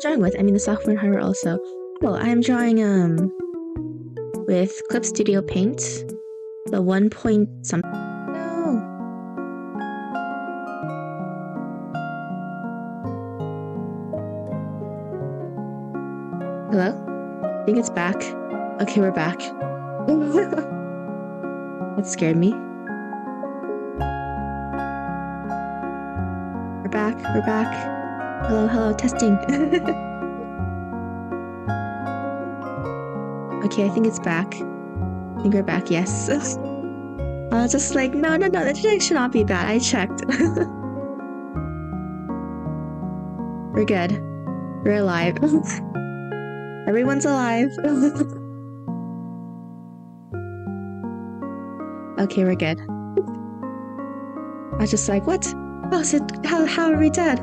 Drawing with? I mean the software and hardware also. Oh, I'm drawing with Clip Studio Paint, the 1 point something. No. Hello? I think it's back. Okay, we're back. That scared me. We're back. We're back. Hello, hello, testing. Okay, I think it's back. I think we're back, yes. I was just like, no, that should not be bad. I checked. We're good. We're alive. Everyone's alive. Okay, we're good. I was just like, what? Oh, so how are we dead?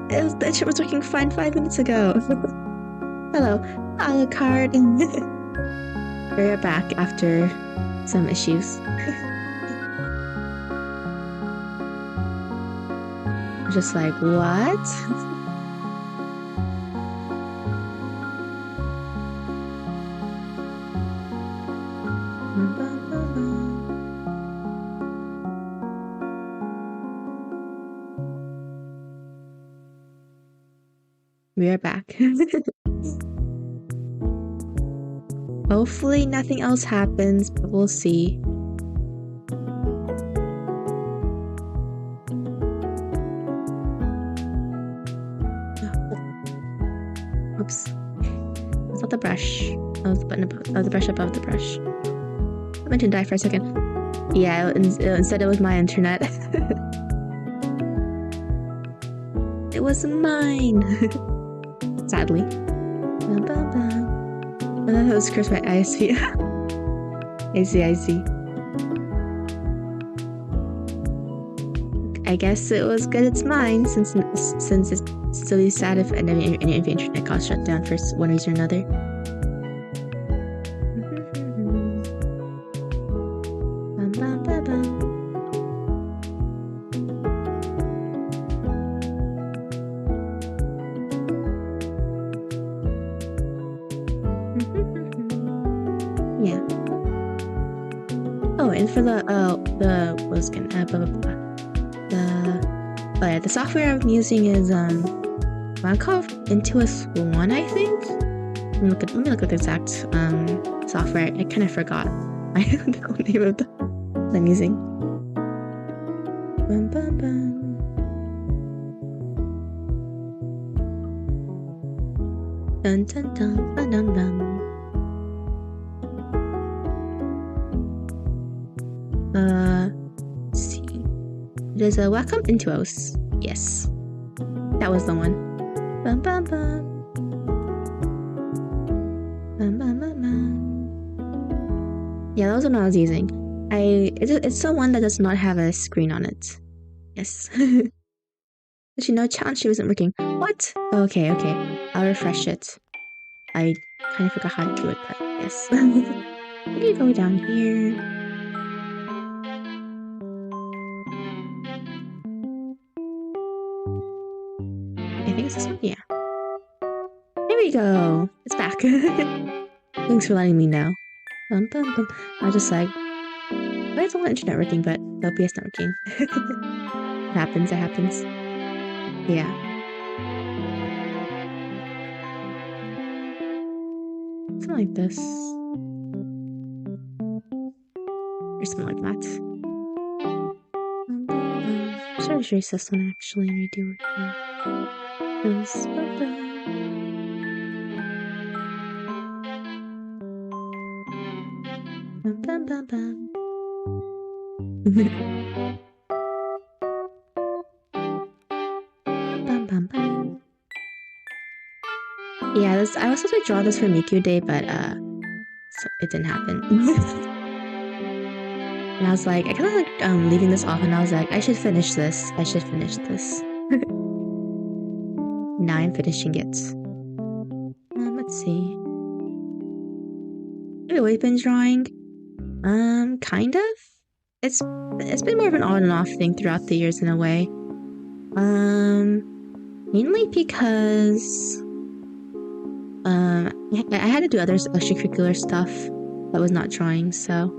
That shit was working fine 5 minutes ago. Hello, a la carte. We're back after some issues. I'm just like, what? We are back. Hopefully nothing else happens, but we'll see. Oops. That's not the brush. That was the button above. That was the brush above the brush. I meant to die for a second. Yeah, instead it was my internet. It was mine. Sadly. That was cursed by ISP. I see. I guess it was good it's mine, since it's still sad if any internet got shut down for one reason or another. Yeah. Oh, and for the the software I'm using is called Intuos 1, I think. Let me look at the exact software. I kind of forgot the name of I'm using. Bum, bum, bum. Dun dun dun ba dum dum. Let's see. There's a welcome into us. Yes. That was the one. Bum bum bum. Bum bum bum bum. Yeah, that was what I was using. It's the one that does not have a screen on it. Yes. Actually, no, challenge she wasn't working. What? Okay. I'll refresh it. I kind of forgot how to do it, but yes. Let me go down here. I think it's this one. Yeah. There we go. It's back. Thanks for letting me know. Bum, bum, bum. I was just like, why is all the internet working, but the OBS not working? It happens. Yeah. Something like this. Or something like that. Should I erase this one actually and redo it again? Bum, bum, bum, bum. Bum, bum, bum. Yeah, I was supposed to draw this for Miku Day, but so it didn't happen. And I was like, I kind of like leaving this off, and I was like, I should finish this. Now I'm finishing it. Let's see. Have you always been drawing? Kind of. It's been more of an on and off thing throughout the years in a way. Mainly because I had to do other extracurricular stuff that was not drawing, so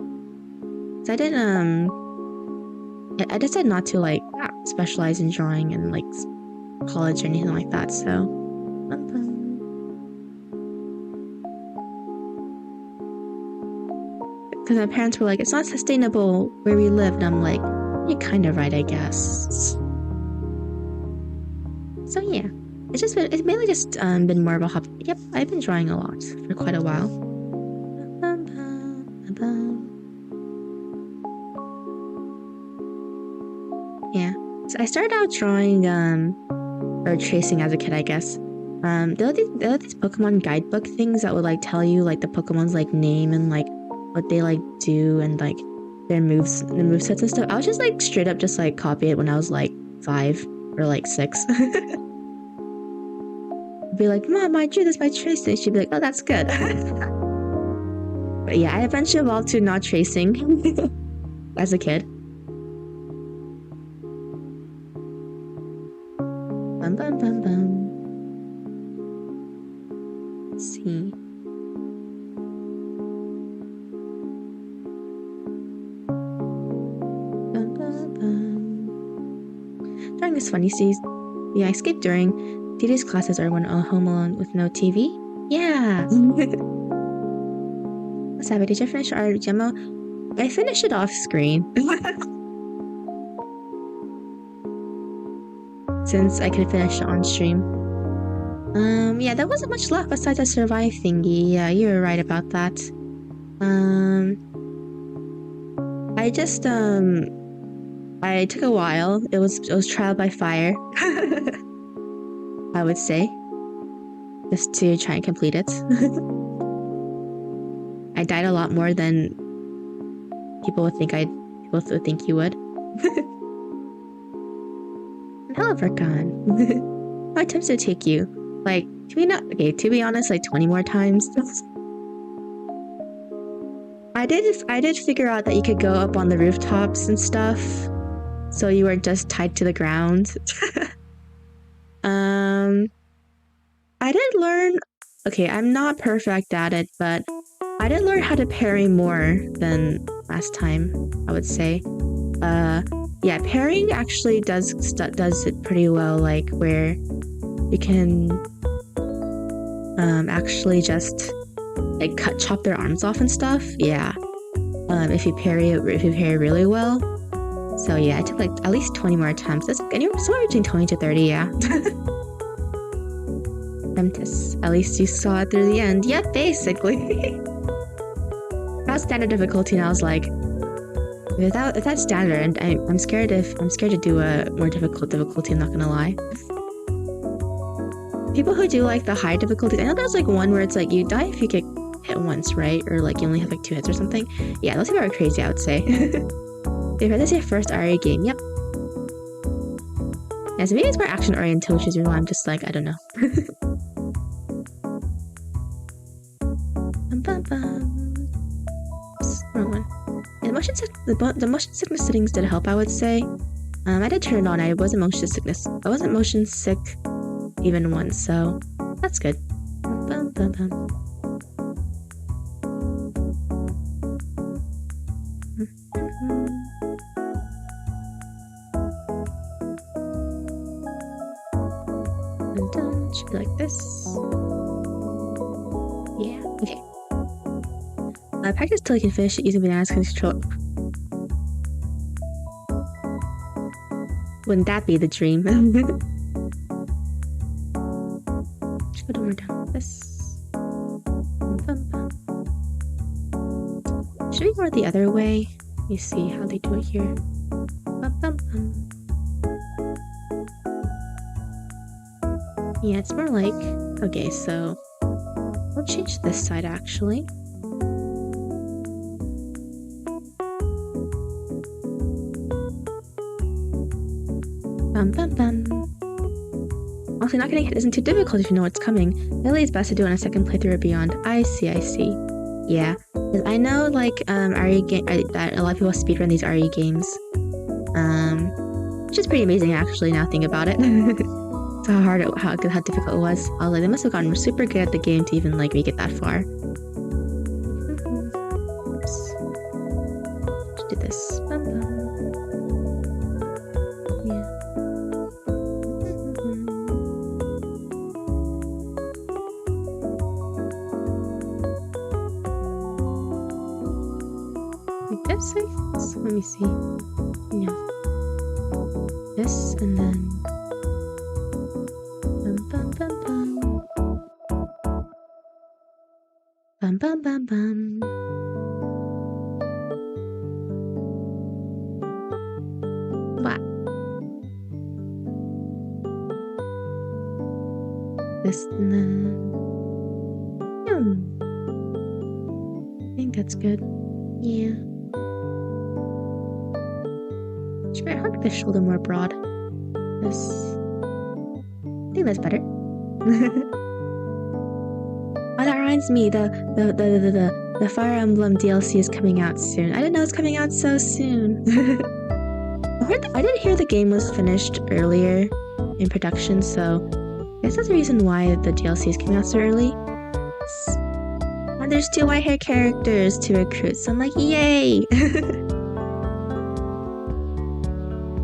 I didn't I decided not to like specialize in drawing in like college or anything like that, so because my parents were like, it's not sustainable where we live, and I'm like, you're kind of right, I guess. So yeah, it's mainly just been more of a hobby. Yep, I've been drawing a lot for quite a while. Yeah, so I started out drawing or tracing as a kid, I guess. There were these Pokemon guidebook things that would like tell you like the Pokemon's like name and like what they like do and like their movesets and stuff. I was just like straight up just like copy it when I was like 5 or like 6. Be like, Mom, I drew this by tracing. She'd be like, oh, that's good. But yeah, I eventually evolved to not tracing as a kid. Bum bum bum bum. Let's see. Bum bum bum. Drawing is funny, see. Yeah, I skipped during today's classes are when home alone with no TV. Yeah. Sabi, did you finish our demo? I finished it off screen. Since I could finish it on stream. Yeah, there wasn't much left besides a survive thingy. Yeah, you were right about that. I just I took a while. It was trial by fire. I would say. Just to try and complete it. I died a lot more than people would think you would. Hello, Verkan. How many times did it take you? Like, to be honest, like 20 more times. I did figure out that you could go up on the rooftops and stuff, so you were just tied to the ground. I did learn. Okay, I'm not perfect at it, but I did learn how to parry more than last time, I would say. Yeah, parrying actually does it pretty well, like where you can actually just like chop their arms off and stuff. Yeah, if you parry really well. So yeah, it took like at least 20 more attempts. That's somewhere between 20 to 30, yeah. Tempest. At least you saw it through the end. Yep, basically. That was standard difficulty, and I was like, if that's standard, and I'm scared to do a more difficult difficulty, I'm not gonna lie. People who do like the high difficulties, I know there's like one where it's like you die if you get hit once, right? Or like you only have like 2 hits or something. Yeah, those people are crazy, I would say. If this is your first RE game, yep. Yeah, so maybe it's more action oriented, which is why I'm just like, I don't know. Oops, wrong one. Yeah, the motion sickness settings did help, I would say. I did turn it on. I wasn't motion sick even once, so that's good. And done. Should be like this. Yeah. Okay. Practice till you can finish it using bananas control. Wouldn't that be the dream? Just go more down like this. Should we go the other way? Let me see how they do it here. Yeah, it's more like... Okay, so... I'll change this side, actually. Also, not getting hit isn't too difficult if you know what's coming. Really, it's best to do it on a second playthrough or beyond. I see. Yeah, because I know like RE game that a lot of people speedrun these RE games, which is pretty amazing actually. Now think about it, so how difficult it was. I was like, they must have gotten super good at the game to even like make it that far. Oops. Let's do this. Let me see. Yeah. This and then. Bum. What? This and then. I think that's good. Yeah. Should I hug this shoulder more broad? This. I think that's better. Oh, that reminds me, the Fire Emblem DLC is coming out soon. I didn't know it's coming out so soon. I did hear the game was finished earlier in production, so I guess that's the reason why the DLC is coming out so early. And there's 2 white hair characters to recruit, so I'm like, yay!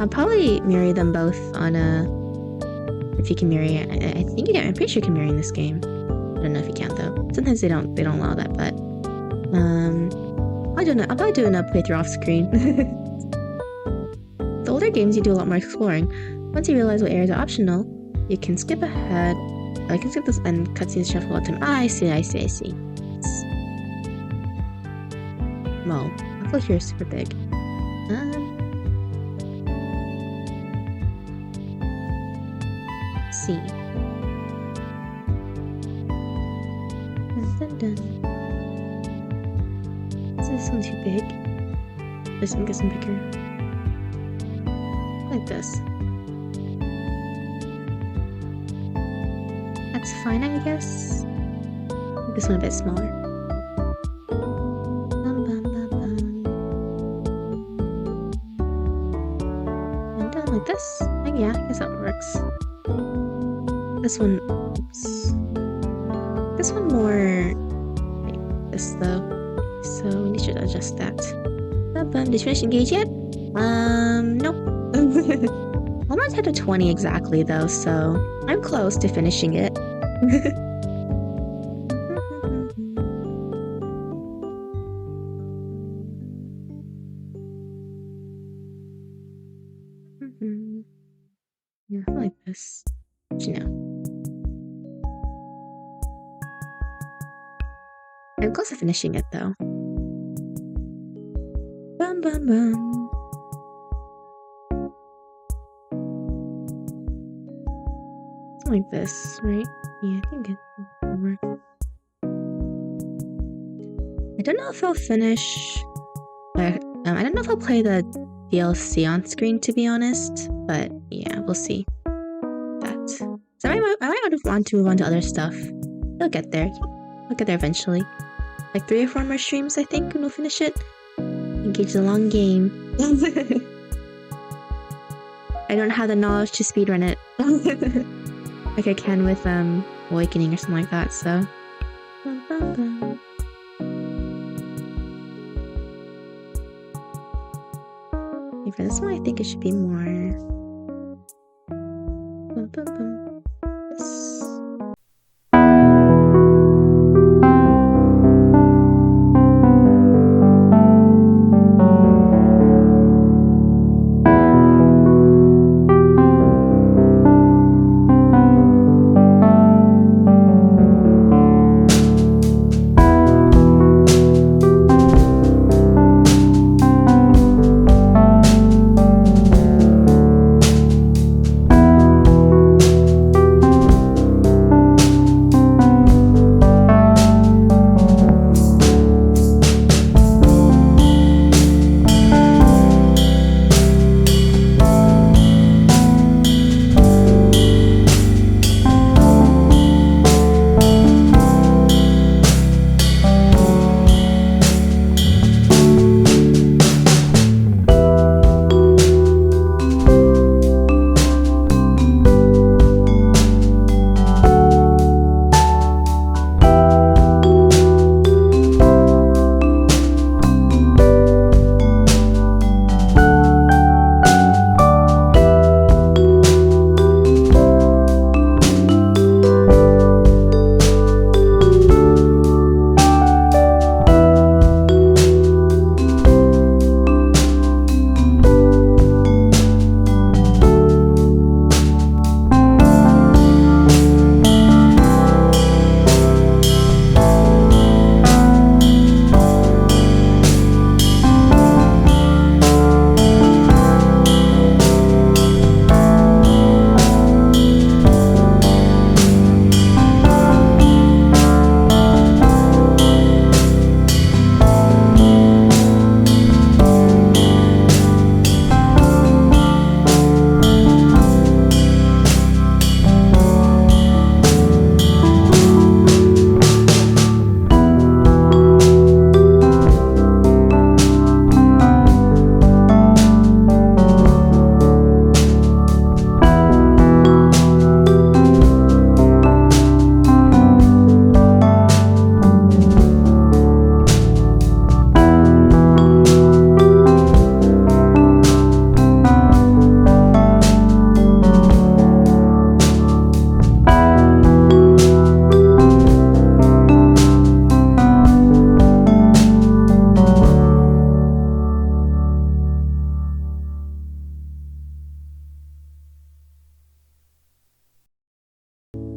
I'll probably marry them both on if you can marry it. I think you can. I'm pretty sure you can marry in this game. I don't know if you can though. Sometimes they don't allow that, but I'll probably do a playthrough off screen. The older games you do a lot more exploring. Once you realize what areas are optional, you can skip ahead. I can skip this and cutscenes shuffle all the time. I see. Well, I'll go here super big. See. Dun. Is this one too big? This one gets some bigger. Like this. That's fine, I guess. This one a bit smaller. And done like this. Yeah, I guess that works. This one, oops. This one more like this though. So we should adjust that. Did you finish engage yet? Nope. I'm not at 20 exactly though, so I'm close to finishing it. this. But, you know. I'm close to finishing it though. Bum bum bum. Something like this, right? Yeah, I think it will work. I don't know if I'll finish. I don't know if I'll play the DLC on screen, to be honest. But yeah, we'll see. That. So I might want to move on to other stuff. I'll get there. I'll get there eventually. Like 3 or 4 more streams, I think, and we'll finish it. Engage the long game. I don't have the knowledge to speedrun it. Like I can with Awakening or something like that, so. Okay, for this one, I think it should be more. This.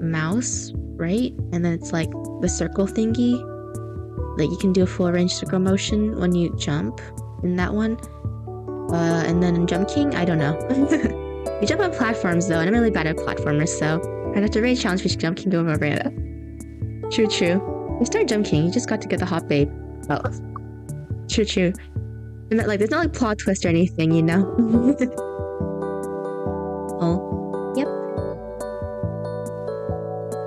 Mouse, right? And then it's like the circle thingy. Like you can do a full range circle motion when you jump in that one. And then in Jump King, I don't know. You jump on platforms though, and I'm really bad at platformers, so I'd have to really challenge for Jump King over it. True. You start Jump King, you just got to get the hot babe. Oh. True. And that, like, there's not like plot twist or anything, you know? Oh. Yep.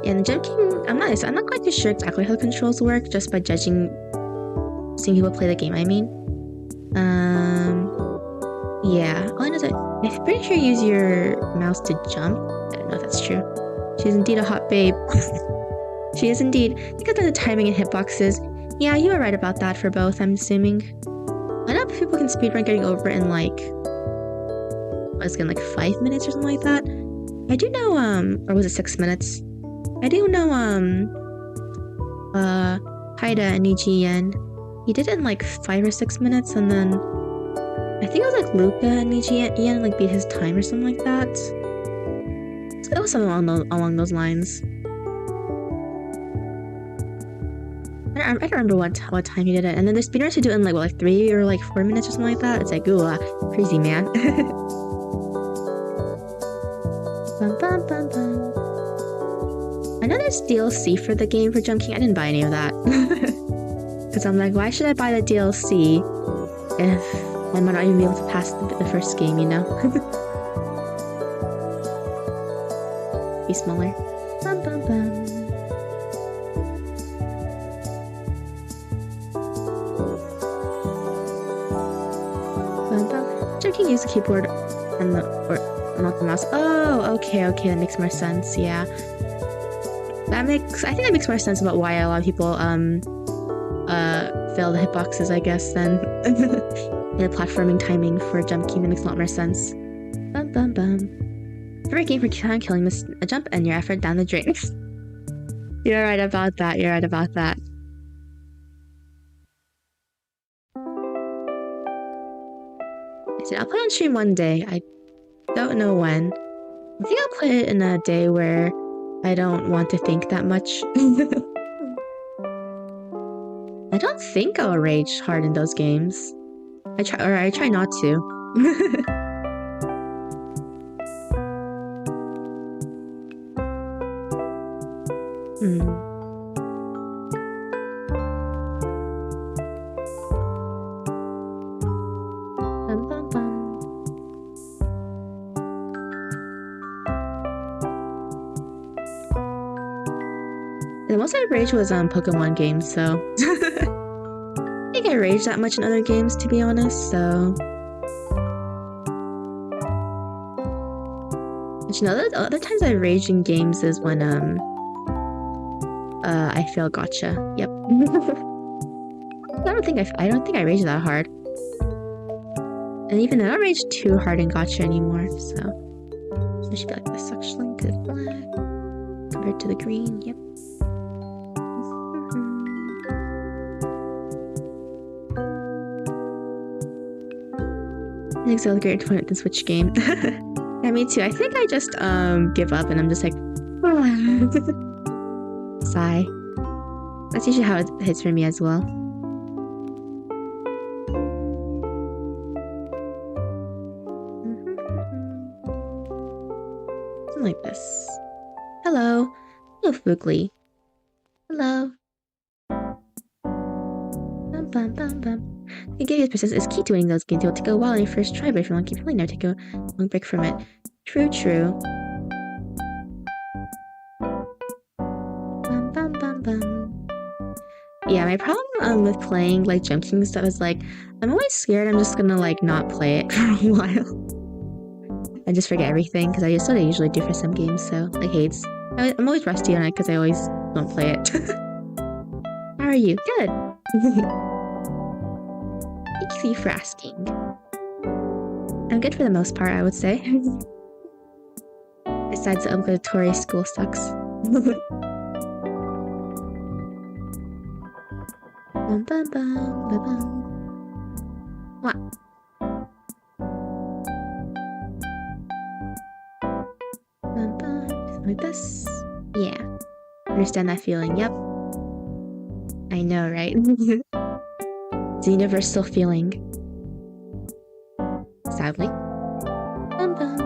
Yeah, and Jump King, I'm not quite too sure exactly how the controls work, just by seeing people play the game, I mean. Yeah, all I know is that I'm pretty sure you use your mouse to jump. I don't know if that's true. She's indeed a hot babe. She is indeed. I think the timing and hitboxes. Yeah, you were right about that for both, I'm assuming. I know people can speedrun getting over it in like 5 minutes or something like that. I do know, or was it 6 minutes? I do know, Haida and EGN. He did it in like 5 or 6 minutes, and then I think it was like Luca and EGN like beat his time or something like that. was something along those lines. I don't remember what time he did it. And then there's speedrunners who do it in like 3 or 4 minutes or something like that. It's like, ooh, crazy man. Bum, bum, bum, bum. I know there's DLC for the game for Jump King. I didn't buy any of that. Because I'm like, why should I buy the DLC if I might not even be able to pass the first game, you know? Be smaller. Bum, bum, bum. Jump King use the keyboard and not the mouse. Oh, okay, that makes more sense. Yeah, I think that makes more sense about why a lot of people fail the hitboxes, I guess. Then the platforming timing for Jump King, that makes a lot more sense. Bum bum bum. Favorite game for killing miss a jump and your effort down the drain. You're right about that. I'll put on stream one day. I don't know when. I think I'll put it in a day where I don't want to think that much. I don't think I'll rage hard in those games. I try not to. The most I raged was Pokemon games, so I think I raged that much in other games, to be honest. So, but you know, the other times I raged in games is when I fail gotcha. Yep. I don't think I raged that hard, and even I don't rage too hard in gotcha anymore. So it should be like this actually, because it's black compared to the green. Yep. I think so. Great point with the Switch game. Yeah, me too. I think I just give up and I'm just like sigh. That's usually how it hits for me as well. Something like this. Hello. Hello, Foogly. Hello. Bum bum bum bum. The game persistence is key to winning those games. It will take a while on your first try, but if you want to keep playing, never take a long break from it. True. Bum bum bum bum. Yeah, my problem with playing like Jump King stuff is like I'm always scared I'm just gonna like not play it for a while and just forget everything because that's what I usually do for some games. So like Hades, I'm always rusty on it because I always don't play it. How are you? Good. Thank you for asking. I'm good for the most part, I would say. Besides the obligatory school sucks. Bum, bum, bum, bum, bum. What? Bum, bum. Something like this. Yeah. Understand that feeling. Yep. I know, right? It's a universal feeling. Sadly. Bum, bum.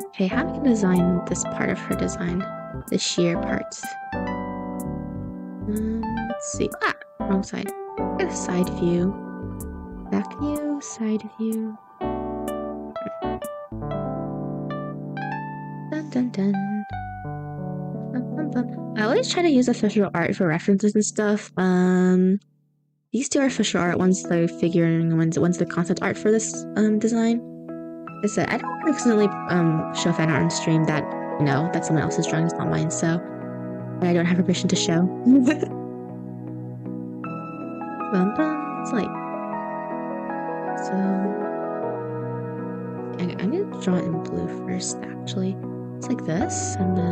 Okay, how am I gonna design this part of her design? The sheer parts. Let's see. Wrong side. Get a side view. Back view, side view. Dun dun dun. Bum, bum, bum. I always try to use official art for references and stuff. These two are official art. One's the figure and one's the concept art for this design. I said I don't accidentally show fan art on stream that that's someone else's drawing, it's not mine, so I don't have permission to show. Bum bum. It's like so. I'm gonna draw it in blue first. Actually, it's like this, and then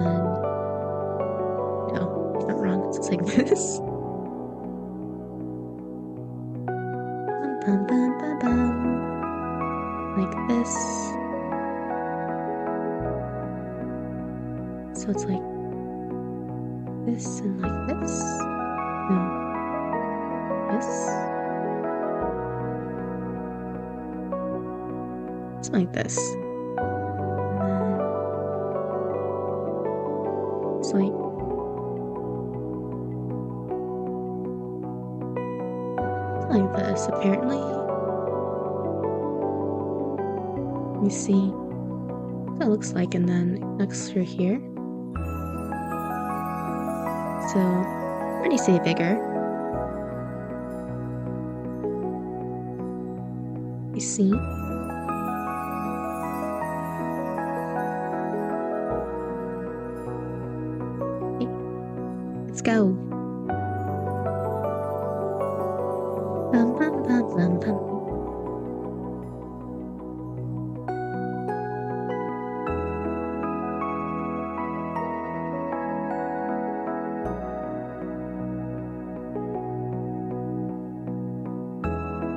no, it's not wrong. It's like this. Bum, bum, bum, bum. Like this. So it's like this and like this. No. This. It's like this. And then it's like this, apparently. Let me see what it looks like, and then next through here. So, pretty say bigger. You see? Okay. Let's go. Bum, bum, bum, bum, bum.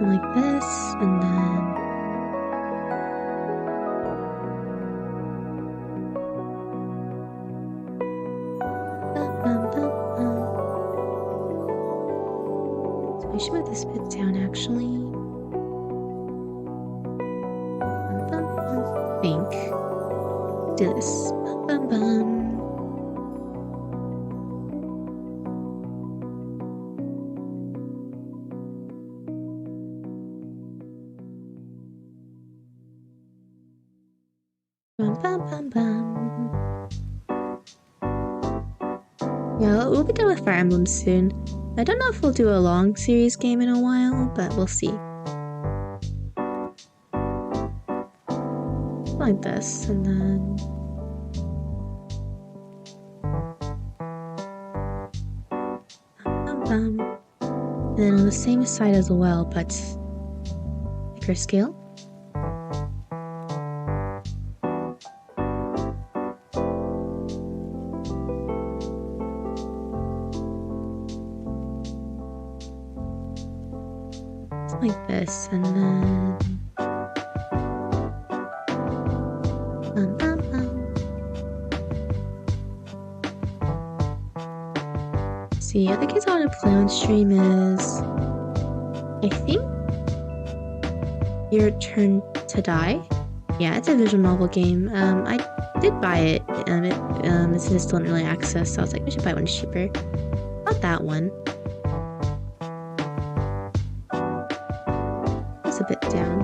Like this, and then so I should move this bit down actually. I think do this. Bum, bum, bum. Bum, bum, bum, bum. Yeah, we'll be done with Fire Emblem soon. I don't know if we'll do a long series game in a while, but we'll see. Like this, and then bum, bum. And then on the same side as well, but bigger scale. Like this, and then bum, bum, bum. See, I think I want to play on stream is, I think, Your Turn to Die. Yeah, it's a visual novel game. I did buy it, it's still in early access, so I was like, I should buy one cheaper. Not that one. A bit down.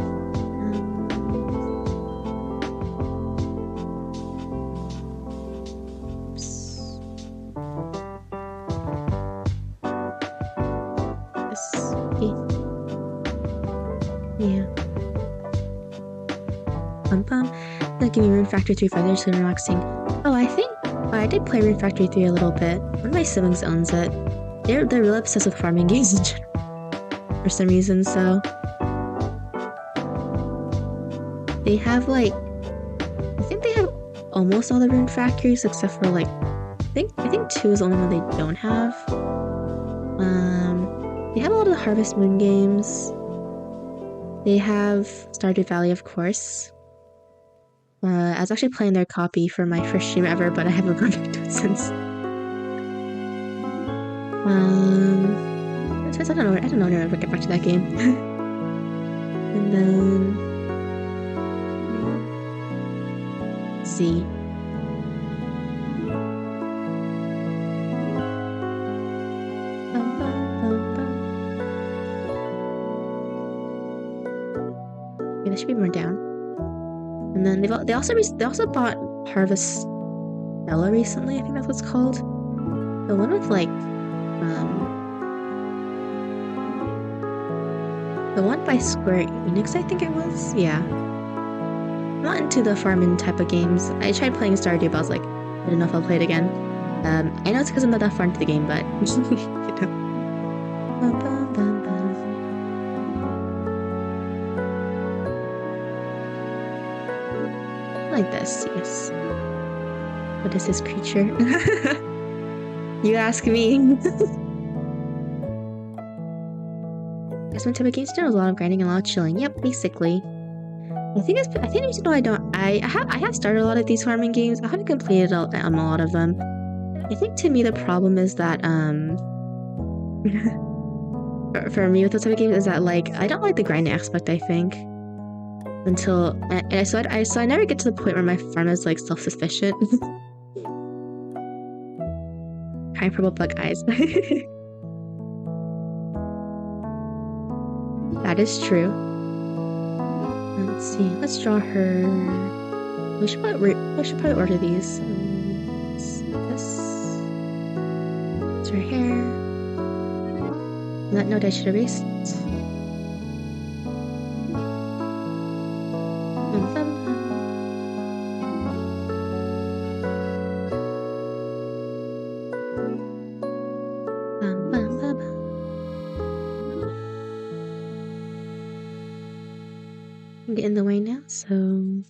Oops. This. Okay. Yeah. Bum bum. Like giving Rune Factory 3 5 so relaxing. Oh, I think I did play Rune Factory 3 a little bit. One of my siblings owns it. They're really obsessed with farming games in general. For some reason, so they have like, I think they have almost all the Rune Factories except for like, I think 2 is the only one they don't have. They have a lot of the Harvest Moon games. They have Stardew Valley, of course. I was actually playing their copy for my first stream ever, but I haven't gone back to it since. I don't know when I'll ever get back to that game. And then see. Okay, that should be more down. And then they also bought Harvest Stella recently. I think that's what it's called. The one with like the one by Square Enix, I think it was. Yeah. I'm not into the farming type of games. I tried playing Stardew, but I was like, I don't know if I'll play it again. I know it's because I'm not that far into the game, but you know. Like this, yes. What is this creature? You ask me. This one type of games, there's a lot of grinding and a lot of chilling. Yep, basically. I think the reason why I have started a lot of these farming games. I haven't completed a lot of them. I think to me the problem is that for me with those type of games is that like I don't like the grinding aspect. I think until so I never get to the point where my farm is like self-sufficient. Kind of purple bug eyes. That is true. Let's see. Let's draw her. We should probably order these. This. It's her hair. Not note I should erase it. Get in the way now, so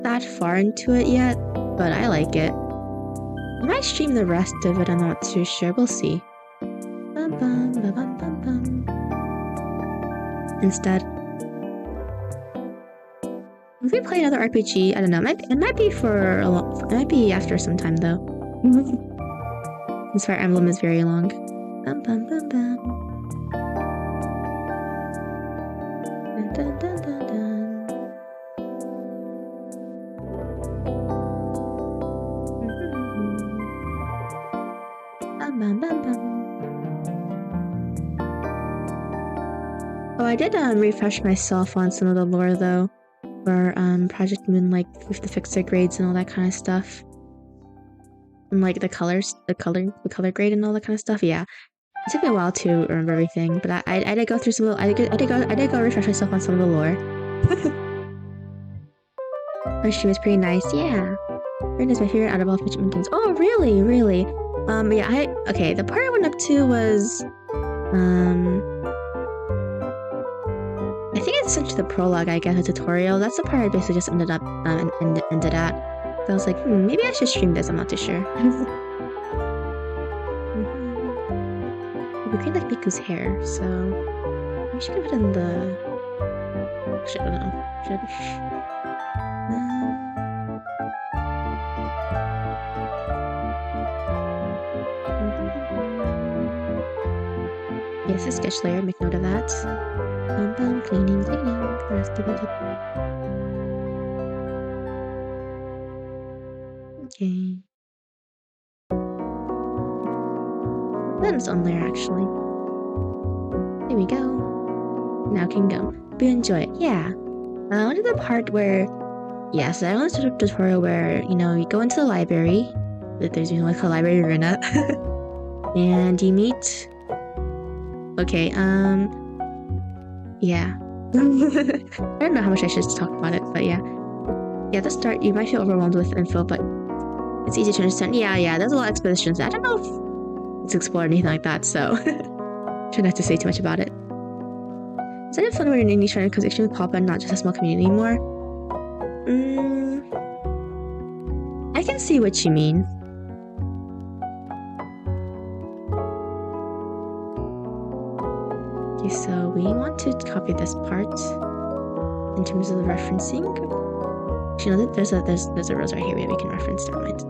that far into it yet, but I like it. I might stream the rest of it, I'm not too sure. We'll see. Instead. If we play another RPG, I don't know. It might be for a long. It might be after some time though. This Fire Emblem is very long. Dun, dun, dun, dun. Dun, dun, dun, dun. Oh, I did refresh myself on some of the lore though, for Project Moon, like with the fixer grades and all that kind of stuff, and like the color grade and all that kind of stuff. Yeah, it took me a while to remember everything, but I did go through some. I did go refresh myself on some of the lore. My stream is pretty nice. Yeah, Ren is my favorite out of all Project Moon games. Oh, really, really. Yeah. Okay. The part I went up to was I think it's essentially the prologue, I guess, a tutorial. That's the part I basically just ended up ended at. So I was like, maybe I should stream this. I'm not too sure. We create like Miku's hair, so we should put in the. Actually, I don't know. Yes, it's sketch layer. Make note of that. Cleaning, the rest of it. Okay. Then it's on there actually. There we go. Now can go. But enjoy it. Yeah. I went to the part where, yes, I went to the tutorial where, you know, you go into the library. There's even like a library arena. And you meet. Okay, yeah. I don't know how much I should talk about it, but yeah. Yeah, at the start, you might feel overwhelmed with info, but it's easy to understand. Yeah, there's a lot of expositions. I don't know if it's explored or anything like that, so try not to say too much about it. It's kind of fun when you're in niche because it's extremely popular and not just a small community anymore. I can see what you mean. Okay, so we want to copy this part in terms of the referencing. Actually, no, there's a rose right here that we can reference. Never mind.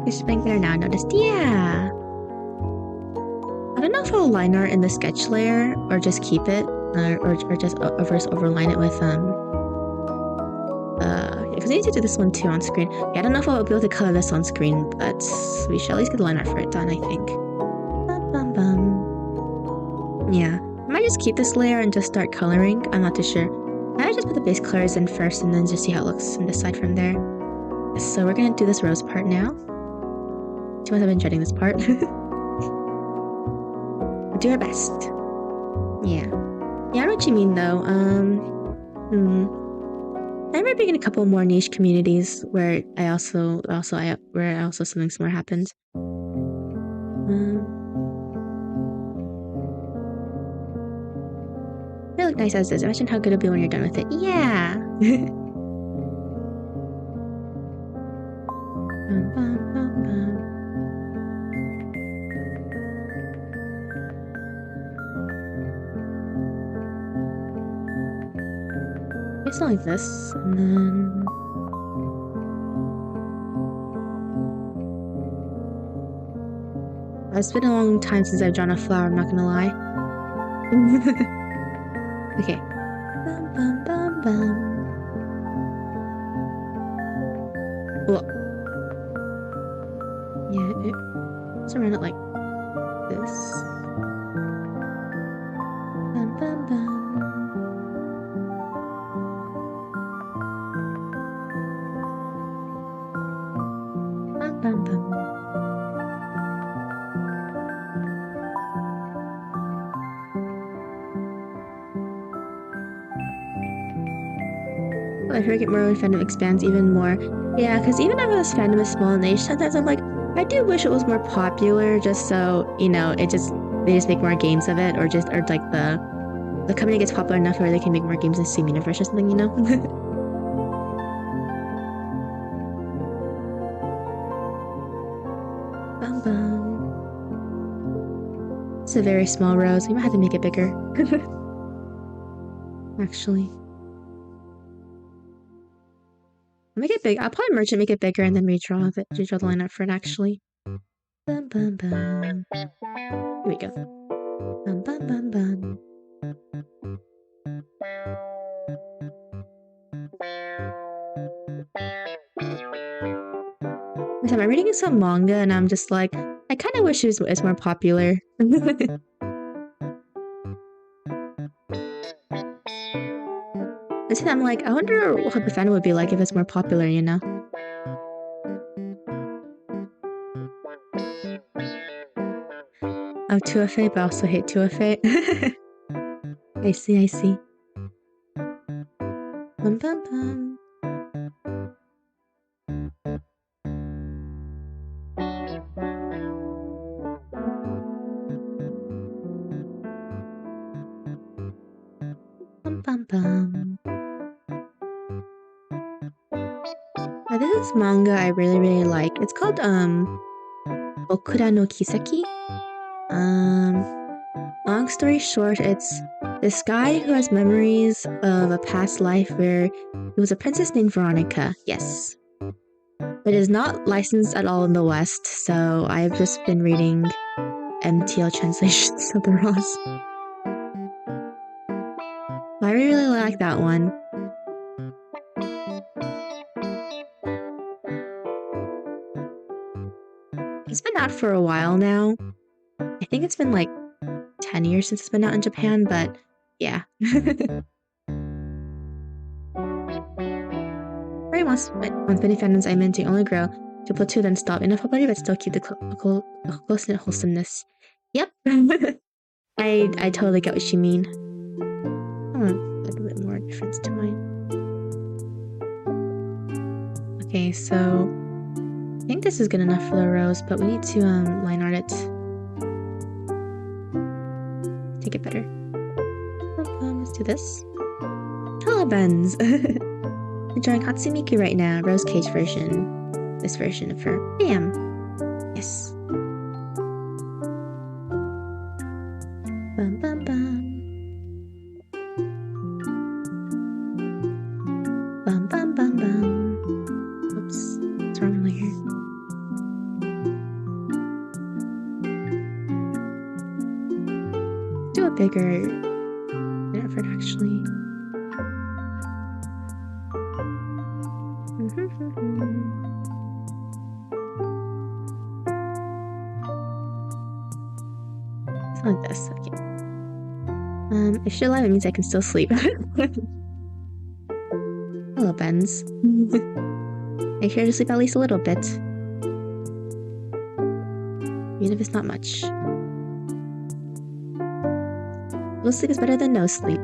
It's playing better now. Noticed, yeah. I don't know if I'll line art in the sketch layer or just keep it, or just overline it with because I need to do this one too on screen. Yeah, I don't know if I'll be able to color this on screen, but we should at least get the line art for it done. I think. Yeah, I might just keep this layer and just start coloring. I'm not too sure. I might just put the base colors in first and then just see how it looks and decide from there. So we're gonna do this rose part now. She must have been dreading this part. We'll do our best. Yeah. Yeah, I know what you mean though. I remember being in a couple more niche communities where I also something similar happened. They look nice as is. Imagine how good it'll be when you're done with it. Yeah. It's not like this, and then it's been a long time since I've drawn a flower. I'm not gonna lie. Okay. Well, yeah, it's around it like this. I feel like it more when fandom expands even more. Yeah, because even if this fandom is small and niche, sometimes I'm like, I do wish it was more popular, just so, you know, they just make more games of it, or like the company gets popular enough where they can make more games in the same universe or something, you know? Bum bum. It's a very small rose. We might have to make it bigger. Actually. Make it big. I'll probably merge it, make it bigger, and then redraw the lineup for it actually. Bum bum bum. Here we go. Bum bum bum bum. I'm reading some manga and I'm just like, I kind of wish it was more popular. I'm like, I wonder what the fandom would be like if it's more popular, you know? I'm 2FA, but I also hate 2FA. I see. Bum bum bum. Bum bum bum. This is manga I really like. It's called Okura no Kiseki. Long story short, it's this guy who has memories of a past life where he was a princess named Veronica. Yes. It is not licensed at all in the West, so I've just been reading MTL translations of the RAWs. I really like that one. It's been out for a while now. I think it's been like 10 years since it's been out in Japan, but yeah. Very once many fandoms I meant to only grow to plateau then stop enough popularity but still keep the close-knit wholesomeness. Yep. I totally get what you mean. I want a little bit more difference to mine. Okay, so I think this is good enough for the rose, but we need to line art it. Take it better. Let's do this. Hello, Benz. I'm drawing Hatsune Miku right now, Rose Cage version. This version of her. Bam! Yes. Bum bum bum. Bum bum bum bum. Oops. What's wrong over here? Do a bigger effort actually. Like this, okay. If she's alive, it means I can still sleep. Hello, Benz. Make sure to sleep at least a little bit. Even if it's not much. Little sleep is better than no sleep.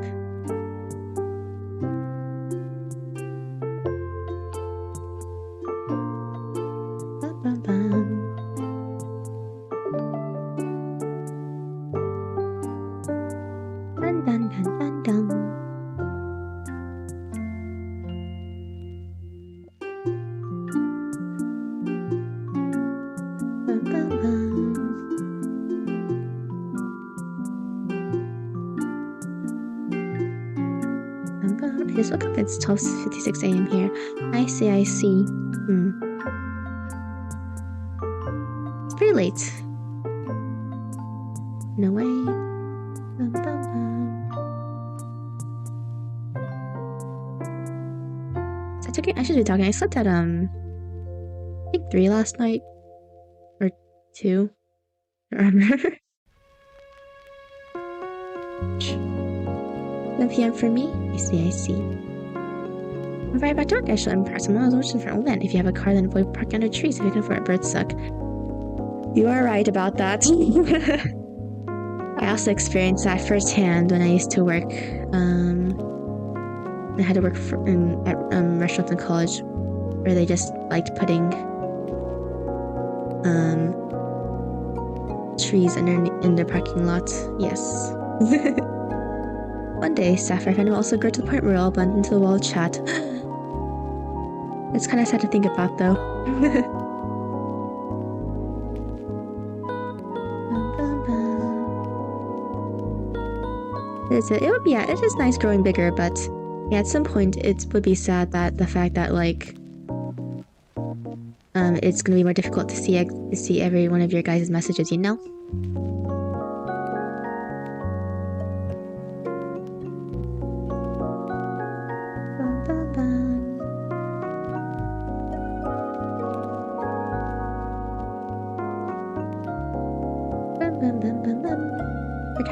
I just woke up, it's 12:56 a.m. here. I see. It's pretty late. No way. I should be talking. I slept at I think 3 last night. Or 2. I don't remember. 1 p.m. for me? I see. I'm right about dark, I shall impress someone else watching for a woman. If you have a car, then avoid parking under trees. If you can afford it, birds suck. You are right about that. I also experienced that firsthand when I used to work. I had to work at restaurants in college where they just liked putting trees in their parking lot. Yes. One day, Sapphire friend will also grow to the point where we'll all blend into the wall chat. It's kind of sad to think about, though. It is nice growing bigger, but yeah, at some point it would be sad that the fact that like it's gonna be more difficult to see every one of your guys' messages, you know?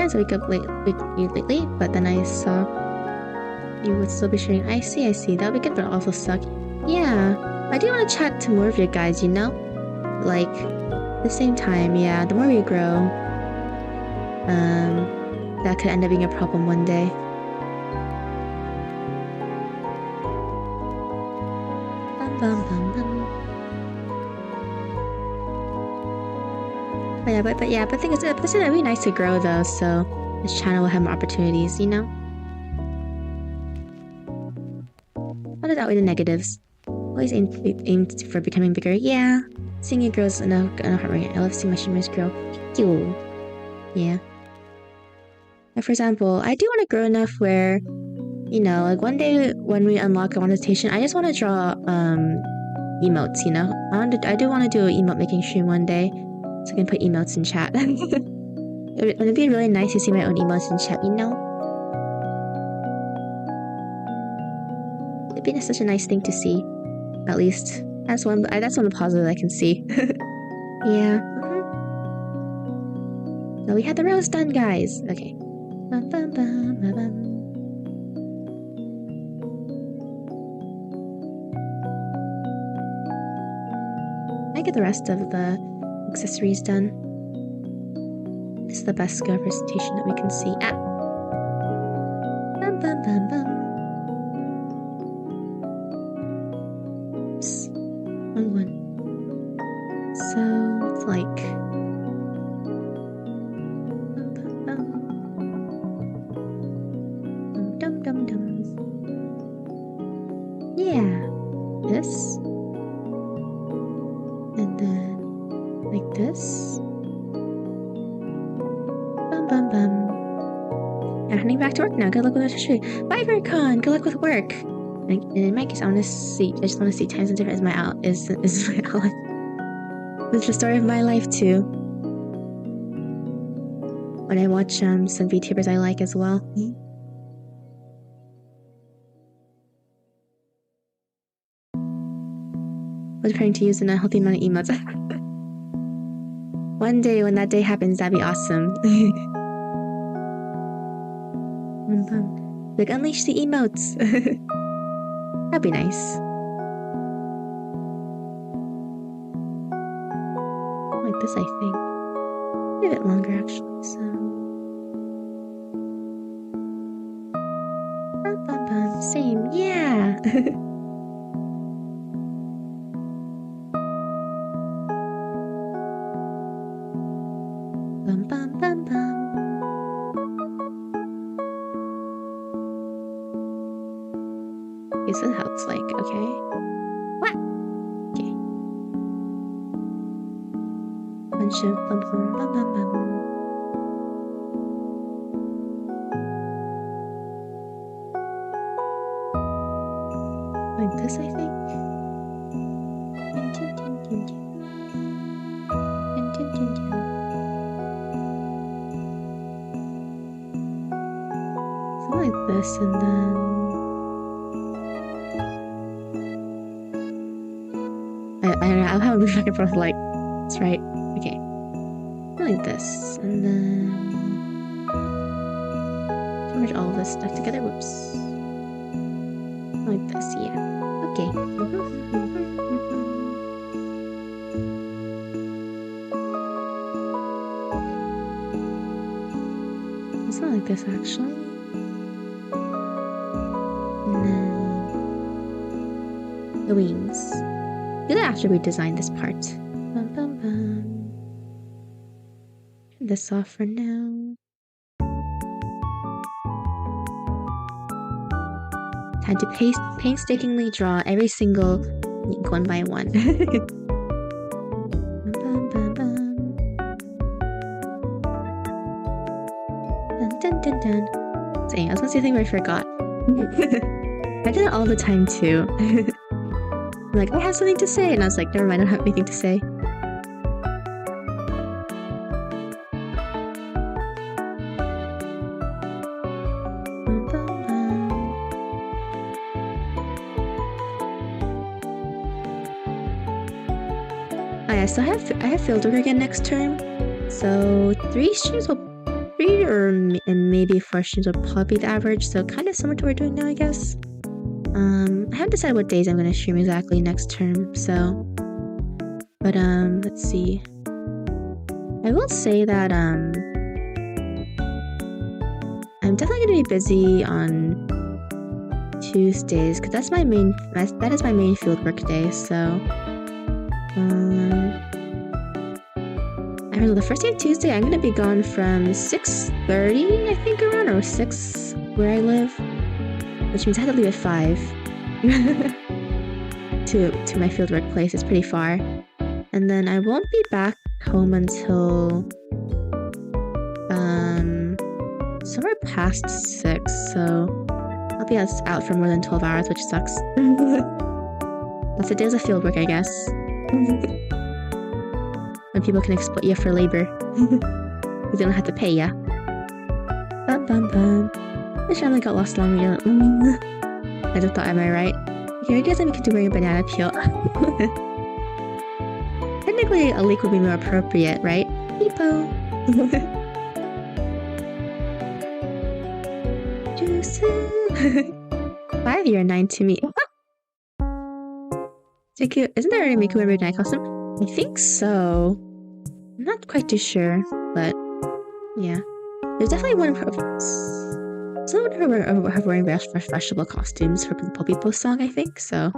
I wake up lately, but then I saw you would still be sharing. I see. That would be good, but also suck. Yeah, I do want to chat to more of your guys, you know? Like, at the same time, yeah, the more we grow, that could end up being a problem one day. But the thing is, it's gonna be nice to grow though, so this channel will have more opportunities, you know? Not that way the negatives. Always aim for becoming bigger. Yeah, seeing it grows enough heartwarming. I love seeing my streamers grow. Thank you. Yeah. Like for example, I do want to grow enough where, you know, like one day when we unlock a monetization, I just want to draw emotes, you know? I do want to do an emote making stream one day. So I can put emotes in chat. It would be really nice to see my own emotes in chat, you know? It'd be such a nice thing to see. At least that's one of the positives I can see. Yeah. So we had the roast done, guys. Okay. Bum, bum, bum, bum, bum. I get the rest of the accessories done. This is the best representation that we can see. Ah. Bum, bum, bum, bum. Oops. Wrong one. So it's like. Dum dum dum. Yeah. This. And then like this. Bum bum bum. I'm heading back to work now. Good luck with the shoot. Bye, Vercon. Good luck with work. And in my case, I just want to see Times and Different is my ally. It's the story of my life too. When I watch some Vtubers I like as well. I was trying to use an unhealthy amount of emotes. One day when that day happens, that'd be awesome. Like, unleash the emotes. That'd be nice. Like this, I think. A bit longer, actually, so. Bum, bum, bum. Same, yeah! Bum, bum, bum, bum. This is how it's like, okay? What? Okay. Bunch of bum bum bum bum bum. Like this, I think. Something like this, and then. I don't know, I'll have a back and forth like, that's right, okay. Like this, and then merge all of this stuff together, whoops. Like this, yeah, okay. It's not like this, actually. And then the wings. Do that after we design this part. Bum, bum, bum. Turn this off for now. Time to painstakingly draw every single link one by one. Bum, bum, bum, bum. Dun, dun, dun, dun. Dang, I was gonna say something but I forgot. I did it all the time too. Like, I have something to say, and I was like, never mind, I don't have anything to say. Oh yeah, so I have field work again next term, so 3 or maybe 4 streams will probably be the average, so kind of similar to what we're doing now, I guess. I haven't decided what days I'm going to stream exactly next term, so. But, let's see. I will say that, I'm definitely going to be busy on Tuesdays, because that is my main fieldwork day, so. I don't know, the first day of Tuesday, I'm going to be gone from 6:30, I think, around, or 6, where I live. Which means I had to leave at 5 to my fieldwork place. It's pretty far. And then I won't be back home until somewhere past 6, so I'll be out for more than 12 hours, which sucks. That's the days of fieldwork, I guess. When people can exploit you for labor. Because they don't have to pay ya. Bum bum bum. My family got lost along the I just thought, am I right? Here, doesn't make it wearing a banana peel. Technically, a leek would be more appropriate, right? Hippo. Juicy. 5, you're 9 to me. Miku, isn't there a Miku every night costume? I think so. I'm not quite too sure, but yeah. There's definitely one of some of her are wearing vegetable costumes for the Puppy Post song, I think, so.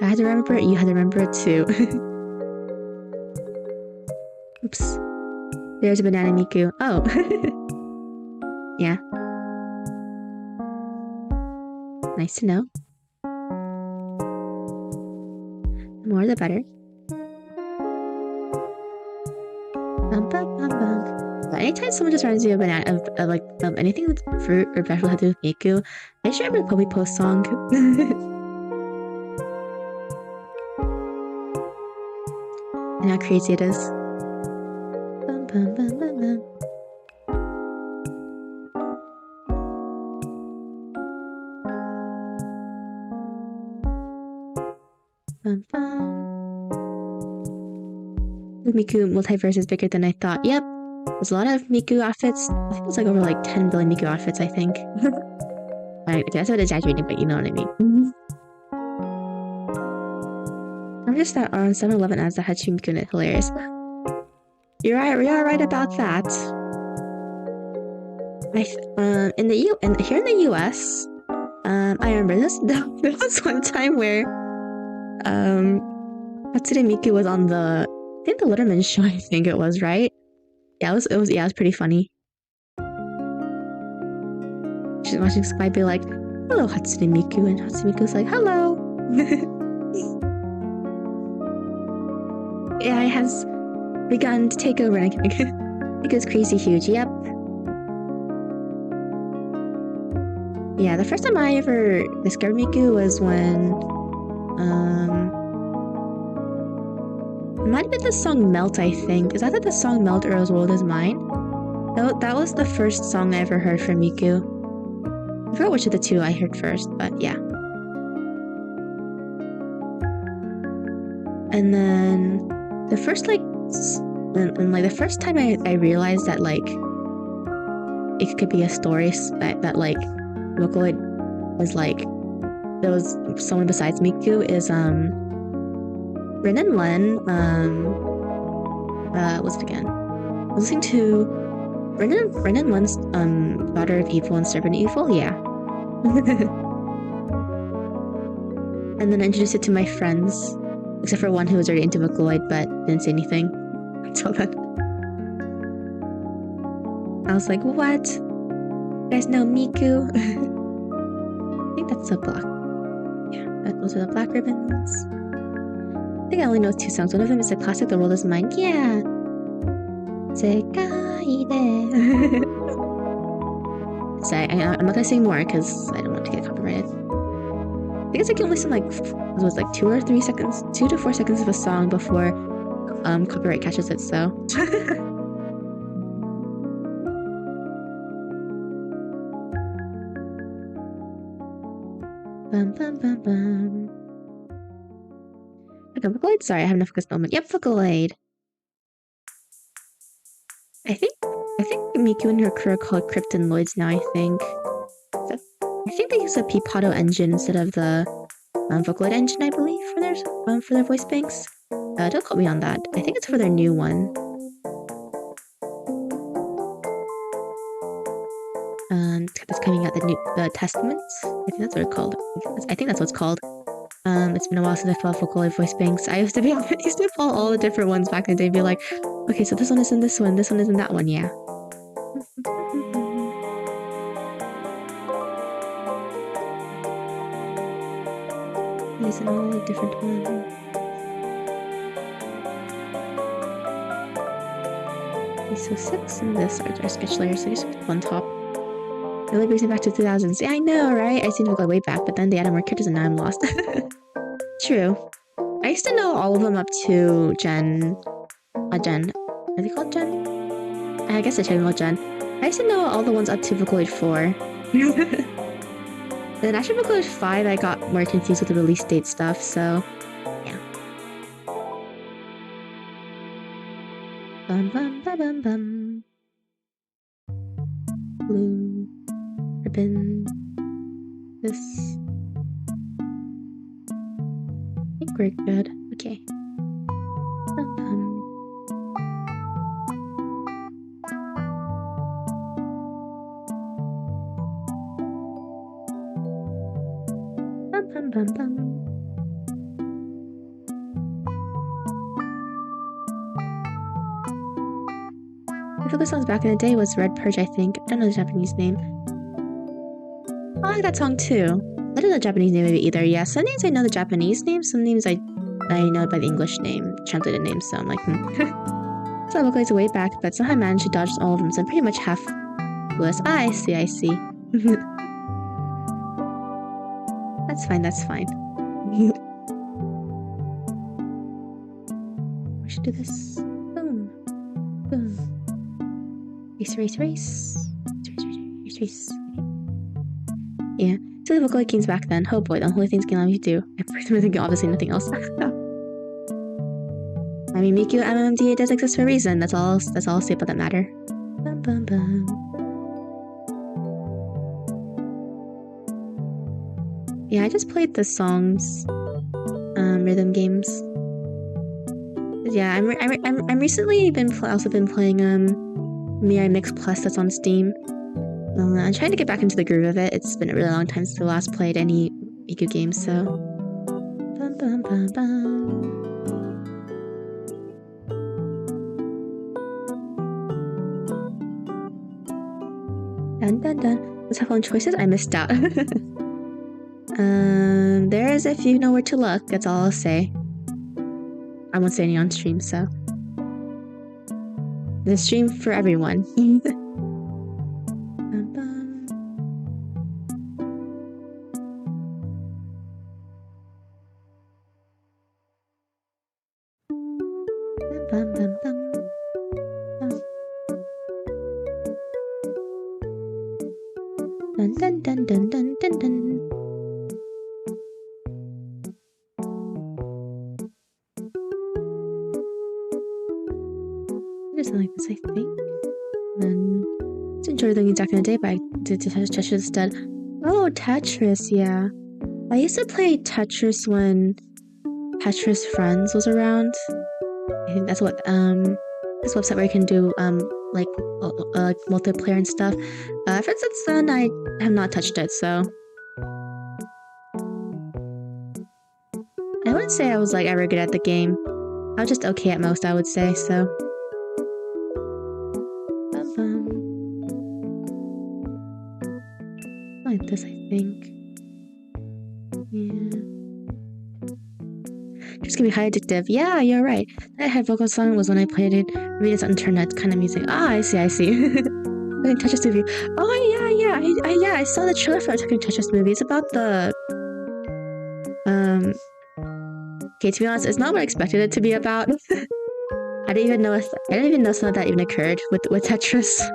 I had to remember it, you had to remember it too. Oops. There's a banana Miku. Oh. Yeah. Nice to know. The more the better. Bum, bum, bum, bum. But anytime someone just runs you a banana of anything with fruit or vegetable had to do with Miku, I just remember the Puppy Post song. And how crazy it is. Bum, bum, bum, bum, bum. Bum, bum. The Miku multiverse is bigger than I thought. Yep. There's a lot of Miku outfits. I think it's like over like 10 billion Miku outfits, I think. I guess I'm exaggerating, but you know what I mean. I'm just on 7-Eleven as the Hatsune Miku and it's hilarious. You're right, we are right about that. Here in the US, I remember this. There was one time where Hatsune Miku was on the Letterman show, I think it was, right? Yeah, it was pretty funny. She's watching Spy be like, hello Hatsune Miku, and Hatsune Miku's like, hello. AI has begun to take over. It goes crazy huge, yep. Yeah, the first time I ever discovered Miku was when it might have been the song Melt, I think. Is that the song Melt or As World Is Mine? No, that was the first song I ever heard from Miku. I forgot which of the two I heard first, but yeah. And then the first the first time I realized that like it could be a story that like Vocaloid was like there was someone besides Miku is Rin and Len what's it again? I was listening to Rin and Len's Daughter of Evil and Servant of Evil, yeah. And then I introduced it to my friends, except for one who was already into Vocaloid but didn't say anything until then. I was like, what? You guys know Miku? I think that's a black. Yeah, those are the black ribbons. I think I only know 2 songs. One of them is the classic The World Is Mine. Yeah. Sekai de. Sorry, I'm not gonna sing more because I don't want to get copyrighted. I think it's like you only sing like it was like 2 or 3 seconds, 2 to 4 seconds of a song before copyright catches it. So. Bum bum bum bum. Okay, Vocaloid. Sorry, I have enough focus moment. Yep, Vocaloid. I think Miku and her crew are called Kryptonoids now. I think they use a Peapado engine instead of the Vocaloid engine, I believe, for their voice banks. Don't quote me on that. I think it's for their new one. That's coming out, the Testaments. I think that's what it's called. I think that's what it's called. It's been a while since I felt Vocaloid voice banks. I used to follow all the different ones back in the day and be like, okay, so this one is in this one is in that one, yeah. These are all the different ones. So 6 and this are our sketch layers, so just one top. It really brings me back to 2000s. Yeah, I know, right? I seem to go way back, but then they added more characters and now I'm lost. True. I used to know all of them up to Gen. Are they called Gen? I guess I should know Jen. I used to know all the ones up to Vocaloid 4. Then after Vocaloid 5, I got more confused with the release date stuff, so yeah. Bum bum ba bum bum. Blue ribbon. This. I think we're good. Okay. Bum bum. Bum bum bum bum. My favorite songs back in the day was Red Purge, I think. I don't know the Japanese name. I like that song too. I don't know the Japanese name of it either. Yeah, some names I know the Japanese name, some names I know by the English name, translated name, so I'm like, So Vocaloid's way back, but somehow I managed to dodge all of them, so I'm pretty much half Lewis. I see. That's fine. We should do this. Boom. Race. Yeah. So the Vocaloid games back then. Oh boy, the only things can allow me to do. I think obviously nothing else. I mean, Miku MMDA does exist for a reason. That's all I'll say about that matter. Bum, bum, bum. Yeah, I just played the songs, rhythm games. Yeah, I'm recently also been playing Mirai Mix Plus that's on Steam. I'm trying to get back into the groove of it. It's been a really long time since I last played any Miku games, so. Bum, bum, bum, bum. Dun. Let's have fun choices. I missed out. There's if you know where to look. That's all I'll say. I won't say any on stream, so. The stream for everyone. Dun. Something like this, I think. Then let's enjoy the games back in the day, but I did Tetris instead. Oh, Tetris, yeah. I used to play Tetris when Tetris Friends was around. I think that's what this website where you can do like multiplayer and stuff. Ever since then, I have not touched it, so I wouldn't say I was like ever good at the game. I was just okay at most, I would say. So. Like this, I think. Yeah. Just gonna be high addictive. Yeah, you're right. That head vocal song was when I played it. Maybe it's on internet kind of music. Ah, I see. I think Tetris movie. Oh yeah. I saw the trailer for the Tetris movie. It's about the Okay, to be honest, it's not what I expected it to be about. I didn't even know some of that even occurred with Tetris.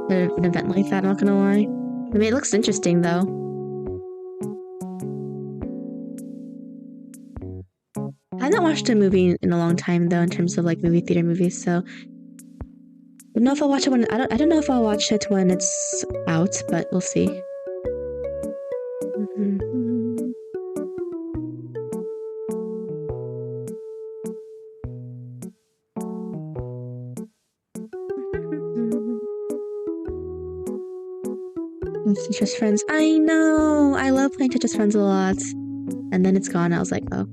An event like that, I'm not gonna lie. I mean, it looks interesting though. I've not watched a movie in a long time though, in terms of like movie theater movies. So I don't know if I'll watch it when I don't know if I'll watch it when it's out, but we'll see. Tetris Friends. I know! I love playing Tetris Friends a lot. And then it's gone. I was like, oh.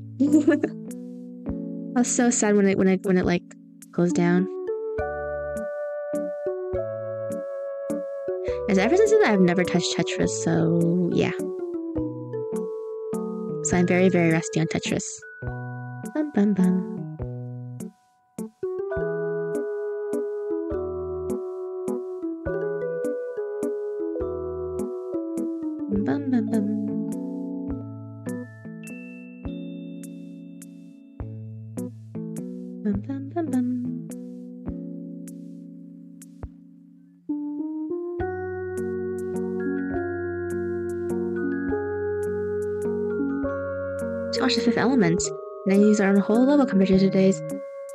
I was so sad when it like goes down. As ever since then, I've never touched Tetris, so yeah. So I'm very, very rusty on Tetris. Bum bum bum. Bum bum bum. Bum bum bum bum. watched The Fifth Element. And these are on a whole level compared to today's.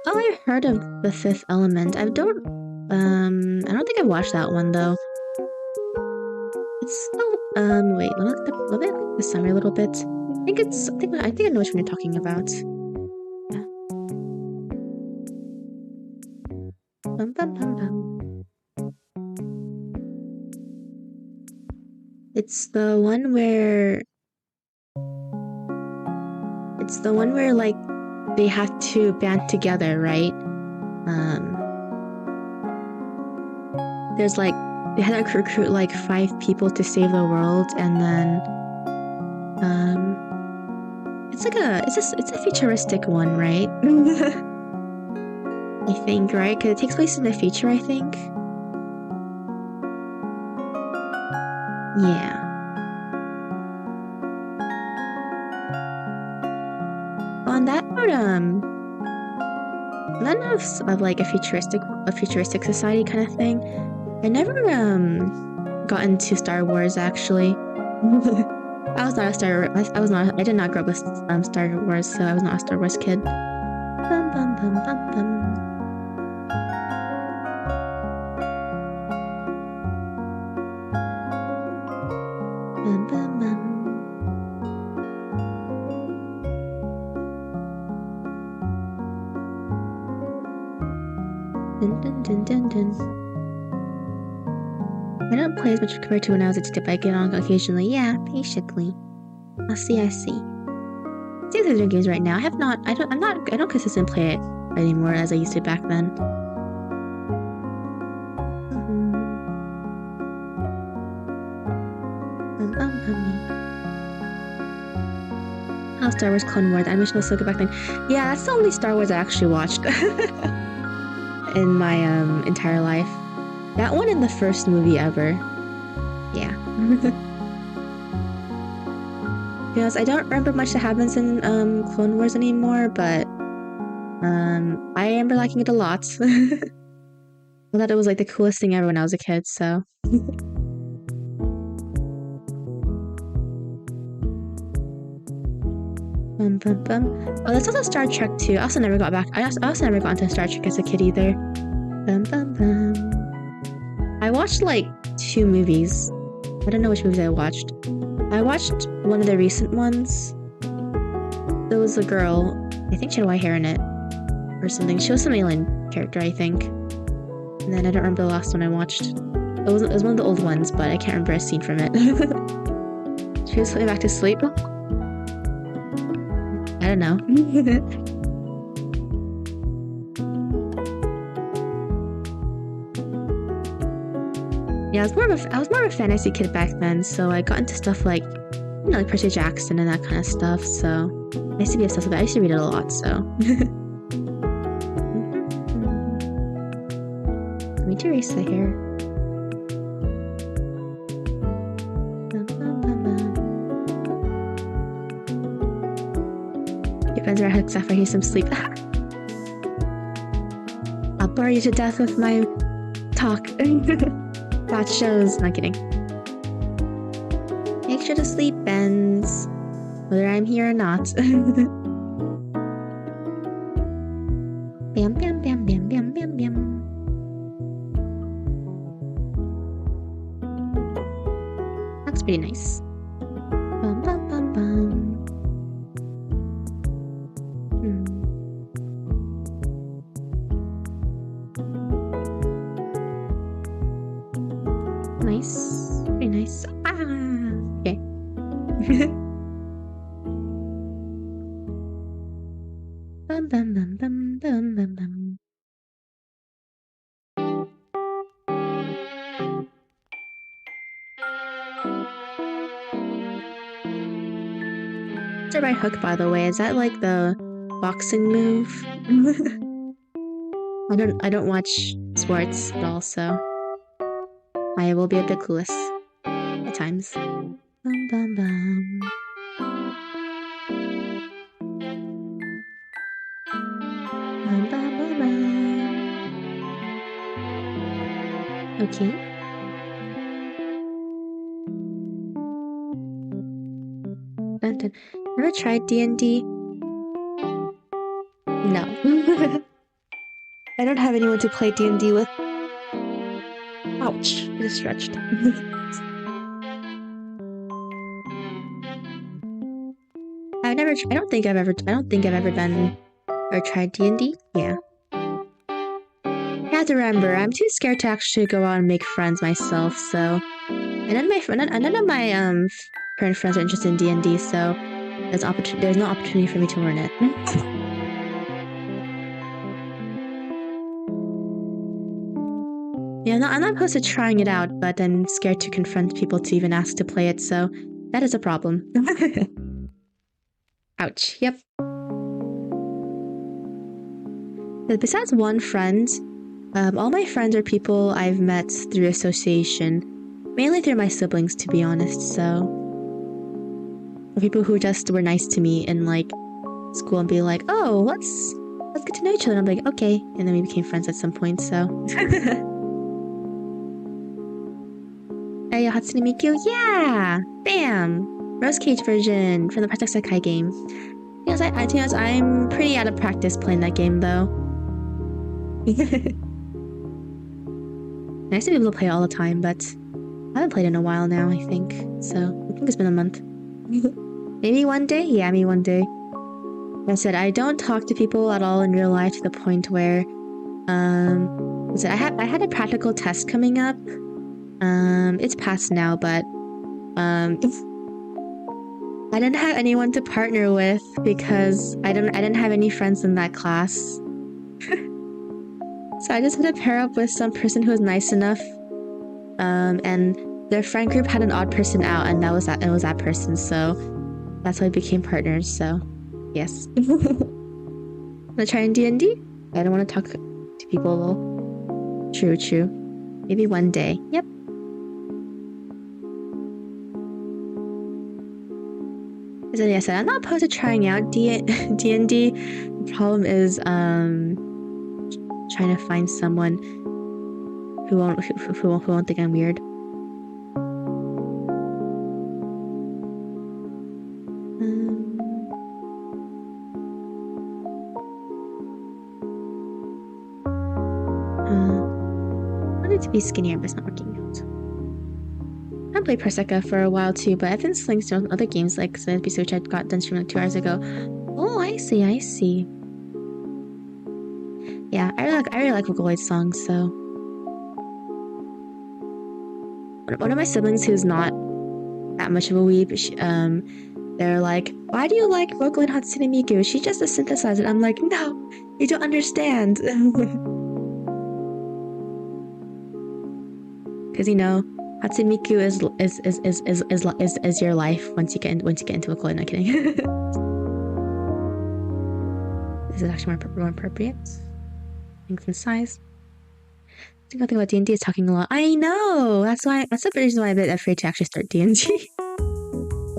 Oh, I've heard of The Fifth Element. I don't think I've watched that one though. It's wait, let me look at the summary a little bit. I think I know which one you're talking about. Yeah. Bum, bum, bum, bum. It's the one where like they have to band together, right? There's like they had to recruit like 5 people to save the world, and then it's a futuristic one, right? I think, right? Because it takes place in the future, I think. Yeah. On that note, of like a futuristic society kind of thing. I never got into Star Wars actually. I did not grow up with Star Wars, so I was not a Star Wars kid. Bum, bum, bum, bum, bum. Bum, bum, bum. Dun, dun, dun, dun, dun. I don't play as much compared to when I was a kid, but I get on occasionally. Yeah, basically. I see. I think there's games right now. I don't consistently play it anymore as I used to back then. Oh, Star Wars Clone Wars. The animation was so good back then. Yeah, that's the only Star Wars I actually watched in my entire life. That one and the first movie ever. Yeah. Because I don't remember much that happens in Clone Wars anymore, but I remember liking it a lot. I thought it was like the coolest thing ever when I was a kid, so. Bum, bum, bum. Oh, that's also Star Trek too. I also never got into Star Trek as a kid either. Bum, bum, bum. I watched like 2 movies. I don't know which movies I watched. I watched one of the recent ones. There was a girl, I think she had white hair in it or something. She was some alien character, I think. And then I don't remember the last one I watched. It was one of the old ones, but I can't remember a scene from it. She was putting back to sleep. I don't know. Yeah, I was more of a fantasy kid back then, so I got into stuff like, like Percy Jackson and that kind of stuff, so I used to be obsessed with it. I used to read it a lot, so. Let me erase the hair. Your friends are except for here's some sleep. I'll bore you to death with my talk. That shows. Not kidding. Make sure to sleep, Benz. Whether I'm here or not. Bam, bam, bam, bam, bam, bam, bam. That's pretty nice. Bum, bum, bum, bum. Nice. Very nice. Okay. Bum, bum, bum, bum, bum, bum, bum. What's a right hook, by the way? Is that like the boxing move? I don't watch sports at all, so I will be a bit clueless at times. Bum, bum, bum. Bum, bum, bum, bum. Okay. Dun, dun. Ever tried D&D? No. I don't have anyone to play D&D with. Ouch, I just stretched. I don't think I've ever done or tried D&D. Yeah. I have to remember, I'm too scared to actually go out and make friends myself, so... And none of my current friends are interested in D&D, so there's no opportunity for me to learn it. Yeah, I'm not opposed to trying it out, but I'm scared to confront people to even ask to play it, so that is a problem. Ouch, yep. But besides one friend, all my friends are people I've met through association. Mainly through my siblings, to be honest, so... People who just were nice to me in, like, school and be like, oh, let's get to know each other. And I'm like, okay. And then we became friends at some point, so... Hey, Hatsune Miku, yeah! Bam! Rose Cage version from the Project Sekai game. Yes, I'm pretty out of practice playing that game, though. Nice to be able to play it all the time, but I haven't played in a while now, I think. So, I think it's been a month. Maybe one day? Yeah, maybe one day. Like I said, I don't talk to people at all in real life to the point where, I had a practical test coming up. It's past now, but, I didn't have anyone to partner with because I didn't have any friends in that class. So I just had to pair up with some person who was nice enough. And their friend group had an odd person out, and it was that person, so that's how we became partners, so yes. Wanna try in D&D? I don't want to talk to people. True. Maybe one day. Yep. As I said, I'm not opposed to trying out D&D. The problem is trying to find someone who won't think I'm weird. I wanted to be skinnier, but it's not working out. I played Perseka for a while too, but I've been sling on other games like the episode which I got done streaming like 2 hours ago. Oh, I see. Yeah, I really like Vocaloid songs, so. One of my siblings who's not that much of a weeb, they're like, why do you like Vocaloid Hatsune Miku? She's just a synthesizer. I'm like, no, you don't understand. Because Hatsune Miku is your life once you get into Vocaloid. Not kidding. This is actually more appropriate. Length and size. The thing about D&D is talking a lot. I know! That's the reason why I'm a bit afraid to actually start D&D.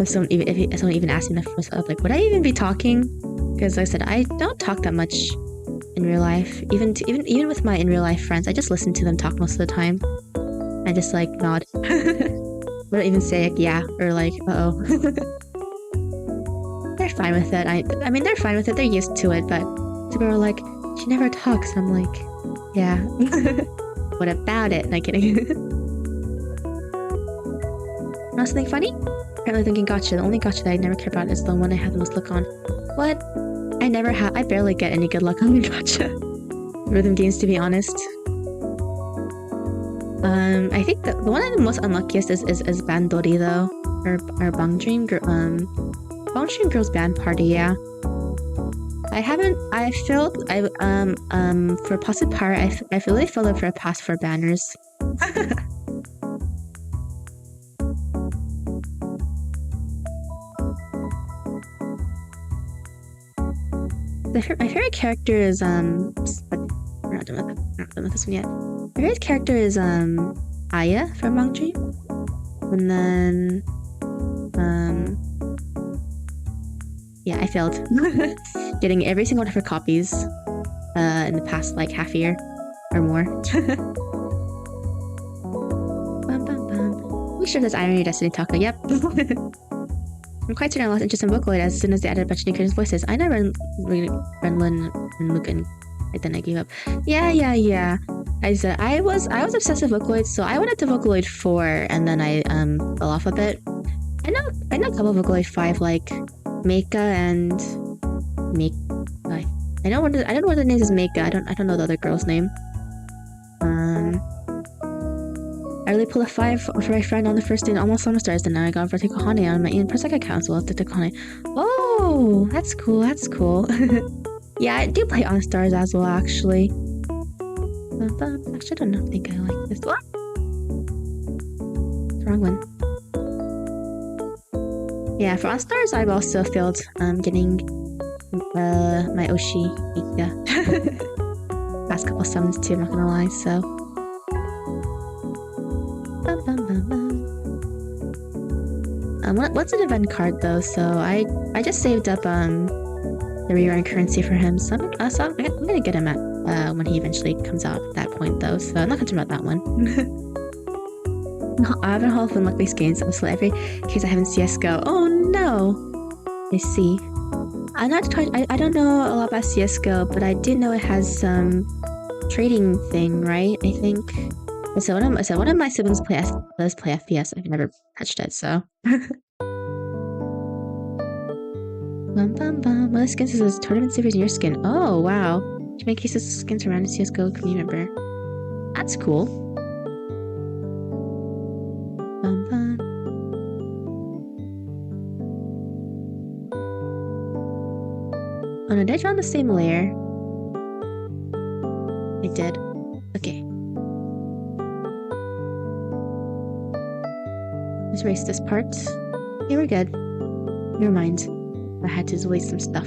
If someone even asked me the first up, like, would I even be talking? Because like I said, I don't talk that much in real life. Even with my in real life friends, I just listen to them talk most of the time. I just like nod. I don't even say like yeah or like uh-oh. They're fine with it. I mean they're fine with it. They're used to it, but people are like, she never talks. I'm like, yeah. What about it? Not kidding. Know something funny? Apparently thinking gotcha. The only gotcha that I never care about is the one I have the most luck on. What? I barely get any good luck on gotcha. Rhythm games, to be honest. I think the one I'm most unluckiest is Bandori though. Or Bangdream Girls Band Party, yeah. For Positive Power, I really filled up for a past 4 banners. My favorite character is we're not done with this one yet. My favorite character is Aya from Bangdream. And then yeah, I failed. Getting every single one of her copies in the past like half year or more. Bum, bum, bum. We sure there's Irony Destiny Taco. Yep. I'm quite certain I lost interest in Vocaloid as soon as they added a bunch of new characters' voices. I never Renlin and Mugen. And then I gave up. Yeah. I was obsessed with Vocaloid, so I went into Vocaloid 4 and then I fell off a bit. I know a couple of Vocaloid 5 like Meika and I don't know what the name is. Meika. I don't know the other girl's name. I really pulled a 5 for my friend on the first day and almost on stars, and now I got Vertical Hane on my Persec account, so I'll have to Hane. Oh, that's cool. Yeah, I do play on stars as well, actually. Actually, I don't think I like this. What? The wrong one. Yeah, for on stars, I've also failed getting my Oshi Ika. Last couple summons too, I'm not gonna lie, so. What's an event card though? So I just saved up the rerun currency for him, so I'm gonna get him at when he eventually comes out at that point though. So I'm not concerned about that one. I haven't hauled in luck-based games, so every case I have in CS:GO. Oh no! I see. I don't know a lot about CS:GO, but I do know it has some trading thing, right? I think. So one of my siblings does play FPS. I've never touched it, so. Well, skins is a tournament series in your skin. Oh wow! To make cases of skins around a CS:GO community member. That's cool. Oh no, did I draw on the same layer? I did. Okay. Let's erase this part. Okay, we're good. Never mind. I had to delete some stuff.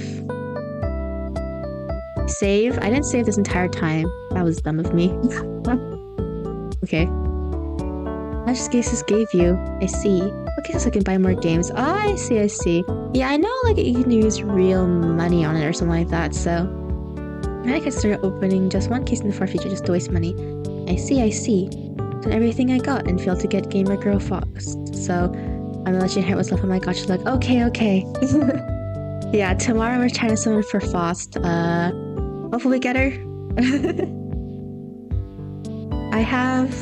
Save? I didn't save this entire time. That was dumb of me. Okay. How much cases gave you? I see. Okay, so I can buy more games. Oh, I see. Yeah, I know like you can use real money on it or something like that, so I could start opening just one case in the far future just to waste money. I see. Done everything I got and failed to get Gamer Girl Fox. So I'm gonna let you hear what's left on my gacha log. Okay. Yeah, tomorrow we're trying to summon for Faust. Hopefully get her. I have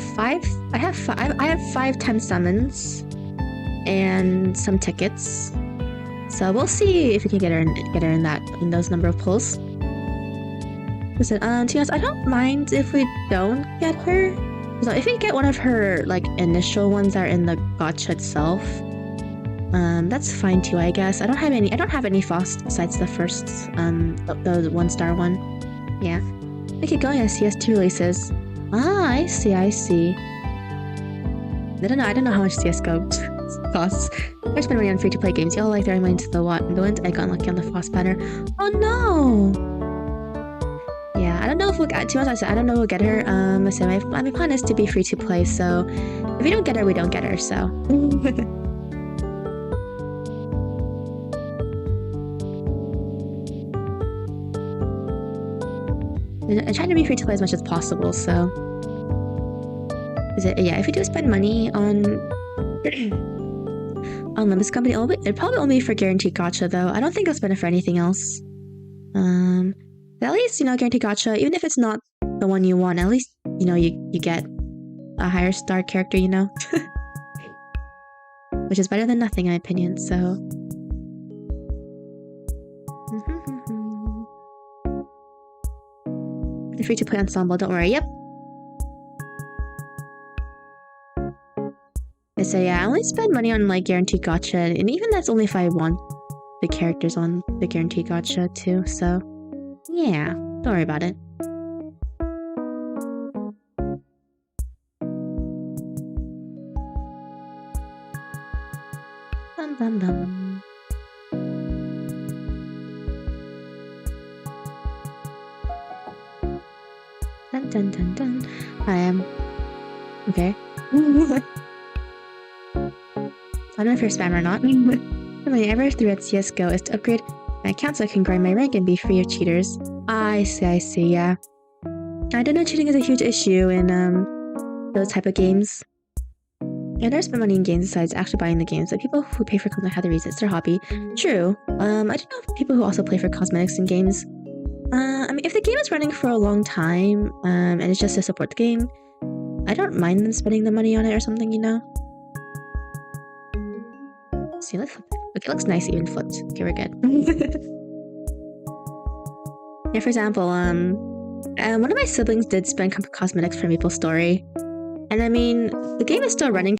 5 10 summons and some tickets. So we'll see if we can get her in those number of pulls. Listen, to be honest, I don't mind if we don't get her. So if we get one of her like initial ones that are in the gacha itself, that's fine too, I guess. I don't have any Faust besides the first the 1-star one. Yeah. We keep going as CS2 releases. Ah, I see. I don't know how much CS:GO costs. I spend money on free-to-play games. Y'all like throwing money into the wind. I got unlucky on the Faust banner. Oh no! Yeah, I don't know if we'll get. To be honest, I don't know if we'll get her. So my plan is to be free to play. So if we don't get her, we don't get her. So. I'm trying to be free to play as much as possible. So. Yeah, if we do spend money on this company, it'd probably only be for guaranteed gacha though. I don't think I'll spend it for anything else. But at least, guaranteed gacha, even if it's not the one you want, at least, you get a higher star character, Which is better than nothing, in my opinion, so. The free to play ensemble, don't worry, yep. So yeah, I only spend money on like guaranteed gacha, and even that's only if I want the characters on the guaranteed gacha too, so yeah, don't worry about it. Bum bum bum. Dun dun dun dun. I am okay. I don't know if you're spam or not. Something I ever threw at CS:GO is to upgrade my account so I can grind my rank and be free of cheaters. I see, yeah. I don't know cheating is a huge issue in those type of games. Yeah, there's been money in games besides actually buying the games. Like people who pay for content have the reasons, it's their hobby. True. I don't know if people who also play for cosmetics in games. I mean, if the game is running for a long time, and it's just to support the game, I don't mind them spending the money on it or something, you know? See, let's flip it. Okay, it looks nice even flipped. Okay, we're good. Yeah, for example, one of my siblings did spend cosmetics for Maple Story. And I mean, the game is still running.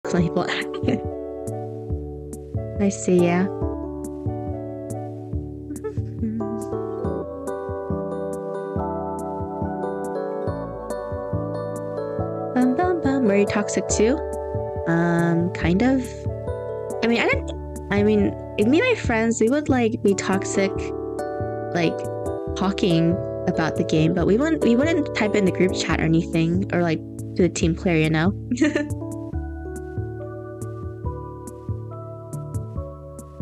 Some people. I see, yeah. Were you toxic too? Kind of. I mean, if me and my friends, we would like be toxic, like talking about the game, but we wouldn't type in the group chat or anything, or like to the team player, you know.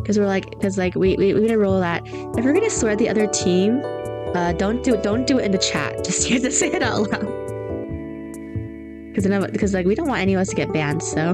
Because we made a rule that if we're gonna swear at the other team, don't do it in the chat. Just you have to say it out loud. Because like we don't want any of us to get banned, so.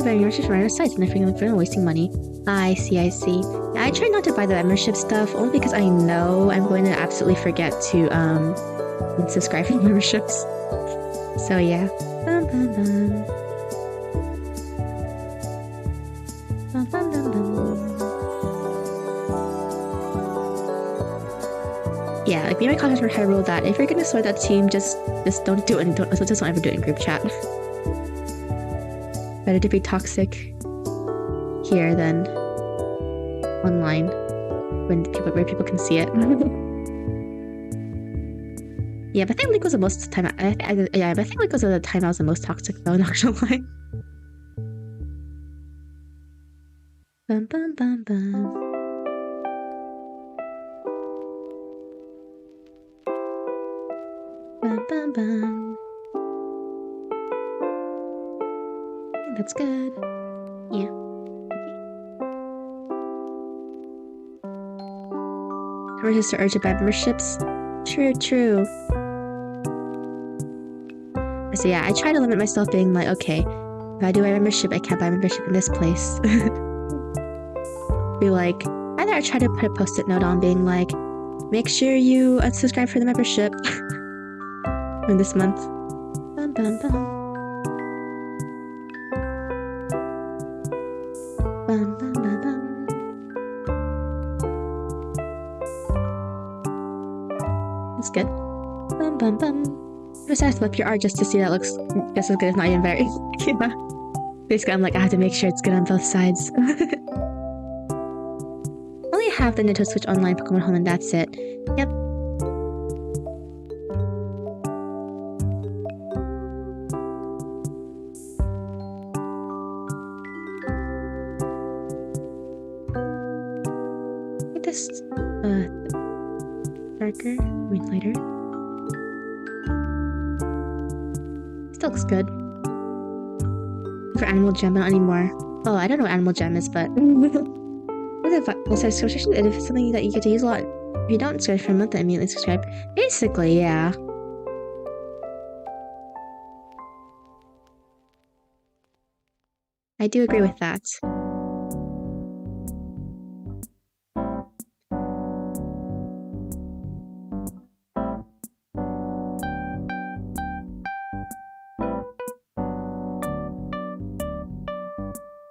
Memberships for other sites and if you're wasting money. I see. Yeah, I try not to buy the membership stuff only because I know I'm going to absolutely forget to subscribe for memberships. So yeah. Yeah, like me and my contacts were high rule that if you're gonna swear that team, just don't do it and don't ever do it in group chat. Better to be toxic here than online where people can see it. Yeah, but I think League was the most time. I think League was the time I was the most toxic though. Not gonna lie. Bum bum bum bum. Bum bum bum. I think that's good. Yeah. Conversations to urge about memberships. True, true. So yeah, I try to limit myself being like, okay, if I do buy membership, I can't buy membership in this place. Be like, either I try to put a post-it note on being like, make sure you unsubscribe for the membership in this month. Bum, bum, bum. Bum, bum, bum, bum. That's good. Bum, bum, bum. Just have to flip your art just to see that looks just as good, if not even better. Yeah. Basically, I'm like, I have to make sure it's good on both sides. Only have the Nintendo Switch Online Pokemon Home, and that's it. Yep. Get this darker, lighter. Still looks good. For Animal Gem, but not anymore. Oh, I don't know what Animal Gem is, but subscription is something that you get to use a lot. If you don't subscribe for a month, then immediately subscribe. Basically, yeah. I do agree with that.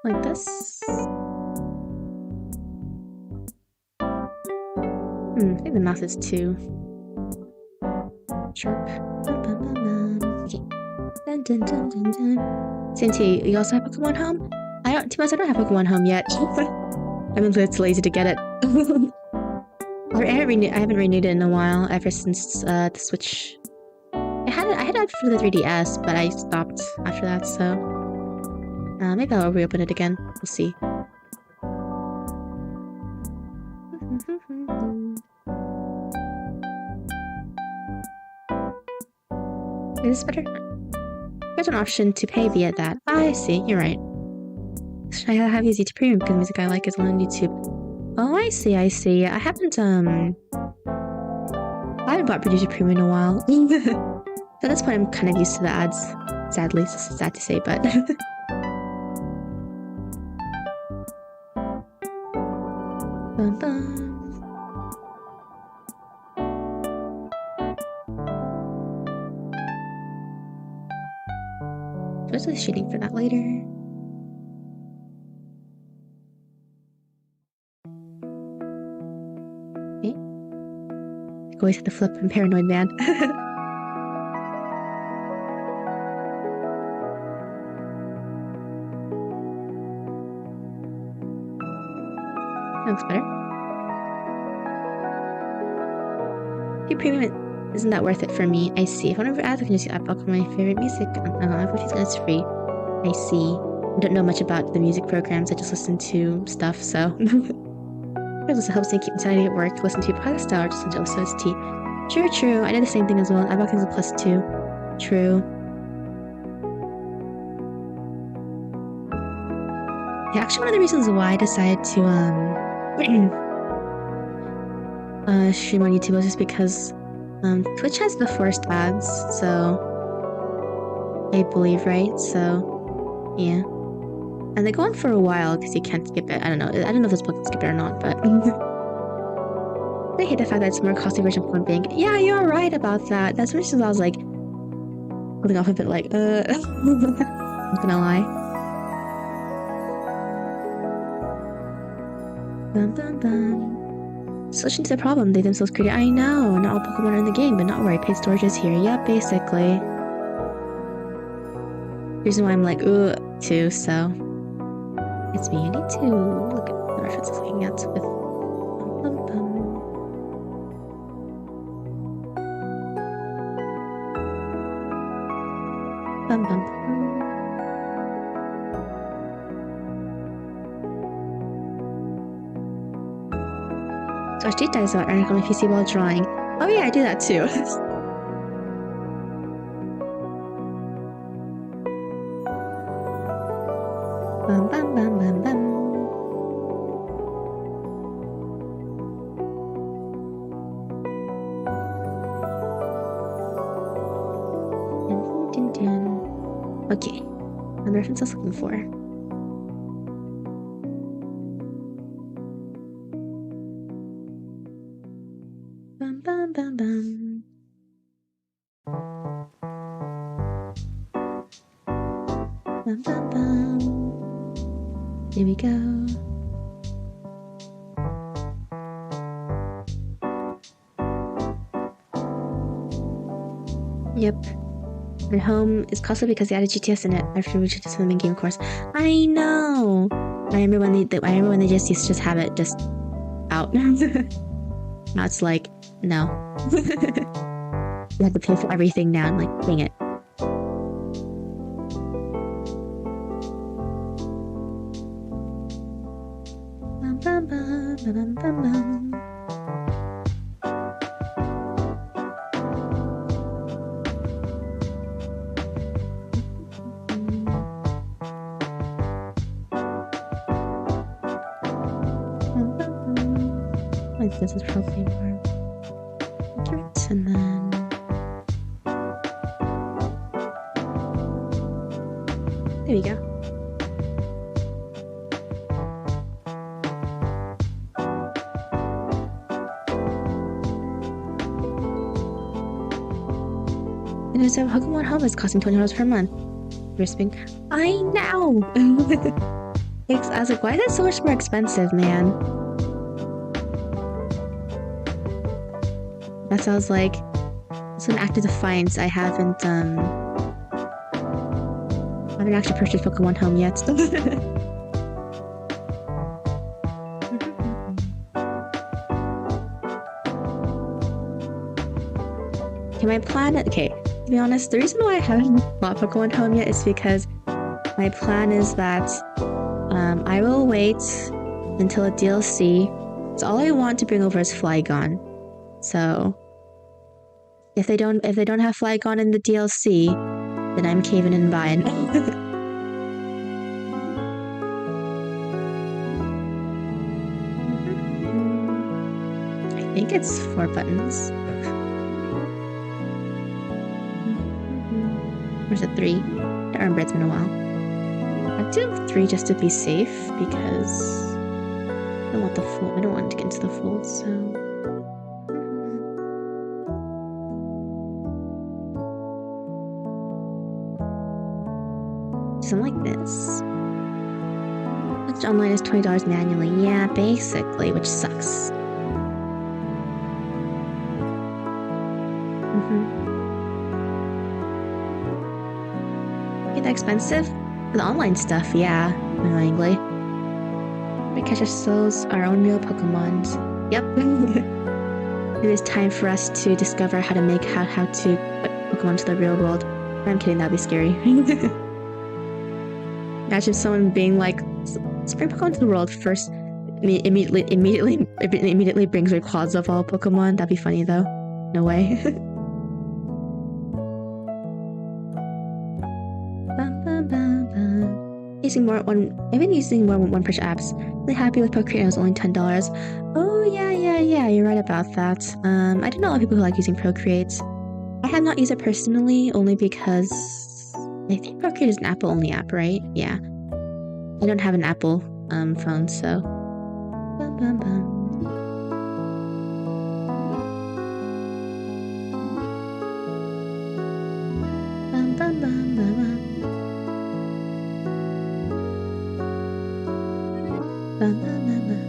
Like this. I think the mouth is too sharp. Okay. Dun, dun, dun, dun, dun. Cinti, you also have Pokemon Home? I don't, to be honest, I don't have Pokemon Home yet. I've been too lazy to get it. I haven't renewed it in a while, ever since the Switch. I had it for the 3DS, but I stopped after that, so maybe I'll reopen it again. We'll see. Is this better? There's an option to pay via that. I see, you're right. I have YouTube Premium because the music I like is on YouTube. Oh, I see. I haven't bought YouTube Premium in a while. At this point, I'm kind of used to the ads. Sadly, it's sad to say, but bum, bum. What's the shooting for that later? Okay. Always have to flip. I'm paranoid, man. That looks better. Your premium isn't that worth it for me. I see. If one of your ads, I can just upload my favorite music. It's free. I see. I don't know much about the music programs. I just listen to stuff, so. It also helps me keep insanity at work. Listen to your podcast or just listen to OST. True. I did the same thing as well. I bought things with plus 2. True. Yeah, actually, one of the reasons why I decided to stream on YouTube was just because Twitch has the forced ads, so I believe, right? So yeah, and they go on for a while because you can't skip it. I don't know if this book can skip it or not, but I hate the fact that it's a more costly version of Pokemon Bank. Yeah, you're right about that. That's one of the reasons I was like holding off a bit, like I'm not gonna lie. Bum, bum, bum. Solution to the problem they themselves created. I know, not all Pokemon are in the game, but not worry, paid storage is here. Yeah, basically. Reason why I'm like, ooh, too, so. It's me, I need to look at the references looking at with bum, bum, bum. Bum, bum, bum. Watch deep dives about article on PC while drawing. Oh yeah, I do that too. Bum bum bum bum bum. Dun, dun, dun. Okay, and the reference I was looking for. Bum bum bum bum. Bum bum bum. Here we go. Yep. And home is costly because they added GTS in it after we just in the main game course. I know. I remember when they just used to just have it just out. Now it's like, no. You have to pay for everything now. I'm like, dang it. Bum, bum, bum, bum, bum, bum. Like this is probably more. And then there we go. And it's a Pokemon Home is costing $20 per month. Risping. I know. I was like, why is it so much more expensive, man? That sounds like it's an act of defiance. I haven't actually purchased Pokemon Home yet. Okay, my plan. Okay, to be honest, the reason why I haven't bought Pokemon Home yet is because my plan is that I will wait until a DLC. So all I want to bring over is Flygon. So if they don't have Flygon in the DLC, then I'm caving and buying. I think it's 4 buttons. Or is it 3? The armbrand's been a while. I'd do 3 just to be safe because I don't want the fold. I don't want to get into the fold, so. Something like this. Which online is $20 manually. Yeah, basically, which sucks. Get that expensive? For the online stuff, yeah, annoyingly. We catch ourselves our own real Pokemons. Yep. It is time for us to discover how to put Pokemon to the real world. I'm kidding, that'd be scary. Imagine someone being like, "Bring Pokemon to the world first." Immediately brings Rayquaza of all Pokemon. That'd be funny though. No way. I've been using more one push apps. Really happy with Procreate. It was only $10. Oh yeah. You're right about that. I do know a lot of people who like using Procreate. I have not used it personally, only because I think Procreate is an Apple-only app, right? Yeah. I don't have an Apple phone, so. Bum, bum, bum. Bum, bum, bum, bum, bum. Bum, bum, bum, bum.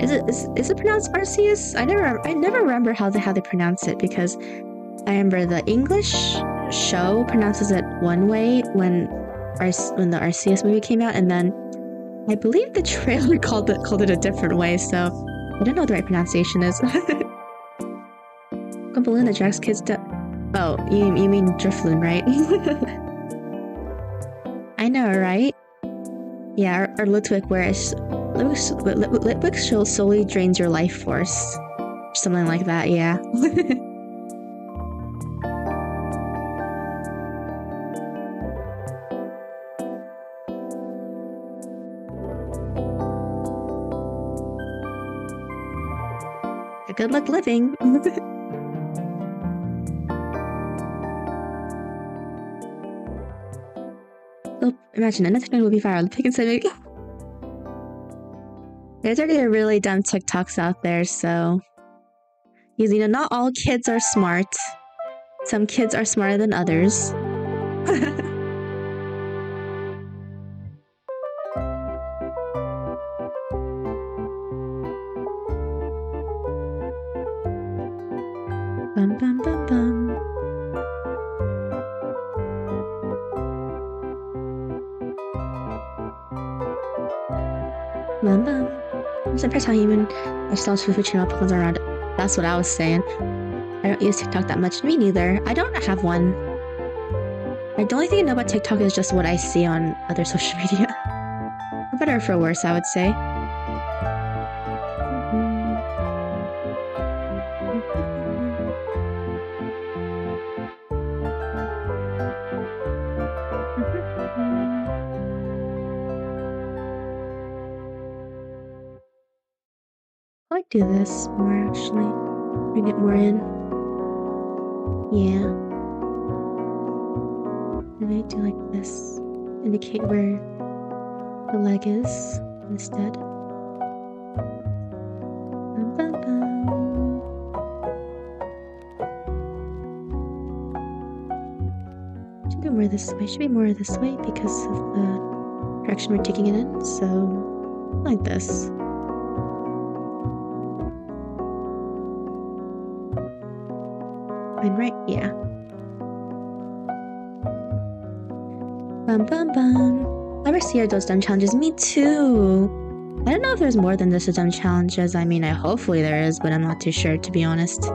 Is it pronounced Arceus? I never remember how they pronounce it, because I remember the English show pronounces it one way when the Arceus movie came out, and then I believe the trailer called it a different way, so I don't know what the right pronunciation is. Balloon that drags kids to... Oh, you mean Drifloon, right? I know, right? Yeah, or Litwick, where Litwick solely drains your life force. Something like that, yeah. Good luck living. Oh, imagine another thing will be viral. Pick and say, there's already a really dumb TikToks out there, so because not all kids are smart. Some kids are smarter than others. Bum bum bum bum. Bum bum. I'm surprised how even I still Swift channel Pokemon around. That's what I was saying. I don't use TikTok that much. Me neither. I don't have one. The only thing I know about TikTok is just what I see on other social media. For better or for worse, I would say. I might do this more, actually. Bring it more in. Yeah. And I do like this. Indicate where the leg is instead. Bum, bum, bum. Should go more this way. Should be more this way because of the direction we're taking it in. So, like this. Right? Yeah. Bum bum bum. I ever see those dumb challenges? Me too. I don't know if there's more than just a dumb challenges. I mean, hopefully there is, but I'm not too sure, to be honest. I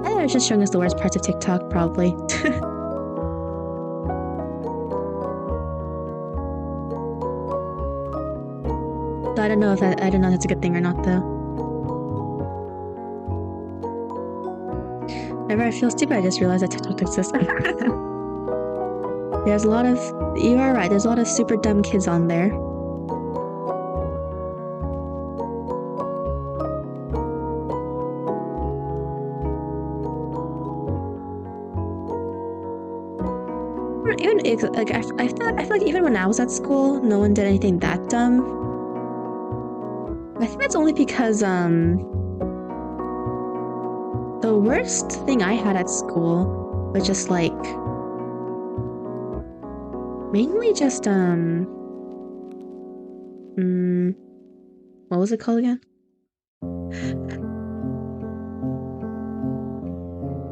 think it's just showing us the worst parts of TikTok, probably. So I don't know if that's a good thing or not, though. Whenever I feel stupid, I just realize that TikTok exists. There's a lot of... You are right, there's a lot of super dumb kids on there. Even, like, I feel like even when I was at school, no one did anything that dumb. I think that's only because, the worst thing I had at school was just like mainly just what was it called again?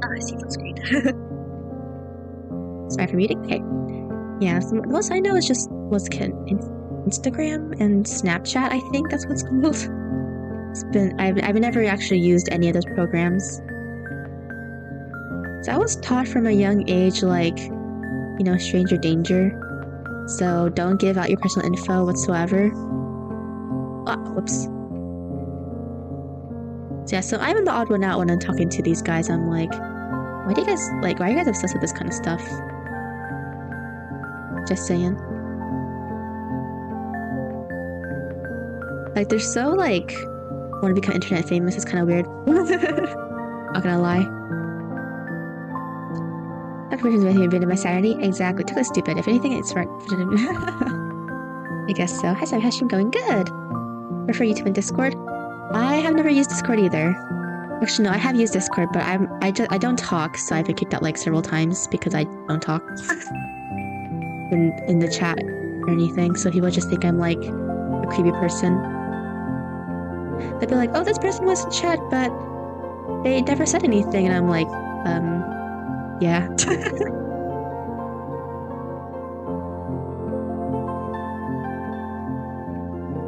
I see it on screen. Sorry for muting. Okay. Yeah, so the most I know is just Instagram and Snapchat. I think that's what it's called. I've never actually used any of those programs. So I was taught from a young age, like, stranger danger. So don't give out your personal info whatsoever. Oh, whoops. So yeah, so I'm the odd one out when I'm talking to these guys. I'm like, why are you guys obsessed with this kind of stuff? Just saying. Like, they're so, like, want to become internet famous. It's kind of weird. Not gonna lie. Conversations with you invented my sanity. Exactly. Totally stupid. If anything, it's right. I guess so. How's your going? Good. Prefer YouTube and Discord? I have never used Discord either. Actually, no, I have used Discord, but I don't talk, so I've been kicked out like several times because I don't talk in the chat or anything. So people just think I'm like a creepy person. They'd be like, oh, this person was in chat, but they never said anything. And I'm like, yeah.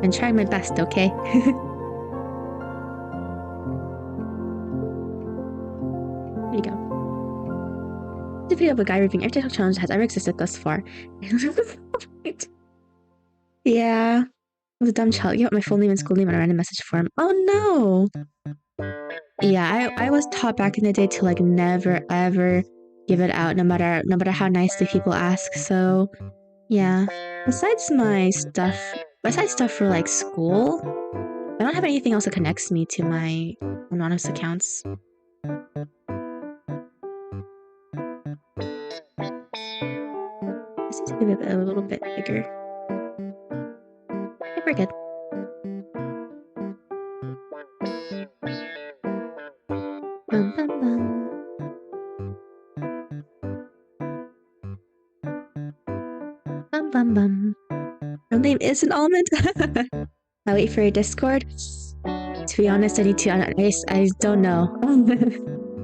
I'm trying my best, okay? There you go. The video of a guy reviewing every TikTok challenge that has ever existed thus far. Yeah. It was a dumb child. You got my full name and school name on a random message form. Oh no! Yeah, I was taught back in the day to like never ever give it out, no matter how nicely people ask. So yeah. Besides stuff for like school, I don't have anything else that connects me to my anonymous accounts. This needs to be a little bit bigger. Okay, we're good. Bum, bum, bum. Bum, bum, bum. Your name is an almond? I wait for your Discord. To be honest, I need to. I don't know.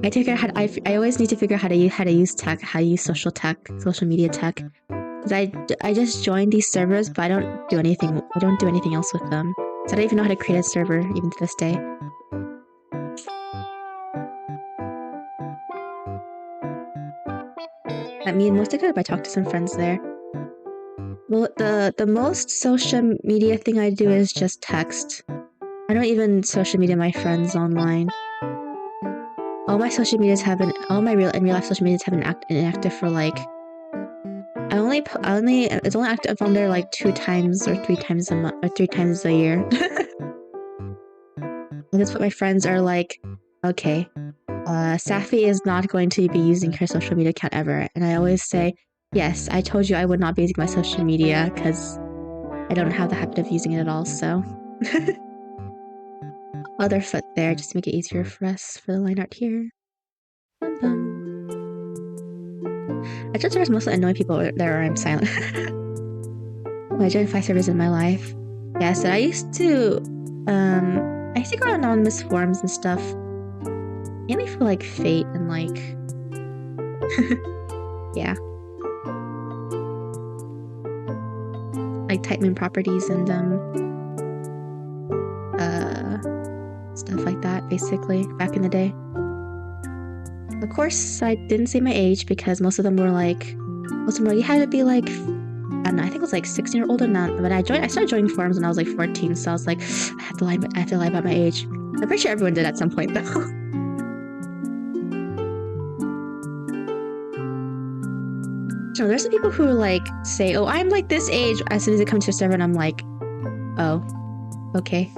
I always need to figure out how to use tech, how to use social media tech. Because I just joined these servers, but I don't do anything else with them. So I don't even know how to create a server, even to this day. I mean, most of the time I talk to some friends there. Well, the most social media thing I do is just text. I don't even social media my friends online. All my social medias all my real life social medias have been inactive for like. It's only active on there like 2 times or 3 times a month or 3 times a year. And that's what my friends are like. Okay, Safi is not going to be using her social media account ever, and I always say, yes, I told you I would not be using my social media because I don't have the habit of using it at all. So. Other foot there just to make it easier for us for the line art here. Bum, bum. I just there's mostly annoying people there or I'm silent. I joined 5 servers in my life. Yeah, so I used to go on anonymous forums and stuff. Mainly for like Fate and like yeah. Like Type Moon properties and stuff like that, basically, back in the day. Of course, I didn't say my age because most of them were like, you had to be like, I don't know, I think it was like 16 or older now. But I started joining forums when I was like 14, so I was like, I have to lie about my age. I'm pretty sure everyone did at some point though. So there's some people who like say, oh, I'm like this age as soon as they come to a server, and I'm like, oh, okay.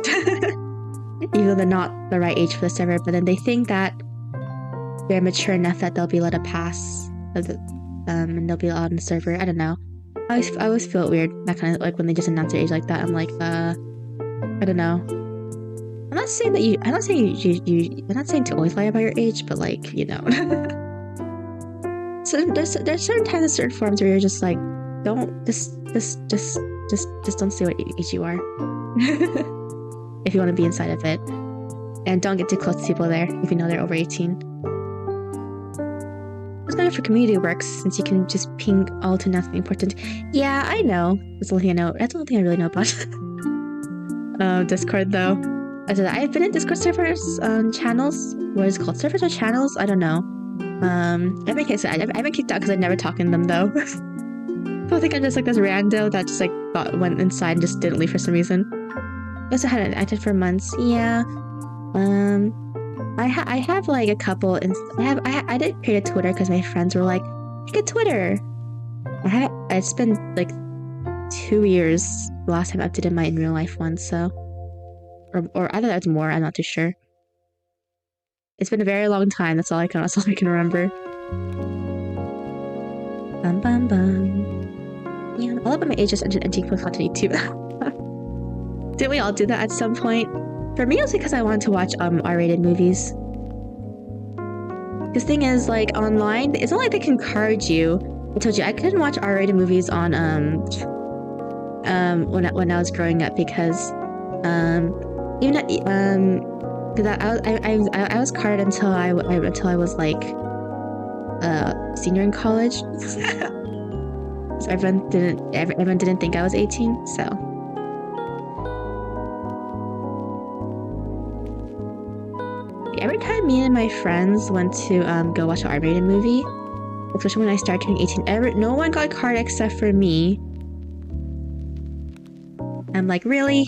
Even though they're not the right age for the server, but then they think that they're mature enough that they'll be let a pass, and they'll be allowed on the server. I don't know. I always feel weird. That kind of like when they just announce their age like that. I'm like, I don't know. I'm not saying to always lie about your age, but like, you know. So there's certain times in certain forums where you're just like, don't just don't say what age you are. If you want to be inside of it. And don't get too close to people there if you know they're over 18. It's better for community works since you can just ping all to nothing important. Yeah, I know. That's the only thing I know. That's the only thing I really know about. Discord though. I've been in Discord servers, channels. What is it called? Servers or channels? I don't know. I've been kicked out because I never talk in them though. So I think I'm just like this rando that just like went inside and just didn't leave for some reason. I also had it active for months. Yeah. I have like a couple. I did create a Twitter because my friends were like, "Make a Twitter." It's been like 2 years the last time I updated my in real life one. So, or either that's more. I'm not too sure. It's been a very long time. That's all I can remember. Bum bum bum. Yeah, all about my age just ended editing content on YouTube. Didn't we all do that at some point? For me, it was because I wanted to watch R-rated movies. This thing is, like, online, it's not like they can card you. I told you, I couldn't watch R-rated movies on when I was growing up because because I was carded until I was like senior in college. So everyone didn't think I was 18, so every time me and my friends went to go watch an R-rated movie, especially when I started turning 18, no one got carded except for me. I'm like, really?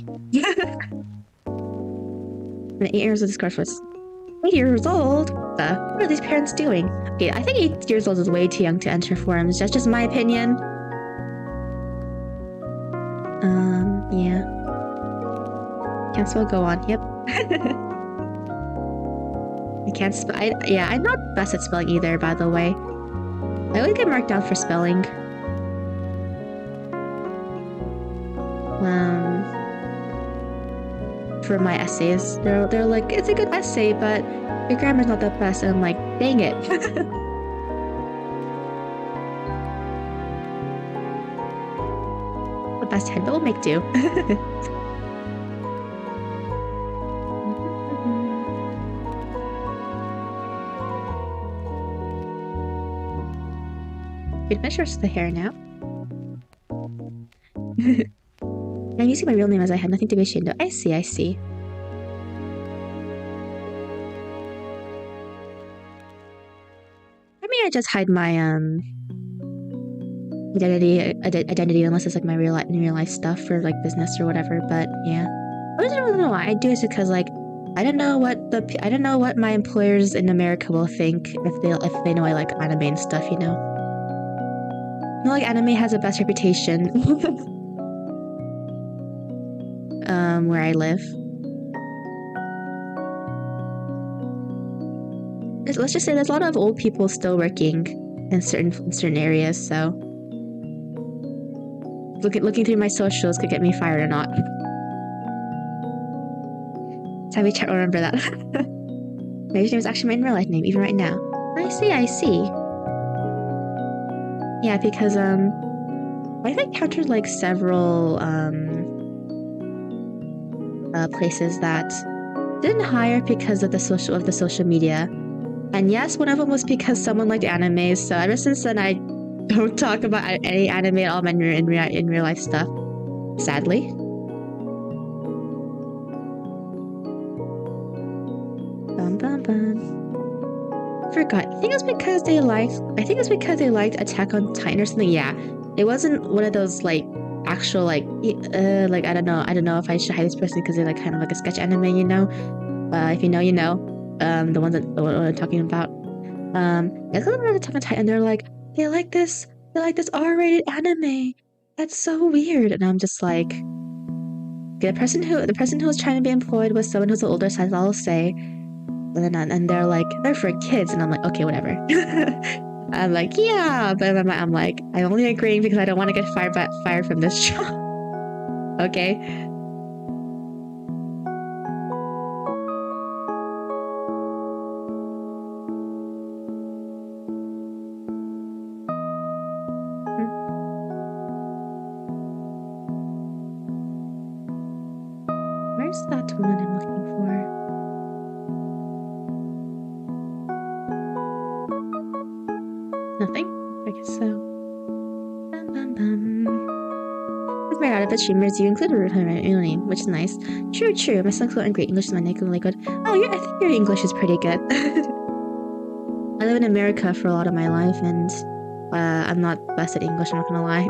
When 8 years old, this card was 8 years old? What are these parents doing? Okay, I think 8 years old is way too young to enter forums. That's just my opinion. Yeah. Can't spell go on. Yep. I can't spell. Yeah, I'm not best at spelling either, by the way. I always get marked down for spelling. For my essays, they're like, it's a good essay, but your grammar's not the best, and I'm like, dang it. The best head, but we'll make do. Good measures the hair now. I'm using my real name as I had nothing to be ashamed of. I see. Let me just hide my identity unless it's like my real life stuff for like business or whatever. But yeah, I don't really know why I do it because like I don't know what my employers in America will think if they know I like anime and stuff. You know, not like anime has the best reputation. Where I live. Let's just say there's a lot of old people still working in certain areas, so looking through my socials could get me fired or not. Savvy chat, remember that. My username is actually my real life name, even right now. I see. Yeah, because I've encountered like several places that didn't hire because of the social media, and yes, one of them was because someone liked anime. So ever since then, I don't talk about any anime at all in real life stuff. Sadly. Forgot. I think it's because they liked Attack on Titan or something. Yeah, it wasn't one of those like actual like I don't know if I should hide this person because they're like kind of like a sketch anime, you know. If you know, you know. The ones that what I'm talking about. It's kind of Attack on Titan. They're like they like this R-rated anime. That's so weird. And I'm just like, the person who was trying to be employed was someone who's the older side, I'll say. And they're like, they're for kids, and I'm like, okay, whatever. I'm like, yeah, but I'm like, I'm only agreeing because I don't want to get fired from this job. Okay. Where's that one I'm looking for? Nothing? I guess so. With my out of streamers, you include a real name, which is nice. True. My son's fluent in great English, and my native really good. Oh, yeah, I think your English is pretty good. I live in America for a lot of my life, and I'm not best at English, I'm not gonna lie.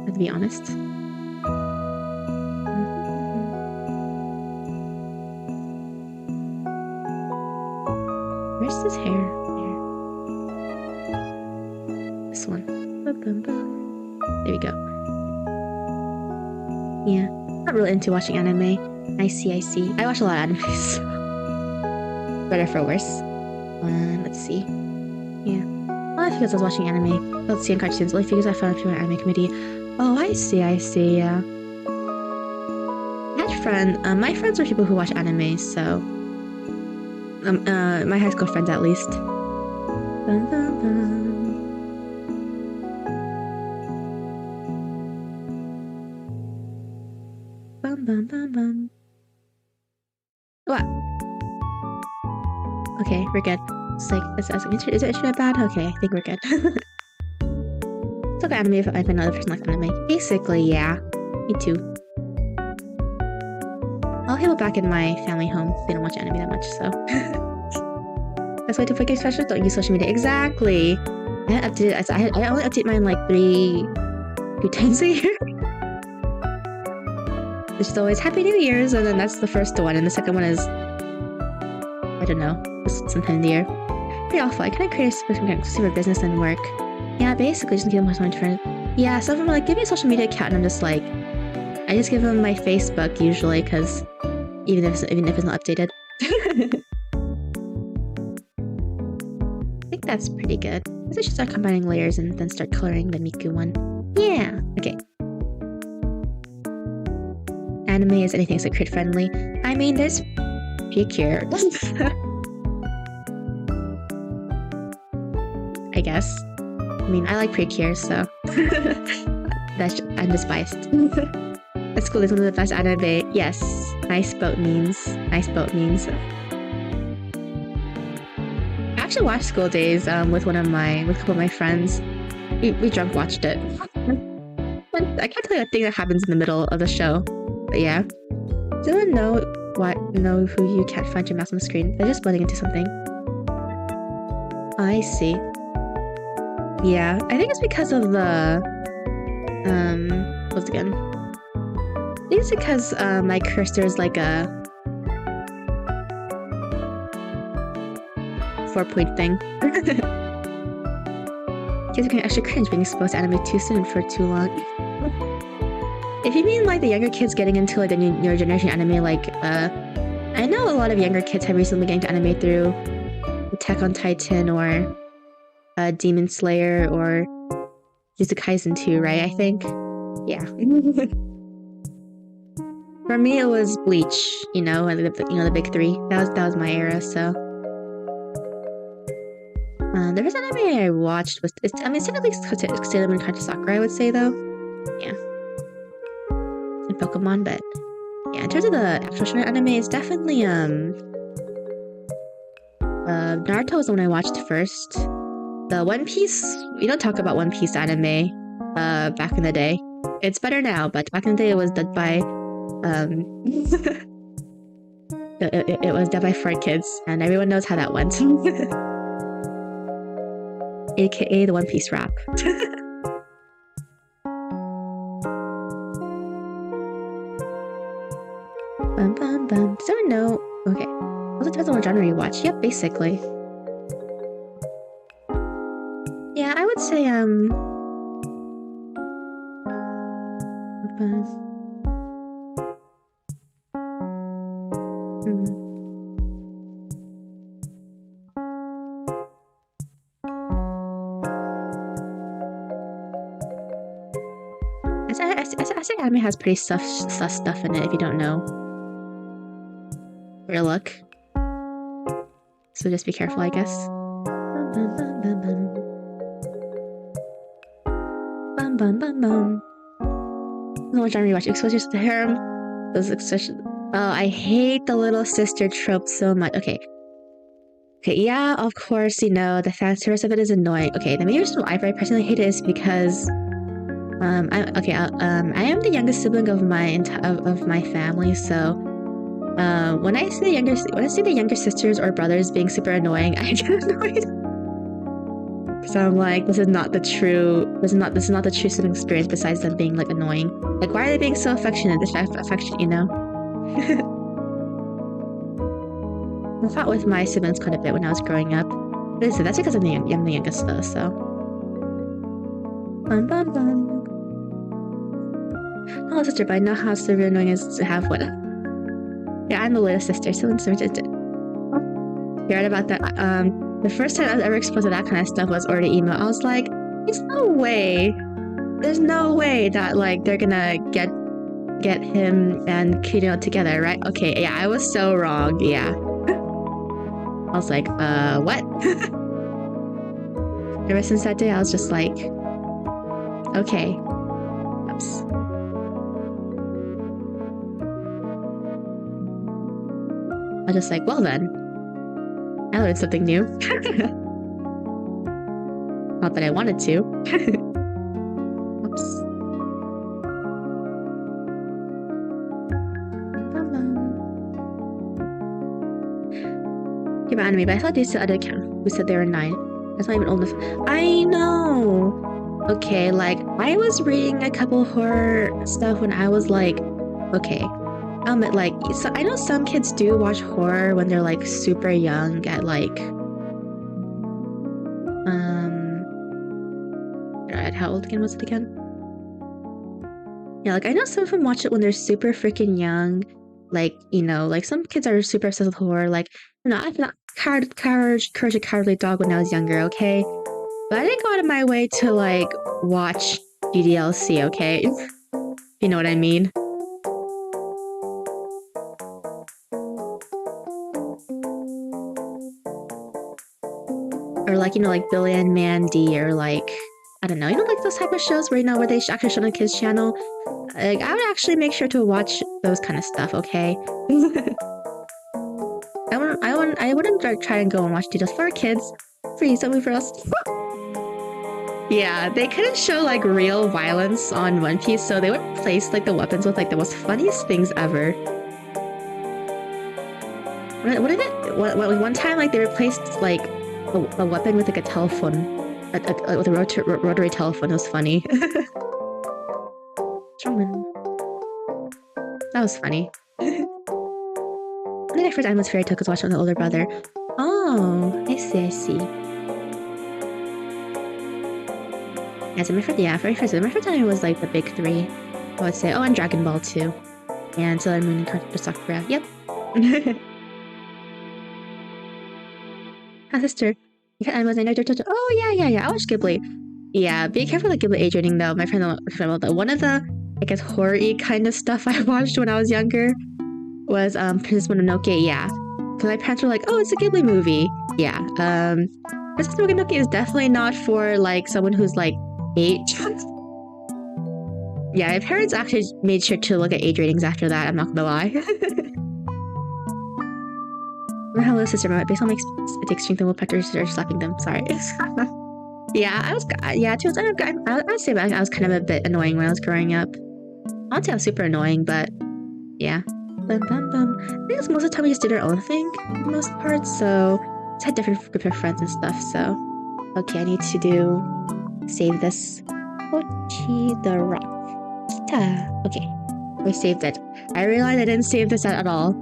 To be honest. Where's this hair? Here. This one. There we go. Yeah. Not really into watching anime. I see. I watch a lot of animes. Better for worse. Let's see. Yeah. Well, I figures I was watching anime. Let's see on cartoons. Only figures I found through an anime committee. Oh, I see, yeah. My friends are people who watch anime, so my high school friends at least. bum bum bum. What? Okay, we're good. It's like, is the internet bad? Okay, I think we're good. It's okay, anime if another person likes anime. Basically, yeah. Me too. I'll people back in my family home. They don't watch anime that much, so. That's why to forget specials don't use social media. Exactly. I only update mine like three times a year. It's just always Happy New Year's, and then that's the first one, and the second one is, I don't know, sometime in the year. Pretty awful. I kind of create a consumer business and work. Yeah, basically just give them my friend. Yeah, some of them are like, give me a social media account, and I'm just like, I just give them my Facebook usually, because even if it's not updated. I think that's pretty good. I should start combining layers and then start coloring the Miku one. Yeah, okay. Anime is anything so kid friendly. I mean, there's Precure. I guess. I mean, I like Precure, so I'm just biased. That's cool. It's one of the best anime. Yes, nice boat means. Nice boat means. I actually watched School Days with a couple of my friends. We drunk watched it. I can't tell you a thing that happens in the middle of the show, but yeah. Does anyone know who you can't find your mouse on the screen? They're just blending into something. I see. Yeah, I think it's because of the what's it again? I think it's because my cursor is like a 4-point thing. Kids can actually cringe being exposed to anime too soon for too long. If you mean like the younger kids getting into like the newer generation anime, like I know a lot of younger kids have recently been getting into anime through Attack on Titan or Demon Slayer or Jujutsu Kaisen 2, right? I think. Yeah. For me, it was Bleach. The big three. That was my era. So. The first anime I watched was it's technically Sailor Moon Contra Sakura, I would say though. Yeah. And Pokemon, but yeah, in terms of the actual shonen anime, it's definitely Naruto was the one I watched first. The One Piece, we don't talk about One Piece anime back in the day. It's better now, but back in the day it was done by it was done by fart kids, and everyone knows how that went. AKA the One Piece rap. Bum bum bum. Does anyone know? Okay. Also depends on what genre you watch. Yep, basically. Yeah, I would say I say anime has pretty sus stuff in it if you don't know. Or look. So just be careful, I guess. Bum bum bum bum. No what genre you watch? Expose yourself to harem. Those expressions. Oh, I hate the little sister trope so much. Okay. Okay, yeah, of course, the fan service of it is annoying. Okay, the main reason why I personally hate it is because I am the youngest sibling of my family, so when I see the younger sisters or brothers being super annoying, I get annoyed. So I'm like, this is not the true sibling experience besides them being like annoying. Like, why are they being so affectionate? This affection, I fought with my siblings quite a bit when I was growing up. But that's because I'm the youngest though, so. Bum bum bum. Oh, sister, but I know how super annoying it is to have one. Yeah, I'm the little sister, so you're right about that. The first time I was ever exposed to that kind of stuff was Order Emo. I was like, there's no way that like they're gonna get him and Kirino together, right? Okay, yeah, I was so wrong. Yeah. I was like, what? Ever since that day, I was just like, okay. Oops. I was just like, well then, I learned something new. Not that I wanted to. Oops. Give an anime, but I thought these other account who said they were 9. That's not even old enough. I know! Okay, like, I was reading a couple horror stuff when I was like, okay. Like, so I know some kids do watch horror when they're like super young at like, how old again was it again? Yeah, like I know some of them watch it when they're super freaking young. Like, you know, like some kids are super obsessed with horror. Like, you know, I've not Courage the Cowardly Dog when I was younger, okay? But I didn't go out of my way to like watch GDLC, okay? You know what I mean? Or like, you know, like Billy and Mandy, or like, I don't know, you know, like those type of shows where, you know, where they actually show on a kid's channel. Like, I would actually make sure to watch those kind of stuff, okay? I wouldn't try and go and watch details for kids. Please, something for us. Yeah, they couldn't show like real violence on One Piece, so they would replace like the weapons with like the most funniest things ever. What did it? One time, like they replaced like a weapon with like a telephone, with a rotary telephone. It was funny. That was funny. I think my first anime was Fairy Tail because I watched it with my older brother. Oh, I see, I see. Yeah, so my first anime was like the big 3. I would say, oh, and Dragon Ball too. And Sailor Moon and Cartoon Sakura. Yep. Hi, sister. You had animes I know. Oh, yeah. I watched Ghibli. Yeah, be careful with the Ghibli age rating though. My friend about that. One of the, I guess, horror-y kind of stuff I watched when I was younger was Princess Mononoke. Yeah, because my parents were like, "Oh, it's a Ghibli movie." Yeah. Princess Mononoke is definitely not for like someone who's like 8. Yeah, my parents actually made sure to look at age ratings after that. I'm not gonna lie. Hello, sister. My baseball makes it takes strength and woodpeckers are slapping them. Sorry. Yeah, I was. Yeah, too. I'd say I was kind of a bit annoying when I was growing up. I won't say I was super annoying, but yeah. I think most of the time we just did our own thing for the most part, so just had different group of friends and stuff. So okay, I need to save this. Pochi the Rock. Kita. Okay, I saved it. I realized I didn't save this at all.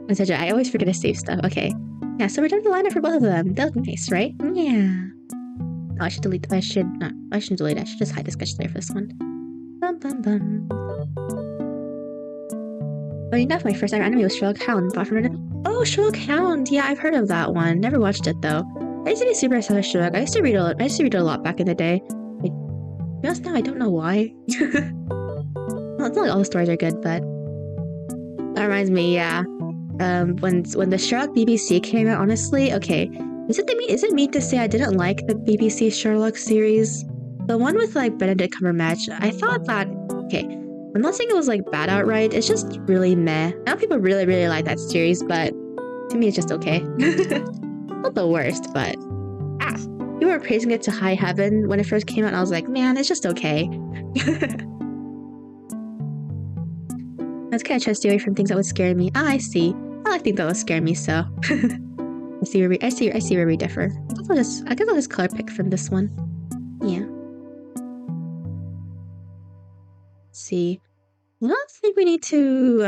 I always forget to save stuff. Okay. Yeah, so we're done the lineup for both of them. That look nice, right? Yeah. Oh, I should delete. I shouldn't delete. I should just hide the sketch layer for this one. Funny enough, my first ever anime was Sherlock Hound. Oh, Sherlock Hound. Yeah, I've heard of that one. Never watched it though. I used to be super obsessed with Sherlock. I used to read it a lot back in the day. To be honest, now I don't know why. Well, it's not like all the stories are good, but that reminds me. Yeah. When the Sherlock BBC came out, honestly, okay, is it mean to say I didn't like the BBC Sherlock series? The one with like Benedict Cumberbatch, I thought that, okay, I'm not saying it was like bad outright, it's just really meh. I know people really, really like that series, but to me it's just okay. Not the worst, but you were praising it to high heaven when it first came out, and I was like, man, it's just okay. That's kind of trying to stay away from things that would scare me. I see. I like things that would scare me, so I see where we differ. I guess I'll just color pick from this one. Yeah. Let's see. I don't think we need to.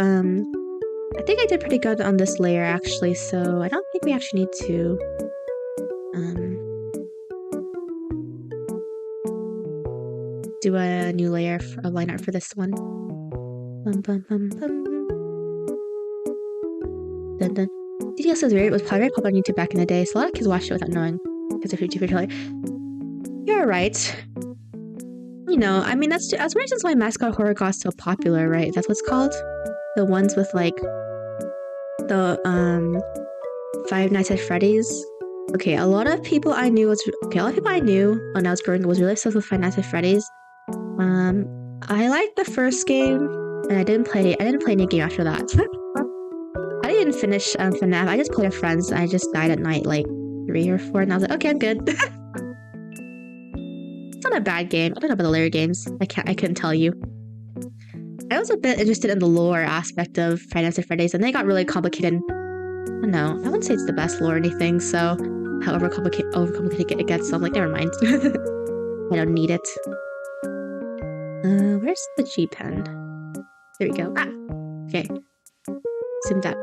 I think I did pretty good on this layer actually, so I don't think we actually need to. Do a new layer for a line art for this one. Dun dun. DDS was probably very popular on YouTube back in the day, so a lot of kids watched it without knowing because of YouTuber trailer. You're right. You know, I mean that's one of the reasons why mascot horror got so popular, right? That's what's called. The ones with like the Five Nights at Freddy's. Okay, a lot of people I knew when I was growing up was really obsessed with Five Nights at Freddy's. I liked the first game. And I didn't play any game after that. I didn't finish FNAF. I just played with friends. I just died at night like 3 or 4, and I was like, okay, I'm good. It's not a bad game. I don't know about the later games. I couldn't tell you. I was a bit interested in the lore aspect of Five Nights at Freddy's, and they got really complicated. I don't know. I wouldn't say it's the best lore or anything, so however complicated it gets, so I'm like, never mind. I don't need it. Where's the G pen? There we go. Ah! Okay. Zoomed out.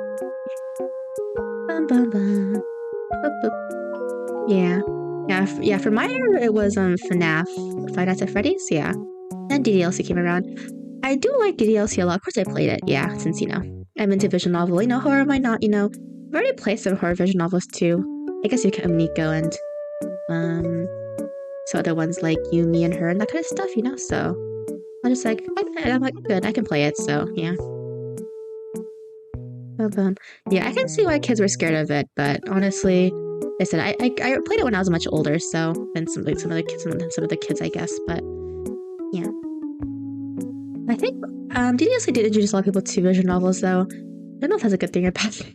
Bum, bum, bum. Boop, boop. Yeah, for my era, it was FNAF, Five Nights at Freddy's, yeah. Then DDLC came around. I do like DDLC a lot. Of course I played it, yeah, since, I'm into visual novel. Horror might not, I've already played some horror visual novels too. I guess you can Miku and, so other ones like Yumi and Her and that kind of stuff, so. I'm just like, I'm like, good, I can play it, so, yeah. Yeah, I can see why kids were scared of it, but honestly, I said I played it when I was much older, so than some of the kids, I guess. But yeah, I think DDLC did introduce a lot of people to visual novels, though. I don't know if that's a good thing or bad thing,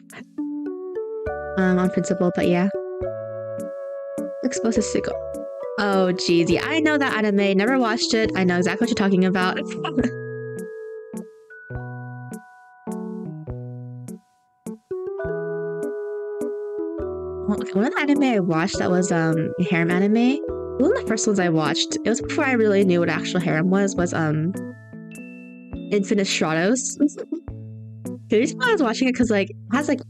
on principle, but yeah. Exposed to sickle. Oh, geez, yeah, I know that anime. Never watched it. I know exactly what you're talking about. One of the anime I watched that was harem anime. One of the first ones I watched, it was before I really knew what actual harem was Infinite Stratos. The reason why I was watching it because like it has like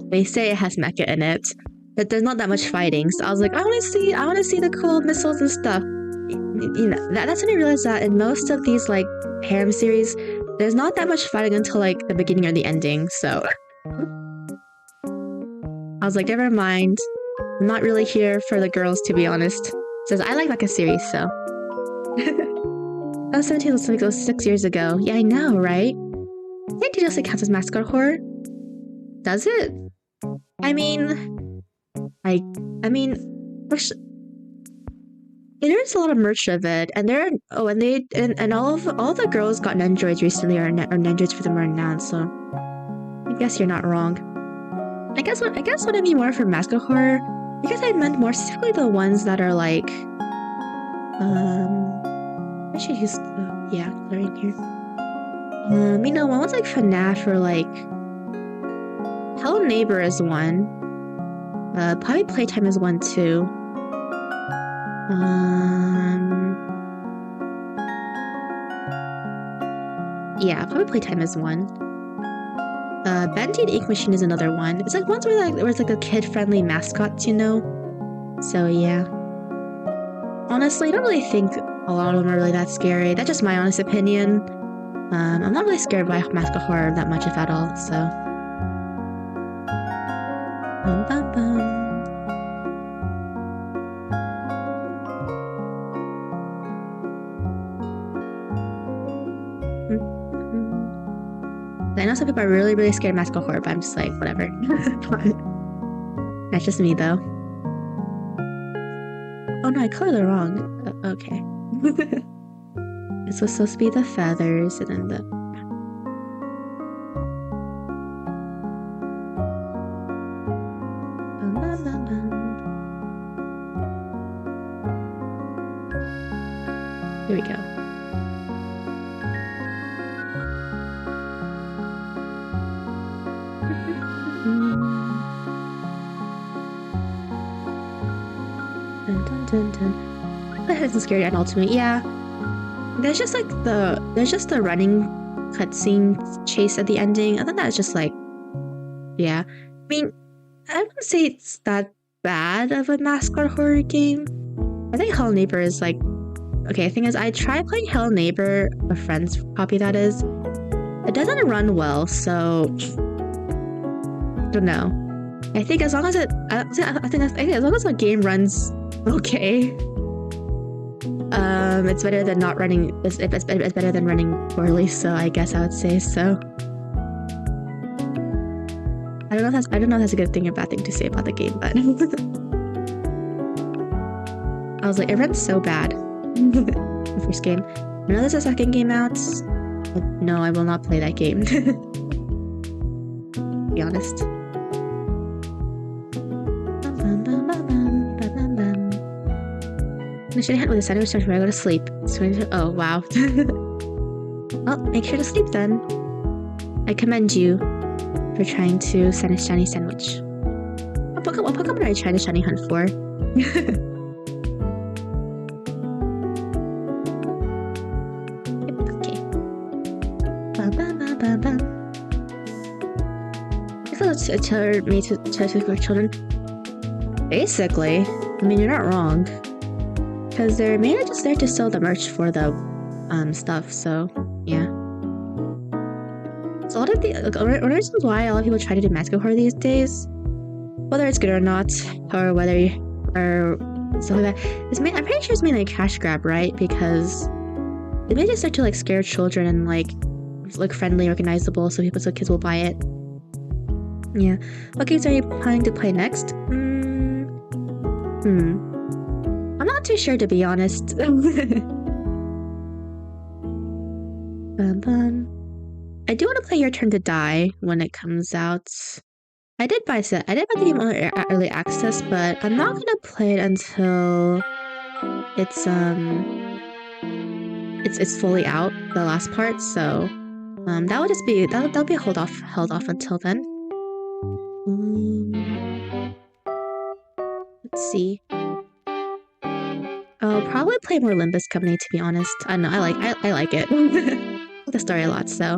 they say it has mecha in it, but there's not that much fighting. So I was like, I want to see the cool missiles and stuff. That's when I realized that in most of these like harem series, there's not that much fighting until like the beginning or the ending. So I was like, never mind. I'm not really here for the girls, to be honest. Says I like a series, so. I was 17, it was 6 years ago. Yeah, I know, right? I think DDLC counts as mascot horror. Does it? I mean, there's a lot of merch of it, and all the girls got Nendroids recently, or Nendroids for them are announced. So I guess you're not wrong. I guess what I mean more for mascot horror, I guess I meant more specifically the ones that are like, I should use clearing here. Ones like FNAF or like Hello Neighbor is one. Probably Playtime is one too. Yeah, probably Playtime is one. Bandit Ink Machine is another one. It's like ones where it's like a kid-friendly mascots, So yeah. Honestly, I don't really think a lot of them are really that scary. That's just my honest opinion. I'm not really scared by mascot horror that much, if at all, so. Bum, bum, bum. I know some people are really, really scared of mascot horror, but I'm just like, whatever. That's just me, though. Oh no, I colored it wrong. Okay. This was supposed to be the feathers, and then the... Here we go. That isn't scary at all to me. Yeah, there's just the running cutscene chase at the ending. I think that's just like, yeah. I mean, I wouldn't say it's that bad of a mascot horror game. I think Hello Neighbor is like, okay. The thing is, I tried playing Hello Neighbor, a friend's copy that is. It doesn't run well, so I don't know. I think as long as as long as the game runs okay, it's better than not running. It's better than running poorly. So I guess I would say so. I don't know if that's a good thing or bad thing to say about the game, but I was like, it runs so bad. The first game. I know there's a second game out. No, I will not play that game. To be honest. I should have with a sandwich before I go to sleep. Oh, wow. Well, make sure to sleep then. I commend you for trying to send a shiny sandwich. What Pokemon are you trying to shiny hunt for? Okay. I feel it's tailored made to for children. Basically, I mean, you're not wrong. Because they're mainly just there to sell the merch for the stuff, so yeah. So a lot of the one of the reasons why a lot of people try to do Magical Horror these days, whether it's good or not, or whether or stuff like that, I'm pretty sure it's mainly a cash grab, right? Because they may just start to like scare children and like look friendly, recognizable, so kids will buy it. Yeah. What games are you planning to play next? I'm not too sure, to be honest. I do want to play Your Turn to Die when it comes out. I did buy the game on early access, but I'm not gonna play it until it's fully out, the last part. So that'll be held off until then. Let's see. I'll probably play more Limbus Company, to be honest. I don't know, I like it. I like the story a lot, so.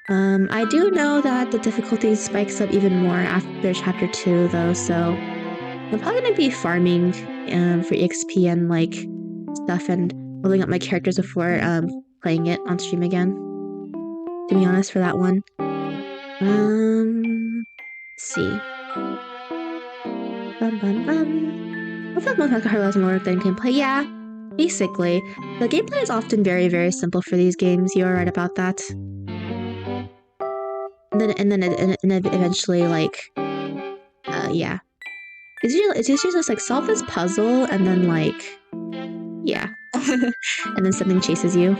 I do know that the difficulty spikes up even more after Chapter 2, though, so I'm probably gonna be farming for EXP and, like, stuff and leveling up my characters before playing it on stream again. To be honest, for that one. Let's see. I feel like most Magical Horror has more than gameplay. Yeah, basically. The gameplay is often very, very simple for these games. You are right about that. And then eventually, like, yeah. It's usually just like solve this puzzle and then like, yeah, and then something chases you.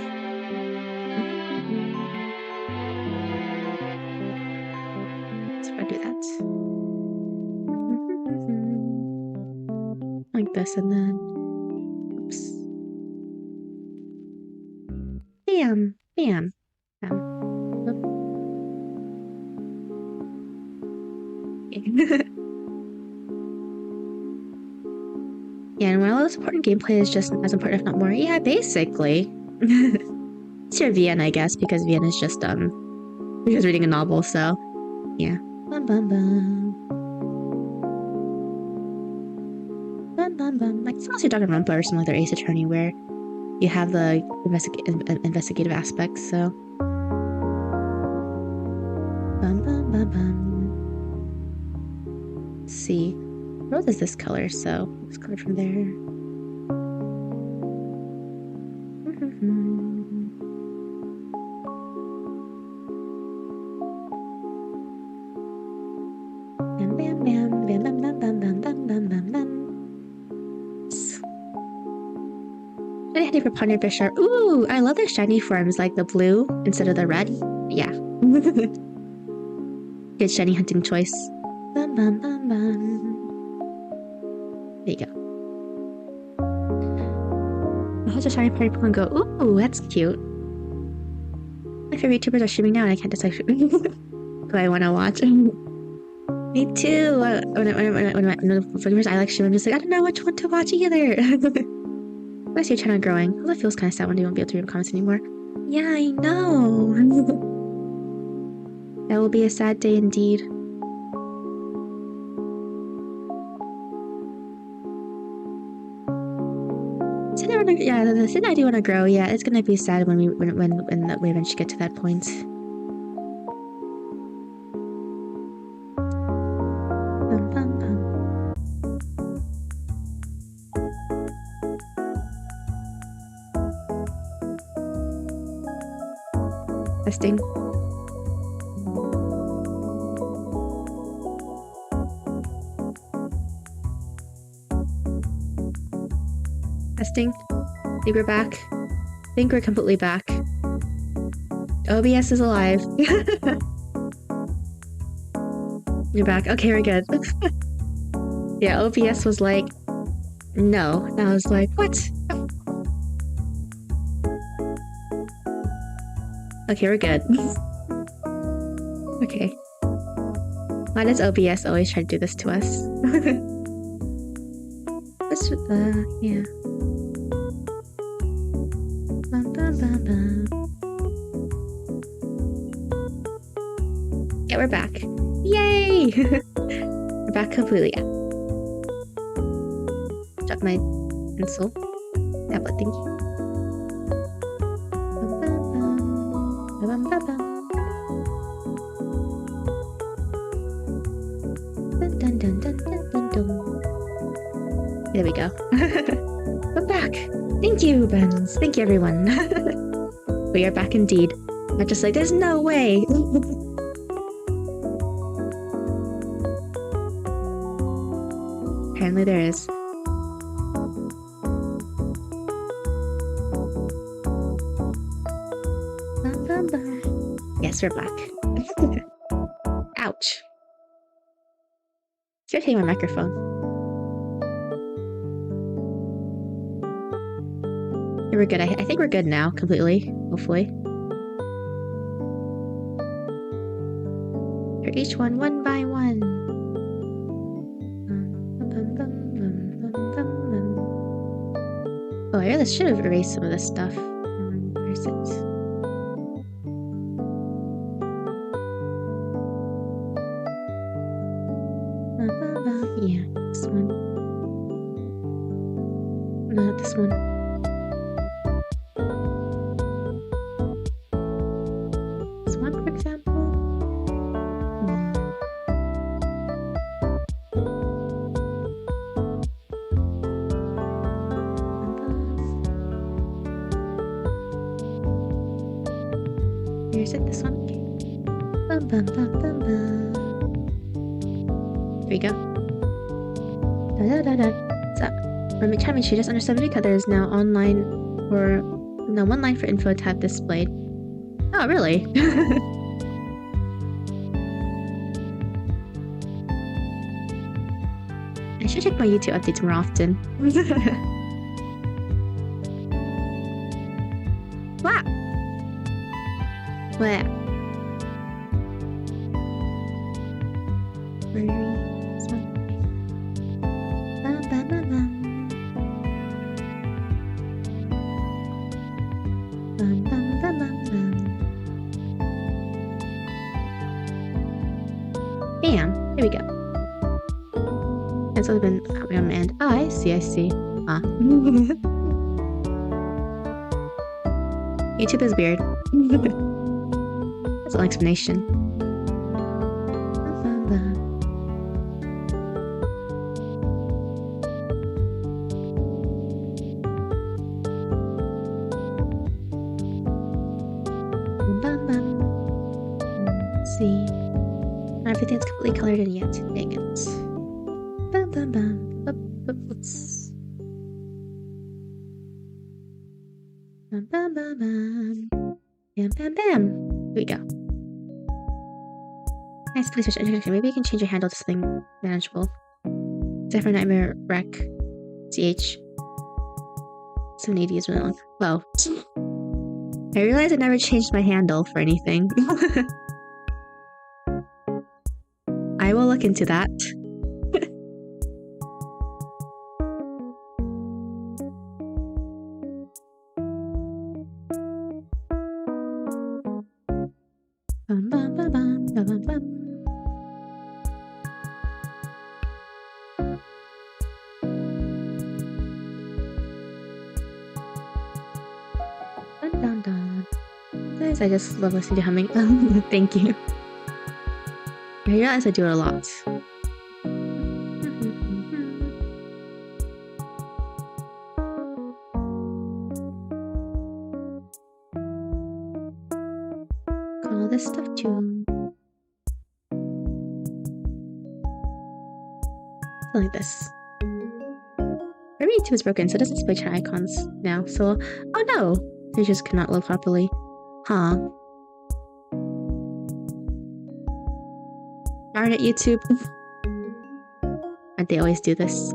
So if I do that, like this, and then, oops, bam, bam, bam. Yeah, and one of those important gameplay is just as important, if not more. Yeah, basically. It's your VN, I guess, because VN is just because reading a novel, so yeah. Bum bum bum. Bum bum bum. Like it's also Danganronpa or something like their Ace Attorney, where you have the investigative aspects. So. Bum bum bum bum. Let's see. Rose is this color, so let's color from there. Bam bam bam bam bam bam bam bam bam bam bam bam. Shiny hunting for Ponder Fisher. Ooh, I love their shiny forms, like the blue instead of the red. Yeah. Good shiny hunting choice. Bum bum bum bum. There you go. I'll have a shiny party Pokemon go. Ooh, that's cute. My favorite Vtubers are streaming now and I can't decide who I want to watch. Me too. When I like stream, I'm just like, I don't know which one to watch either. I see your channel growing. Although it feels kind of sad when you won't be able to read comments anymore. Yeah, I know. That will be a sad day indeed. Yeah, the thing I do want to grow. Yeah, it's gonna be sad when we eventually get to that point. Bum, bum, bum. Testing. Testing. I think we're back. I think we're completely back. OBS is alive. You're back. Okay, we're good. Yeah, OBS was like, no. And I was like, what? Okay, we're good. Okay. Why does OBS always try to do this to us? What's yeah. Bum, bum, bum, bum. Yeah, we're back. Yay! We're back completely. Drop my pencil. Tablet thingy. Bum, bum, bum. Bum, bum, bum. Dun, dun, dun, dun, dun, dun. There we go. We're back. Thank you, Benz. Thank you, everyone. We are back indeed. I'm just like, there's no way. Apparently there is. Yes, we're back. Ouch. It's irritating my microphone. Yeah, we're good. I think we're good now, completely. Hopefully. For each one by one. Oh, I really should have erased some of this stuff. Where is it? Yeah, this one. No, not this one. This one, for example. Here's it, this one. Okay. Bum, bum, bum, bum, bum. There we go. Da da da da. So, from each time she just under 70 cut, there is now online or no one line for info tab displayed. Oh, really? I should check my YouTube updates more often. Wow. Wow. Bam! There we go. It's always been and oh, I see. Ah. YouTube is weird. That's an explanation. Let's see. Not everything's completely colored in yet. Dang it. Bum, bum, bum. Oops. Bum, bum, bum, bum. Bam, bam, bam. Here we go. Nice, please switch introduction. Maybe you can change your handle to something manageable. Zephyr Nightmare Wreck. CH. 780 is really long. Whoa. I realized I never changed my handle for anything. I will look into that. Bum, bum, bum, bum, bum, bum, bum. Dun, dun, dun. Sometimes I just love listening to humming. Thank you. I realize I do it a lot. Got all this stuff too. Something like this. Maybe YouTube is broken, so it doesn't display chat icons now. So, oh no! They just cannot load properly. Huh. hard at YouTube. Aren't they always do this?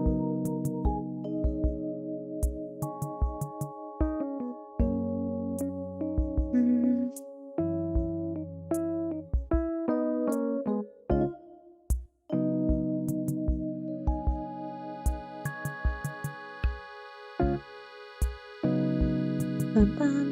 Bam bam.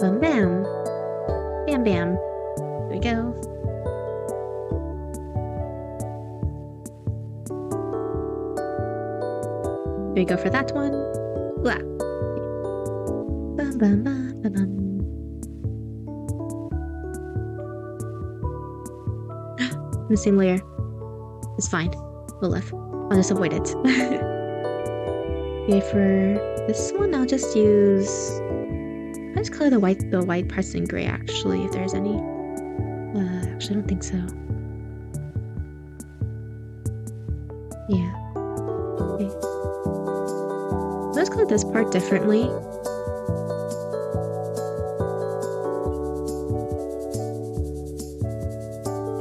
Bam bam. Here we go. Here we go for that one. Blah. Bam bam bam bam bam. In the same layer. It's fine. We'll live. I'll just avoid it. Okay, for this one I'll just use... I'll just color the white parts in gray actually, if there's any. Actually I don't think so. Yeah. Okay. Let's color this part differently.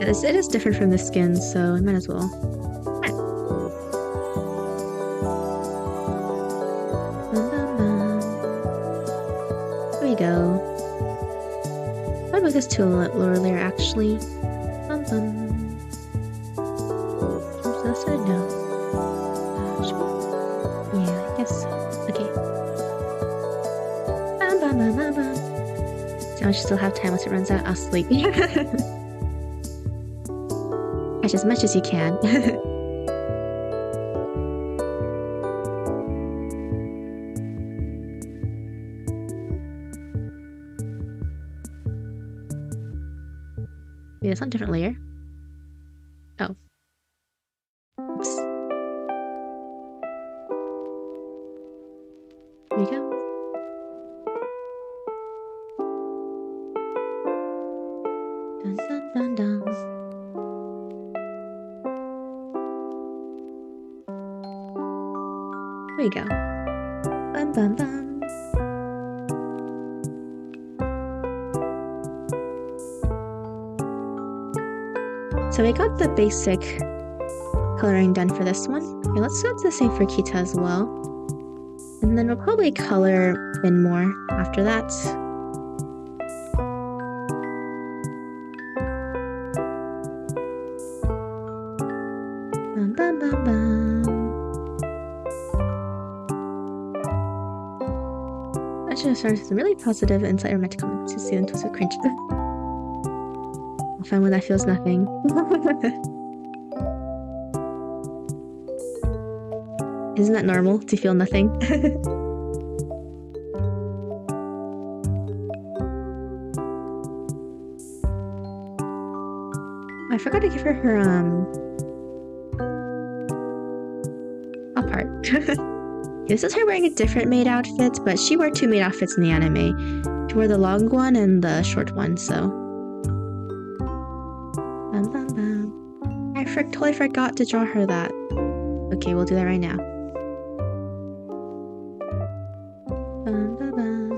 It is different from the skin, so I might as well. There we go. I'll move this to a lower layer actually. Bum bum. Oops, that's it now. Yeah, I guess. Okay. Bum bum bum bum bum. So I should still have time once it runs out. I'll sleep. Catch as much as you can. Wait, that's on a different layer. Oh. Oops. There we go. Dun dun dun dun. There you go. Bum bum bum. So we got the basic coloring done for this one. Okay, let's do the same for Kita as well. And then we'll probably color in more after that. Bum, bum, bum, bum. I should have started with some really positive and slightly romantic comments to see them to cringe. I'll find one that feels nothing. Isn't that normal to feel nothing? I forgot to give her her up part. This is her wearing a different maid outfit, but she wore two maid outfits in the anime. She wore the long one and the short one, so. Bum, bum, bum. I totally forgot to draw her that. Okay, we'll do that right now. Bum, bum, bum.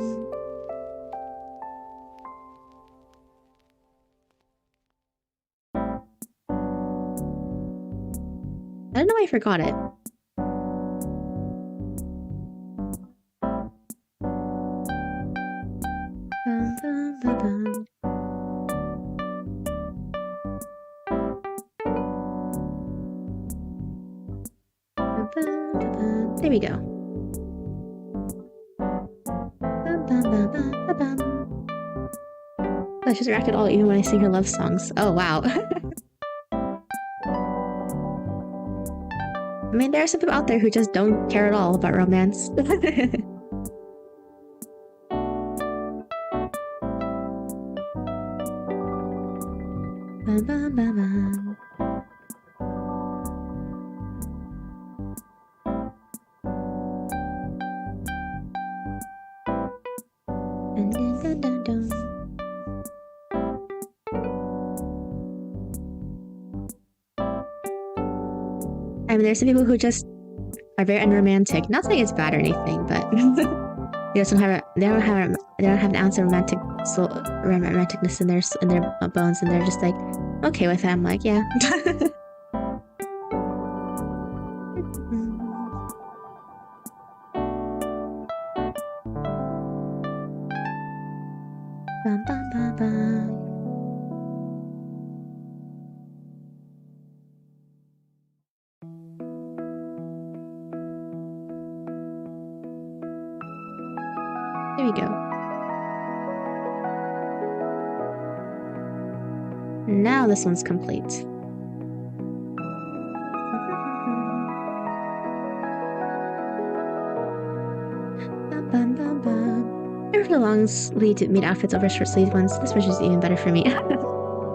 I don't know why I forgot it. Bum, bum, bum, bum. Bum, bum, bum, bum. There we go. Bum, bum, bum, bum, bum, bum. Oh, she's reacted all even when I sing her love songs. Oh wow. I mean, there are some people out there who just don't care at all about romance. Bum, bum, bum, bum. Dun, dun, dun, dun, dun. I mean, there's some people who just are very unromantic. Not saying it's bad or anything, but they don't have an ounce of romanticness in their bones, and they're just like okay with it. I'm like, yeah. Bum, bum, bum, bum. There we go. Now this one's complete. Bum, bum, bum, bum. I prefer the long sleeve maid outfits over short sleeve ones. This version is even better for me.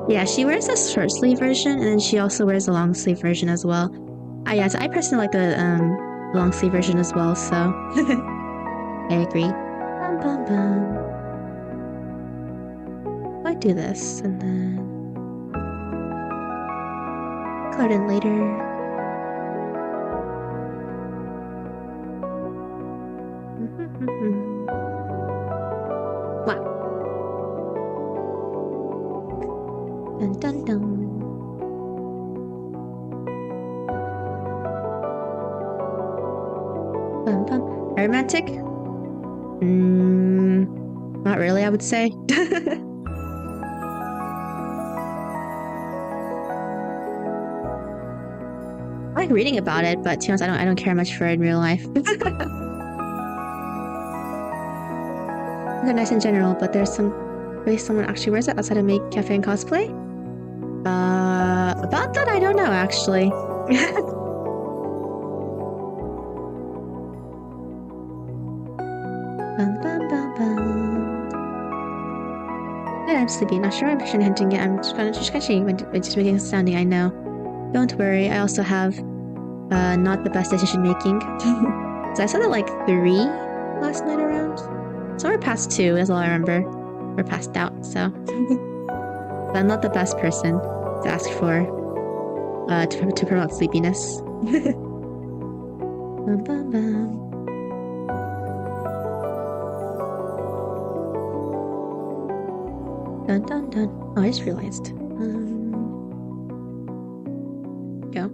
Yeah, she wears a short sleeve version, and then she also wears a long sleeve version as well. Yeah, so I personally like the long sleeve version as well, so I agree. Bum, bum, bum. I do this and then color it in later. Wow. Dun dun dun. Bum bum. Romantic? Not really, I would say. I like reading about it, but to be honest, I don't care much for it in real life. They're nice in general, but there's some way someone actually wears it outside of make cafe and cosplay. About that, I don't know actually. Bum, bum, bum, bum. Yeah, I'm sleepy. Not sure I'm hinting yet. I'm just sketching, just making a sounding. I know. Don't worry. I also have not the best decision making. So I said it like 3 last night around. So we're past 2. That's all I remember. We're passed out. So, but I'm not the best person to ask for to promote sleepiness. Bum, bum, bum. Dun dun dun. Oh, I just realized. Go.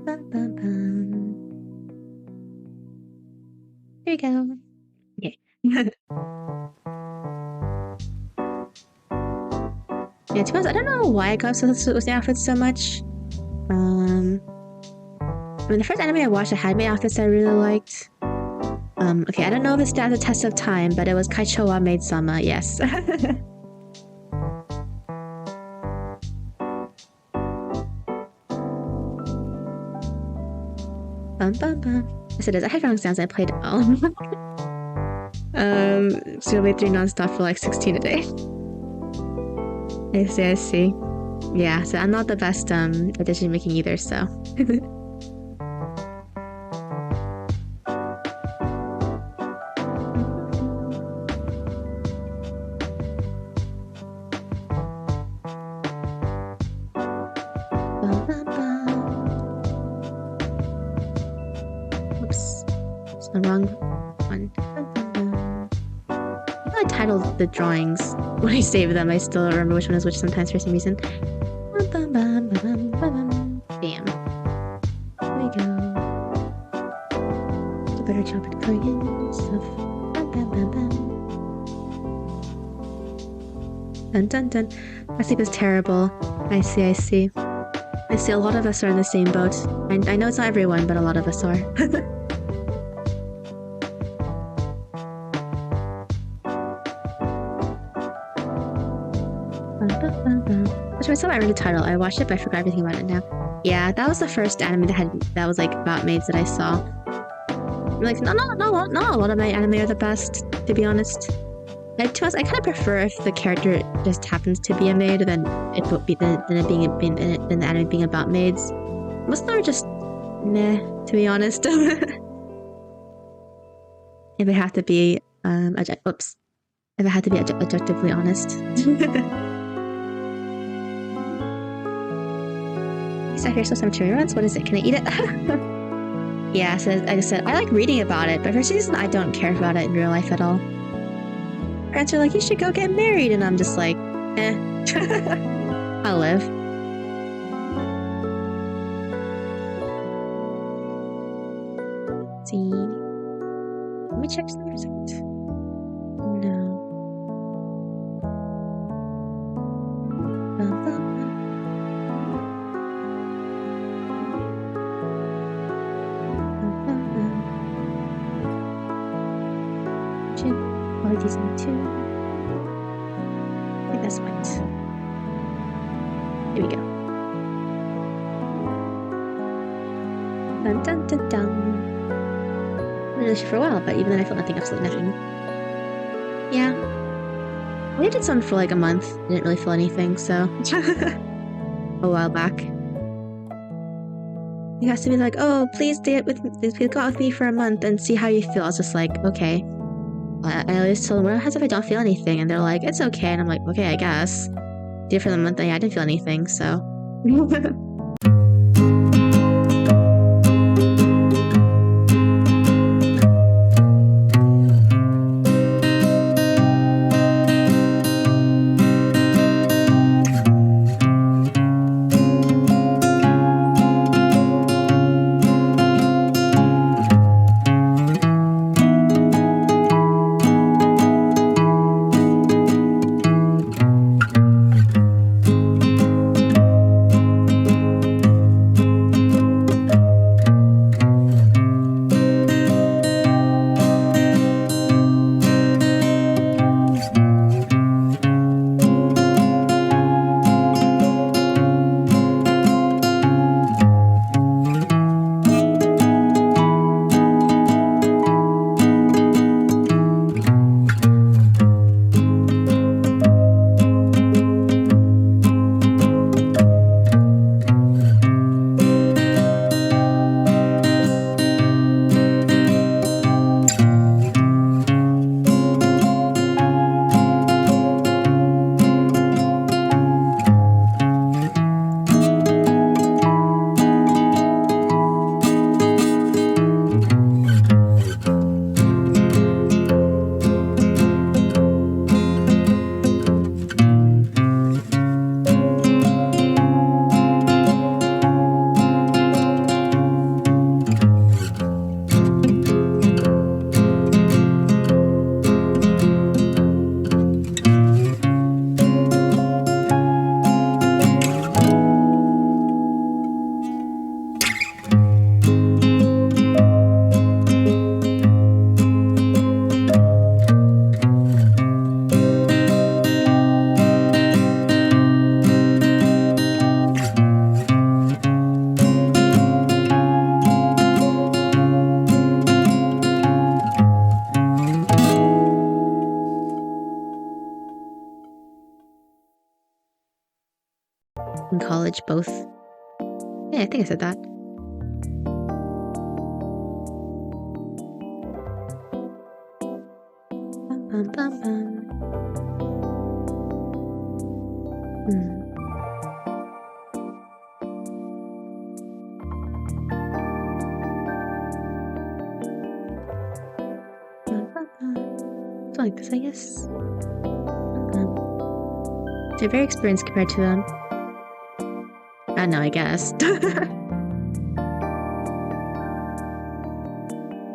Bum, bum, bum. There you go. Okay. Yeah, to be honest, I don't know why I got obsessed with the outfits so much. I mean, the first anime I watched, I had my outfits I really liked. Okay, I don't know if it stands the test of time, but it was Kaichowa Maid Sama, yes. Bum bum bum. Yes, it is. I had wrong sounds. I played it well. So you'll be 3 non-stop for like 16 a day. I see, I see. Yeah, so I'm not the best at decision making either, so. Bum, bum, bum. Oops. It's the wrong one. Bum, bum, bum. I titled the drawings when I saved them. I still don't remember which one is which sometimes for some reason. Bum, bum, bum, bum, bum, bum. Bam. There we go. Do a better job at going in and stuff. Bum, bum, bum, bum. Dun dun dun. My sleep is terrible. I see, I see. I see a lot of us are in the same boat. I know it's not everyone, but a lot of us are. Which I saw I read the title. I watched it, but I forgot everything about it now. Yeah, that was the first anime that was like about maids that I saw. I'm like, not a lot of my anime are the best, to be honest. Like, to us, I kind of prefer if the character just happens to be a maid than it being the anime being about maids. Most of them are just meh, to be honest. If I have to be objectively honest. I hear some cherry runs. What is it? Can I eat it? Yeah, so like I said, I like reading about it, but for some reason I don't care about it in real life at all. Friends are like, you should go get married, and I'm just like, eh. I'll live. Let's see. Let me check some result. No. Bum, bum. Qualities in 2. I think that's white. Here we go. Dun dun dun dun. I've been this for a while, but even then I felt nothing, absolutely nothing. Yeah. I did this one for like a month. Didn't really feel anything, so. A while back. He has to be like, oh, please go out with me for a month and see how you feel. I was just like, okay. I always tell them, what happens if I don't feel anything? And they're like, it's okay. And I'm like, okay, I guess. Did it for the month, and yeah, I didn't feel anything, so. in college, both. Yeah, I think I said that. Bum, bum, bum. Something like this, I guess. They're very experienced compared to them. I don't know, I guess.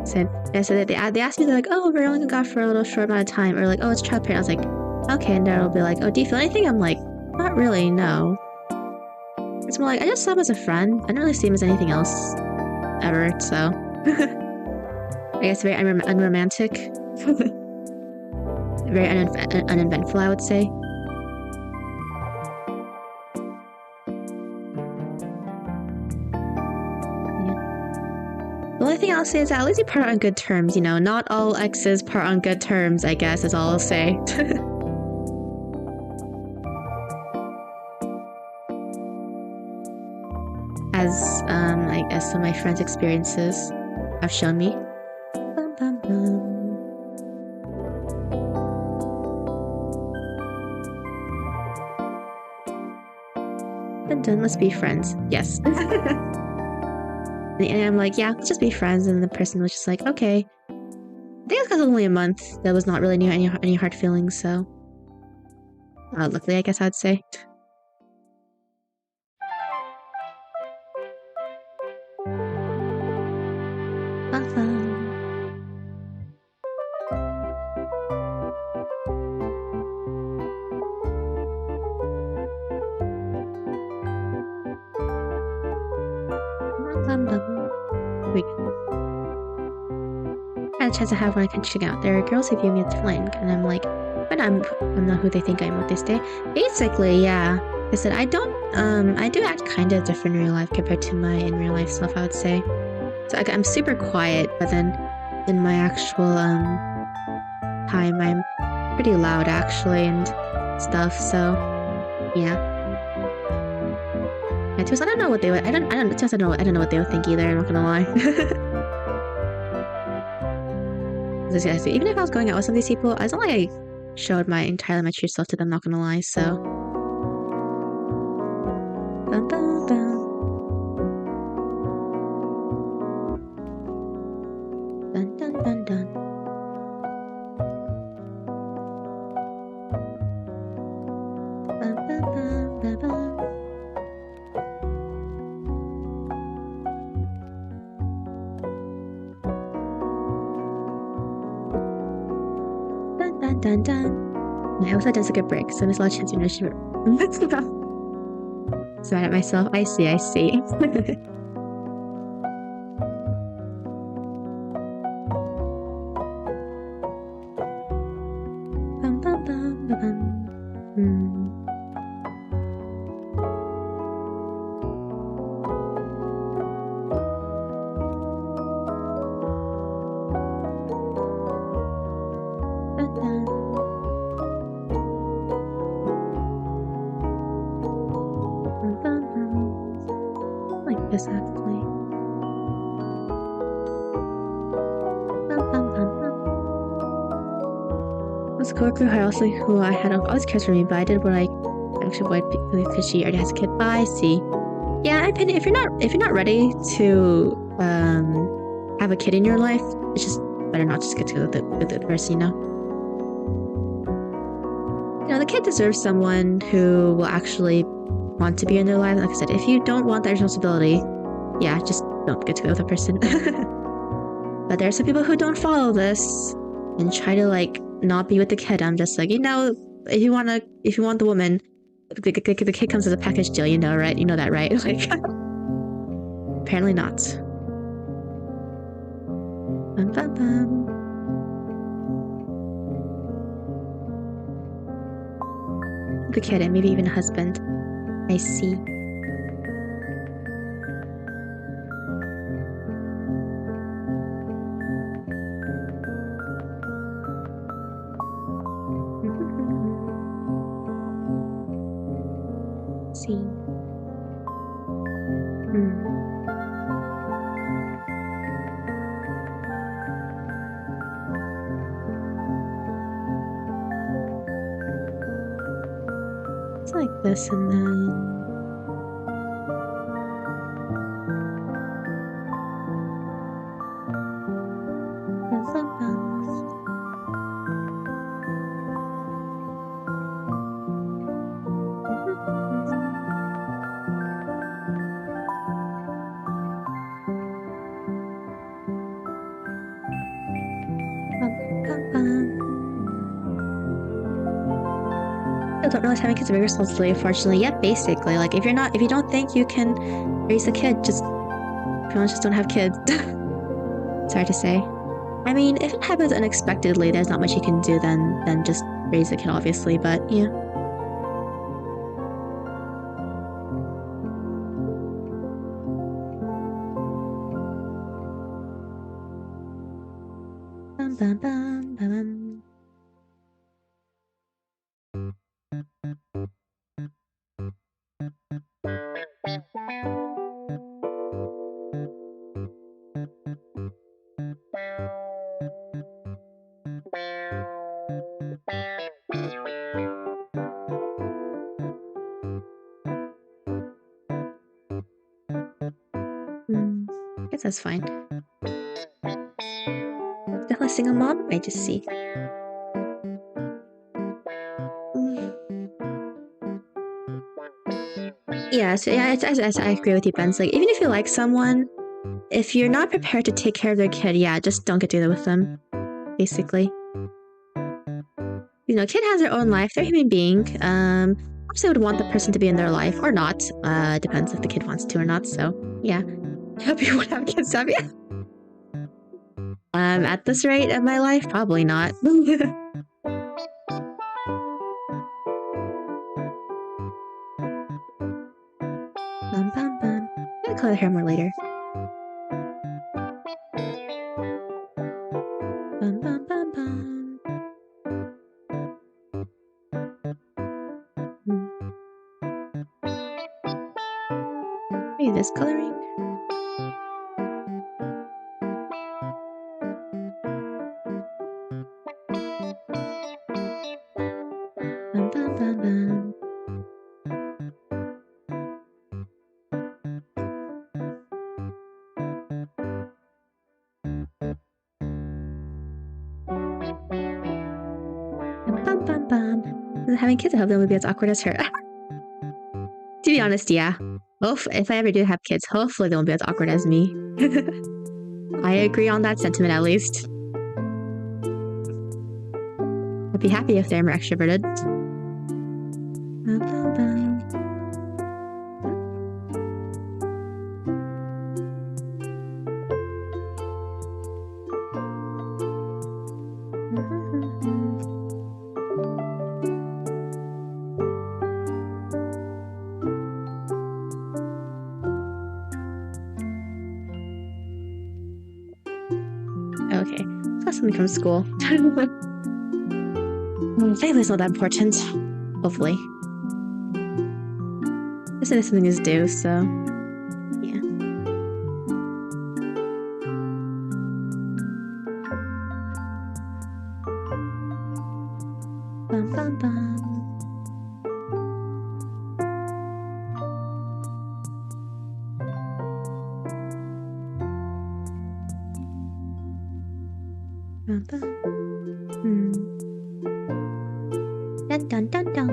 So they asked me, they're like, oh, we're only gonna go for a little short amount of time, or like, oh, it's childcare. I was like, okay, and they'll be like, oh, do you feel anything? I'm like, not really, no. It's more like, I just saw him as a friend. I didn't really see him as anything else ever, so. I guess very unromantic. Very uneventful, I would say. Yeah. The only thing I'll say is that at least we part on good terms, you know? Not all exes part on good terms, I guess, is all I'll say. As, I guess some of my friends' experiences have shown me. Bum, bum, bum. Dun, let's be friends. Yes. And I'm like, yeah, let's just be friends. And the person was just like, okay. I think it was only a month. That was not really any hard feelings, so. Luckily, I guess I'd say. I had a chance to have one check out. There are girls who view me as flank, and I'm like, but I'm not who they think I am, what they say. Basically, yeah. I said I do act kind of different in real life compared to my in real life self, I would say. So I'm super quiet, but then in my actual time, I'm pretty loud actually and stuff. So yeah. I don't know what they would. I don't know what they would think either. I'm not gonna lie. Even if I was going out with some of these people, it's not like I showed my true self to them. Not gonna lie. So. Dun, dun, dun. Dun, dun, dun, dun. Ba, ba, ba, ba, ba. Dun dun. I hope that does a good break, so there's a lot of chance you know she so mad at myself. I see. Bum, bum, bum, bum, bum. Like this actually. This coworker who I had always cares for me, but I did what I actually avoid because she already has a kid. But I see. Yeah, if you're not ready to have a kid in your life, it's just better not just get together with the person, you know. You know, the kid deserves someone who will actually want to be in their life. Like I said, if you don't want that responsibility, yeah, just don't get together with a person. But there are some people who don't follow this and try to like not be with the kid. I'm just like, you know, if you want the woman, the kid comes as a package deal, you know, right? You know that, right? Like, apparently not. Bum, bum, bum. The kid and maybe even a husband. I see. See. like this and then... I don't realize having kids is a big responsibility, unfortunately. Yeah, basically. Like, if you don't think you can raise a kid, just don't have kids. It's hard to say. I mean, if it happens unexpectedly, there's not much you can do than just raise a kid, obviously, but yeah. Bum, bum, bum, bum, bum. I guess that's fine. Definitely a single mom? I just see. Yeah, so yeah, I agree with you, Ben. It's like, even if you like someone, if you're not prepared to take care of their kid, yeah, just don't get together with them, basically. You know, kid has their own life, they're a human being. Perhaps they would want the person to be in their life, or not. Depends if the kid wants to or not, so, yeah. I hope you won't have kids, have you? At this rate of my life, probably not. Bum, bum, bum. I'm gonna color the hair more later. Bum, bum, bum, bum. Maybe this coloring? Bum, bum, bum, bum. Bum, bum, bum. Having kids, I hope they won't be as awkward as her. To be honest, yeah. If I ever do have kids, hopefully they won't be as awkward as me. I agree on that sentiment, at least. I'd be happy if they're more extroverted. Bum, bum, bum. Okay, got something from school. Family's not that important. Hopefully. I said something is due, so yeah. Bum, bum, bum. Bum, bum. Dun dun dun dun.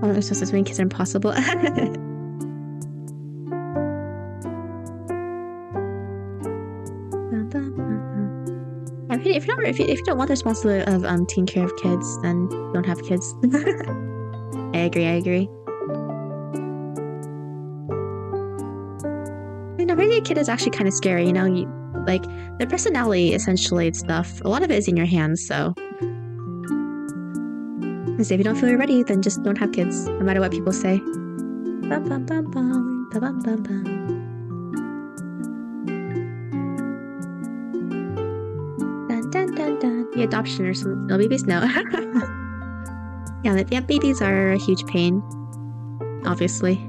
Oh, there's just as many kids are impossible. If you don't want the responsibility of taking care of kids, then don't have kids. I agree. You know, raising a kid is actually kind of scary. You know, like their personality, essentially, and stuff. A lot of it is in your hands, so. If you don't feel you're ready, then just don't have kids, no matter what people say. Bum, bum, bum, bum, bum, bum, bum. Dun, dun, dun, dun. The adoption or some no babies? No. Yeah, babies are a huge pain. Obviously.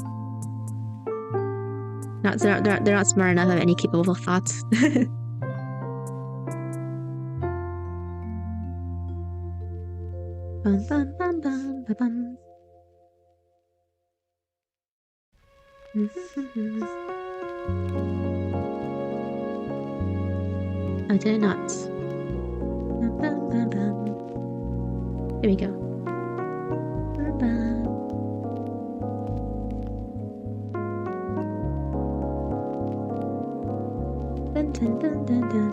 They're not smart enough to have any capable thoughts. Bum bum bum bum bum bum. Oh, did I not? Bum bum bum bum. Here we go. Bum bum. Dun dun dun dun dun.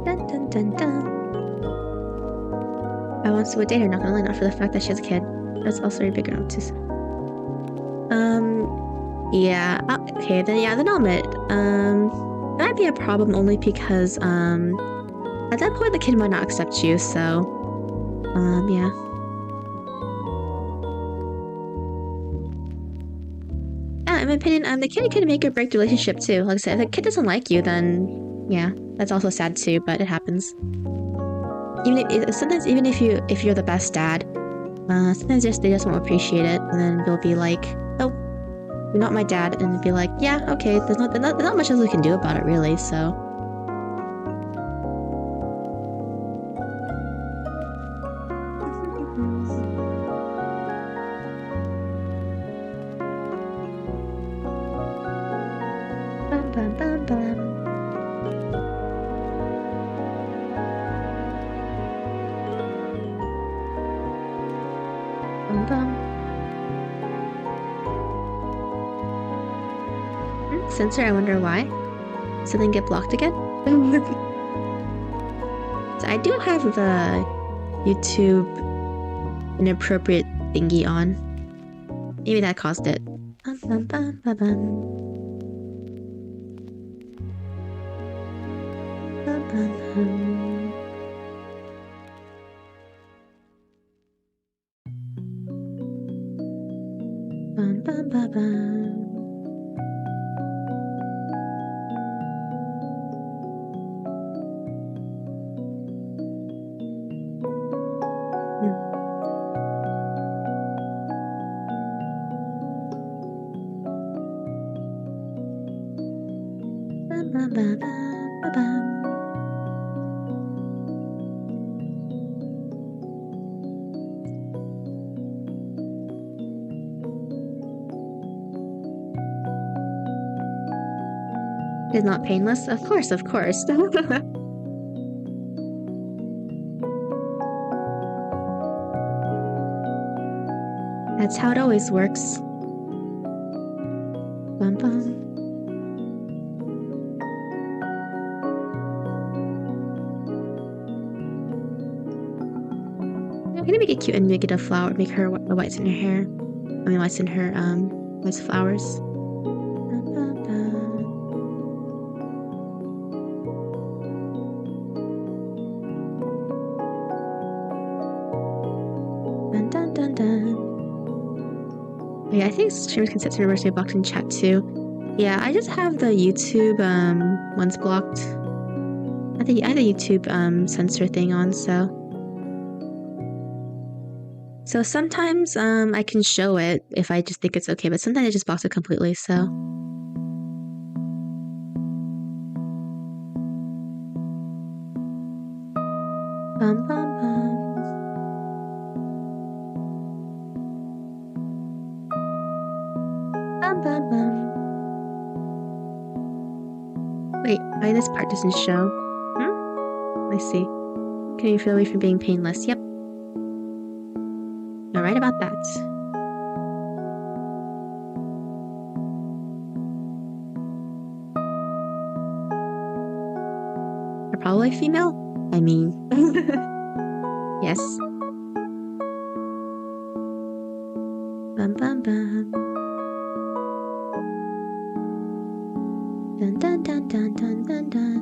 Dun dun dun dun. I want to date her, not only not for the fact that she has a kid. That's also a bigger notice. Yeah. Okay, then I'll admit. That might be a problem only because, at that point the kid might not accept you, so, yeah. Yeah, in my opinion, the kid could make or break the relationship too. Like I said, if the kid doesn't like you, then, yeah, that's also sad too, but it happens. Sometimes even if you're the best dad, sometimes they just won't appreciate it, and then they'll be like, "Oh, you're not my dad," and be like, "Yeah, okay." There's not much else we can do about it, really. So. Bum bum bum bum. Bum bum. Censor, I wonder why. Something get blocked again? So I do have the YouTube inappropriate thingy on. Maybe that caused it. Bum bum bum bum bum. Bum bum bum. Bum bum bum bum. It's not painless? Of course, of course. That's how it always works. Bum bum. I'm gonna make it cute and make it a flower. Make her whites in her hair. I mean, whites in her whites flowers. Bum, bum, bum. Dun dun dun dun. Yeah, I think streamers can set to reverse blocked in chat too. Yeah, I just have the YouTube ones blocked. I think I have the YouTube censor thing on, so. So sometimes I can show it if I just think it's okay, but sometimes I just block it completely, so. Bum bum bum. Bum bum bum. Wait, why this part doesn't show? I see. Can you feel away from being painless? Yep. You're right about that. You're probably female? I mean... yes. Bum bum bum. Dun dun dun dun dun dun dun.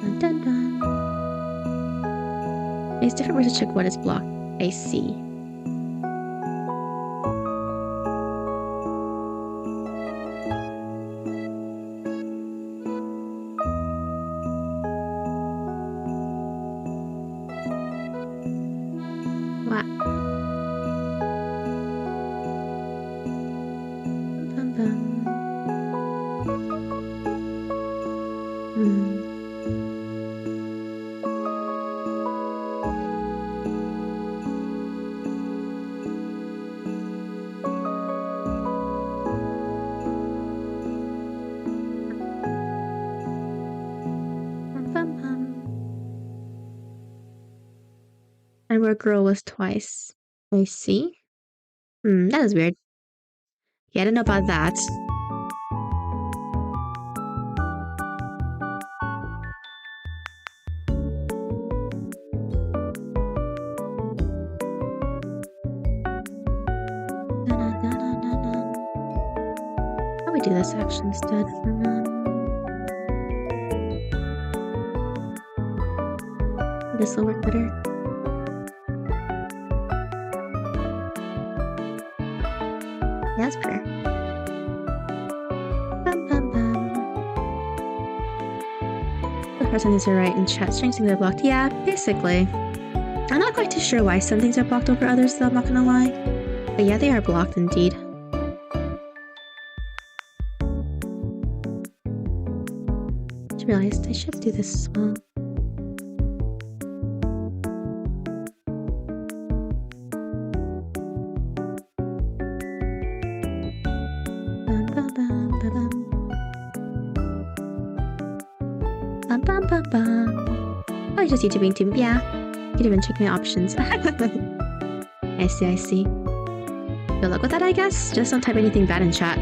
Dun dun dun. It's different ways to check what is blocked. I see. And where girl was twice. I see. That is weird. Yeah, I don't know about that. How we do this actually instead? This will work better. Yeah, that's better. The person things are right in chat. Strange things are blocked. Yeah, basically. I'm not quite too sure why some things are blocked over others, though, I'm not gonna lie. But yeah, they are blocked indeed. I just realized I should do this as well. Oh, just YouTubing too. Yeah. You could even check my options. I see. Good luck with that, I guess. Just don't type anything bad in chat.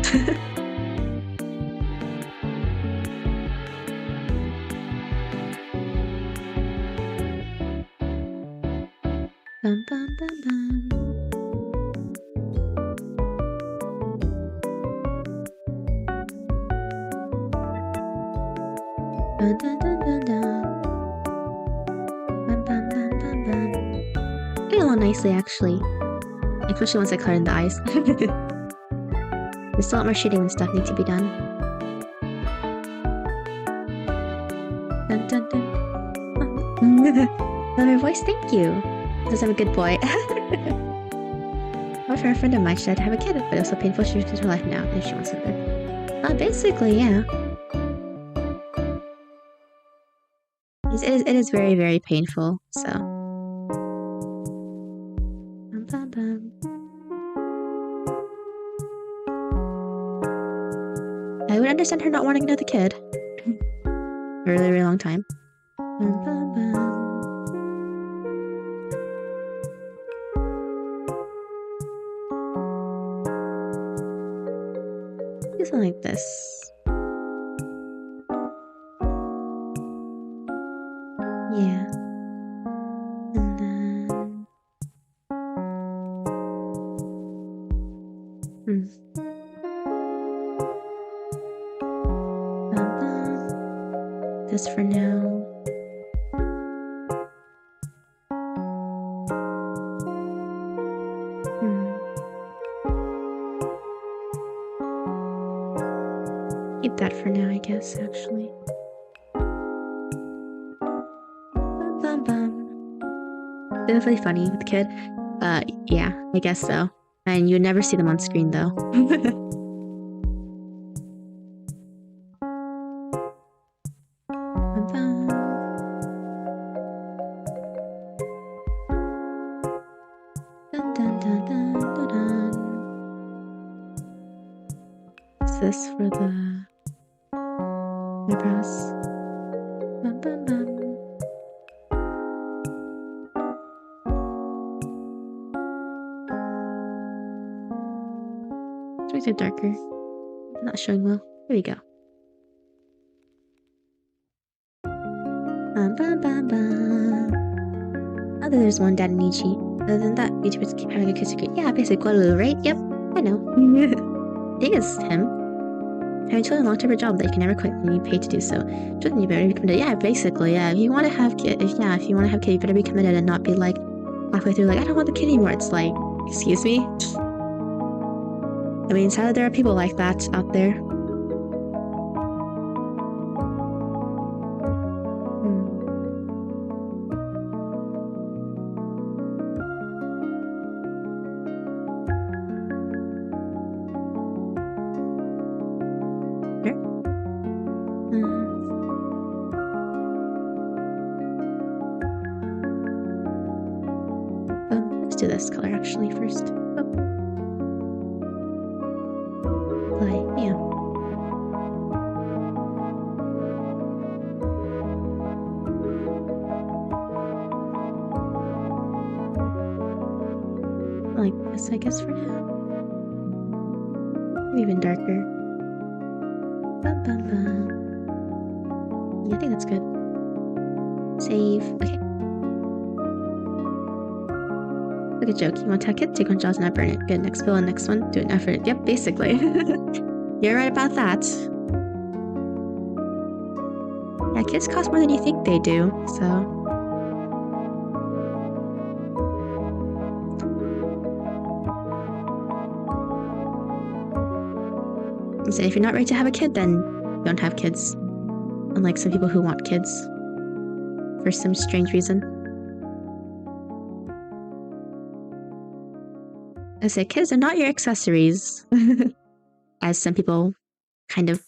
Bum, bum, bum, bum. Dun, dun, dun, dun, dun. Bum, bum, bum, bum, bum. Getting along nicely, actually. Especially once I color in the eyes. There's still a lot more shading and stuff need to be done. Dun, dun, dun. Love your voice, thank you. Because I'm a good boy. Or for a friend of mine, she'd have a kid, but it was so painful she returns her life now if she wants another. Basically, yeah. It is very, very painful, so. Bum, bum, bum. I would understand her not wanting another kid. For a really, really long time. Bum, bum, bum. Do something like this. Yeah. And then... This for now. Keep that for now, I guess, actually. Bum, bum, bum. It was really funny with the kid. Yeah, I guess so. And you never see them on screen, though. This for the eyebrows. Bum, bum, bum. Let's make it darker. Not showing well. There we go. Bum, bum, bum, bum. Other there's one Dad and Ichi. Other than that, Vtubers keep having a Kessoku. Yeah, basically Guadalu, right? Yep, I know. I think it's him. Having children long-term job that you can never quit when you pay to do so. Children, you better be committed. Yeah, basically, yeah. If you want to have kid, if you want to have kid, you better be committed and not be like halfway through, like I don't want the kid anymore. It's like, excuse me. I mean, sadly, there are people like that out there. Let's do this color actually first. Yeah. this, I guess, for now. Maybe even darker. Bum, bum, bum. Yeah, I think that's good. Save. Okay. Look at joke. You want to attack it? Take one jaws and not burn it. Good. Next villain. Next one. Do an effort. Yep, basically. You're right about that. Yeah, kids cost more than you think they do, so. So if you're not ready to have a kid, then don't have kids. Unlike some people who want kids. For some strange reason. I say kids are not your accessories. As some people kind of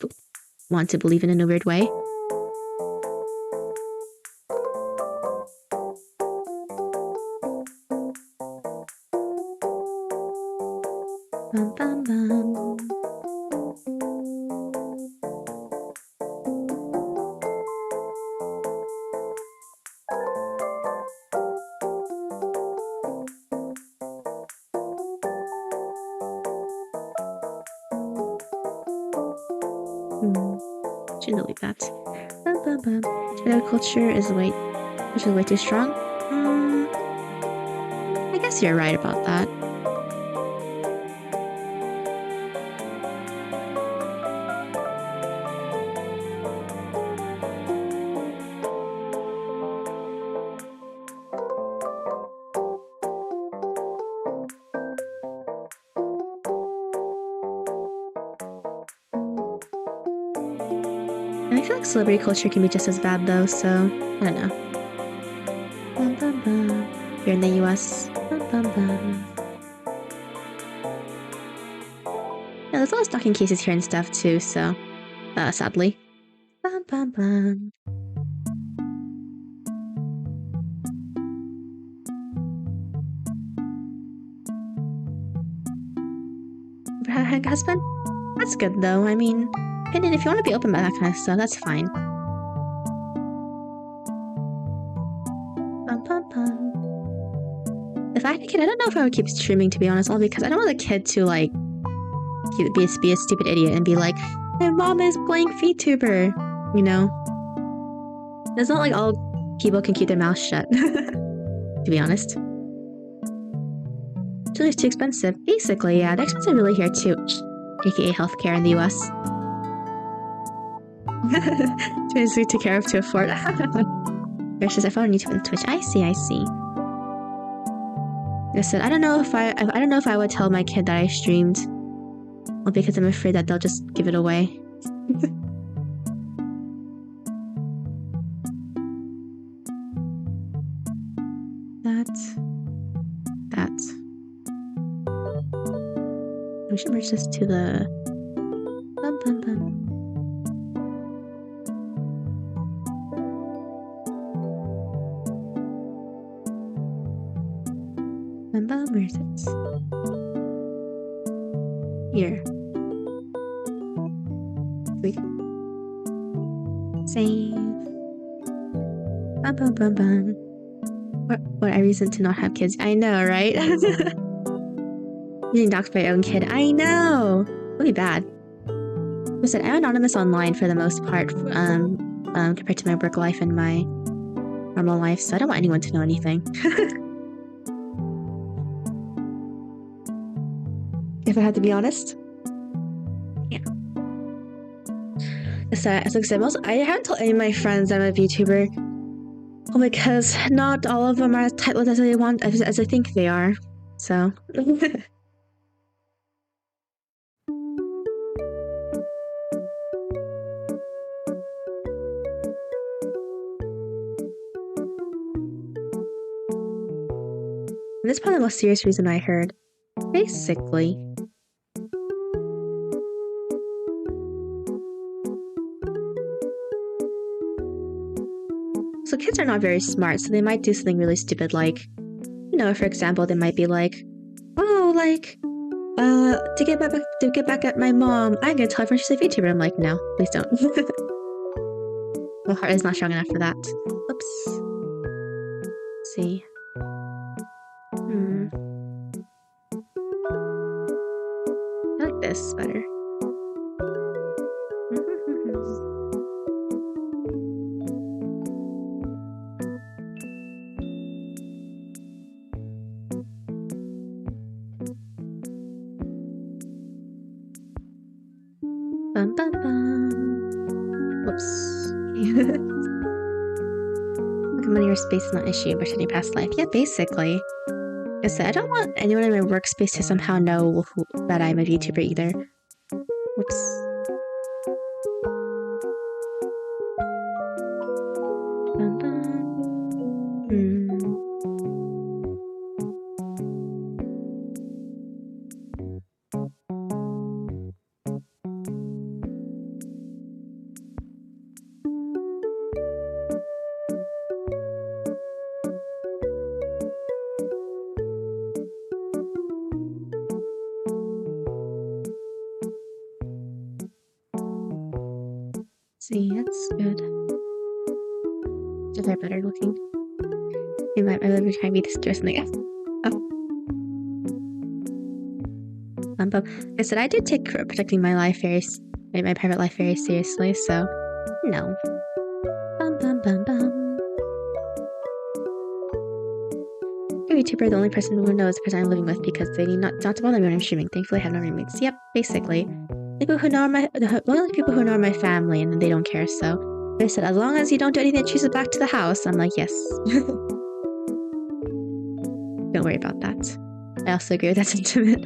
want to believe in a weird way. Bum, bum, bum. Shouldn't delete that. Bum, bum, bum. Genetic culture is way too strong. I guess you're right about that. I feel like celebrity culture can be just as bad though, so I don't know. Bum, bum, bum. You're in the US. Bum, bum, bum. Yeah, there's a lot of stalking cases here and stuff too, so sadly. Bum, bum, bum. Husband? That's good though. I mean, and if you want to be open about that kind of stuff, that's fine. Bum, bum, bum. If I had a kid, I don't know if I would keep streaming, to be honest, all because I don't want the kid to like be a stupid idiot and be like, my mom is playing Vtuber, you know? It's not like all people can keep their mouths shut, to be honest. Chili's too expensive. Basically, yeah, they're expensive really here too. AKA healthcare in the US. Too easy to care of to afford. Versus I found on YouTube and Twitch. I see. Like I said, I don't know if I would tell my kid that I streamed. Well, because I'm afraid that they'll just give it away. That. We should merge this to the bum bum bum. Bum bum, where's it? Here. Sweet. Save. Bum bum bum bum. What a reason to not have kids. I know, right? Being doxed by your own kid. I know! Really bad. Listen, I'm anonymous online for the most part, compared to my work life and my normal life, so I don't want anyone to know anything. If I had to be honest. Yeah. So, as I said, I haven't told any of my friends I'm a VTuber. Well, because not all of them are as tight-lipped as they want, as I think they are. So. That's probably the most serious reason I heard. Basically. So kids are not very smart, so they might do something really stupid like, you know, for example, they might be like, oh, like, to get back at my mom, I'm gonna tell her she's a VTuber. I'm like, no, please don't. My heart is not strong enough for that. Oops. Let's see. this better. Bum, bum, bum. Whoops. Money or space is not an issue, but any past life. Yeah, basically. Like I said, I don't want anyone in my workspace to somehow know that I'm a VTuber either. Whoops. Bum, bum. See, that's good. They're better looking. I might be trying to be this or something else. But like I said, I do take protecting my life my private life very seriously, so no. Bum bum bum bum. Every YouTuber, the only person who knows the person I'm living with because they need not to bother me when I'm streaming. Thankfully, I have no roommates. Yep, basically. People who know only people who know my family, and they don't care. So they said, as long as you don't do anything that chooses back to the house, I'm like, yes. Don't worry about that. I also agree with that sentiment.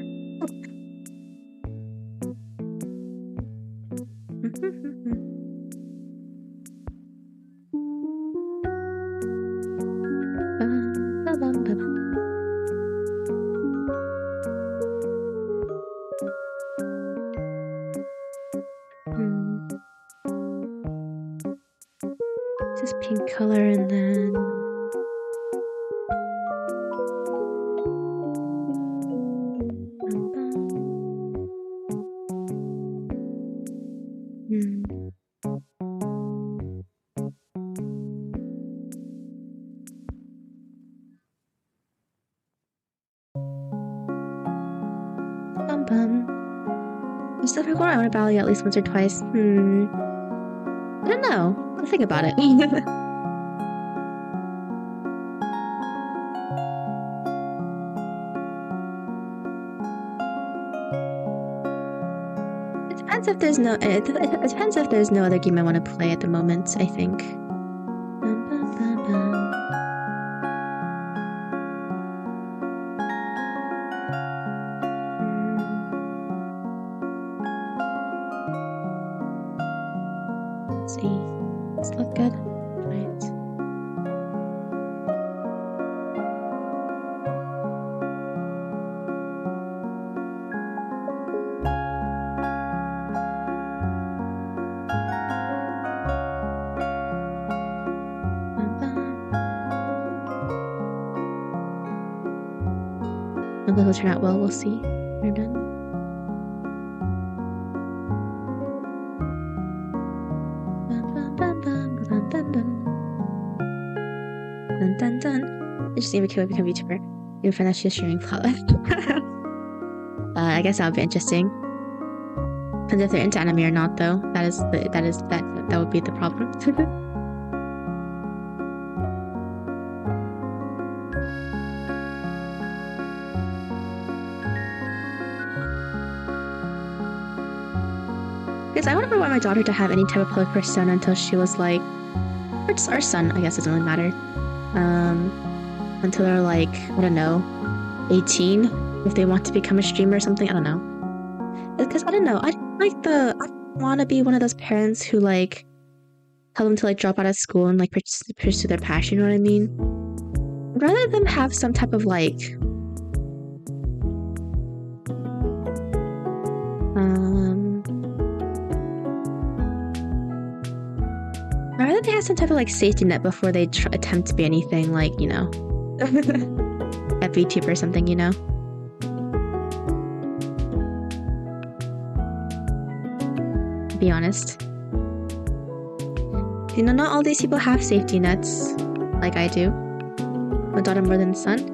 This pink color and then I'm still going I want to battle you at least once or twice. I don't know. I'll think about it. It depends if there's no. It depends if there's no other game I want to play at the moment. I think. Let's see. Does it look good? Right. Maybe it'll turn out well. We'll see. We're done. Interesting, Miku will become a YouTuber. You find out she's streaming plot. I guess that would be interesting. Depends if they're into anime or not, though. That would be the problem. Because I would never want my daughter to have any type of public persona until she was like, or just our son, I guess it doesn't really matter. Until they're like, I don't know, 18, if they want to become a streamer or something, I don't know. Because I don't know, I don't want to be one of those parents who like tell them to like drop out of school and like pursue their passion, you know what I mean? I'd rather them have some type of like I'd rather they have some type of like safety net before they attempt to be anything like, you know, a VTuber or something, you know? To be honest. You know, not all these people have safety nets like I do. My daughter more than son.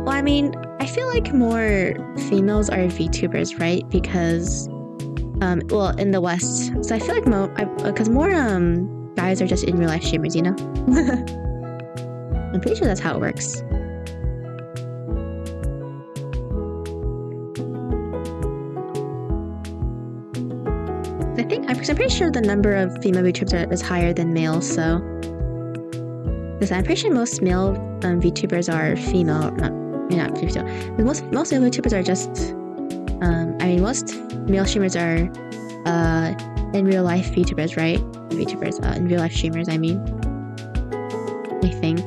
Well, I mean, I feel like more females are VTubers, right? Because Well, in the West. So I feel like because more guys are just in real life streamers, you know? I'm pretty sure that's how it works. I'm pretty sure the number of female VTubers is higher than male, so... Because I'm pretty sure most male VTubers are female, not female. Most male VTubers are just... most male streamers are in real life VTubers, right? VTubers, in real life streamers, I mean. I think.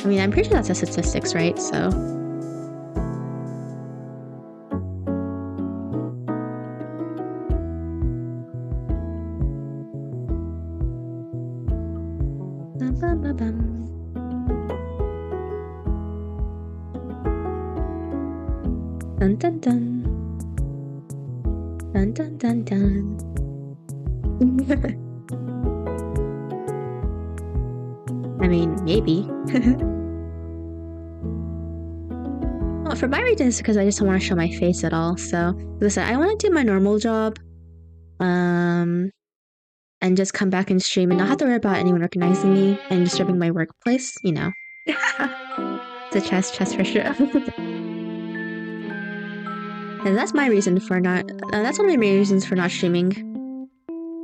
I'm pretty sure that's the statistics, right? So... Dun dun dun. Dun dun dun dun. Maybe. Well, for my reason, it's because I just don't want to show my face at all. So, listen, I want to do my normal job, and just come back and stream and not have to worry about anyone recognizing me and disturbing my workplace, you know. It's a chest for sure. And that's my reason for not. That's one of my main reasons for not streaming.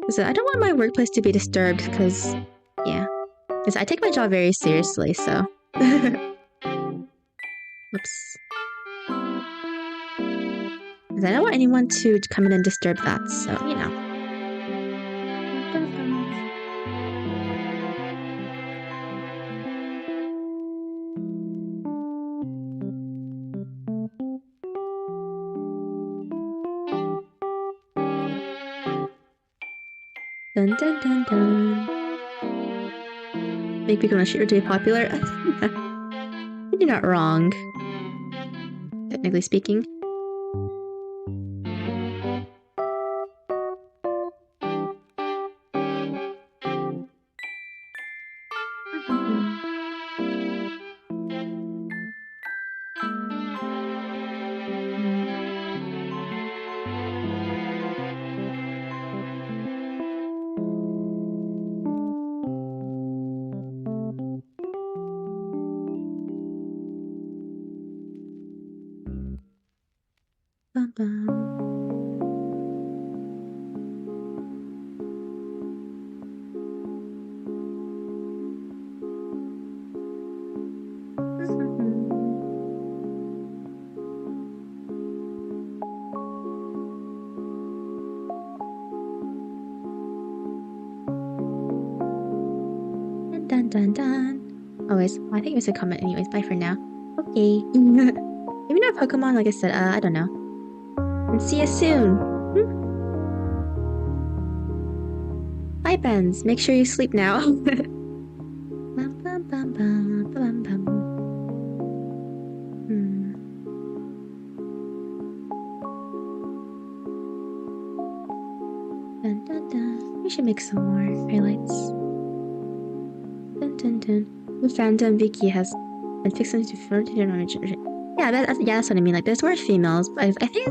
So I don't want my workplace to be disturbed because, yeah, because I take my job very seriously. So, oops. Because I don't want anyone to come in and disturb that. So you know. Dun dun dun dun. Make people not really popular. You're not wrong. Technically speaking. Bum, bum. Dun dun dun. Always. I think it was a comment anyways. Bye for now. Okay. Maybe not Pokemon, like I said. I don't know. And see you soon. Bye, Benz. Make sure you sleep now. Bum, bum, bum, bum, bum, bum. Dun, dun, dun. We should make some more highlights. Dun, dun, dun. The fandom Vicky has been fixing to yeah, that's what I mean. Like, there's more females, but I think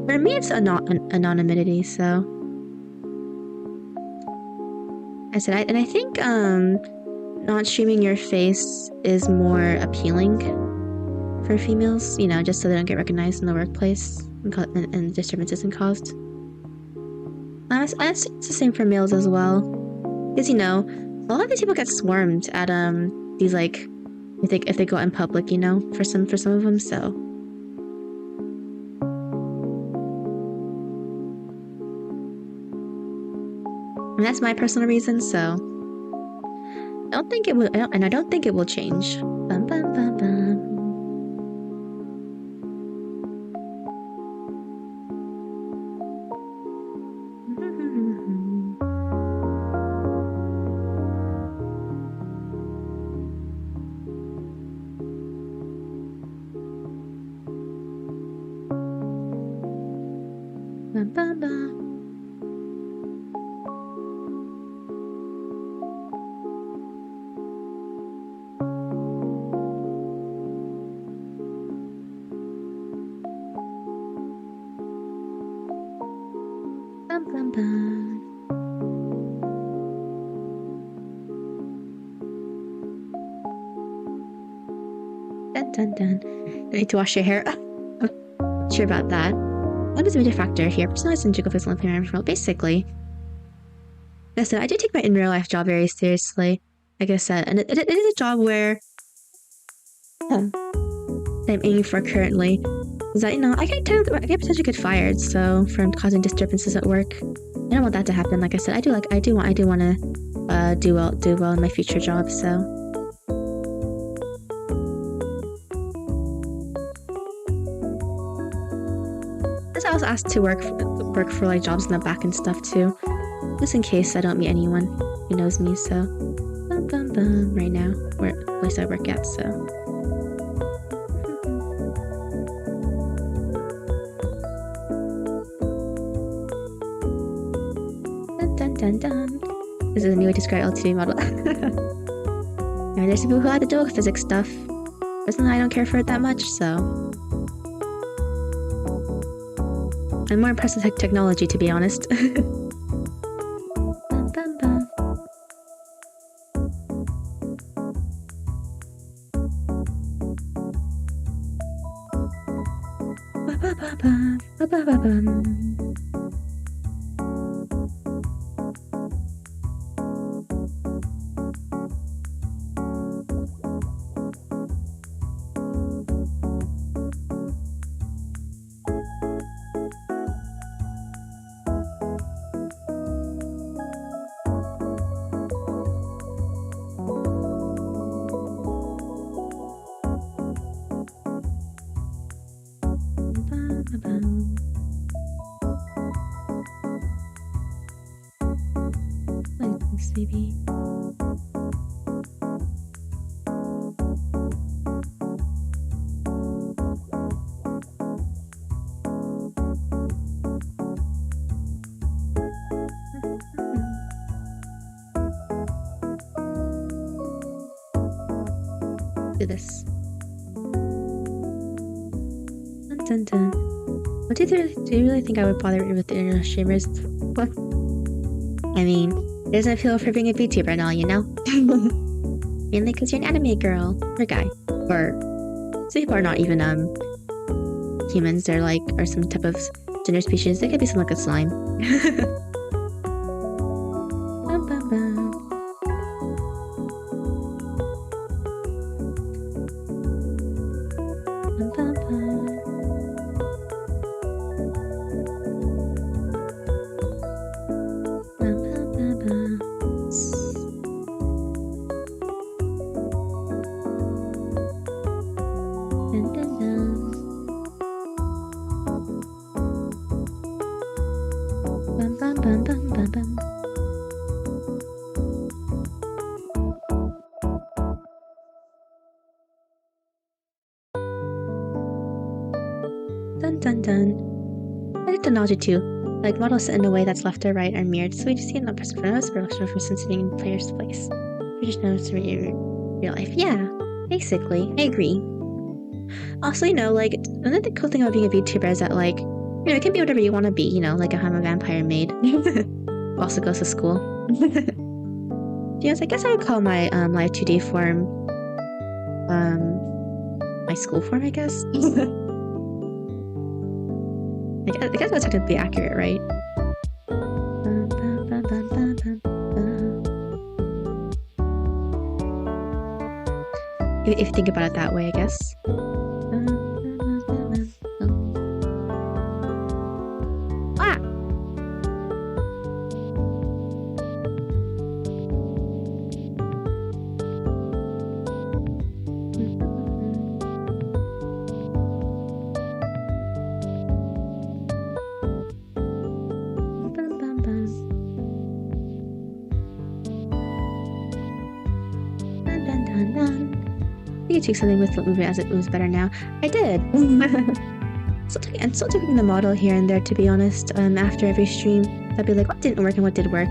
for me it's anonymity. So I think not streaming your face is more appealing for females. You know, just so they don't get recognized in the workplace and disturbances and caused. It's the same for males as well, because you know, a lot of these people get swarmed at these like. If they go out in public, you know, for some of them, so. And that's my personal reason, so. I don't think it will, and I don't think it will change. Bum, bum, bum, bum. Bum, bum, bum. dun, dun. You need to wash your hair. Sure about that. What is the major factor here? Personalized and jiggle pixel and basically. Listen, I do take my in real life job very seriously. Like I said, and it is a job where I'm aiming for currently. Is that, you know, I get potentially get fired, so from causing disturbances at work. I don't want that to happen. Like I said, I do want to do well in my future job, so. I was asked to work for like jobs in the back and stuff too, just in case I don't meet anyone who knows me. So, right now, where the place I work at. So, dun dun dun dun. This is a new way to describe LTV model. Now, there's people who like the dual physics stuff. Personally, I don't care for it that much, so. I'm more impressed with technology, to be honest. Maybe. Do this. Dun dun dun. What do you really think I would bother with the internet streamers? What? I mean, it doesn't feel for being a VTuber and all, you know? Mainly because you're an anime girl or guy, or some people are not even humans. They're like, or some type of gender species. They could be something like a slime. Bum, bum, bum. Bum, bum, bum. Dun dun dun. I like technology too. Like models set in a way that's left or right are mirrored, so we just see an person in front of us, but also a person sitting in player's place. We just know it's real life. Yeah, basically, I agree. Also, you know, like another cool thing about being a VTuber is that, like, you know, it can be whatever you want to be. You know, like I'm a vampire maid. Also goes to school. Yes, I guess I would call my live 2D form my school form, I guess. I guess that's technically accurate, right? If you think about it that way, I guess. You can tweak something with the movement as it moves better now. I did. I'm still tweaking the model here and there, to be honest. After every stream, I'd be like, what didn't work and what did work.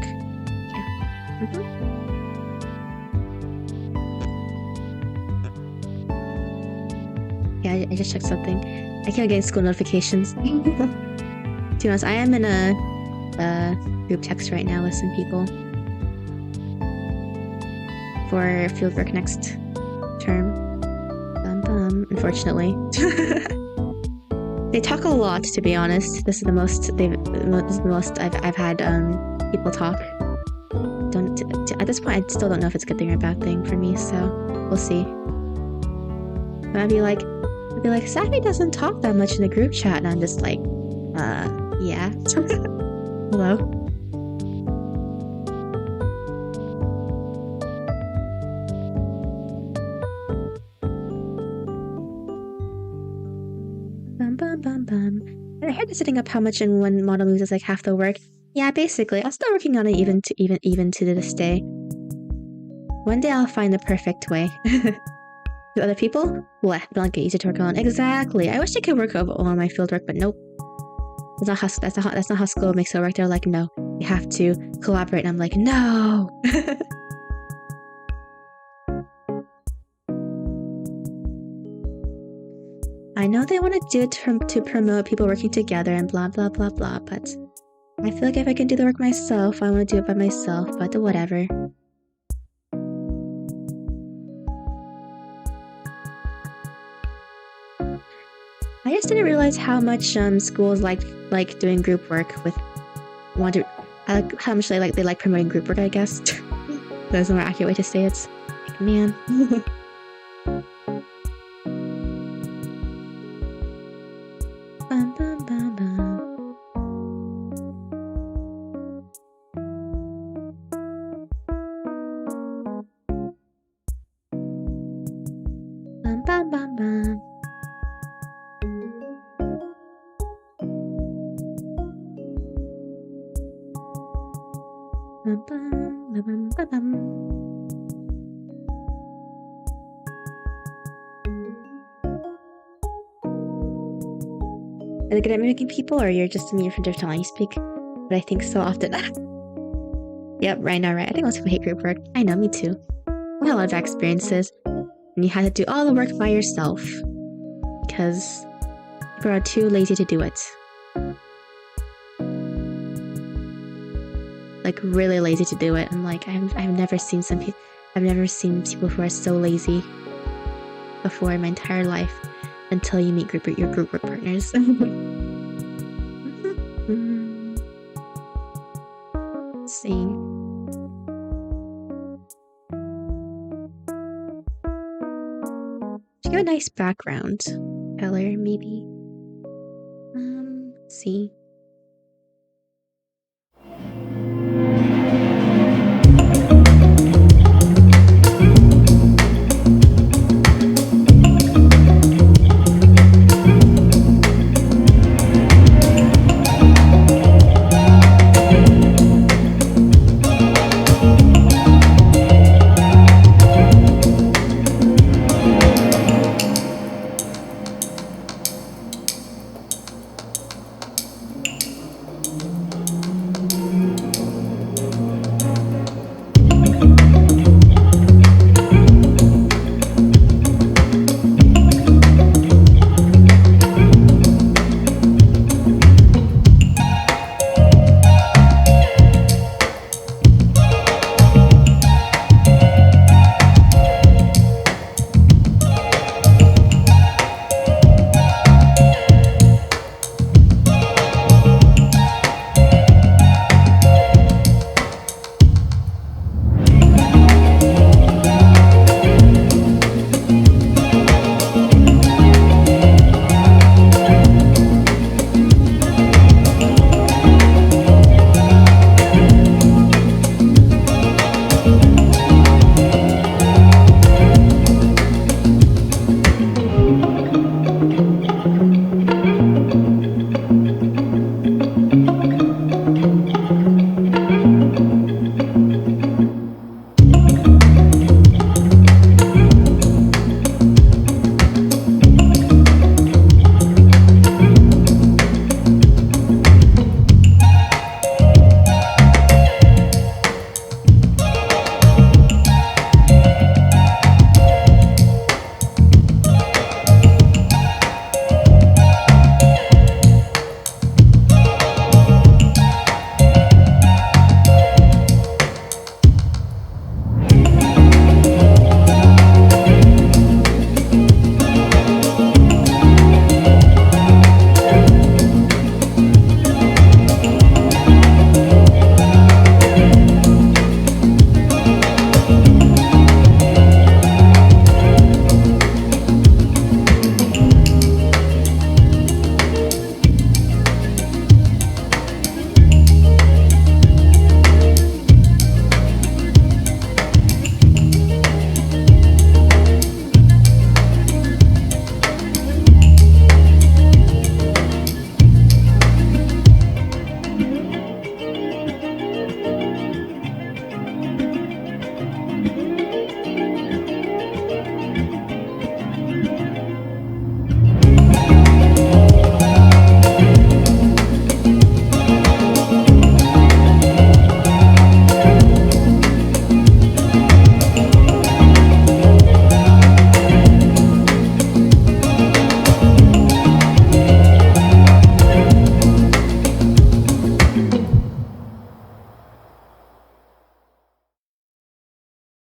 Yeah. Yeah, I just checked something. I keep getting school notifications. To be honest, I am in a group text right now with some people for fieldwork next term. And unfortunately. They talk a lot, to be honest. This is the most I've had people talk. At this point, I still don't know if it's a good thing or a bad thing for me, so we'll see. But I'd be like, Sappy doesn't talk that much in the group chat, and I'm just like, yeah. Hello. Bum. And I heard they're setting up how much in one model moves is like half the work. Yeah, basically. I'm still working on it even to this day. One day I'll find the perfect way. With other people? Well, not get easy to work on. Exactly. I wish I could work over all my field work, but nope. That's not how school makes it work. They're like, no, you have to collaborate. And I'm like, no. I know they want to do it to promote people working together and blah blah blah blah, but I feel like if I can do the work myself, I want to do it by myself, but whatever. I just didn't realize how much schools like doing group work with how much they like promoting group work, I guess. That's a more accurate way to say it. Like, man. Are they good at mimicking people, or you're just immune from different tongue you speak? But I think so often. Yep, right now, right. I think most people hate group work. I know, me too. I had a lot of experiences, and you had to do all the work by yourself because people are too lazy to do it. Like really lazy to do it. I'm like, I've never seen people who are so lazy before in my entire life until you meet your group work partners. Let's see. Should give a nice background color, maybe. Let's see.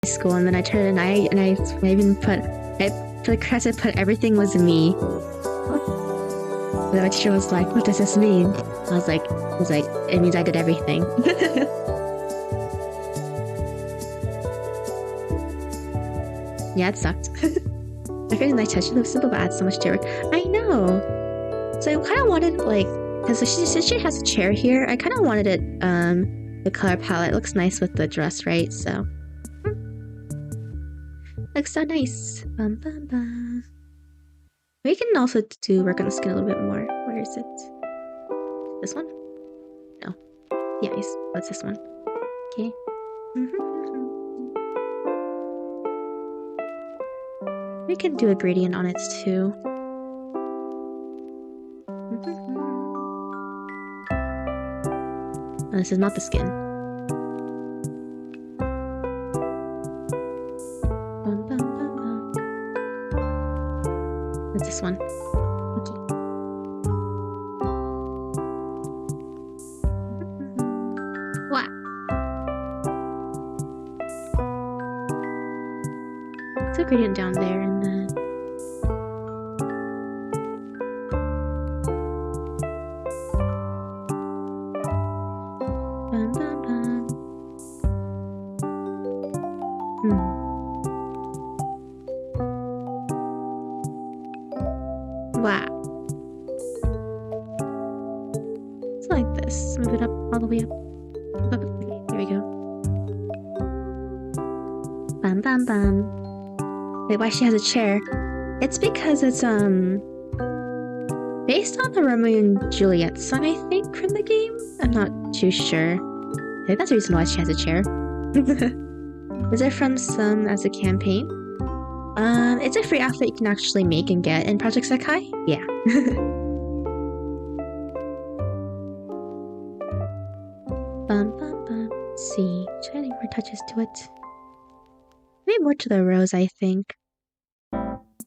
school, and then I turned and I even put for the credits I put everything was me. The teacher was like, "What does this mean?" I was like, "It means I did everything." Yeah, it sucked. I feel nice touch. It looks simple, but adds so much to work. I know. So I kind of wanted because since she has a chair here, I kind of wanted it the color palette looks nice with the dress, right? So looks so nice. Bum, bum, bum. We can also work on the skin a little bit more. Where is it? This one? No. Yeah, what's this one? Okay. We can do a gradient on it too. Oh, this is not the skin. Bum, bum, bum, bum. What's this one? Okay. Wow. So gradient down there and then bum, bum, bum. Wow. It's like this. Move it up all the way up. Okay, there we go. Bum bum bum. Wait, why she has a chair? It's because it's based on the Romeo and Juliet song, I think, from the game. I'm not too sure. I think that's the reason why she has a chair. Is it from some as a campaign? It's a free outfit you can actually make and get in Project Sekai. Yeah. Bum bum bum. Let's see. Should I add more touches to it? Maybe more to the rose, I think.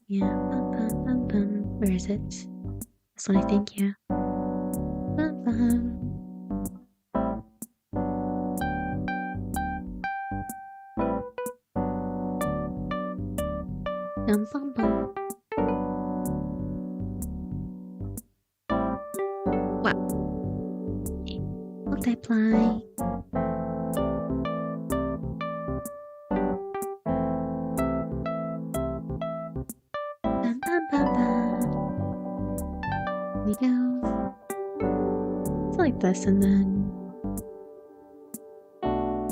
Yeah. Bum bum bum bum. Where is it? This one, I think. Yeah. Bum bum. Bum bum bum. Wow. Okay. Multiply. Bum bum bum bum. There we go. It's like this, and then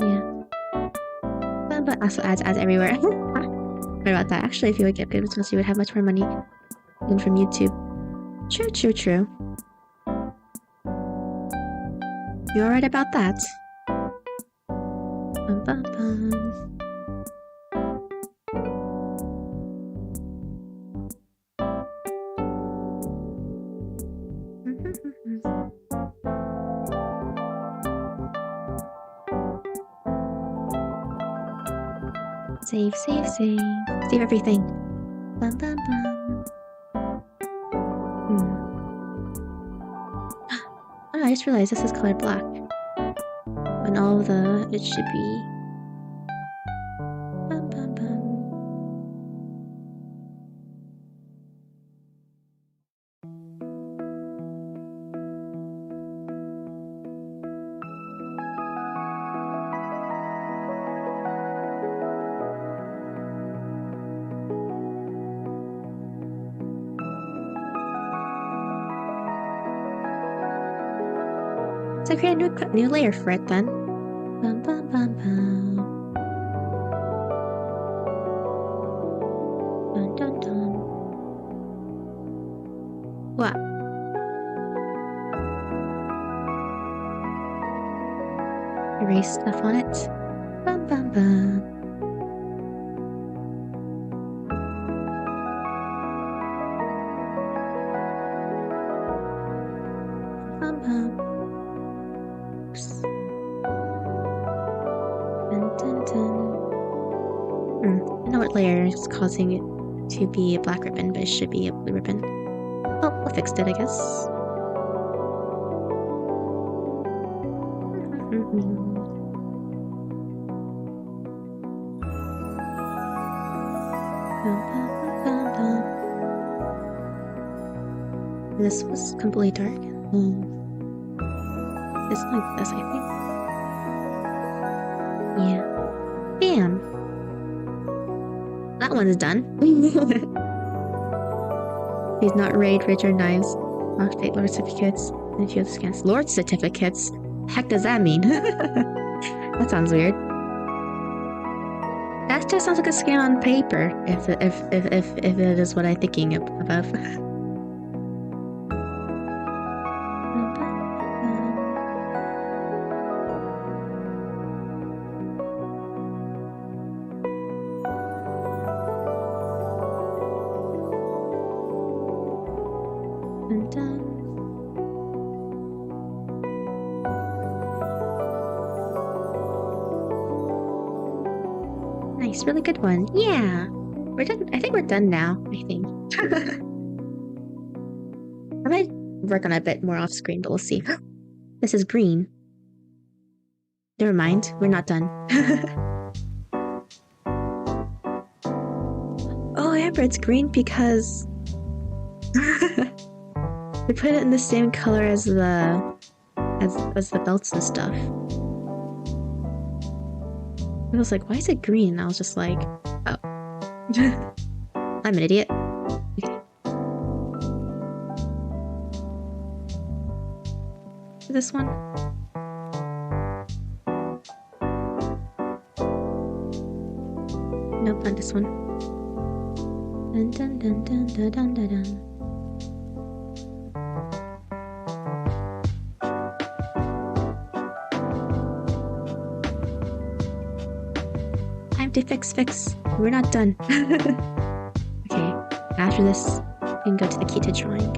yeah. But also adds everywhere. What about that? Actually, if you would get good results, you would have much more money than from YouTube. True, true, true. You're right about that. Bum, bum, bum. Save, save, save. Save everything. Bum, bum, bum. Oh, I just realized this is colored black. And all of it should be. Bum, bum, bum. So create a new layer for it then. Bum, bum, bum, bum. Dun, dun, dun. What? Erase stuff on it. Bum, bum, bum. Bum, bum. I know what layer is causing it to be a black ribbon, but it should be a blue ribbon. Oh, I fixed it, I guess. This was completely dark. It's like this, I think. Yeah. Bam! That one's done. He's not raid, rich, or knives. Update Lord certificates. And a few other scans. Lord certificates? Heck does that mean? That sounds weird. That just sounds like a scan on paper, if it is what I'm thinking of. Nice, really good one. Yeah, we're done. I think we're done now. I think. I might work on a bit more off screen, but we'll see. This is green. Never mind, we're not done. Oh, Amber, it's green because we put it in the same color as the belts and stuff. I was like, why is it green? And I was just like, oh. I'm an idiot. Okay. This one? Nope, not this one. Dun dun dun dun dun dun dun dun. To fix. We're not done. Okay, after this, we can go to the key to drawing.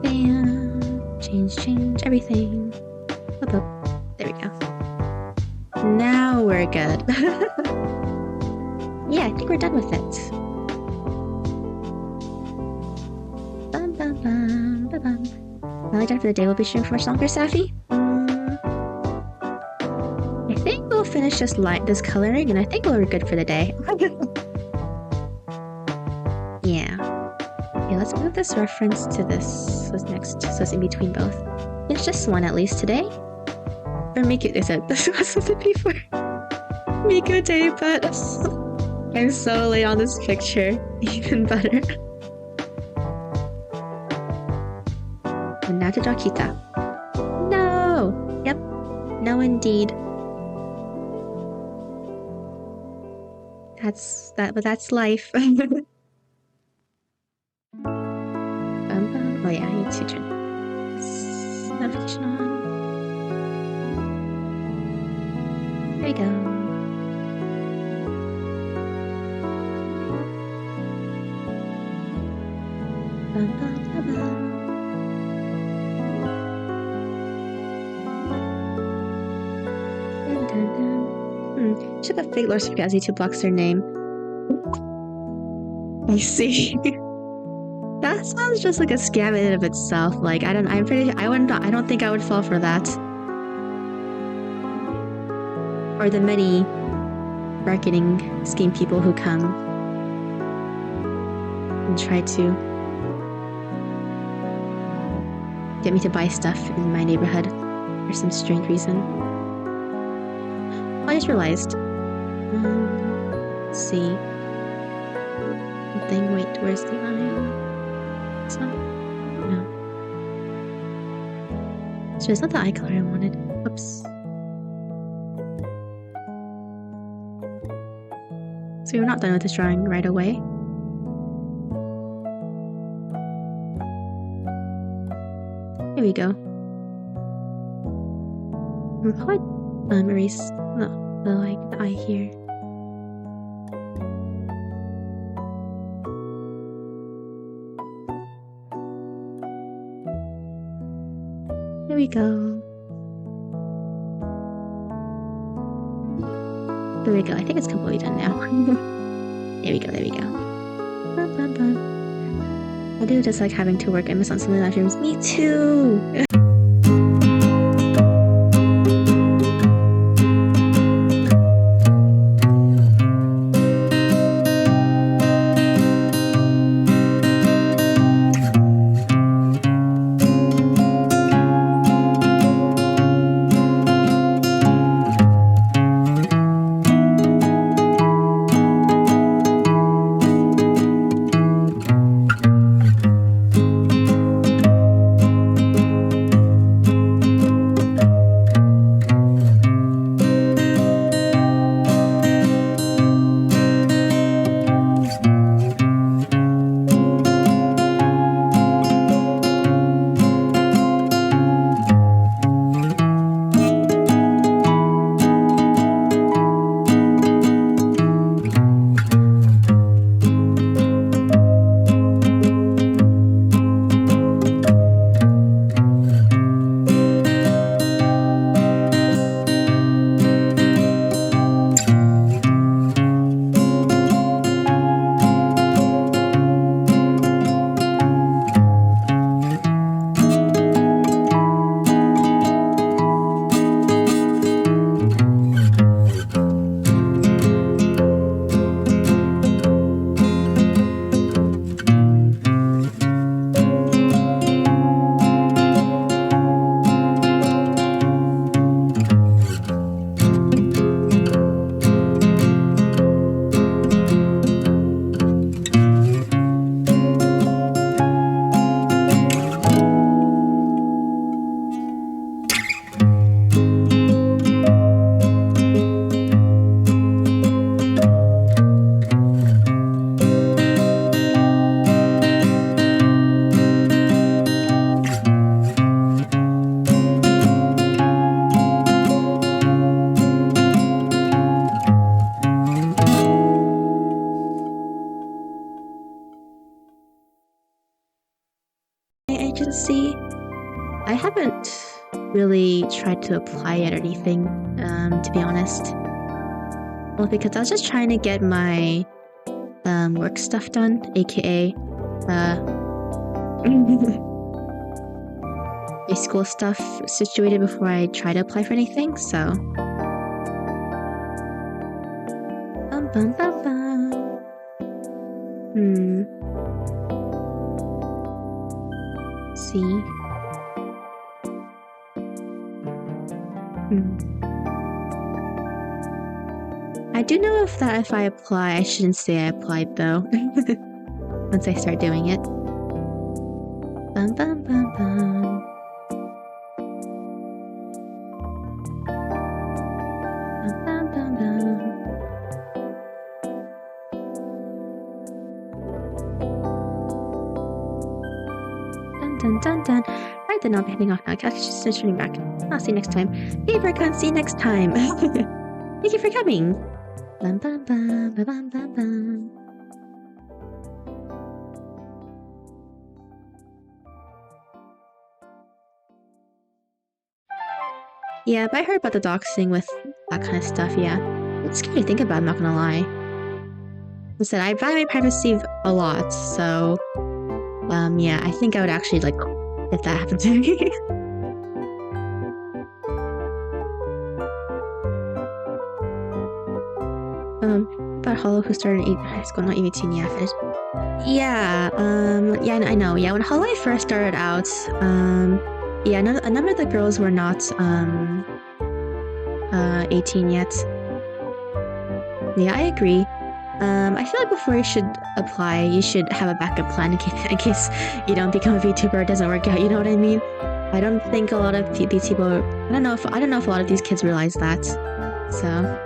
Bam! Change everything. There we go. Now we're good. Yeah, I think we're done with it. Knowledge after the day will be streaming for much longer, Safi? I think we'll finish this coloring, and I think we're good for the day. Yeah. Okay, let's move this reference to this. What's next? So it's in between both. It's just one at least today. For Miku, they said this was supposed to be for Miku Day, but I'm so late on this picture. Even better. And now to draw Kita. No! Yep. No indeed. But that's life. Oh yeah, I need to turn notification on. There you go. Should have fake Lord Fugazi to block their name. I see. That sounds just like a scam in and of itself. Like I don't think I would fall for that. Or the many marketing scheme people who come and try to get me to buy stuff in my neighborhood for some strange reason. I just realized. Let's see. Something. Wait, where's the line? This one? No. So it's not the eye color I wanted. Whoops. So we're not done with this drawing right away. Here we go. We'll probably erase the eye here. There we go. There we go. I think it's completely done now. There we go. I do just like having to work. I miss on some of the live streams. Me too! marketing agency. I haven't really tried to apply it or anything, to be honest. Well, because I was just trying to get my work stuff done, aka my school stuff situated before I try to apply for anything, so. Bum bum bum bum. See. I do know if I apply, I shouldn't say I applied though. Once I start doing it. Bum bum bum bum. Bum bum bum bum. Dun dun dun dun. Right then, I'll be heading off now. Just turning back. I'll see you next time. Hey, Berkon, see you next time. Thank you for coming. Bum bum bum bum bum bum bum. Yeah, but I heard about the doxing with that kind of stuff, yeah. It's scary to think about, I'm not gonna lie. I said, I value my privacy a lot, so... yeah, I think I would actually, like, if that happened to me. About Hollow who started in high school, not EV-teen, yeah, fit. Yeah, yeah, I know, yeah, when Hollow first started out, yeah, a number of the girls were not, 18 yet. Yeah, I agree. I feel like before you should apply, you should have a backup plan in case you don't become a VTuber, it doesn't work out, you know what I mean? I don't think a lot of these people, I don't know if a lot of these kids realize that, so...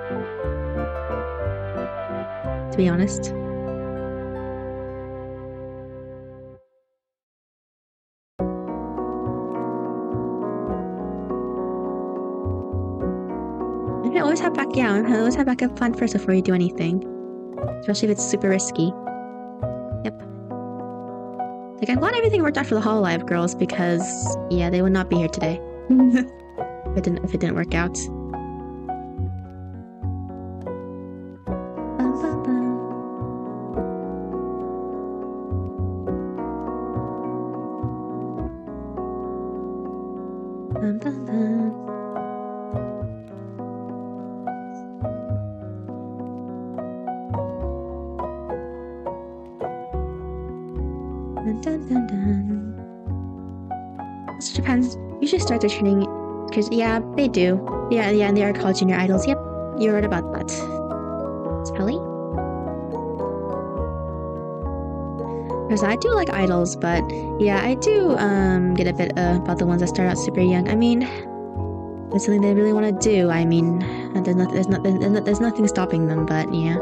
to be honest. I always have backup plan first before you do anything. Especially if it's super risky. Yep. Like, I'm glad everything worked out for the Hololive girls because, yeah, they would not be here today. if it didn't work out. Japan's usually start their training because yeah, they do. Yeah, and they are called junior idols. Yep, you're right about that. Spelly? Because I do like idols, but yeah, I do get a bit about the ones that start out super young. I mean, it's something they really want to do. I mean, there's nothing stopping them, but yeah.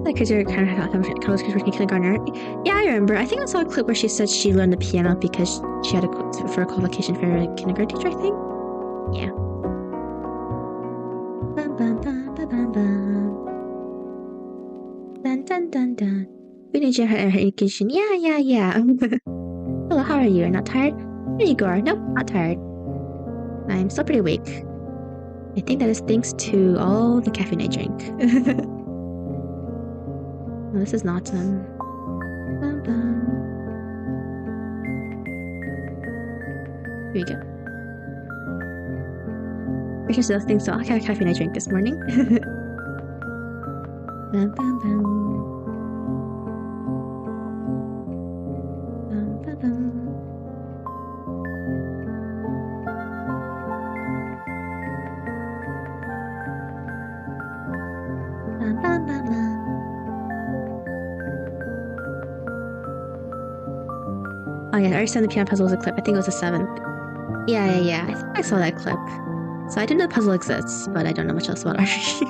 Because you're kind of working kindergartner. Yeah, I remember. I think I saw a clip where she said she learned the piano because she had for a qualification for a kindergarten teacher, I think. Yeah. Bum bum bum bum bum bum. Dun dun dun dun. We need your education. Yeah. Hello, how are you? Not tired? There you go. Nope, not tired. I'm still pretty awake. I think that is thanks to all the caffeine I drink. No, this is not bum bum. Here we go. I just don't think so. I'll have caffeine I drank this morning. Bum bum bum. Bum bum bum. Bum bum bum bum. Oh yeah, I already said the piano puzzle was a clip. I think it was the 7th. Yeah. I think I saw that clip. So I do know the puzzle exists, but I don't know much else about RPG.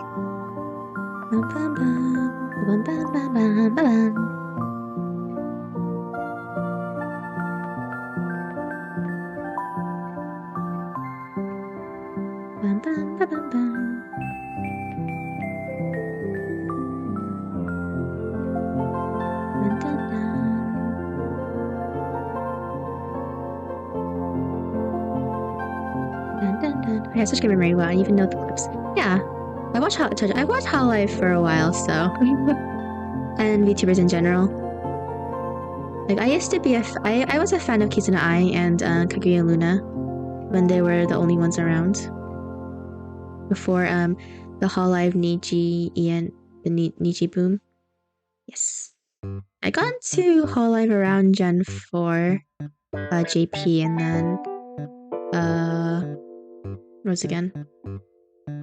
I have such good memory. Wow, I even know the clips. Yeah, I watched Hololive for a while, so and VTubers in general. Like I used to be I was a fan of Kizuna Ai and Kaguya Luna when they were the only ones around. Before the Hololive Niji and the Niji boom. Yes. I got into Hololive around Gen 4, JP, and then Rose again.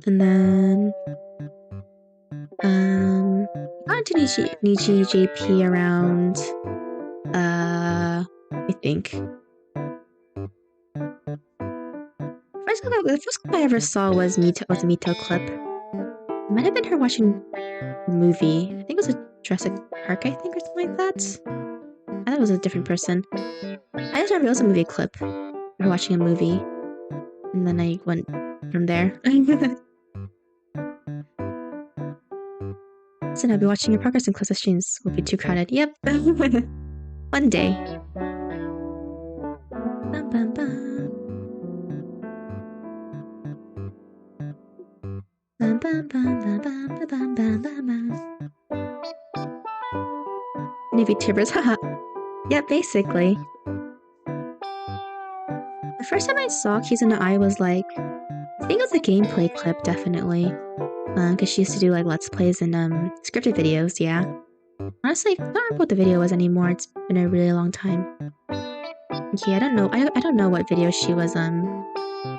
And then I got into Niji JP around I think. The first clip I ever saw was a Mito clip. It might have been her watching a movie. I think it was a Jurassic Park, I think, or something like that. I thought it was a different person. I just remember it was a movie clip. Her watching a movie. And then I went from there. Soon I'll be watching your progress and close the streams. Will be too crowded. Yep. One day. Bum, bum, bum. Bum, bum, bum, bum, bum, bum, bum, bum, bum. New VTubers, haha. Yeah, basically. The first time I saw Kizuna Ai was like, I think it was a gameplay clip, definitely. Because she used to do like Let's Plays and scripted videos, yeah. Honestly, I don't remember what the video was anymore. It's been a really long time. Okay, I don't know. I don't know what video she was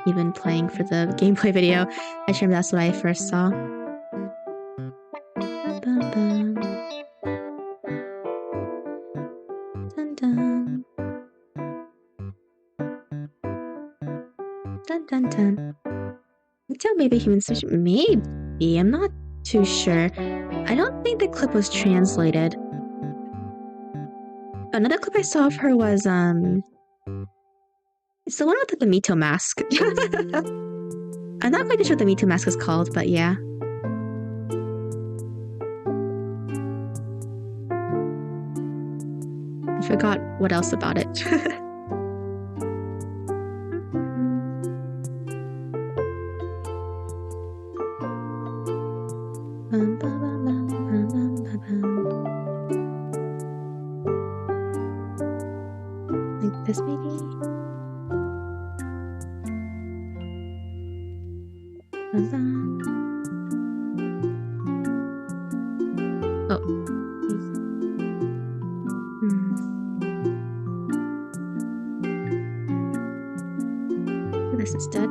even playing for the gameplay video. I just remember that's what I first saw. Dun dun. Dun dun dun. Until maybe human switch. Maybe. I'm not too sure. I don't think the clip was translated. Another clip I saw of her was it's the one with the Mito mask. I'm not quite sure what the Mito mask is called, but yeah. I forgot what else about it. Like this maybe? Oh. This is dead.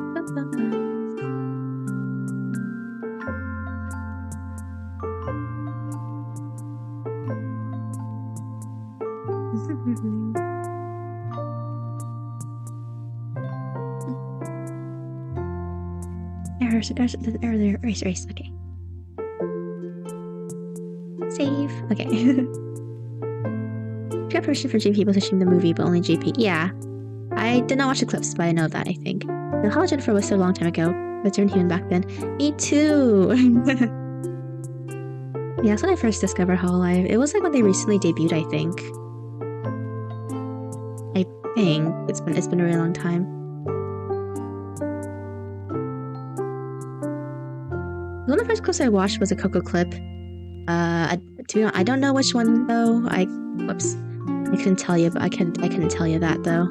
Error, erase, okay. Save, okay. She got permission for JP positioning the movie, but only JP. Yeah. I did not watch the clips, but I know that, I think. The Hollow Jennifer was so long time ago. But turned human back then. Me too! Yeah, that's when I first discovered Hololive. It was like when they recently debuted, I think. It's been a really long time. One of the first clips I watched was a Coco clip. I don't know which one though. Whoops. I couldn't tell you, but I couldn't tell you that though.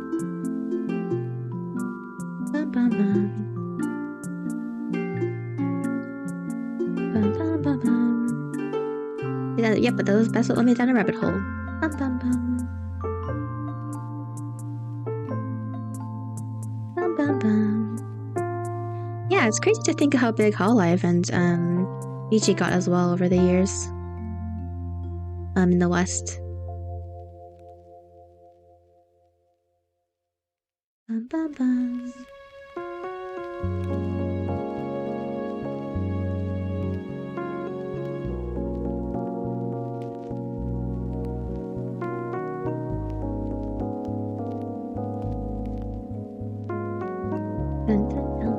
Bum, bum, bum. Bum, bum, bum, bum. Yeah, but that's what led me down a rabbit hole. Bum, bum, bum. Bum, bum, bum. Yeah, it's crazy to think of how big Hololive and Ichi got as well over the years. In the West. Bum, bum, bum. Dun, dun, dun.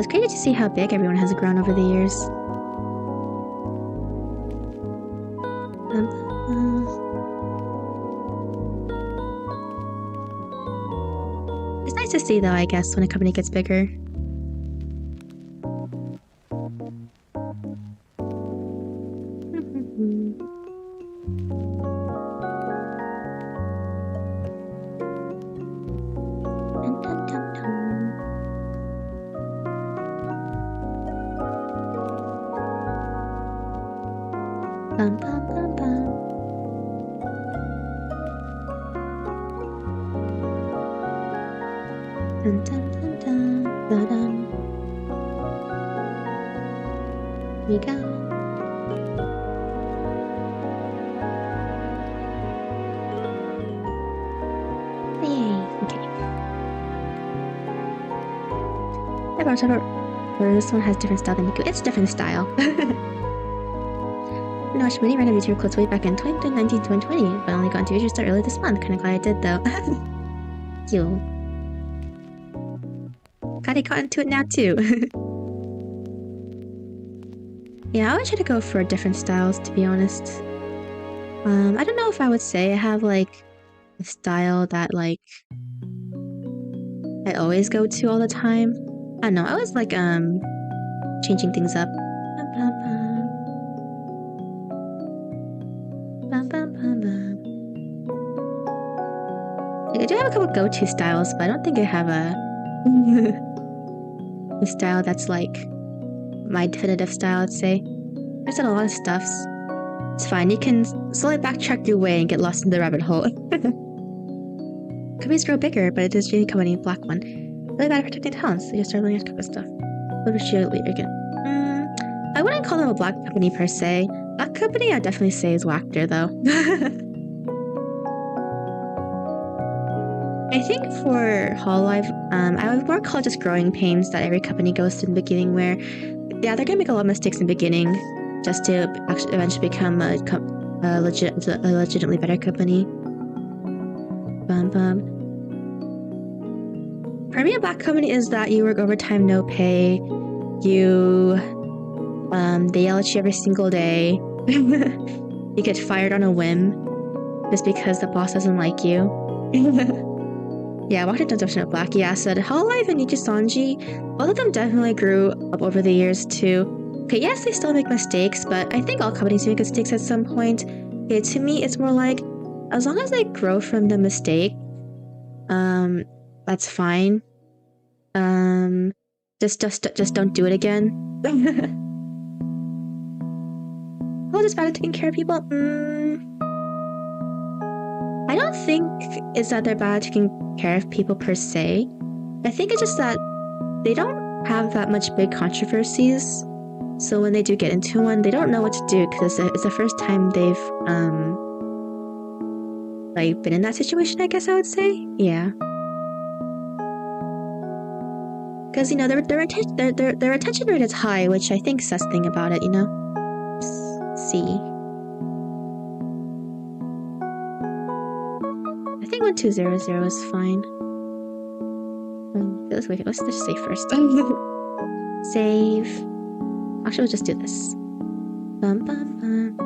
it's crazy to see how big everyone has grown over the years. It's nice to see, though, I guess, when a company gets bigger. Bum, bum, bum, bum. Dun, dun, dun, dun, dun, dun. Here we go. Yay, okay. This one has different style than Miku. It's different style. I watched many random Vtuber clips way back in 2019 to 2020, but only got into Vtuber start early this month. Kinda glad I did though. Yo. Glad I got into it now too. Yeah, I always try to go for different styles, to be honest. I don't know if I would say I have like a style that like I always go to all the time. I don't know, I always like changing things up. Like, I do have a couple go-to styles, but I don't think I have a a style that's like my definitive style, I'd say. There's a lot of stuffs. It's fine, you can slowly backtrack your way and get lost in the rabbit hole. Companies grow bigger, but it is really company black one. Really bad at protecting talents, so you start learning to cook stuff. What was you again? I wouldn't call them a black company per se. Black company I'd definitely say is whacker though. I think for Hololive, I would more call it just growing pains that every company goes through in the beginning where, yeah, they're gonna make a lot of mistakes in the beginning just to actually eventually become a legitimately better company. Bum bum. For me, a black company is that you work overtime, no pay. They yell at you every single day. You get fired on a whim just because the boss doesn't like you. Yeah, Walker Dungeon of Black. Yeah, said Hololive and Nichisanji, both of them definitely grew up over the years too. Okay, yes, they still make mistakes, but I think all companies make mistakes at some point. Okay, to me, it's more like, as long as they grow from the mistake, that's fine. Just don't do it again. Oh, it's bad at taking care of people? I don't think it's that they're bad at taking care of people per se. I think it's just that they don't have that much big controversies. So when they do get into one, they don't know what to do because it's the first time they've like been in that situation, I guess I would say. Yeah. Because, you know, their retention rate is high, which I think says something about it, you know? Let's see. I think 1200 is fine. Wait, let's just save first. Save. Actually, we'll just do this. Bum, bum, bum.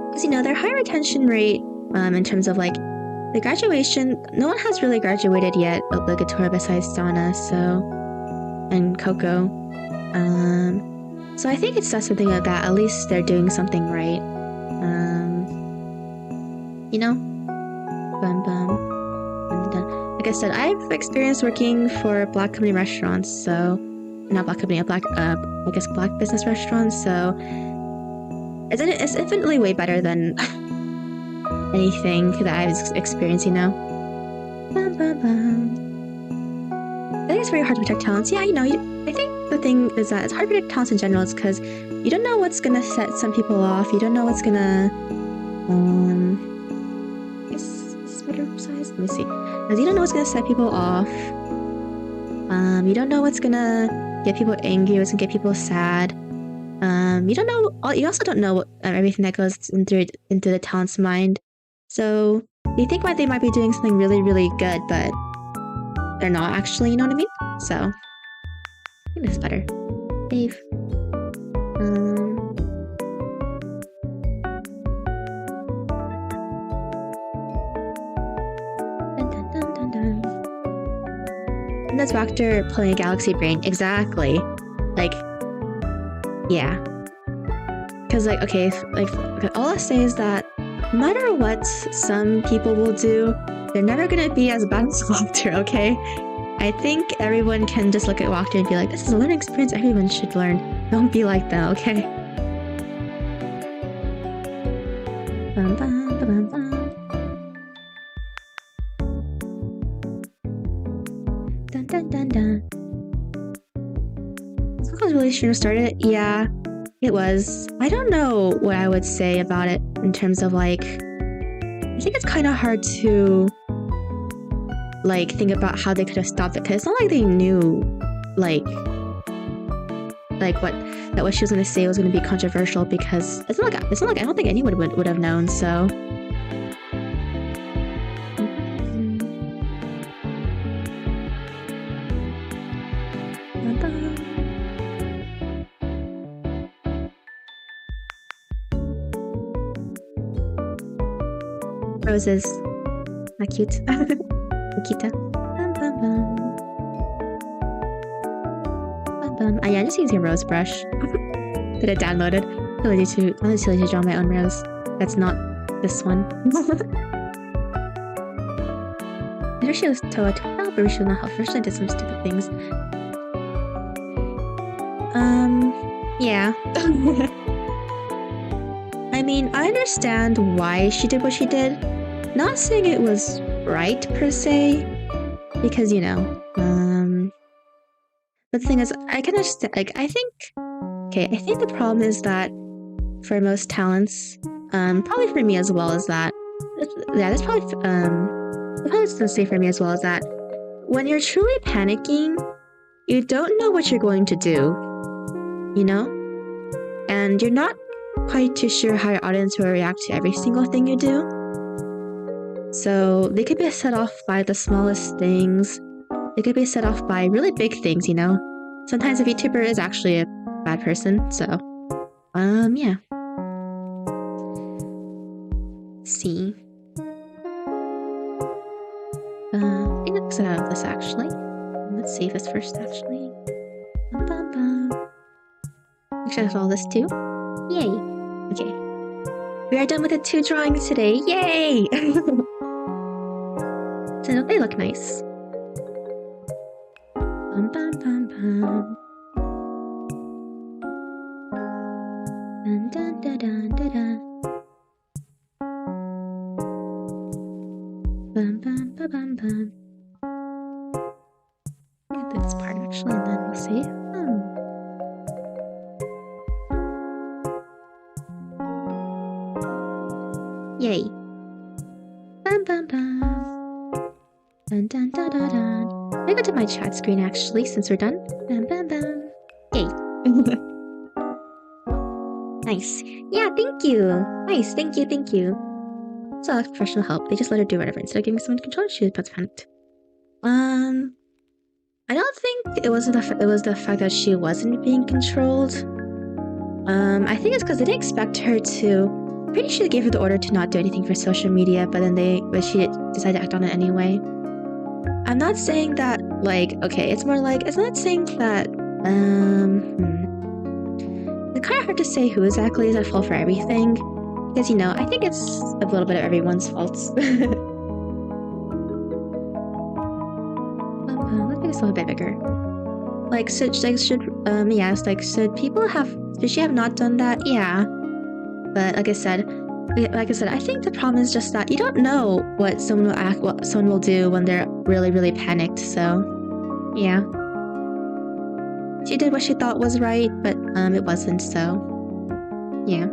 Because, you know, their high retention rate, in terms of, like, the graduation, no one has really graduated yet, obligatory besides Sana, and Coco. So I think it says something like that. At least they're doing something right. You know? Bum bum. Like I said, I've experienced working for black company restaurants, so not black company, black business restaurants, so it's infinitely way better than anything that I've experienced, you know? Bum, bum, bum. I think it's very hard to protect talents. Yeah, you know, I think the thing is that it's hard to protect talents in general. It's because you don't know what's gonna set some people off. You don't know what's gonna, is better size? Let me see. Because you don't know what's gonna set people off. You don't know what's gonna get people angry, what's gonna get people sad. You don't know. You also don't know everything that goes into the talent's mind. So you think they might be doing something really, really good, but they're not actually. You know what I mean? So think this is better. Save. And that's Vector playing Galaxy Brain. Exactly. Like, yeah. Because, like, okay, all I say is that no matter what some people will do, they're never gonna be as bad as Vector, okay? I think everyone can just look at Vector and be like, this is a learning experience everyone should learn. Don't be like them, okay? Bum, bum, bum, bum. Dun, dun, dun, dun. This book was really soon started. Yeah, it was. I don't know what I would say about it in terms of like, I think it's kind of hard to like think about how they could have stopped it, because it's not like they knew like what she was gonna say was gonna be controversial, because it's not like I don't think anyone would have known. So roses, not cute. Nikita. Bum, bum, bum. Bum, bum. Yeah, I'm just using a rose brush that I downloaded. I'm too lazy to draw my own rose. That's not this one. I wish she was Toa to help, or she would not help. First, I did some stupid things. Yeah. I mean, I understand why she did what she did. Not saying it was right per se, because, you know, but the thing is, I can understand, like, I think the problem is that for most talents, probably for me as well, is that, yeah, that's probably, to say for me as well, is that when you're truly panicking, you don't know what you're going to do, you know? And you're not quite too sure how your audience will react to every single thing you do. So they could be set off by the smallest things. They could be set off by really big things, you know? Sometimes a VTuber is actually a bad person, so... yeah. Let's see. I think let's get out of this, actually. Let's save this first, actually. Bum, bum, bum. Make sure I have all this, too. Yay! Okay. We are done with the 2 drawings today! Yay! So they look nice. Bum, bum, bum, bum. Dun, dun, dun, dun, dun, dun. Bum, bum, bum, bum, bum. Get this part actually, and then we'll see. Yay! Bum, bum, bum. Dun, dun, dun, dun, dun. Let me go to my chat screen actually, since we're done. Bam, bam, bam. Yay. Nice. Yeah, thank you. Nice, thank you. It's all professional help. They just let her do whatever. Instead of giving someone control, she was panicked. I don't think it was the fact that she wasn't being controlled. I think it's because they didn't expect her to. Pretty sure they gave her the order to not do anything for social media, but she decided to act on it anyway. I'm not saying that, like, okay, it's more like, it's not saying that, it's kind of hard to say who exactly is at fault for everything, because, you know, I think it's a little bit of everyone's faults. Let's make this a little bit bigger. Like, should she have not done that? Yeah. But like I said, I think the problem is just that you don't know what someone will do when they're really, really panicked. So, yeah, she did what she thought was right, but it wasn't. So, yeah.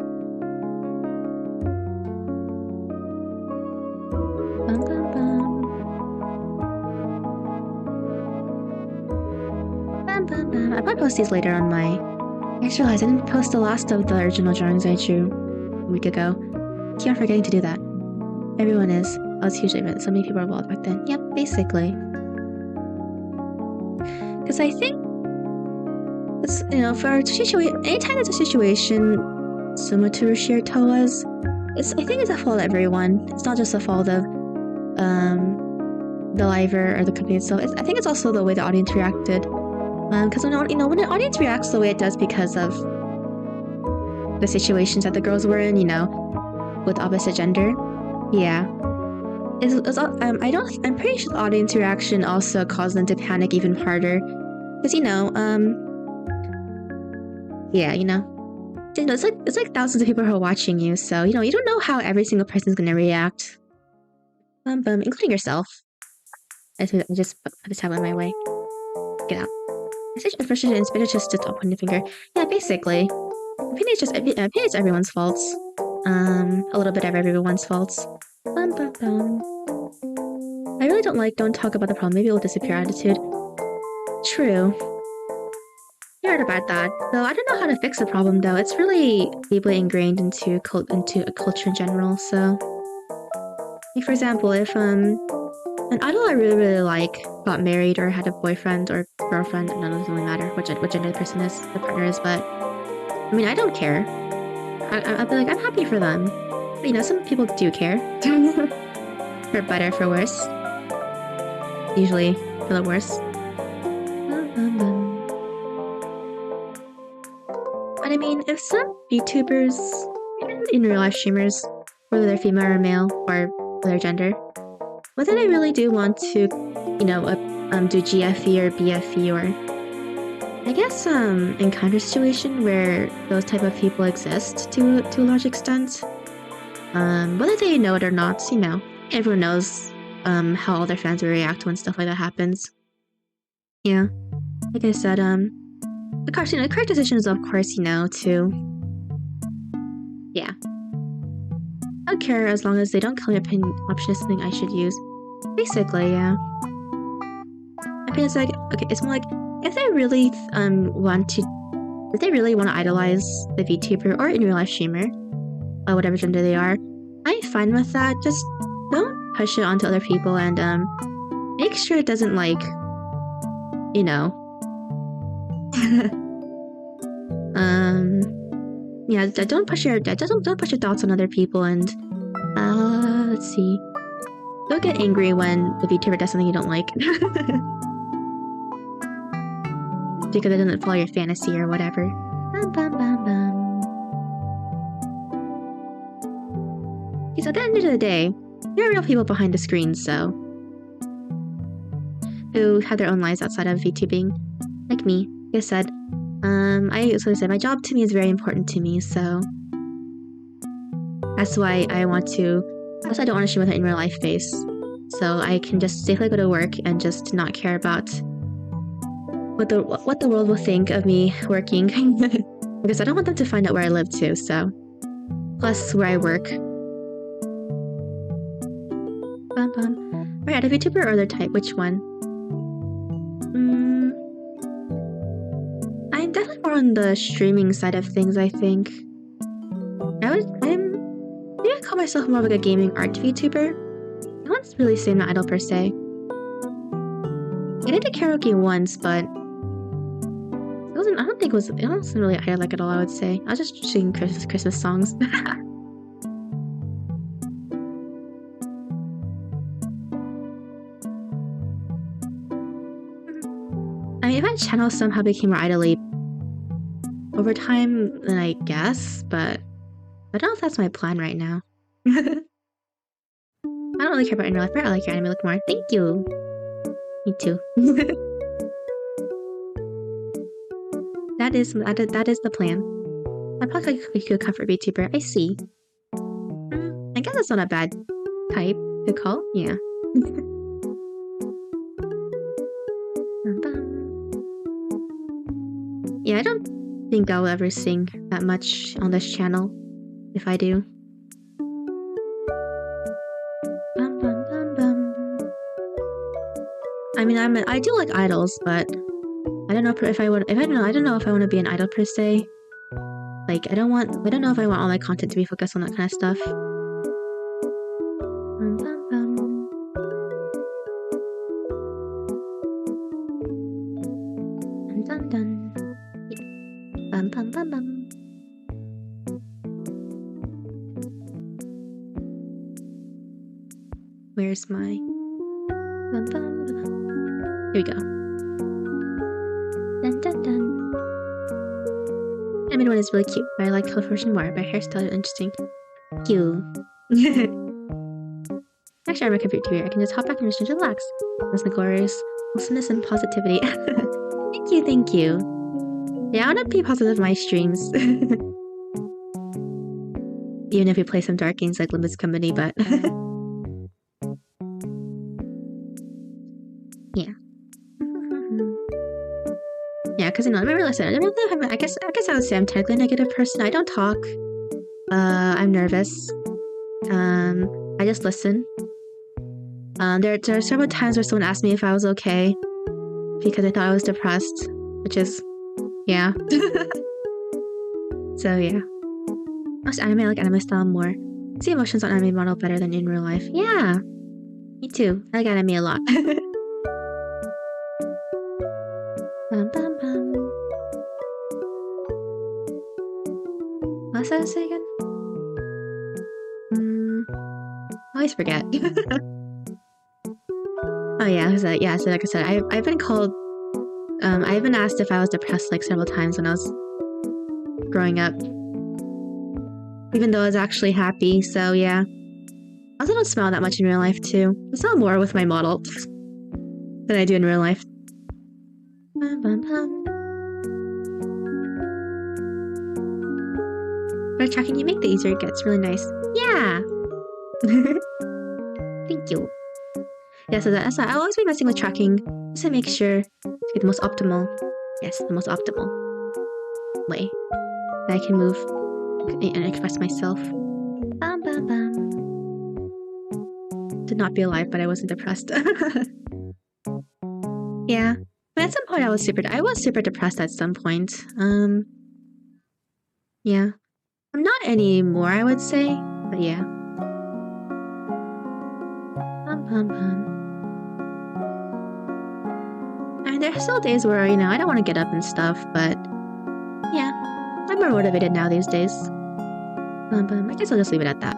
Bum, bum, bum. Bum, bum, bum. I'll probably post these later on my. I just realized I didn't post the last of the original drawings I drew a week ago. Keep on forgetting to do that. Everyone is. I was hugely event. So many people were wild back then. Yep, basically. Because I think It's, you know, for our situation, anytime there's a situation similar to Roshir Toa's, I think it's a fault of everyone. It's not just a fault of the liver or the company itself. I think it's also the way the audience reacted. Because when an audience reacts the way it does because of the situations that the girls were in, you know, with opposite gender, yeah. I'm pretty sure the audience reaction also caused them to panic even harder. Because, you know, yeah, you know, it's like thousands of people who are watching you, so, you know, you don't know how every single person's gonna react. Including yourself. I just put the tab in my way. Get out. Especially it's better just to stop pointing the finger. Yeah, basically. Opinion is everyone's faults. A little bit of everyone's faults. I really don't talk about the problem, maybe it'll disappear attitude. True. You heard about that. Though I don't know how to fix the problem though. It's really deeply ingrained into a culture in general, so. Like for example, if an idol I really, really like got married or had a boyfriend or girlfriend, none of it really matter what gender the person is, the partner is, but I mean, I don't care. I'll be like, I'm happy for them. But, you know, some people do care. For better, for worse. Usually for the worse. But I mean, if some VTubers, even in real life streamers, whether they're female or male or other gender, whether they really do want to, you know, do GFE or BFE or I guess encounter situation where those type of people exist to a large extent. Whether they know it or not, you know, everyone knows how all their fans will react when stuff like that happens. Yeah. Like I said, the correct decision is of course, you know, to yeah. I don't care as long as they don't kill your option is something I should use. Basically, yeah. I feel it's like okay, it's more like if they really want to idolize the VTuber or in real life streamer, whatever gender they are, I'm fine with that. Just don't push it onto other people and make sure it doesn't like, you know, yeah, don't push your thoughts on other people and let's see, don't get angry when the VTuber does something you don't like. Because it doesn't follow your fantasy or whatever. Because at the end of the day, there are real people behind the screen, so who have their own lives outside of VTubing, like me. Like I said, my job to me is very important to me, so that's why I don't want to stream with it in real life face, so I can just safely go to work and just not care about what the world will think of me working. Because I don't want them to find out where I live too, so plus where I work. Right, a VTuber or other type, which one? I'm definitely more on the streaming side of things, I think. Maybe I call myself more of like a gaming art VTuber. I wouldn't really say I'm an idol per se. I did a karaoke once, but it wasn't really idol like at all, I would say. I was just singing Christmas songs. I mean, if my channel somehow became more idol-y over time, then I guess, but I don't know if that's my plan right now. I don't really care about real life, but I like your anime look more. Thank you! Me too. That is the plan. I'm probably like a comfort VTuber. I see. I guess that's not a bad type to call. Yeah. Yeah, I don't think I'll ever sing that much on this channel. If I do. I mean, I do like idols, but I don't know if I don't know if I want to be an idol per se. Like, I don't know if I want all my content to be focused on that kind of stuff. bum bum. Where's my... Bum, bum, bum. Here we go. Dun dun dun. The animated one is really cute, but I like the version more. My hairstyle is interesting. Cute. Actually, I'm a computer here. I can just hop back and just relax. That's the glorious wholesomeness and positivity. Thank you, thank you. Yeah, I want to be positive in my streams. Even if we play some dark games like Limits Company, but... yeah. Yeah, because, you know, I remember listening. I guess I would say I'm technically a negative person. I don't talk. I'm nervous. I just listen. There are several times where someone asked me if I was okay because I thought I was depressed, which is, yeah. So yeah. Most anime, I like anime style more. I see emotions on anime model better than in real life. Yeah, me too. I like anime a lot. Bum, bum, bum. What was I say again? I always forget. Oh yeah, so like I said, I've been called, I've been asked if I was depressed like several times when I was growing up. Even though I was actually happy, so yeah. I also don't smile that much in real life too. I smile more with my model than I do in real life. Bum, bum, bum. By tracking you make, the easier it gets. Really nice. Yeah! Thank you. Yeah, so that's why I'll always be messing with tracking just to make sure to get the most optimal, yes, the most optimal way that I can move and express myself. Bum, bum, bum. To not be alive, but I wasn't depressed. Yeah, but at some point I was super depressed at some point. Yeah, I'm not anymore, I would say, but yeah. Bum, bum, bum. And there are still days where, you know, I don't want to get up and stuff, but yeah, I'm more motivated now these days. But I guess I'll just leave it at that.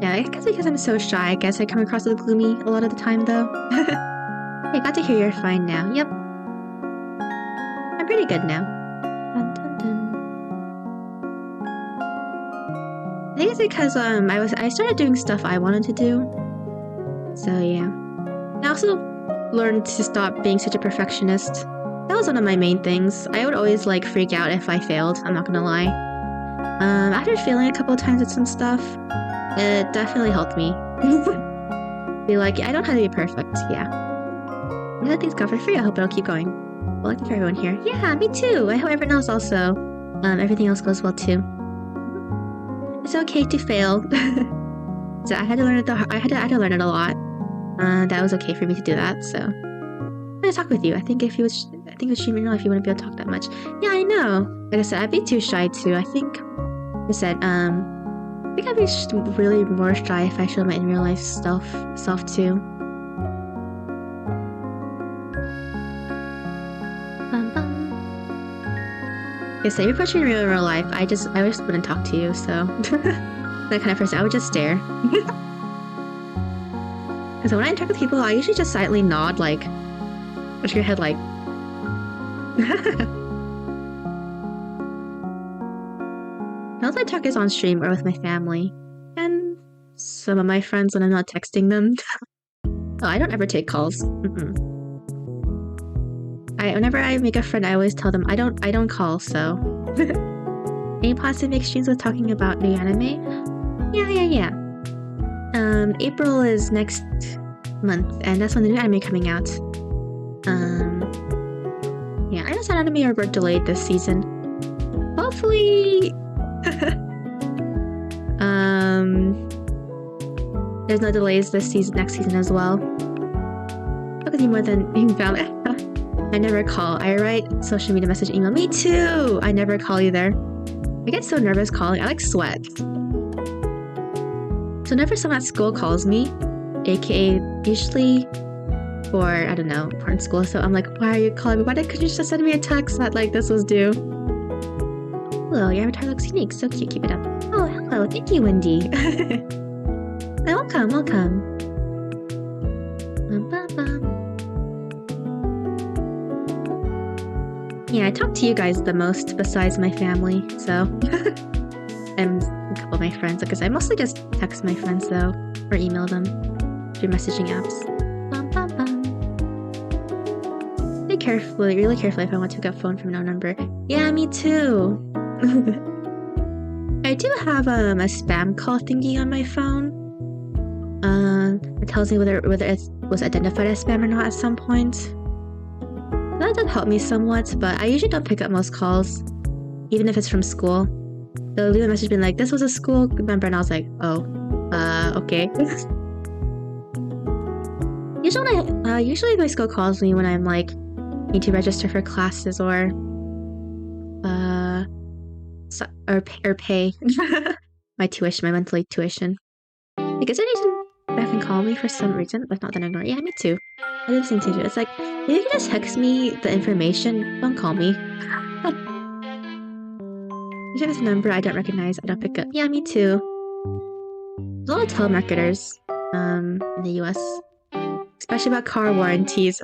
Yeah, I guess because I'm so shy, I guess I come across as gloomy a lot of the time, though. Hey, glad to hear you're fine now. Yep. I'm pretty good now. Dun, dun, dun. I think it's because I started doing stuff I wanted to do. So yeah. I also learned to stop being such a perfectionist. That was one of my main things. I would always like freak out if I failed, I'm not gonna lie. After failing a couple of times at some stuff, it definitely helped me. Be like, I don't have to be perfect, yeah. I'm glad things got for free, I hope it'll keep going. Well, lucky for everyone here. Yeah, me too! I hope everyone else also, everything else goes well too. It's okay to fail. So I had to learn it I had to learn it a lot. That was okay for me to do that, so I'm gonna talk with you. I think with streaming real life you wouldn't be able to talk that much. Yeah, I know. Like I said, I'd be too shy too. I think like I said, I think I'd be really more shy if I showed my in real life self too. Bum, bum. Okay, so if you're in real life, I just wouldn't talk to you, so that kind of person, I would just stare. Because when I interact with people, I usually just silently nod, like, push your head, like. Most of my talk is on stream or with my family, and some of my friends when I'm not texting them. Oh, I don't ever take calls. Whenever I make a friend, I always tell them I don't call. So, any plans to make streams with talking about new anime? Yeah. April is next month, and that's when the new anime coming out. Yeah, I know some anime are delayed this season. Hopefully, there's no delays this next season as well. Look at you more than being found. I never call. I write social media message, email. Me too. I never call either. I get so nervous calling. I like sweat. So whenever someone at school calls me, aka usually for, I don't know, important school. So I'm like, why are you calling me? Couldn't you just send me a text that like this was due? Hello, your avatar looks unique. So cute. Keep it up. Oh, hello. Thank you, Wendy. Welcome. Yeah, I talk to you guys the most besides my family, so and a couple of my friends. Like I said, I mostly just text my friends though, or email them through messaging apps. Be careful, really carefully if I want to pick up phone from no number. Yeah, me too. I do have a spam call thingy on my phone. It tells me whether it was identified as spam or not at some point. That does help me somewhat, but I usually don't pick up most calls, even if it's from school. They'll leave a message being like, "This was a school member," and I was like, "Oh, okay." Usually my school calls me when I'm like need to register for classes or pay my tuition, my monthly tuition. Like, is there any reason that can call me for some reason? But not then ignore it. Yeah, me too. I do the same thing too. It's like, if you can just text me the information, don't call me. If it's a number I don't recognize, I don't pick up. Yeah, me too. There's a lot of telemarketers in the US, especially about car warranties.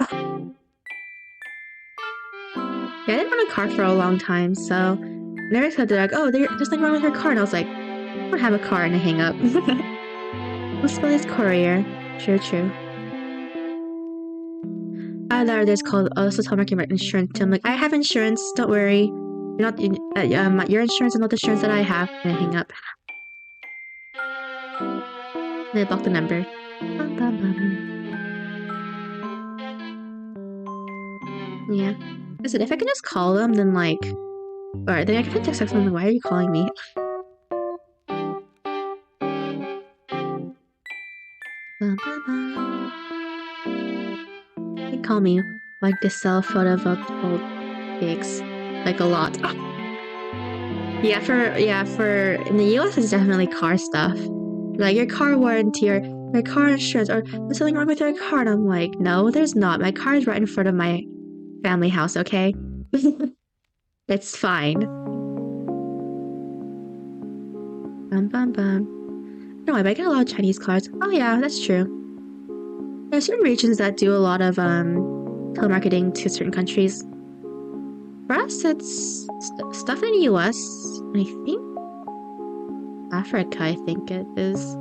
Yeah, I didn't own a car for a long time, so whenever they're like, "Oh, there's nothing wrong with your car," and I was like, "I don't have a car," and I hang up. Let's spell this courier. True. There's called also telemarketing about insurance too. I'm like, "I have insurance. Don't worry. You're not your insurance is not the insurance that I have," and I hang up. And I block the number. Yeah. I said, if I can just call them, then like, or then I can text them. Like, why are you calling me? They call me like to sell photovoltaic pigs, like a lot. Yeah, for in the US, it's definitely car stuff. Like your car warranty or your car insurance, or there's something wrong with your car. And I'm like, no, there's not. My car is right in front of my family house. Okay, it's fine. No, I get a lot of Chinese cars. Oh yeah, that's true. There are certain regions that do a lot of telemarketing to certain countries. For us, it's stuff in the US. I think Africa. I think it is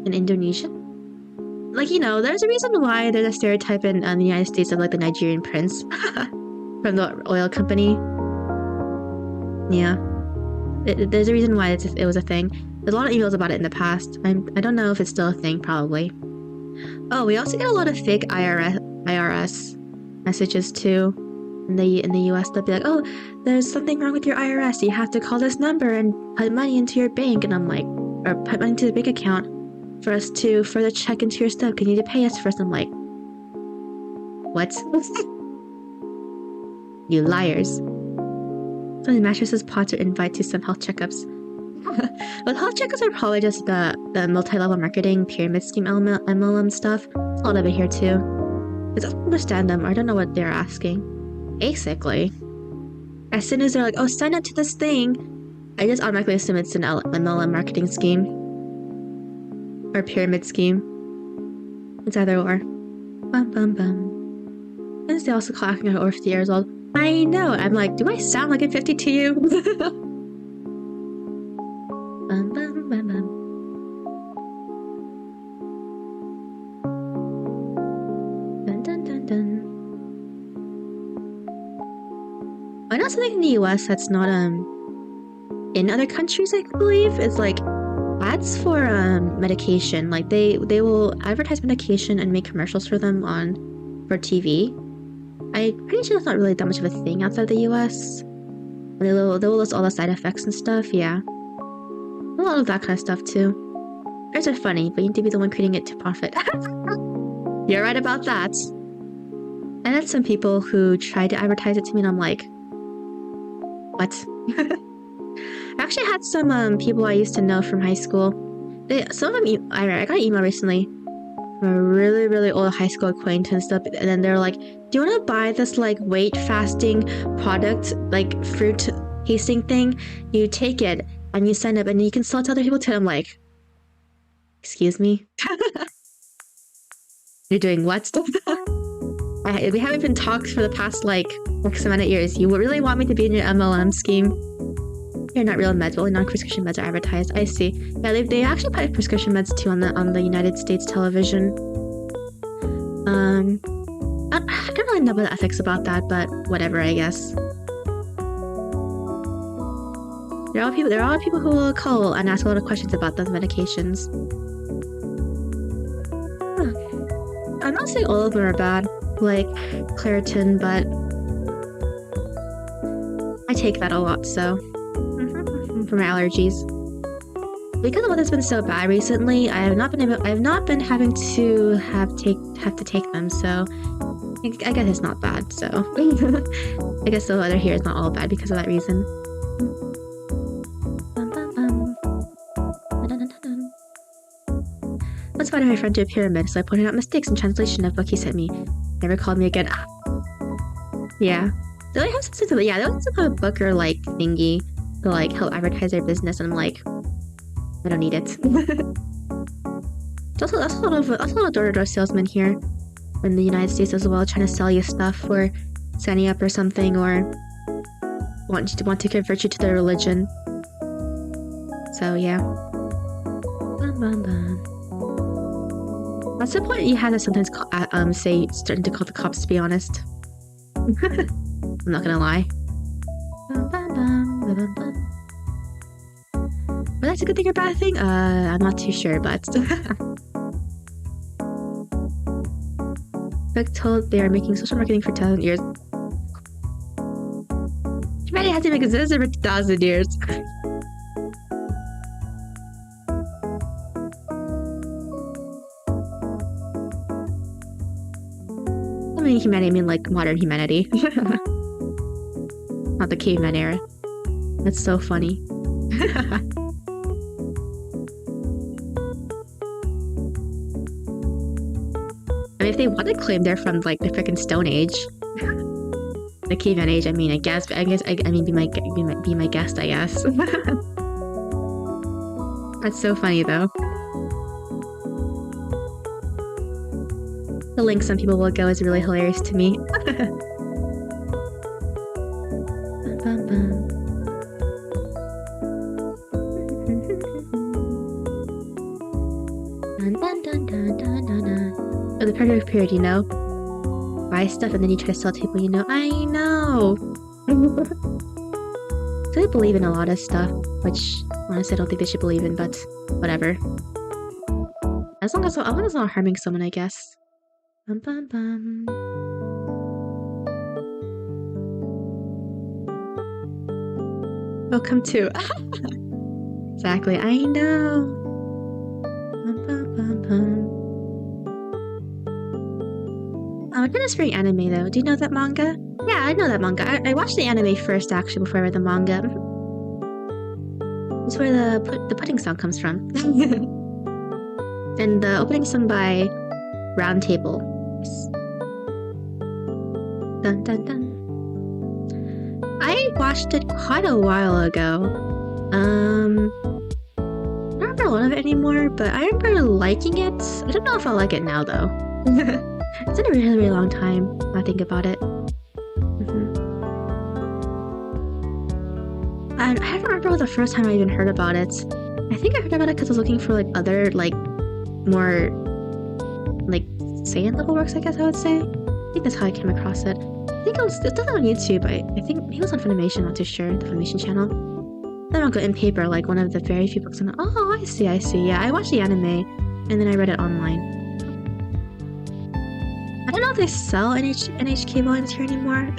in Indonesia. Like, you know, there's a reason why there's a stereotype in the United States of like the Nigerian prince from the oil company. Yeah. There's a reason why it was a thing. There's a lot of emails about it in the past. I don't know if it's still a thing, probably. Oh, we also get a lot of fake IRS messages too. In the US, they'll be like, "Oh, there's something wrong with your IRS. You have to call this number and put money into your bank." And I'm like, or put money into the bank account for us to further check into your stuff. Can you pay us first? I'm like, what? You liars. So the mattresses pots are invite to some health checkups. Well, health checkups are probably just the multi-level marketing pyramid scheme MLM stuff. There's a lot of it here too. I don't understand them. I don't know what they're asking. Basically, as soon as they're like, "Oh, sign up to this thing," I just automatically assume it's an MLM marketing scheme or pyramid scheme. It's either or. And they also clocking out over 50 years old. I know. I'm like, do I sound like I'm 50 to you? I know something in the US that's not in other countries, I believe, is like ads for medication. Like they will advertise medication and make commercials for them for TV. I'm pretty sure that's not really that much of a thing outside the US. They will list all the side effects and stuff. Yeah, a lot of that kind of stuff too. Ads are funny, but you need to be the one creating it to profit. You're right about that. I had some people who tried to advertise it to me, and I'm like, what? I actually had some people I used to know from high school. Some of them, I got an email recently from a really, really old high school acquaintance, and then they're like, do you want to buy this like weight fasting product, like fruit tasting thing? You take it and you sign up and you can sell it to other people too. I'm like, excuse me? You're doing what? We haven't been talked for the past like X amount of years. You really want me to be in your MLM scheme? You're not real meds. Well, non-prescription meds are advertised. I see. Yeah, they actually put prescription meds too on the United States television. I don't really know about the ethics about that, but whatever, I guess. There are people who will call and ask a lot of questions about those medications. I'm not saying all of them are bad, like Claritin, but I take that a lot, so for my allergies. Because the weather's been so bad recently, I have not been having to have to take them, so I guess it's not bad. So I guess the weather here is not all bad because of that reason. Let's find my friend to a pyramid, so I pointed out mistakes in translation of book he sent me. Never called me again. Yeah. They only have some they only have a book or like thingy to like help advertise their business, and I'm like, I don't need it. That's a lot of door-to-door salesmen here in the United States as well, trying to sell you stuff or signing up or something, or want to convert you to their religion. So yeah. At some point, you had to sometimes say starting to call the cops. To be honest, I'm not gonna lie. But that's a good thing or bad thing? I'm not too sure, but Beck told they are making social marketing for 2,000 years. Humanity had to make existence for 2,000 years. I mean humanity, I mean like modern humanity. Not the caveman era. That's so funny. I mean, if they want to claim they're from like the freaking Stone Age, the caveman age, I mean, I mean, be my guest, I guess. That's so funny though. The link some people will go is really hilarious to me. Oh, the predator period, you know? Buy stuff and then you try to sell to people you know. I know! So they believe in a lot of stuff, which honestly I don't think they should believe in, but whatever. As long as it's not harming someone, I guess. Bum bum bum. Welcome to. Exactly, I know. Bum bum bum bum. Oh, Goodness Spring anime though. Do you know that manga? Yeah, I know that manga. I watched the anime first actually before I read the manga. That's where the pudding song comes from. And the opening sung by Round Table. Yes. Dun dun dun. I watched it quite a while ago. I don't remember a lot of it anymore, but I remember liking it. I don't know if I'll like it now though. It's been a really, really long time when I think about it. And I don't remember the first time I even heard about it. I think I heard about it because I was looking for like other like more like Saiyan level works, I guess I would say. I think that's how I came across it. I think it was on YouTube. I think maybe it was on Funimation, not too sure, the Funimation channel. Then I'll go in paper, like one of the very few books. Oh, I see. Yeah, I watched the anime and then I read it online. I don't know if they sell NHK volumes here anymore.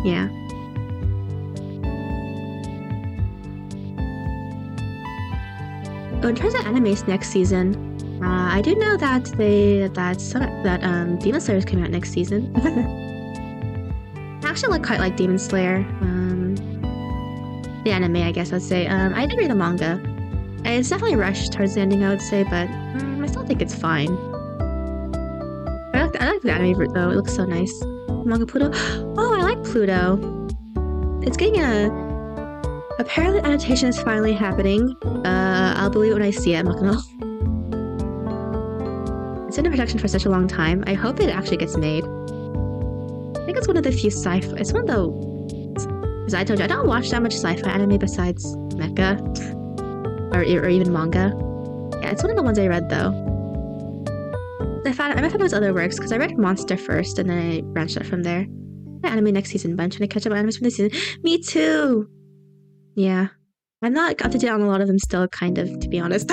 Yeah. Oh, in terms of animes next season, I do know that Demon Slayer is coming out next season. I actually quite like Demon Slayer. The anime, I guess I'd say. I didn't read the manga. It's definitely rushed towards the ending, I would say, but I still think it's fine. I like the anime route though. It looks so nice. Manga Pluto. Oh, I like Pluto. It's getting a. Apparently, adaptation is finally happening. I'll believe it when I see it. I'm not gonna. It's been in production for such a long time. I hope it actually gets made. I think it's one of the few sci-fi. It's one of the. As I told you, I don't watch that much sci-fi anime besides mecha or even manga. Yeah, it's one of the ones I read though. I found it was other works because I read Monster first and then I branched out from there. Anime next season, but I'm trying to catch up on animes from this season. Me too. Yeah, I'm not up to date on a lot of them still, kind of, to be honest.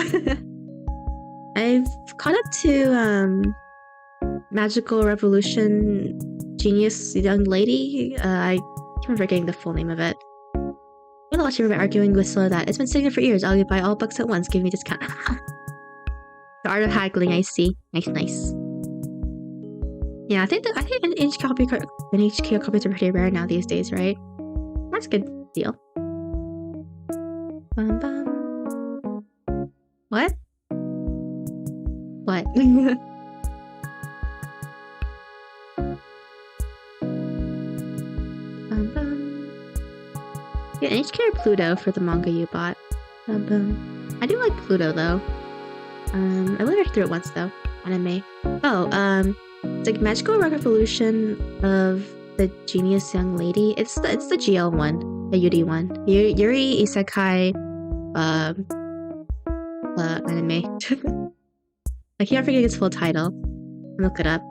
I've caught up to Magical Revolution Genius Young Lady. I can't remember getting the full name of it. I'm gonna watch you arguing with Scylla that it's been sitting there for years. I'll buy all books at once. Give me a discount. The art of haggling, I see. Nice. Yeah, I think NHK copies are pretty rare now these days, right? That's a good deal. Bum, bum. What? What? Bum, bum. Yeah, NHK or Pluto for the manga you bought. Bum, bum. I do like Pluto though. I only read through it once though. Anime. Oh, it's like Magical Revolution of the Genius Young Lady. It's the GL one, the Yuri one. Yuri Isekai anime. I can't forget its full title. Look it up.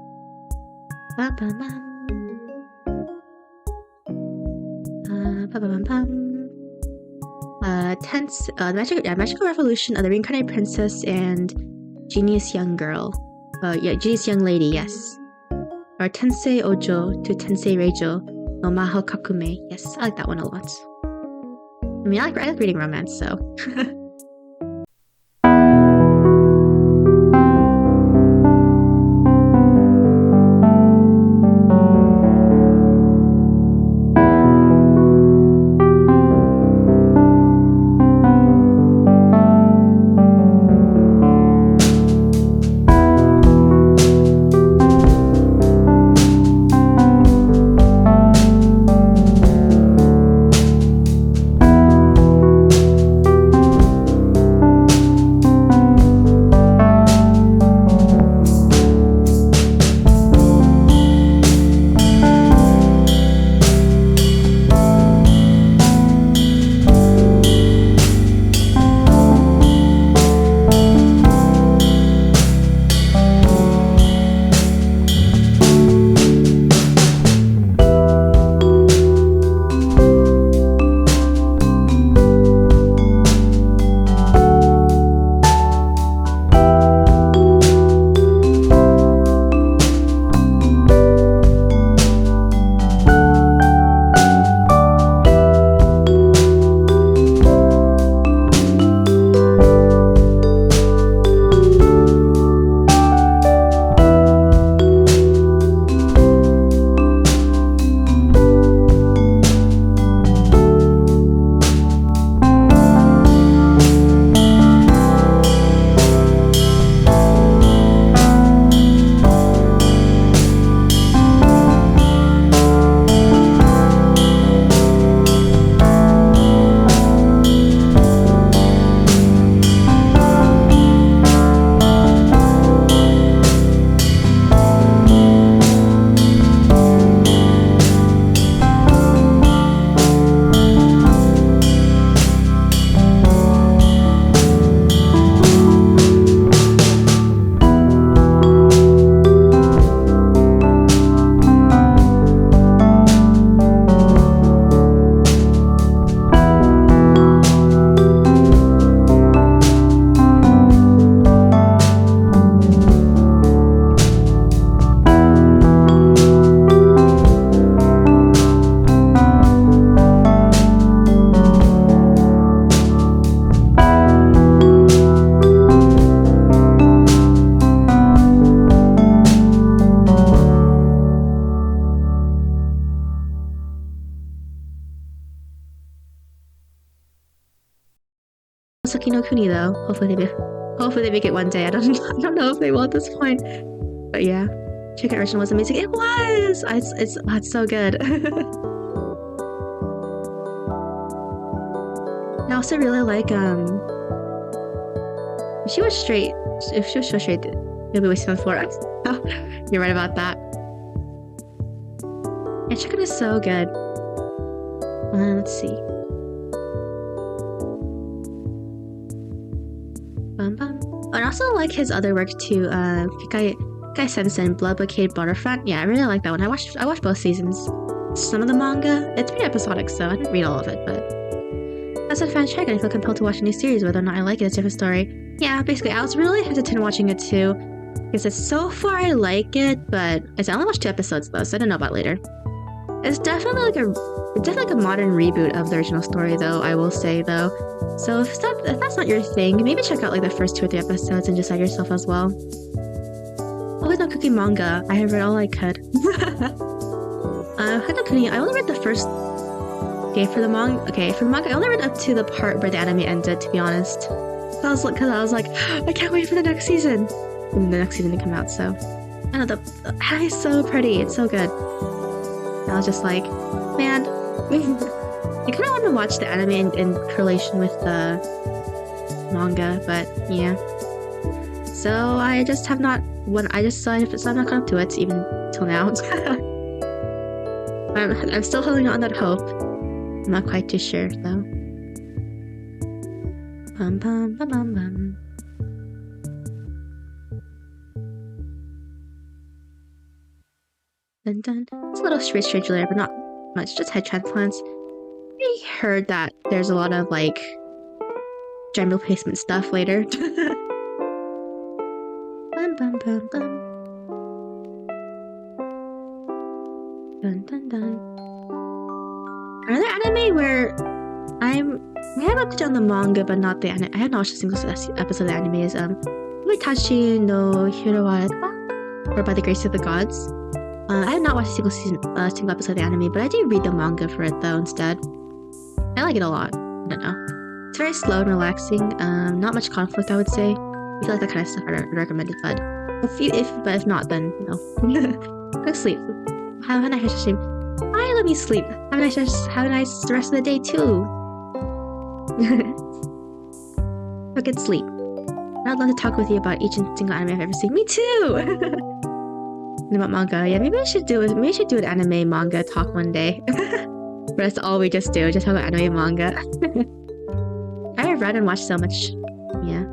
Magical Revolution of the Reincarnated Princess and Genius Young Girl. Genius Young Lady, yes. Or Tensei Ojo to Tensei Reijo no Maho Kakume. Yes, I like that one a lot. I mean, I like reading romance, so. Saki no Kuni though. Hopefully they make it one day. I don't know if they will at this point. But yeah. Chicken original was amazing. It was! It's so good. I also really like, if she was straight, it'll be wasted on 4x. You're right about that. Yeah, chicken is so good. Let's see. And I also like his other work too. Fikai Sensen, Blood Blockade Butterfront. Yeah, I really like that one. I watched both seasons. Some of the manga. It's pretty episodic, so I didn't read all of it, but as a fan check, I feel compelled to watch a new series, whether or not I like it. It's a different story. Yeah, basically, I was really hesitant watching it too, because so far I like it, but I only watched 2 episodes though, so I don't know about later. It's definitely like a modern reboot of the original story, though. I will say though. So if that's not your thing, maybe check out like the first 2 or 3 episodes and decide yourself as well. Oh, no cooking manga. I have read all I could. I only read the first. Okay, for the manga, I only read up to the part where the anime ended, to be honest. Because I was like, I can't wait for the next season. And the next season to come out, so. I know, the anime is so pretty, it's so good. And I was just like, man, I kind of want to watch the anime in correlation with the manga, but yeah. So I just have not, so I'm not caught up to it, even till now. I'm still holding on that hope. I'm not quite too sure though. Bum bum bum bum bum. Dun dun. It's a little strange later, but not much. Just head transplants. I heard that there's a lot of like gem replacement stuff later. Bum bum bum bum. Dun dun dun. Another anime where I have up to date on the manga, but not the anime. I have not watched a single episode of the anime. Is Umitachi no Hirowa, or By the Grace of the Gods. I have not watched a single episode of the anime, but I do read the manga for it though instead. I like it a lot. I don't know. It's very slow and relaxing. Not much conflict, I would say. I feel like that kind of stuff I recommend it, but if not, then no. Go sleep. Have a nice stream. Bye, let me sleep. Have a nice rest of the day too. Have a good sleep. I'd love to talk with you about each single anime I've ever seen. Me too. And about manga, yeah, maybe we should do an anime manga talk one day. But that's all we just do, just talk about anime manga. I have read and watched so much. Yeah,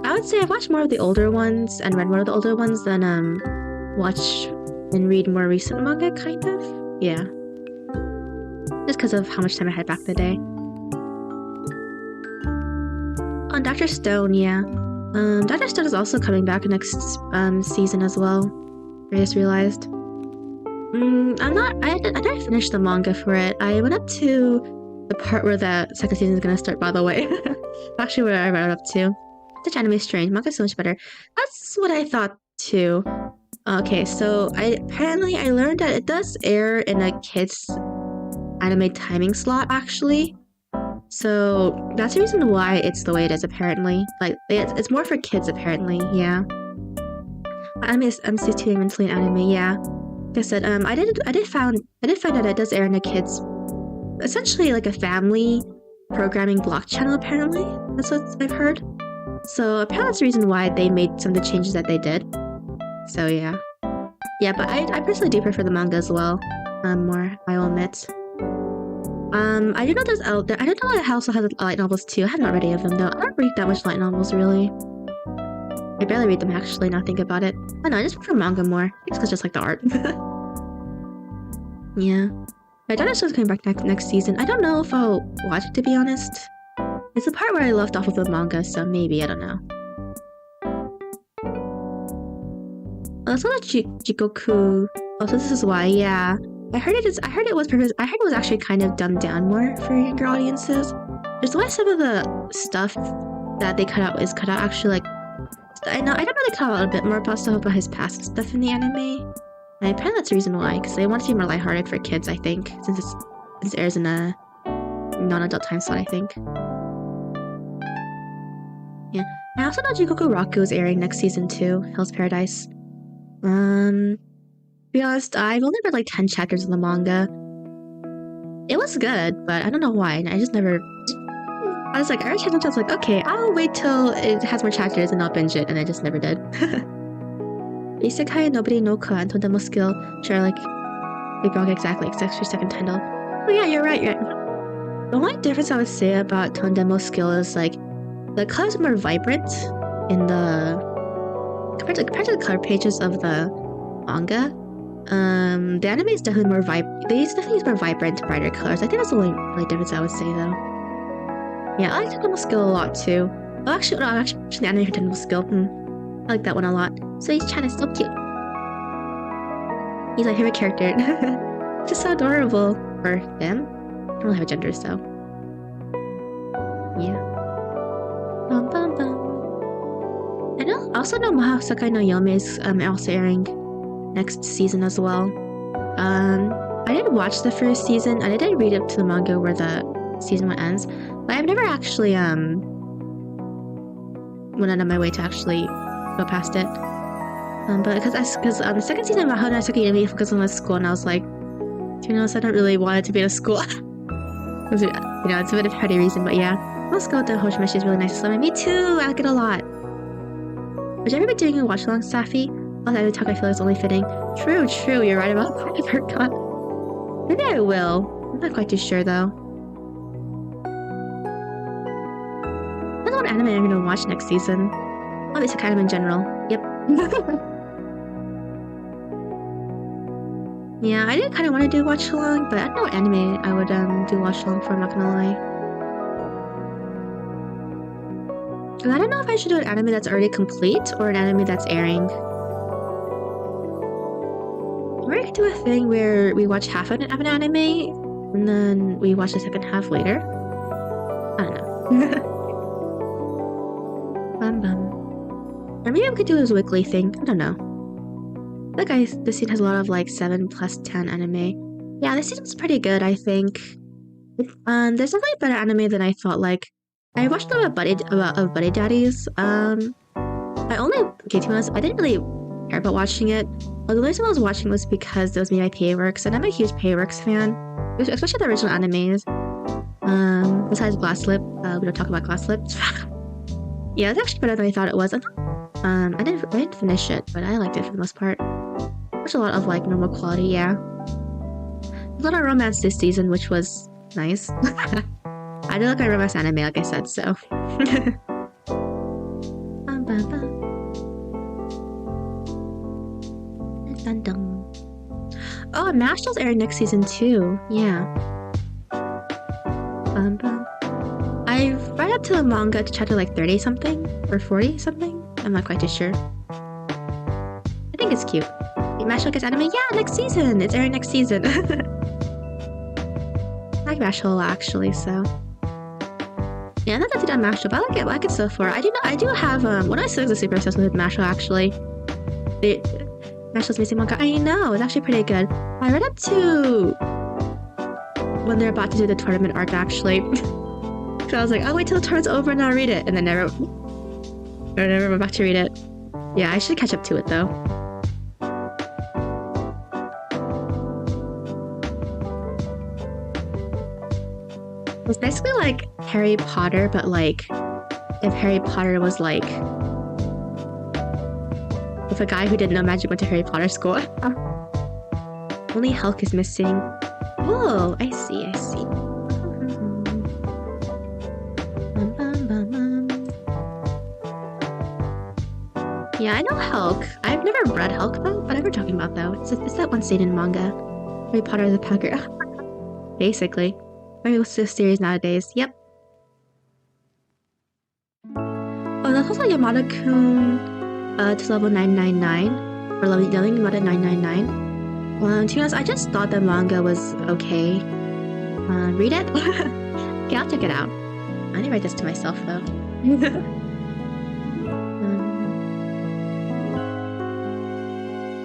I would say I've watched more of the older ones and read more of the older ones than watch and read more recent manga, kind of. Yeah. Just because of how much time I had back in the day. On Dr. Stone, yeah. Dr. Stone is also coming back next season as well. I just realized. I didn't finish the manga for it. I went up to the part where the second season is gonna start, by the way. Actually, where I read up to. Such anime is strange. Manga is so much better. That's what I thought too. Okay, so I learned that it does air in a kids anime timing slot, actually. So that's the reason why it's the way it is, apparently. Like, it's more for kids, apparently, yeah. Anime is MC2 mentally an anime, yeah. Like I said, I did find out it does air in a kids, essentially like a family programming block channel, apparently. That's what I've heard. So apparently that's the reason why they made some of the changes that they did. So yeah. Yeah, but I personally do prefer the manga as well. More, I will admit. I do know there's out there. I don't know it also has light novels too. I have not read any of them though. I don't read that much light novels really. I barely read them actually, now think about it. I know, I just prefer manga more. I think it's just like the art. Yeah. My daughter's just coming back next season. I don't know if I'll watch it, to be honest. It's the part where I left off of the manga, so maybe, I don't know. Let's go to Jikoku. Oh, so this is why, yeah. I heard it was actually kind of dumbed down more for younger audiences. There's why some of the stuff that they cut out is cut out actually, like, I don't know they cut out a bit more about stuff about his past stuff in the anime. And apparently that's the reason why, because they want to be more lighthearted for kids, I think, since it airs in a non-adult time slot, I think. Yeah. I also know Jikoku Raku is airing next season too, Hell's Paradise. be honest, I've only read like 10 chapters of the manga. It was good, but I don't know why. I just never. I was like, I was like, okay, I'll wait till it has more chapters and I'll binge it, and I just never did. Isekai Nobody no Ka and Tondemo Skill share like big wrong exactly, except for second title. Oh yeah, you're right. The only difference I would say about Tondemo Skill is like the colors are more vibrant in the compared to the color pages of the manga. The anime is definitely more they definitely use more vibrant, brighter colors. I think that's the only really difference I would say though. Yeah, I like Tondemo Skill a lot too. Oh, actually, the anime for Tondemo Skill. I like that one a lot. So his chan is so cute. He's my favorite character. Just so adorable. For him. I don't really have a gender, so. Yeah. Bum, bum, bum. I also know Maha Sakai no Yome is also airing next season as well. I did watch the first season, and I did read up to the manga where the season 1 ends, but I've never actually went out of my way to actually go past it. But because the second season of Mahou no Sakayumi focused on the school, and I was like, to be honest, I don't really want it to be in a school. It's a bit of a petty reason, but yeah. Let's go with the Hoshimeshi is really nice. So me too, I like it a lot. Would you ever be doing a watch along, Safi? Oh, that talk I feel is only fitting. True, you're right about that. I forgot. Maybe I will. I'm not quite too sure though. I don't know what anime I'm gonna watch next season. Oh, this kind of in general. Yep. Yeah, I did kind of want to do watch along, but I don't know what anime I would do watch along for. I'm not gonna lie. And I don't know if I should do an anime that's already complete or an anime that's airing. Or I could do a thing where we watch half of an anime and then we watch the second half later. I don't know. Bum bum. Or maybe I could do this weekly thing. I don't know. This season has a lot of like 7+10 anime. Yeah, this season's pretty good, I think. There's definitely a better anime than I thought. Like, I watched a lot of Buddy Daddies. To be honest, I didn't really care about watching it. Well, the reason I was watching was because it was made by PA-Works, and I'm a huge PA-Works fan, especially the original animes. Besides Glass Lip, we don't talk about Glass Lip. Yeah, it's actually better than I thought it was. I didn't finish it, but I liked it for the most part. There's a lot of like normal quality, yeah. A lot of romance this season, which was nice. I do like my romance anime, like I said, so. Oh, Mashl's airing next season too. Yeah. I've read up to the manga to chapter like 30 something or 40 something. I'm not quite too sure. I think it's cute. Mashal gets anime? Yeah, next season! It's airing next season. I like Mashal actually, so. Yeah, not that I've done Mashal, but I like it so far. I do have one of my siblings is super obsessed with Mashal actually. Mashal's missing manga. I know, it's actually pretty good. I read up to when they're about to do the tournament arc actually. So I was like, I'll wait till the tournament's over and I'll read it, and then never went back to read it. Yeah, I should catch up to it though. It's basically like Harry Potter, but like if Harry Potter was like if a guy who didn't know magic went to Harry Potter school. Only Hulk is missing. Oh, I see. Yeah, I know Hulk. I've never read Hulk though. Whatever we're talking about though. It's that one seinen manga. Harry Potter the Packer. Basically. I mean, what's this series nowadays? Yep. Oh, that's also Yamada-kun to level 999. Or level Yamada 999. To be honest, I just thought the manga was okay. Read it? Okay, I'll check it out. I need to write this to myself though.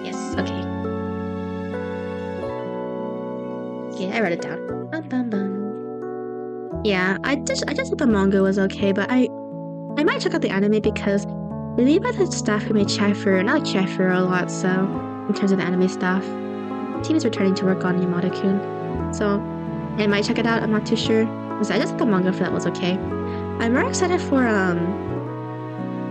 Yes, okay. Yeah, I wrote it down. Bum, bum, bum. Yeah, I just thought the manga was okay, but I might check out the anime because they made by the staff who made Chiffer, and I like Chiffer a lot, so in terms of the anime stuff. Team is returning to work on Yamada-kun, so I might check it out. I'm not too sure. I just thought the manga for that was okay. I'm more excited for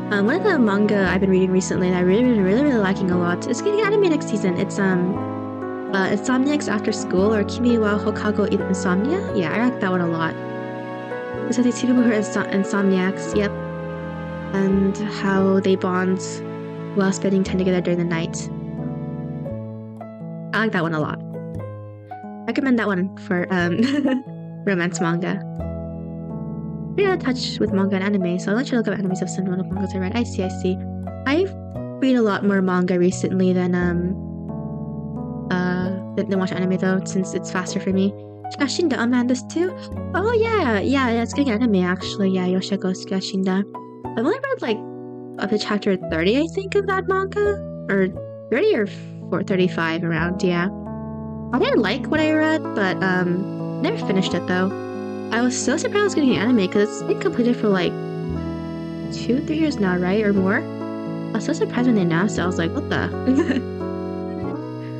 one of the manga I've been reading recently that I really liking a lot. It's getting anime next season. It's Insomniacs After School, or Kimi wa Hokago Insomnia. Yeah, I like that one a lot. So these two people who are insomniacs, yep, and how they bond while spending time together during the night. I like that one a lot. Recommend that one for romance manga. Pretty out of touch with manga and anime, so I'll let you look up animes of some notable mangas I read. I see. I read a lot more manga recently than watch anime though, since it's faster for me. Shigashinda, man, this too? Oh yeah, it's getting anime actually. Yeah, Yoshiko Shigashinda. I've only read like up to chapter 30, I think, of that manga, or 30 or 35 around. Yeah, I didn't like what I read, but never finished it though. I was so surprised I was getting an anime because it's been completed for like 2-3 years now, right, or more. I was so surprised when they announced it. I was like, what the?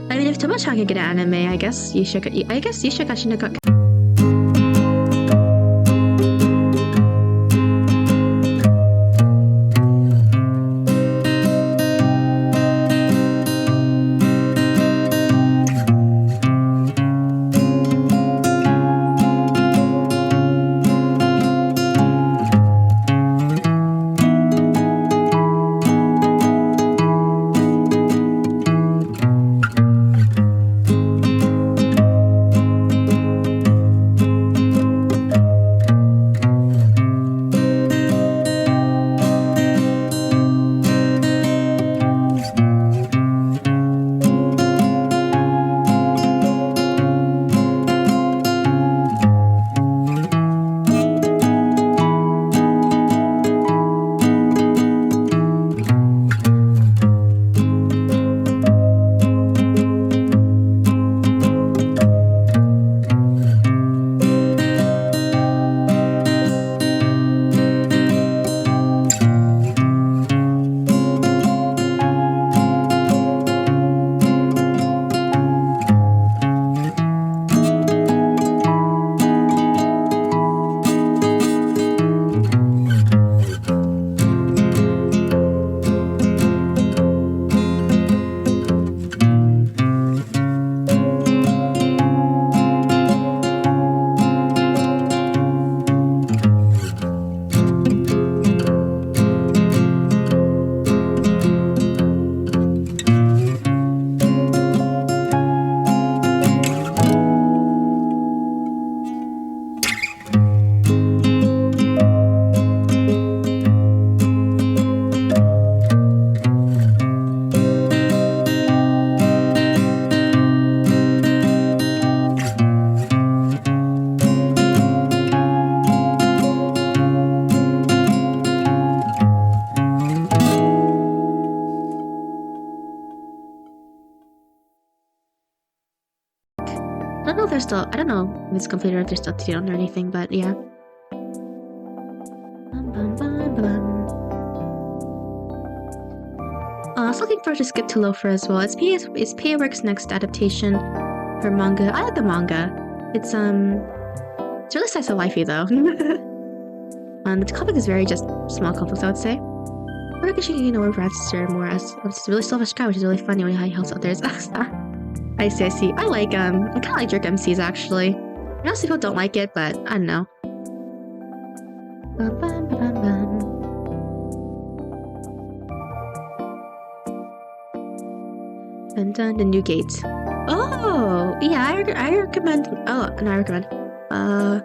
I mean, if Tomo-chan can get an anime, I guess Yushigashinda got. I don't know if it's completed or if they're still TD on or anything, but yeah. I was looking forward to Skip to Loafer as well. It's PA Works' next adaptation for manga. I like the manga. It's really slice of lifey though. The comic is very just small complex, I would say. I reckon she can work for more as it's a really selfish guy, which is really funny when he helps others. I see. I kind of like jerk MCs actually. I know some people don't like it, but I don't know. And the new gate. Oh yeah, I recommend. Oh, no, I recommend. I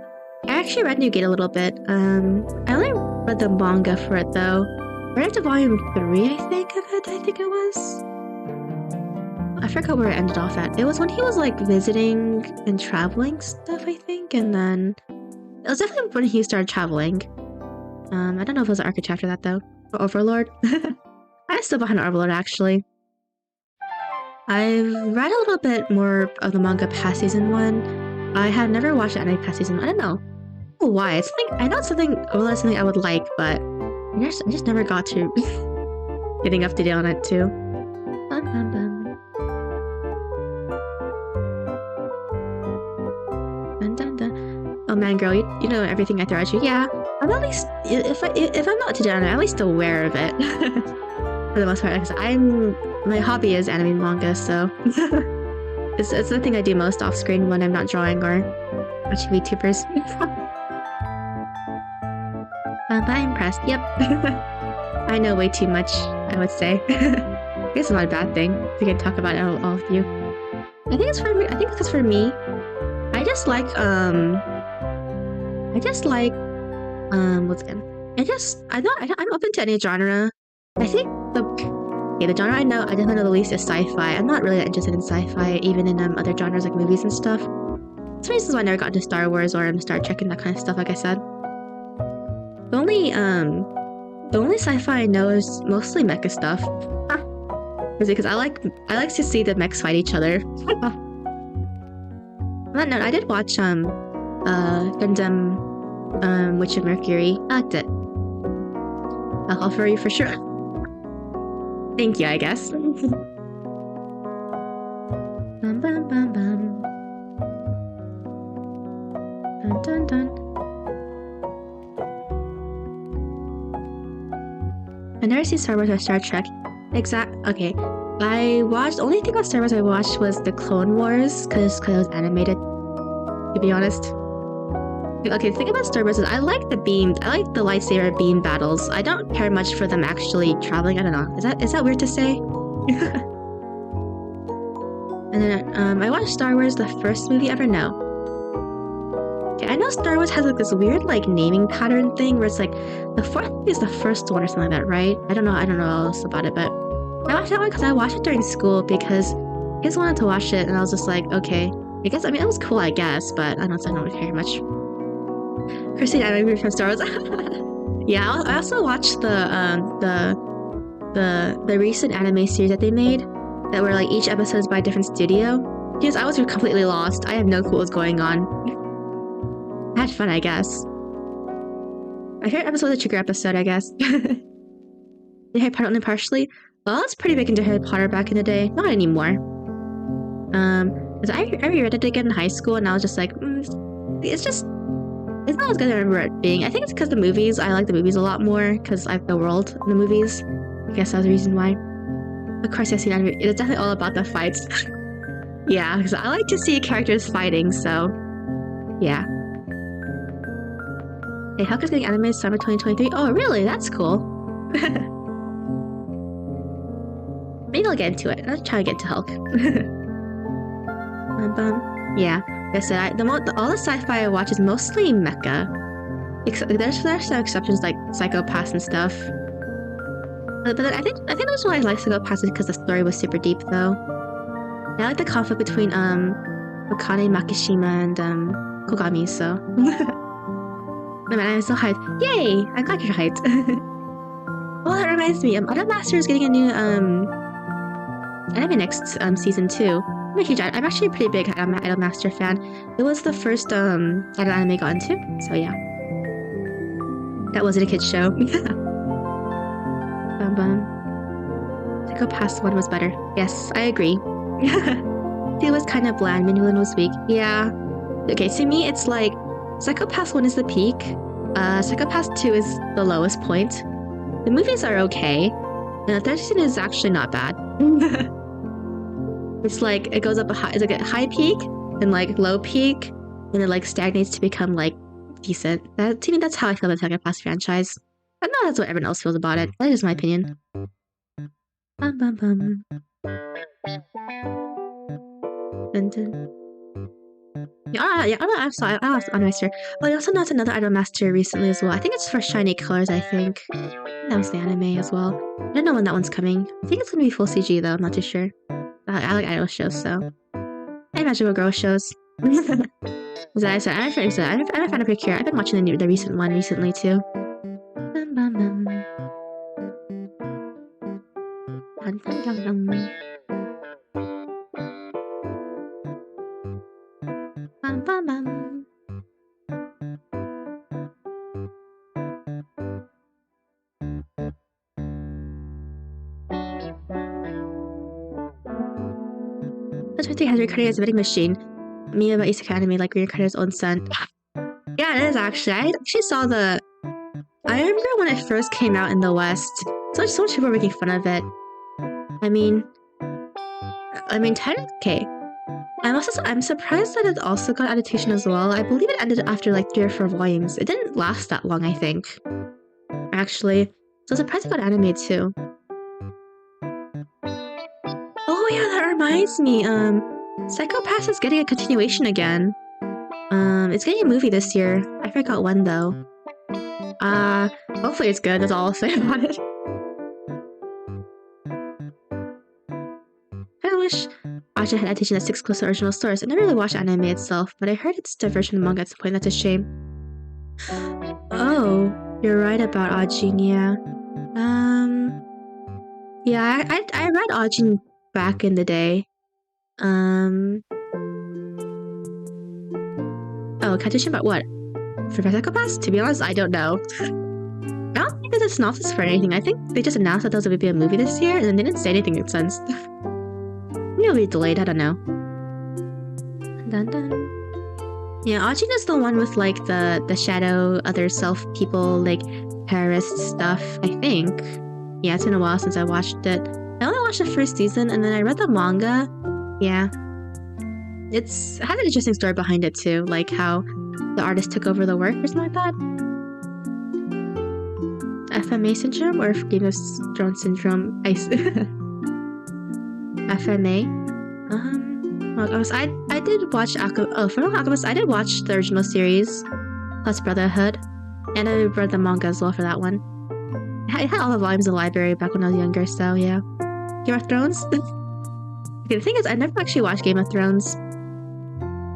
actually read New Gate a little bit. I only read the manga for it though. Right up to volume 3, I think it was. I forgot where it ended off at. It was when he was like visiting and traveling stuff, I think, and then it was definitely when he started traveling. I don't know if it was an arc after that though. Or Overlord. I'm still behind Overlord actually. I've read a little bit more of the manga past season 1. I have never watched the anime past season 1. I don't know why. It's something I know it's something I would like, but I just never got to getting up to date on it too. Oh man, girl, you know everything I throw at you. Yeah, I'm at least if I'm not to do anime, I'm at least aware of it for the most part. Because my hobby is anime and manga, so it's the thing I do most off screen when I'm not drawing or watching VTubers. But I'm impressed. Yep, I know way too much. I would say. I guess it's not a bad thing. We can talk about it all of you. I think it's for me. I think because for me, I just like what's again? I'm open to any genre. I think the genre I definitely know the least is sci-fi. I'm not really that interested in sci-fi, even in other genres like movies and stuff. That's reasons why I never got into Star Wars or Star Trek and that kind of stuff. Like I said, the only sci-fi I know is mostly mecha stuff. Is it because I like to see the mechs fight each other. On that note, I did watch Gundam Witch of Mercury. I liked it. I'll offer you for sure. Thank you, I guess. Bum, bum, bum, bum. Dun, dun, dun. I've never seen Star Wars or Star Trek. Okay. The only thing about Star Wars I watched was the Clone Wars, because it was animated, to be honest. Okay, the thing about Star Wars is I like the lightsaber beam battles. I don't care much for them actually traveling. I don't know. Is that weird to say? And then I watched Star Wars, the first movie ever. No. Okay, I know Star Wars has like this weird like naming pattern thing where it's like the fourth movie is the first one or something like that, right? I don't know else about it, but I watched that one because I watched it during school because kids wanted to watch it, and I was just like, okay. I mean, it was cool, I guess, but I don't really care much. Christine, I remember from Star Wars. Yeah, I also watched the recent anime series that they made that were like each episode is by a different studio. Because I was completely lost. I have no clue what was going on. I had fun, I guess. My favorite episode was the Trigger episode, I guess. The Harry Potter only partially. Well, I was pretty big into Harry Potter back in the day. Not anymore. Because I reread it again in high school, and I was just like, it's not as good as I remember it being. I think it's because the movies. I like the movies a lot more because I like the world in the movies. I guess that's the reason why. Of course, I've seen anime. It's definitely all about the fights. Yeah, because I like to see characters fighting. So, yeah. Hey, Hulk is getting animated summer 2023. Oh, really? That's cool. Maybe I'll get into it. I'll try to get to Hulk. Yeah. Like I said, all the sci-fi I watch is mostly mecha. There's some exceptions like Psychopaths and stuff. But then I think the reason why I like Psychopaths is because the story was super deep, though. And I like the conflict between Akane Makishima and Kogami. So, oh man, I'm so hyped! Yay! I'm glad you're hyped. Oh, that reminds me. Idolmaster is getting a new anime next season 2. I'm actually a pretty big Idolmaster fan. It was the first idol anime I got into, so yeah. That wasn't a kid's show. Psychopaths 1 was better. Yes, I agree. It was kind of bland, Minulan was weak. Yeah. Okay, to me it's like Psychopaths 1 is the peak. Psychopaths 2 is the lowest point. The movies are okay. And the third season is actually not bad. It's like it goes up it's like a high peak and like low peak, and it like stagnates to become like decent. To me, that's how I feel about the Psychopaths franchise. I know that's what everyone else feels about it. That is my opinion. Bum, bum, bum. Dun, dun. Yeah, I'm sorry. I lost Idolmaster. Oh, I also announced another Idolmaster recently as well. I think it's for Shiny Colors, I think. That was the anime as well. I don't know when that one's coming. I think it's gonna be full CG though, I'm not too sure. I like idol shows, so I imagine we'll grow shows. As I said, I'm a fan of Procure. I've been watching the recent one recently too. Bum, bum, bum. Dun, dun, dun, dun. Bum, bum, bum. The 20 has reincarnated as a vending machine. Meme about Isekai anime like reincarnated his own son. Yeah, it is actually. I actually saw the... I remember when it first came out in the West. So much people were making fun of it. I mean, okay. I'm surprised that it also got adaptation as well. I believe it ended after like 3 or 4 volumes. It didn't last that long, I think. Actually. So I'm surprised it got animated too. Oh yeah, that reminds me. Psycho Pass is getting a continuation again. It's getting a movie this year. I forgot when though. Hopefully it's good, that's all I'll say about it. I wish Aja had adaptation that sticks close to the original source. I never really watched anime itself, but I heard it's divergent from manga at some point. That's a shame. Oh, you're right about Ajin, yeah. Yeah, I read Ajin back in the day. Oh, continuation about what? For Psycho Pass? To be honest, I don't know. I don't think there's a synopsis for anything. I think they just announced that there was going to be a movie this year, and then they didn't say anything since. Maybe it'll be delayed, I don't know. Dun dun. Yeah, Ajin is the one with like the shadow, other self people, like terrorist stuff, I think. Yeah, it's been a while since I watched it. I only watched the first season, and then I read the manga. Yeah. It has an interesting story behind it too, like how the artist took over the work or something like that. FMA syndrome or Game of Thrones syndrome? FMA. I did watch Fullmetal Alchemist. I did watch the original series plus Brotherhood, and I read the manga as well for that one. I had all the volumes in the library back when I was younger, so yeah. Game of Thrones. Okay, the thing is, I never actually watched Game of Thrones.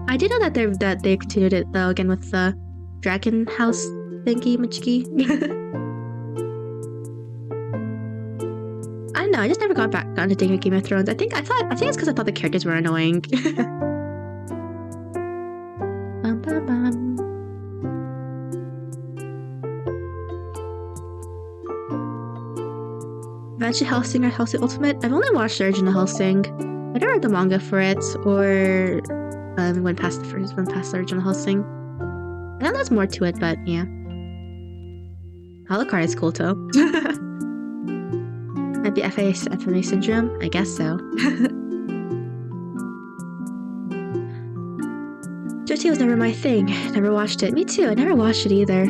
I did know that they continued it though again with the Dragon House thingy majiggy. I don't know. I just never got to digging Game of Thrones. I think it's because I thought the characters were annoying. Bum, bum, bum. Eventually Hellsing or Hellsing Ultimate. I've only watched the original Hellsing. I never read the manga for it, or went past the original Hellsing. I know there's more to it, but yeah. Alucard is cool too. Might be FMA syndrome? I guess so. JT was never my thing. Never watched it. Me too. I never watched it either.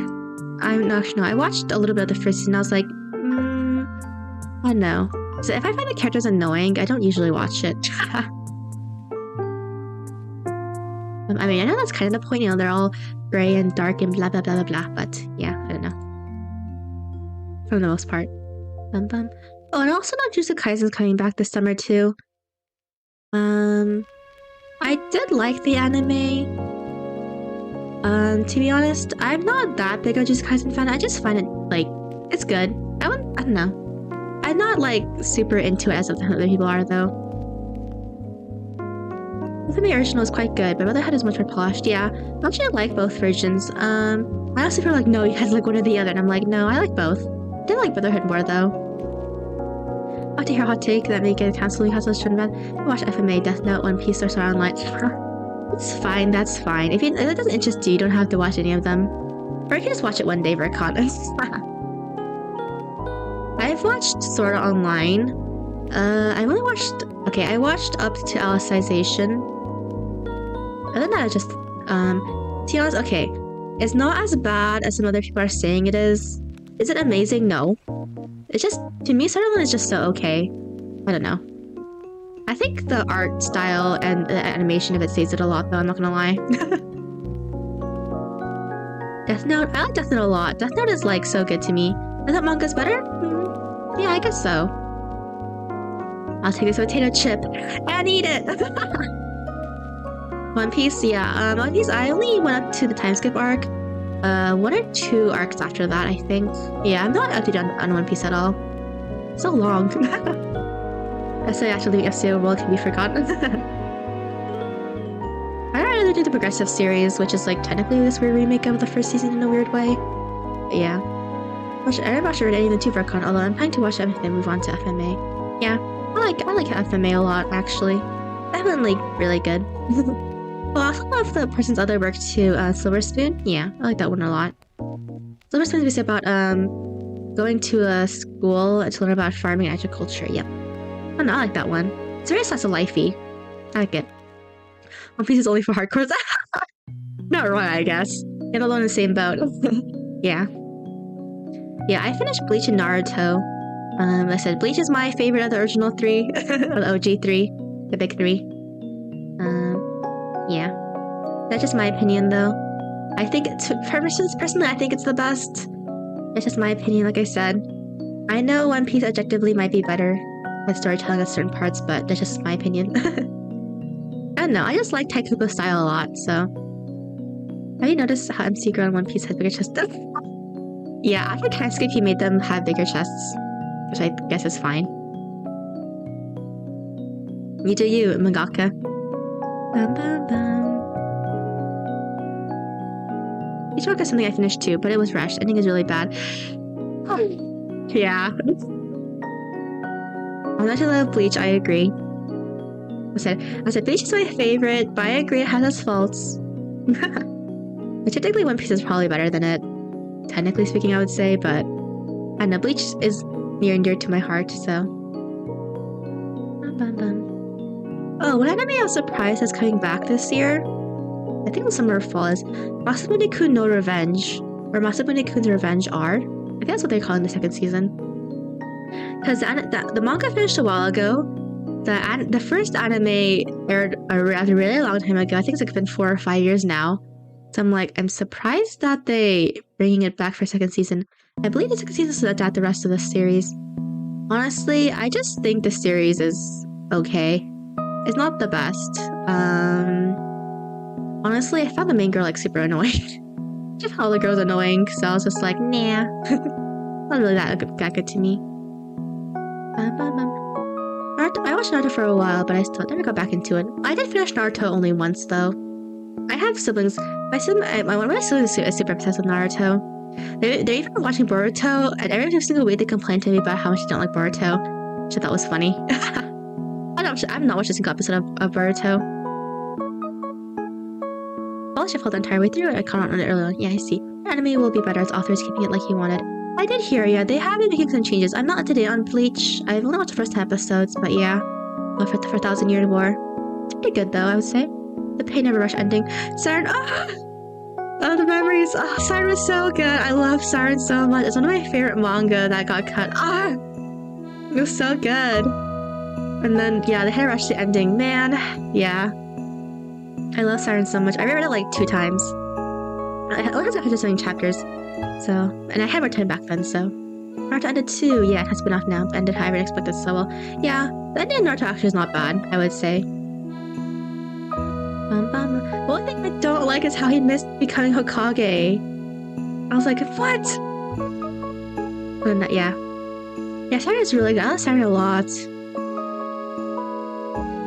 I watched a little bit of the first season. I was like, I don't know. So if I find the characters annoying, I don't usually watch it. I mean, I know that's kind of the point, you know, they're all gray and dark and blah blah blah blah blah, but yeah, I don't know. For the most part. Bum bum. Oh, and also Jujutsu Kaisen's coming back this summer too. I did like the anime. To be honest, I'm not that big a Jujutsu Kaisen fan. I just find it, like, it's good. I don't know. I'm not, like, super into it as other people are, though. I think the original is quite good, but Brotherhood is much more polished. Yeah, I actually like both versions. I also feel like, no, you had to like one or the other, and I'm like, no, I like both. I did like Brotherhood more, though. I'll take your hot take that may get cancelled because I was trying to watch FMA, Death Note, One Piece, or Sword Art Online. It's fine, that's fine. If it doesn't interest you, you don't have to watch any of them. Or you can just watch it one day for a con. I've watched Sword Art Online. I watched up to Alicization. Other than that, I just, to be honest, okay. It's not as bad as some other people are saying it is. Is it amazing? No. It's just, to me, Sword Art Online is just so okay. I don't know. I think the art style and the animation of it saves it a lot, though, I'm not gonna lie. Death Note? I like Death Note a lot. Death Note is, like, so good to me. And that manga's better? Yeah, I guess so. I'll take this potato chip and eat it! One Piece, yeah. One Piece, I only went up to the time skip arc. 1 or 2 arcs after that, I think. Yeah, I'm not updated on One Piece at all. So long. I say actually the FCO world can be forgotten. I'd rather do the Progressive series, which is like technically this weird remake of the first season in a weird way. But yeah. I haven't watched any of the Vtuber con, although I'm planning to watch everything and move on to FMA. Yeah, I like FMA a lot, actually. Definitely really good. Well, I also love the person's other work too. Silver Spoon. Yeah, I like that one a lot. Silver Spoon is about going to a school to learn about farming and agriculture. Yep. Oh, no, I like that one. It's very slice of lifey. I like it. One Piece is only for hardcores. Not wrong, I guess. And alone in the same boat. Yeah. Yeah, I finished Bleach and Naruto. I said Bleach is my favorite of the original three. The OG three. The big three. Yeah. That's just my opinion, though. I think, personally, I think it's the best. That's just my opinion, like I said. I know One Piece objectively might be better at storytelling at certain parts, but that's just my opinion. I don't know, I just like Taikuko's style a lot, so... Have you noticed how MC Girl in One Piece has bigger chests? Yeah, I think Kansuki made them have bigger chests, which I guess is fine. You do you, mangaka. Bum, bum, bum. Ichigo is something I finished too, but it was rushed. Ending is really bad. Yeah. I'm not to love Bleach, I agree. I said Bleach is my favorite, but I agree it has its faults. But technically One Piece is probably better than it. Technically speaking, I would say, but I don't know, Bleach is near and dear to my heart, so. Oh, one anime I was surprised is coming back this year. I think the summer or fall is Masamune-kun no Revenge, or Masamune-kun's Revenge R. I think that's what they're calling the second season. Because the manga finished a while ago. The first anime aired a really long time ago. I think it's like been 4 or 5 years now. So I'm surprised that they bringing it back for a second season. I believe the second season is to adapt the rest of the series. Honestly, I just think the series is okay. It's not the best. Honestly, I found the main girl super annoying. I just found all the girls annoying, so I was just like, nah. Not really that good to me. Naruto, I watched Naruto for a while, but I still never got back into it. I did finish Naruto only once, though. I have siblings. One of my siblings is super obsessed with Naruto. They're even watching Boruto, and every single week they complain to me about how much they don't like Boruto, which I thought was funny. I've not watched a single episode of Boruto. Well, I should the entire way through it. I caught on it earlier on. Yeah, I see. The anime will be better as authors keeping it like he wanted. I did hear, yeah, they have been making some changes. I'm not up to date on Bleach. I've only watched the first 10 episodes, but yeah. For 1,000 Year War. It's pretty good, though, I would say. The Pain Never Rush ending. Siren, oh, the memories. Oh, Siren was so good. I love Siren so much. It's one of my favorite manga that got cut. It was so good. And then, yeah, the Hair Rush, the ending. Man, yeah. I love Siren so much. I read it 2 times. I only have 100 chapters. So, and I had more time back then, so. Naruto ended too. Yeah, it has been off now. Ended how I expected so well. Yeah, the ending of Naruto actually is not bad, I would say. The one thing I don't like is how he missed becoming Hokage. I was like, what? But yeah. Yeah, Siren is really good. I like Siren a lot.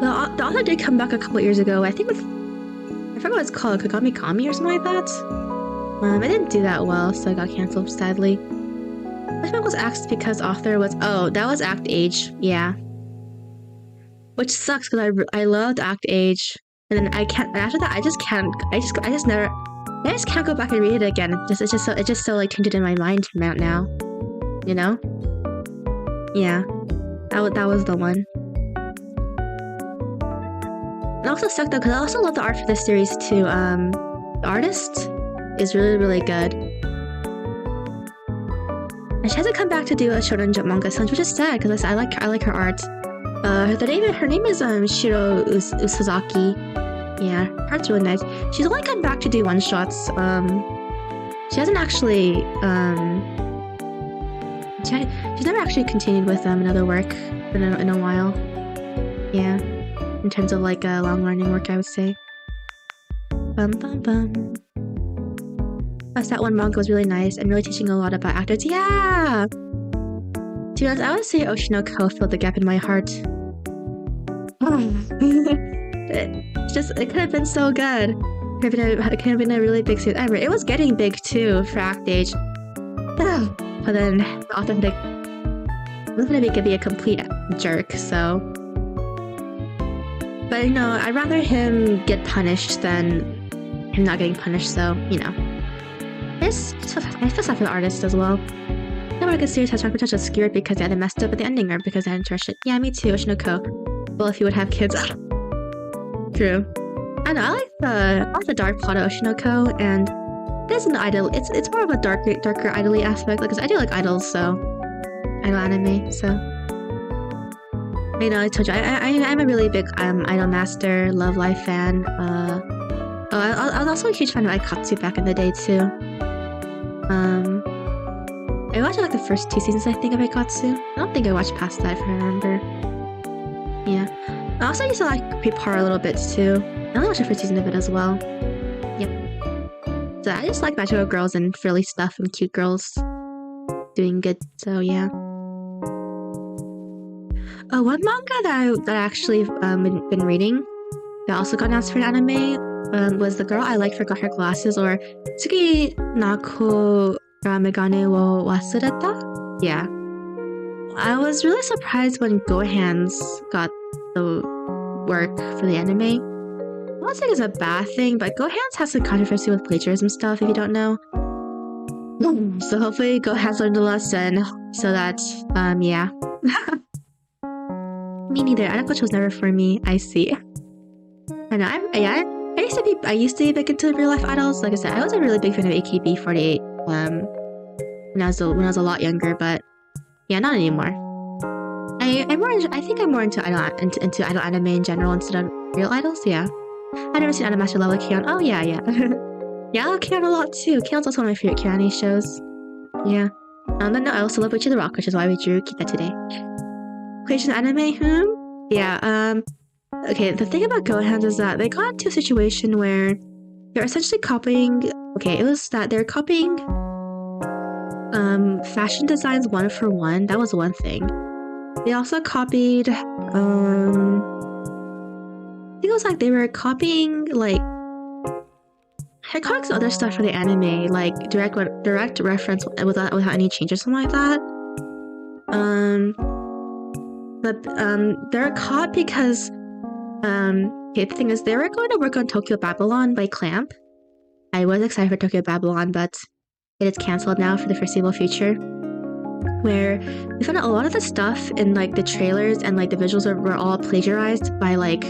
The author did come back a couple years ago. I think I forgot what it's called, Kagami Kami or something like that. It didn't do that well, so it got cancelled, sadly. This book was axed because author was... Oh, that was Act Age. Yeah. Which sucks, because I loved Act Age. And then I can't... And after that, I just can't go back and read it again. It's just so tainted in my mind now. You know? Yeah. That was the one. It also sucked though, because I also love the art for this series too. The artist is really, really good. And she hasn't come back to do a Shonen Jump manga since, which is sad because I like her art. Her name is Shiro Usazaki. Yeah, her art's really nice. She's only come back to do one-shots. She hasn't actually she's never actually continued with another work in a while. Yeah, in terms of long running work, I would say. Bum bum bum. Plus, that one manga was really nice and really teaching a lot about actors. Yeah! To be honest, I would say Oshinoko filled the gap in my heart. It could have been so good. It could have been a really big series. It was getting big too for Act Age. But then the author was going to be a complete jerk, so... But I'd rather him get punished than him not getting punished, so, I feel sad for the artist as well. No one could series has potential to skewered because they either messed up at the ending or because they hadn't trusted. Yeah, me too, Oshinoko. Well, if you would have kids. True. I know, I like the dark plot of Oshinoko, and it isn't idol. It's more of a darker idol-y aspect. Because I do like idols, so idol anime. So I told you I'm a really big Idol Master, Love Live fan. I was also a huge fan of Aikatsu back in the day too. I watched like the first 2 seasons, I think, of Aikatsu. I don't think I watched past that, if I remember. Yeah. I also used to like Prepar a little bit too. I only watched the first season of it as well. Yep. So I just like magical girls and frilly stuff and cute girls doing good. So yeah. Oh, one manga that I actually been reading that also got announced for an anime was The Girl I Like Forgot Her Glasses, or Tsuki Nako ga Megane wo Wasureta? Yeah. I was really surprised when Gohan's got the work for the anime. I don't think it's a bad thing, but Gohan's has some controversy with plagiarism stuff, if you don't know. So hopefully Gohan's learned a lesson, so that, yeah. Me neither. Idol culture was never for me. I see. I know. I used to be big into real life idols. Like I said, I was a really big fan of AKB48 when I was a lot younger, but yeah, not anymore. I think I'm more into idol anime in general instead of real idols. Yeah, I've never seen Idol Master Level Kion. Oh yeah. Yeah, I love Kion a lot too. Kion's also one of my favorite Kion shows. Yeah. But no, I also love Witch of the Rock, which is why we drew Keep That today. Equation anime, Yeah, okay, the thing about Gohans is that they got into a situation where they're essentially copying... Okay, it was that they're copying fashion designs one for one. That was one thing. They also copied... I think it was like they were copying, like... They're copying some other stuff for the anime, like direct reference without any change or something like that. But they're caught because okay, the thing is they were going to work on Tokyo Babylon by Clamp. I was excited for Tokyo Babylon, but it is cancelled now for the foreseeable future. Where we found out a lot of the stuff in like the trailers and like the visuals were all plagiarized by like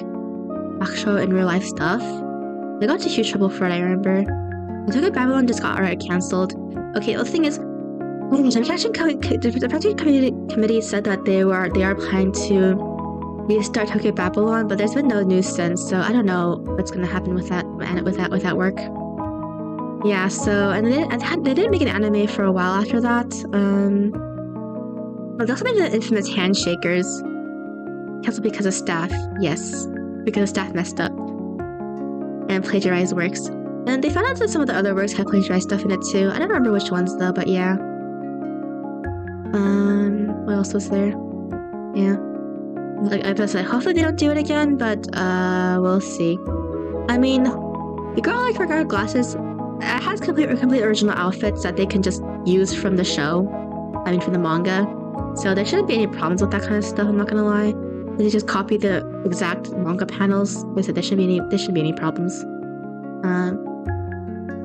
actual in real life stuff. They got into huge trouble for it, I remember. Tokyo Babylon just got outright cancelled. Okay, the thing is, the production committee said that they are planning to restart Tokyo Babylon, but there's been no news since, so I don't know what's gonna happen with that work. Yeah, so and they didn't make an anime for a while after that. But they also made the infamous Handshakers, canceled because of staff. Yes, because staff messed up and plagiarized works. And they found out that some of the other works had plagiarized stuff in it too. I don't remember which ones though, but yeah. What else was there? Yeah. Like I said, hopefully they don't do it again, but we'll see. I mean, the girl like forgot her glasses has complete original outfits that they can just use from the show. I mean from the manga. So there shouldn't be any problems with that kind of stuff, I'm not gonna lie. They just copy the exact manga panels. Like I said, there shouldn't be any problems. The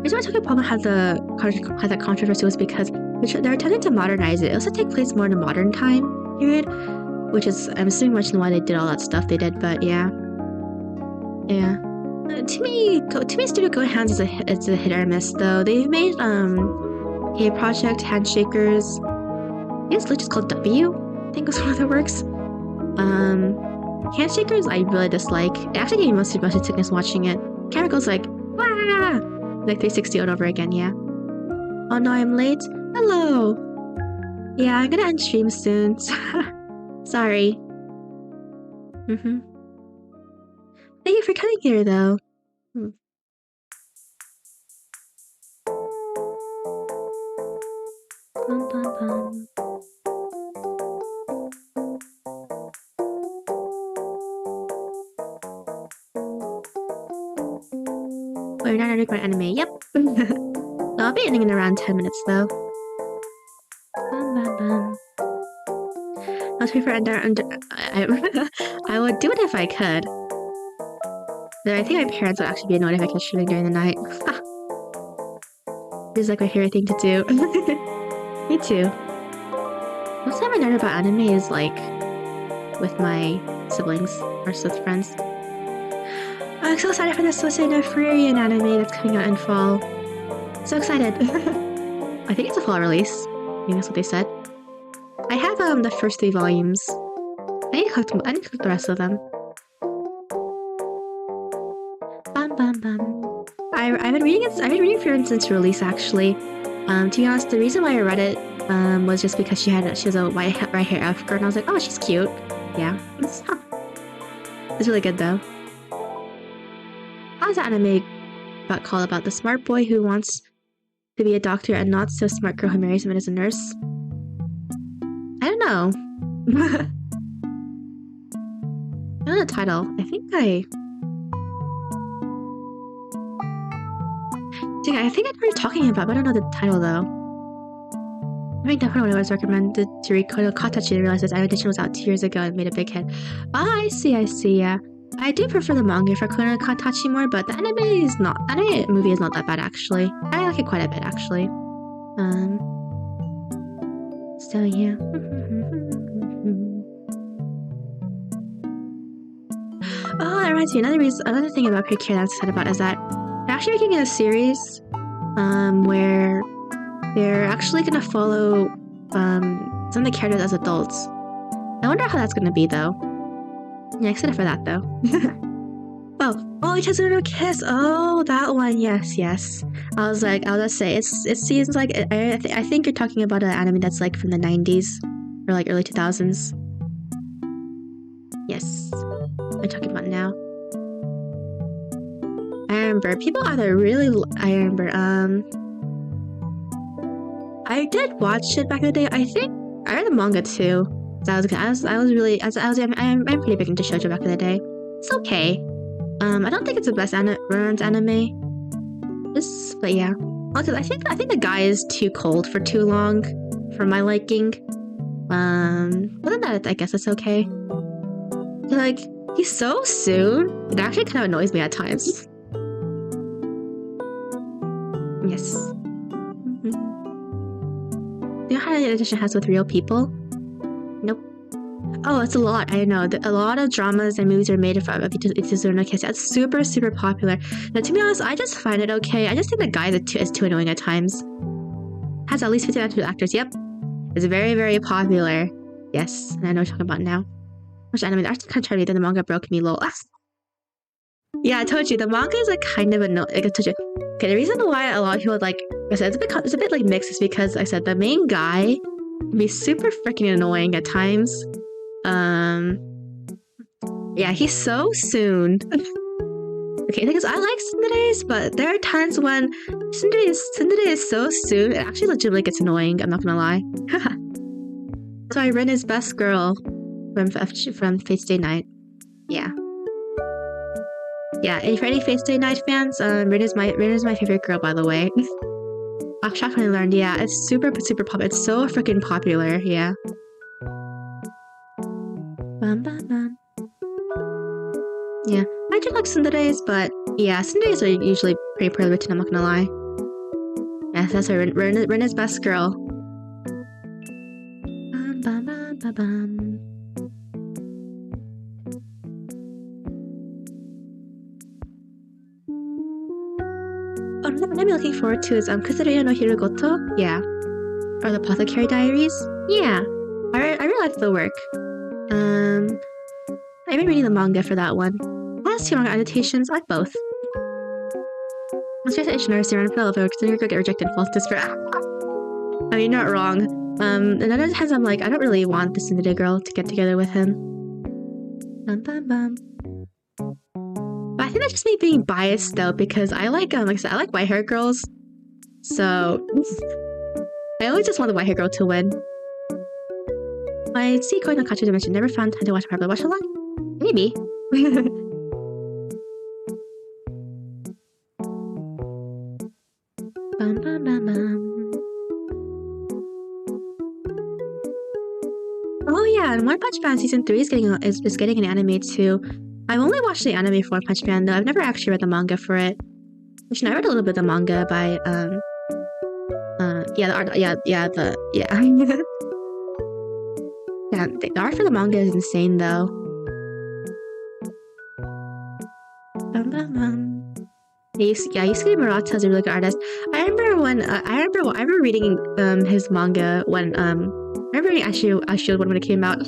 reason why Tokyo Problem had that controversy was because they're attempting to modernize it. It also takes place more in a modern time period, which is, I'm assuming, much why they did all that stuff they did. But yeah. To me, Studio Gohan's is a hit or miss though. They've made a project Handshakers. I think it's just called W. I think was one of their works. Handshakers I really dislike. It actually gave me motion sickness watching it. Camera goes like, wah! Like 360 all over again, yeah. Oh no, I'm late. Hello! Yeah, I'm gonna end stream soon. Sorry. Thank you for coming here, though. Bum, bum, bum. Oh, you're not ready for an anime. Yep. I'll be ending in around 10 minutes, though. Bum, bum, bum. I'll wait for I would do it if I could. So I think my parents would actually be annoyed if I kept streaming during the night. This is like my favorite thing to do. Me too. Most time I learn about anime is like with my siblings or with friends. I'm so excited for the Sosei Frieren anime that's coming out in fall. So excited. I think it's a fall release. I think that's what they said. I have the first 3 volumes. I need to collect the rest of them. Bum bum bum. I've been reading Frieren since release actually. To be honest, the reason why I read it was just because she was a white hair elf girl, and I was like, oh, she's cute. Yeah. It's really good though. How's that anime called about the smart boy who wants to be a doctor and not so smart girl who marries him and is a nurse? I don't know. I know the title. I think I know what you're talking about, but I don't know the title though. I think definitely when I was recommended to read Katachi, I realized this edition was out 2 years ago and made a big hit. Oh, I see, yeah. I do prefer the manga for Kono Katachi more, but the anime movie is not that bad actually. I like it quite a bit actually. So yeah. Oh, that reminds me, another thing about Precure that I'm excited about is that they're actually making a series where they're actually gonna follow some of the characters as adults. I wonder how that's gonna be though. Yeah, excited for that though. Oh, it has a kiss. Oh, that one. Yes. I'll just say it seems like I think you're talking about an anime that's like from the 90s or like early 2000s. Yes, I'm talking about now. I remember people either really. I remember. I did watch it back in the day. I think I read the manga too. I'm pretty big into shoujo back in the day. It's okay. I don't think it's the best romance anime. But yeah. Also, I think the guy is too cold for too long for my liking. Other than that, I guess it's okay. Like, he's so soon. It actually kind of annoys me at times. Yes. You know how the edition has with real people? Nope. Oh, it's a lot. I know. A lot of dramas and movies are made of Vtubers no Kessoku. It's super, super popular. Now, to be honest, I just find it okay. I just think the guy is too annoying at times. Has at least 50 active actors. Yep. It's very, very popular. Yes. And I know what you're talking about now. Which anime? I actually kind of tried to read it. The manga broke me, lol. Yeah, I told you. The manga is like kind of annoying. Like I told you. Okay, the reason why a lot of people like I said it's a bit like mixed is because I said the main guy can be super freaking annoying at times. Yeah, he's so soon. Okay, the thing is, I like tsunderes, but there are times when tsundere is so soon, it actually legitimately gets annoying, I'm not gonna lie. So I Rin is best girl from Fate Stay Night. Yeah. Yeah, and for any Fate Stay Night fans, Rin is my favorite girl, by the way. I've shocked when I learned, yeah, it's super, super popular. It's so freaking popular, yeah. Bum, bum, bum. Yeah, I do like tsunderes, but yeah, tsunderes are usually pretty poorly written, I'm not gonna lie. Yeah, that's why Rin is best girl. Bum, bum, bum, bum, bum. Oh, another I'm looking forward to is Kusureyo no Hirugoto, yeah. Or the Apothecary Diaries, yeah. I really like the work. I've been reading the manga for that one. Last 2 manga adaptations, I like both. Once you're at nurse, you're on a fill of it, then you're gonna get rejected and false despair. I mean, you're not wrong. And other times I'm like, I don't really want this Tsundere girl to get together with him. Bum, bum, bum. But I think that's just me being biased though, because I like I said, I like white hair girls. So I always just want the white hair girl to win. I see Koi no Kachu Dimension, never found time to watch it properly. Watch a lot? Maybe. Bum, bum, bum, bum. Oh yeah, and One Punch Man Season 3 is getting an anime too. I've only watched the anime for One Punch Man though. I've never actually read the manga for it. Actually, I read a little bit of the manga by yeah, the art, yeah. Yeah, the art for the manga is insane though. Yusuke Murata is a really good artist. I remember reading his manga when I remember reading Ashield when it came out.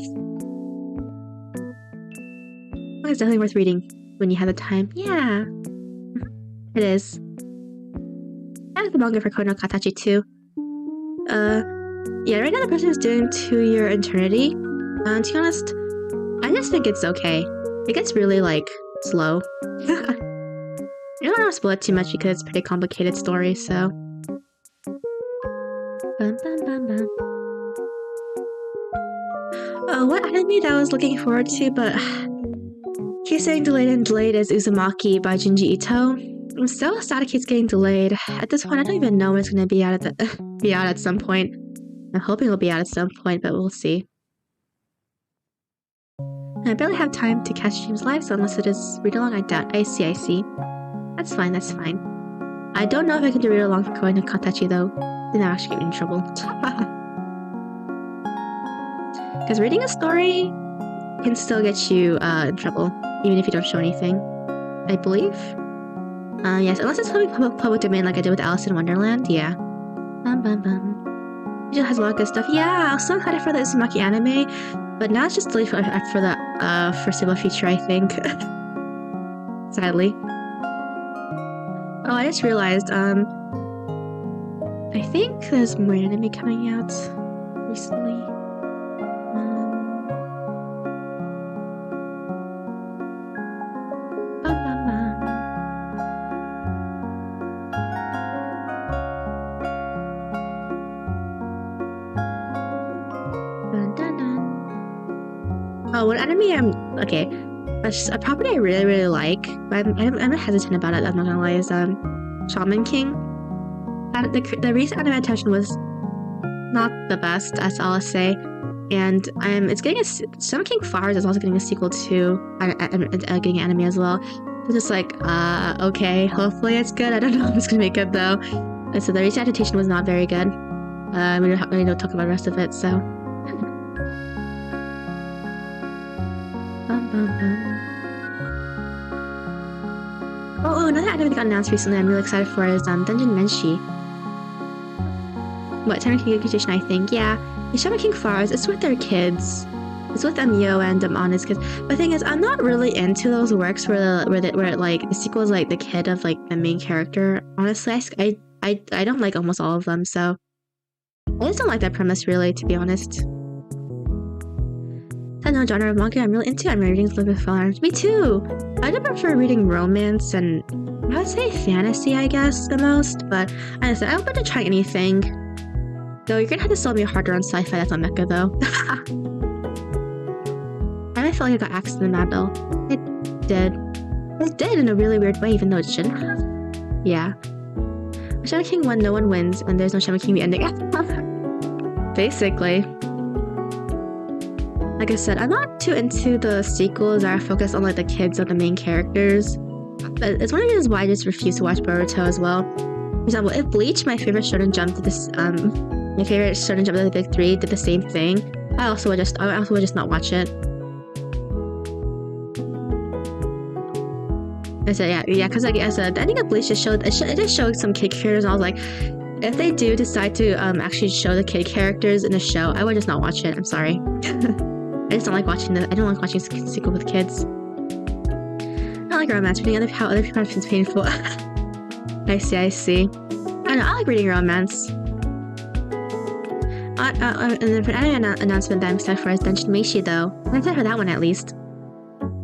It's definitely worth reading when you have the time. Yeah, it is. I like the manga for Kono Katachi too. Yeah, right now the person is doing 2-year eternity. To be honest, I just think it's okay. It gets really like slow. I don't want to spoil it too much because it's a pretty complicated story, so. What anime that I was looking forward to, but keeps getting delayed and delayed is Uzumaki by Junji Ito. I'm so sad it keeps getting delayed. At this point, I don't even know when it's gonna be out at some point. I'm hoping it'll be out at some point, but we'll see. I barely have time to catch streams live, so unless it is read along, I doubt. I see. That's fine. I don't know if I can do read along for Kono Katachi though. Then I'll actually get me in trouble. Because reading a story can still get you in trouble, even if you don't show anything. I believe. Yes, unless it's public domain like I did with Alice in Wonderland, yeah. It just has a lot of good stuff. Yeah, I was so excited for the Uzumaki anime, but now it's just delayed for the foreseeable future, I think. Sadly. Oh, I just realized, I think there's more anime coming out recently. Oh, what anime okay. A property I really like, but I'm hesitant about it, I'm not gonna lie, is Shaman King. The recent anime adaptation was not the best, that's all I'll say. And it's getting Shaman King Flowers is also getting a sequel to getting an anime as well. It's just like, okay, hopefully it's good. I don't know if it's gonna be good though. And so the recent adaptation was not very good. We don't really talk about the rest of it, so. Oh, another anime that got announced recently I'm really excited for is Dungeon Menshi. What, Time King Education, I think. Yeah, it's Shaman King Flowers. It's with their kids. It's with Yo and Honest kids. But the thing is, I'm not really into those works where like the sequel is like the kid of like the main character. Honestly, I don't like almost all of them, so I just don't like that premise really, to be honest. I know genre of manga I'm really into. I'm reading a little bit of Fanart. Me too! I do prefer reading romance and I would say fantasy, I guess, the most, but honestly, I'm open to try anything. Though you're gonna have to sell me harder on sci-fi, that's not mecha though. I felt like I got axed in the battle. It did. It did in a really weird way, even though it shouldn't have. Yeah. When Shaman King 1, no one wins, and there's no Shaman King the ending. Basically. Like I said, I'm not too into the sequels that are focused on like the kids of the main characters. But it's one of the reasons why I just refuse to watch Boruto as well. For example, if Bleach, my favorite Shonen Jump, did this, my favorite Shonen Jump of the big three, did the same thing, I also would just not watch it. I said, yeah, because like I said, the ending of Bleach just showed some kid characters, and I was like, if they do decide to actually show the kid characters in the show, I would just not watch it. I'm sorry. I just don't like watching I don't like watching a sequel with kids. I don't like romance. Reading how other people have been painful. I see. I know, I like reading romance. And then for an anime announcement that I'm excited for is Dungeon Meshi though. I'm excited for that one at least.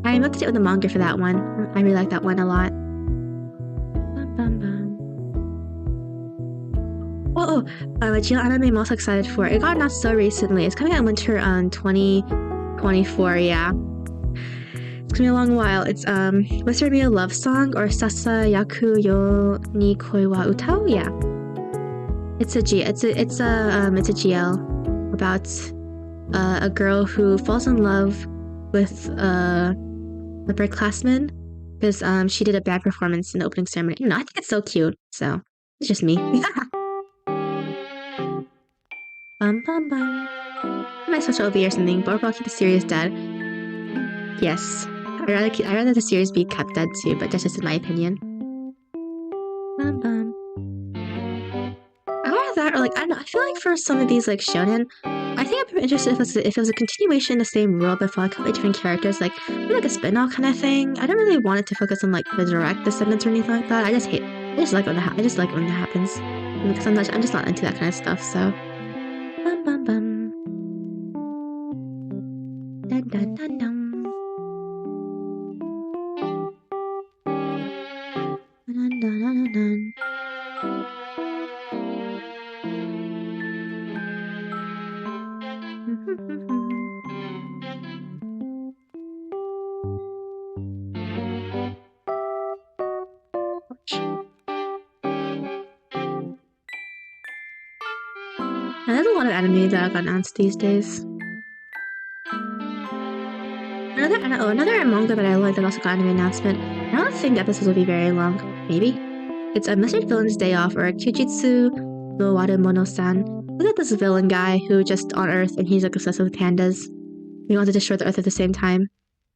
I'm up to date with the manga for that one. I really like that one a lot. A GL anime I'm also excited for. It got announced so recently. It's coming out in winter on 2024, yeah. It's gonna be a long while. It's Whisper Me a Love Song or Sasa Yaku yo ni Koi wa Utao? Yeah. It's a GL about a girl who falls in love with upperclassmen because she did a bad performance in the opening ceremony. You know, I think it's so cute. So it's just me. Bum bum bum. I might switch OV or something, but overall keep the series dead. Yes, I'd rather the series be kept dead too, but that's just in my opinion. Bum bum. Either that or like I don't know. I feel like for some of these like shonen, I think I'd be interested if it was a continuation in the same world but for like a couple of different characters, like maybe like a spin-off kind of thing. I don't really want it to focus on like the direct descendants or anything like that. I just like when that happens because I'm just not into that kind of stuff. So, bum bum bum, dun dun dun dun, dun dun dun dun. There's a lot of anime that got announced these days. Another manga that I like that also got anime announcement. I don't think the episodes will be very long. Maybe. It's a Mystery Villain's Day Off or Kyujitsu no Warumono-san. Look at this villain guy who just on Earth and he's like obsessed with pandas. He wants to destroy the Earth at the same time.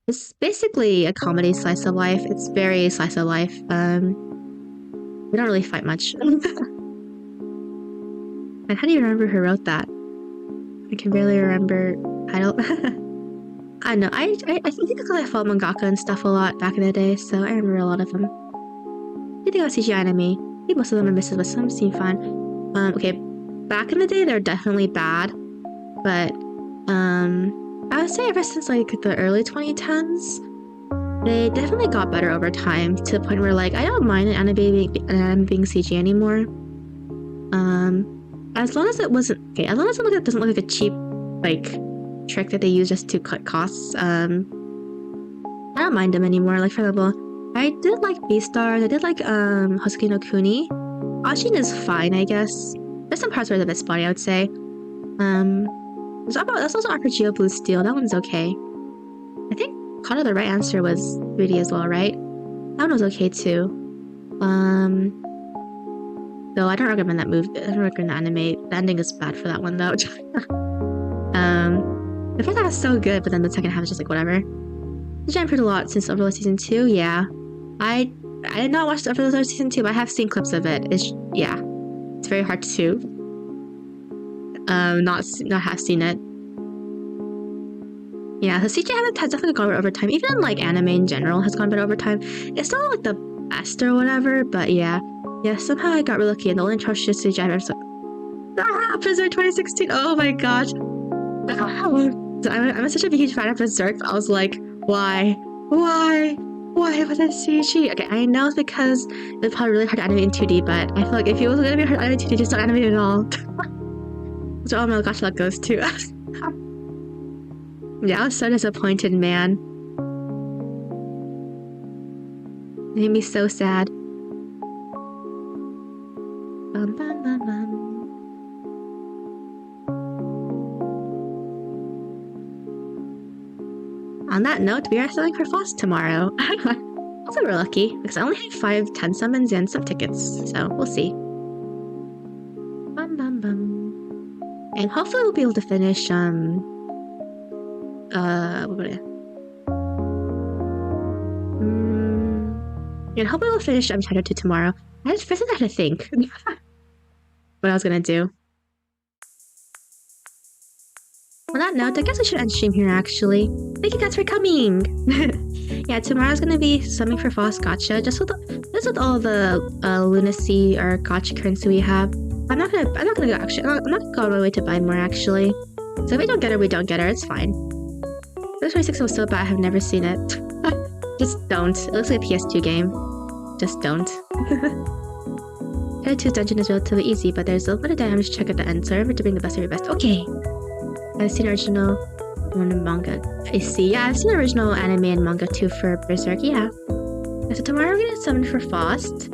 It's basically a comedy slice of life. It's very slice of life. We don't really fight much. And how do you remember who wrote that? I can barely remember title. I don't know. I think because I followed mangaka and stuff a lot back in the day, so I remember a lot of them. I think about CGI anime. I think most of them are misses, but some seem fine. Okay, back in the day, they're definitely bad, but I would say ever since like the early 2010s, they definitely got better over time to the point where like I don't mind an anime being CG anymore. As long as it doesn't look like a cheap like trick that they use just to cut costs. I don't mind them anymore. Like for example, I did like Beastars. I did like Hosoki no Kuni. Ashin is fine, I guess. There's some parts where it's a bit spotty, I would say. That's also Arpeggio Blue Steel. That one's okay. I think kind of the right answer was 3D as well, right? That one was okay too. Though I don't recommend that movie. I don't recommend the anime. The ending is bad for that one though. The first half was so good, but then the second half is just like whatever. The Jam improved a lot since Overlord Season 2, yeah. I did not watch the Overlord Season 2, but I have seen clips of it. It's very hard to not have seen it. Yeah, the CGI has definitely gone better over time. Even like anime in general has gone better over time. It's not like the best or whatever, but yeah. Yeah, somehow I got really lucky and the only atrocious CGI I've ever seen. Berserk 2016, oh my gosh. I'm such a huge fan of Berserk, but I was like, why with a CG? Okay, I know it's because it's probably really hard to animate in 2D, but I feel like if it was gonna be hard to animate in 2D, just don't animate it at all. That's where all my gosh luck goes to. Yeah, I was so disappointed, man. It made me so sad. Bum, bum, bum, bum. On that note, we are selling for FOSS tomorrow. Also, we're lucky because I only have 5 10 summons and some tickets, so we'll see. Bum bum bum. And hopefully we'll be able to finish and hopefully we'll finish Chapter 2 tomorrow. I had to think what I was gonna do. On that note, I guess we should end stream here actually. Thank you guys for coming! Yeah, tomorrow's gonna be summoning for FOSS Gacha, just with all the lunacy or gacha currency we have. I'm not gonna go actually. I'm not gonna go all the way to buy more actually. So if we don't get her, we don't get her. It's fine. This 26 was so bad. I have never seen it. Just don't. It looks like a PS2 game. Just don't. Chapter 2's dungeon is relatively easy, but there's a little bit of damage to check at the end, so remember to bring the best of your best. Okay. I've seen original and manga. I see. Yeah, I've seen the original anime and manga too for Berserk. Yeah. So tomorrow we're gonna summon for FOSS.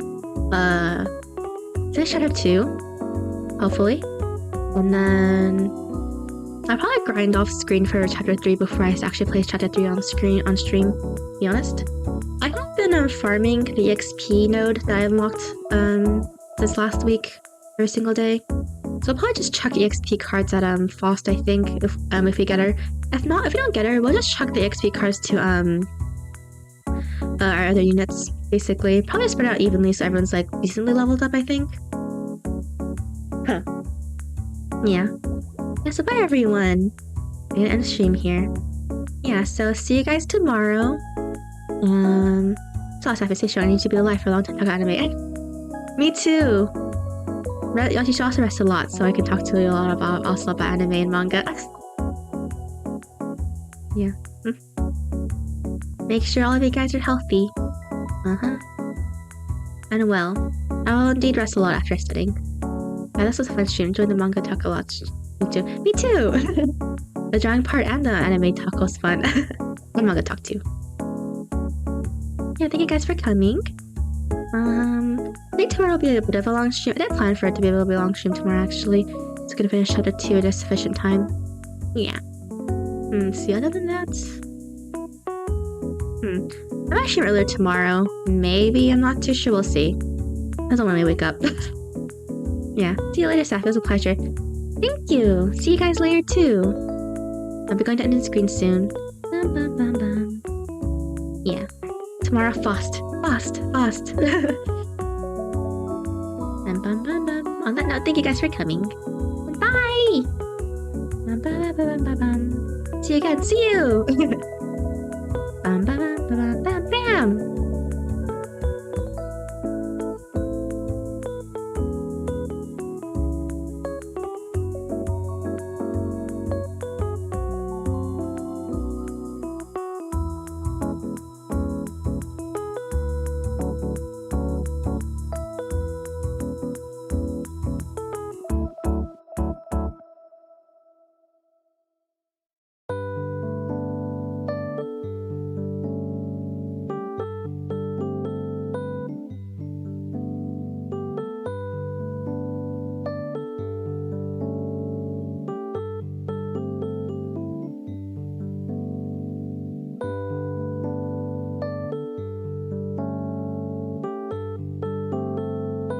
Finish Chapter 2, hopefully, and then I'll probably grind off screen for chapter 3 before I actually play chapter 3 on stream, to be honest. I've been farming the XP node that I unlocked this last week every single day. So I'll probably just chuck EXP cards at Faust, I think, if we get her. If not, if we don't get her, we'll just chuck the XP cards to our other units, basically. Probably spread out evenly so everyone's like decently leveled up, I think. Huh. Yeah. Yeah, so bye everyone. I'm gonna end the stream here. Yeah, so see you guys tomorrow. It's all I have to say, sure, I need to be alive for a long time. Okay, anime. Me too. You should also rest a lot, so I can talk to you a lot about anime and manga. Yeah. Make sure all of you guys are healthy. And well. I'll indeed rest a lot after studying. Yeah, this was a fun stream. Enjoyed the manga talk a lot. Me too. Me too! The drawing part and the anime talk was fun. And manga talk too. Yeah, thank you guys for coming. I think tomorrow will be a bit of a long stream. I didn't plan for it to be a long stream tomorrow, actually. It's gonna finish chapter 2 at a sufficient time. Yeah. See, other than that... I'm actually earlier tomorrow. Maybe, I'm not too sure, we'll see. Depends on when we wake up. Yeah, see you later, Saf. It was a pleasure. Thank you! See you guys later, too. I'll be going to end the screen soon. Yeah. Tomorrow, Faust. On that note, thank you guys for coming. Bye! See you again. See you!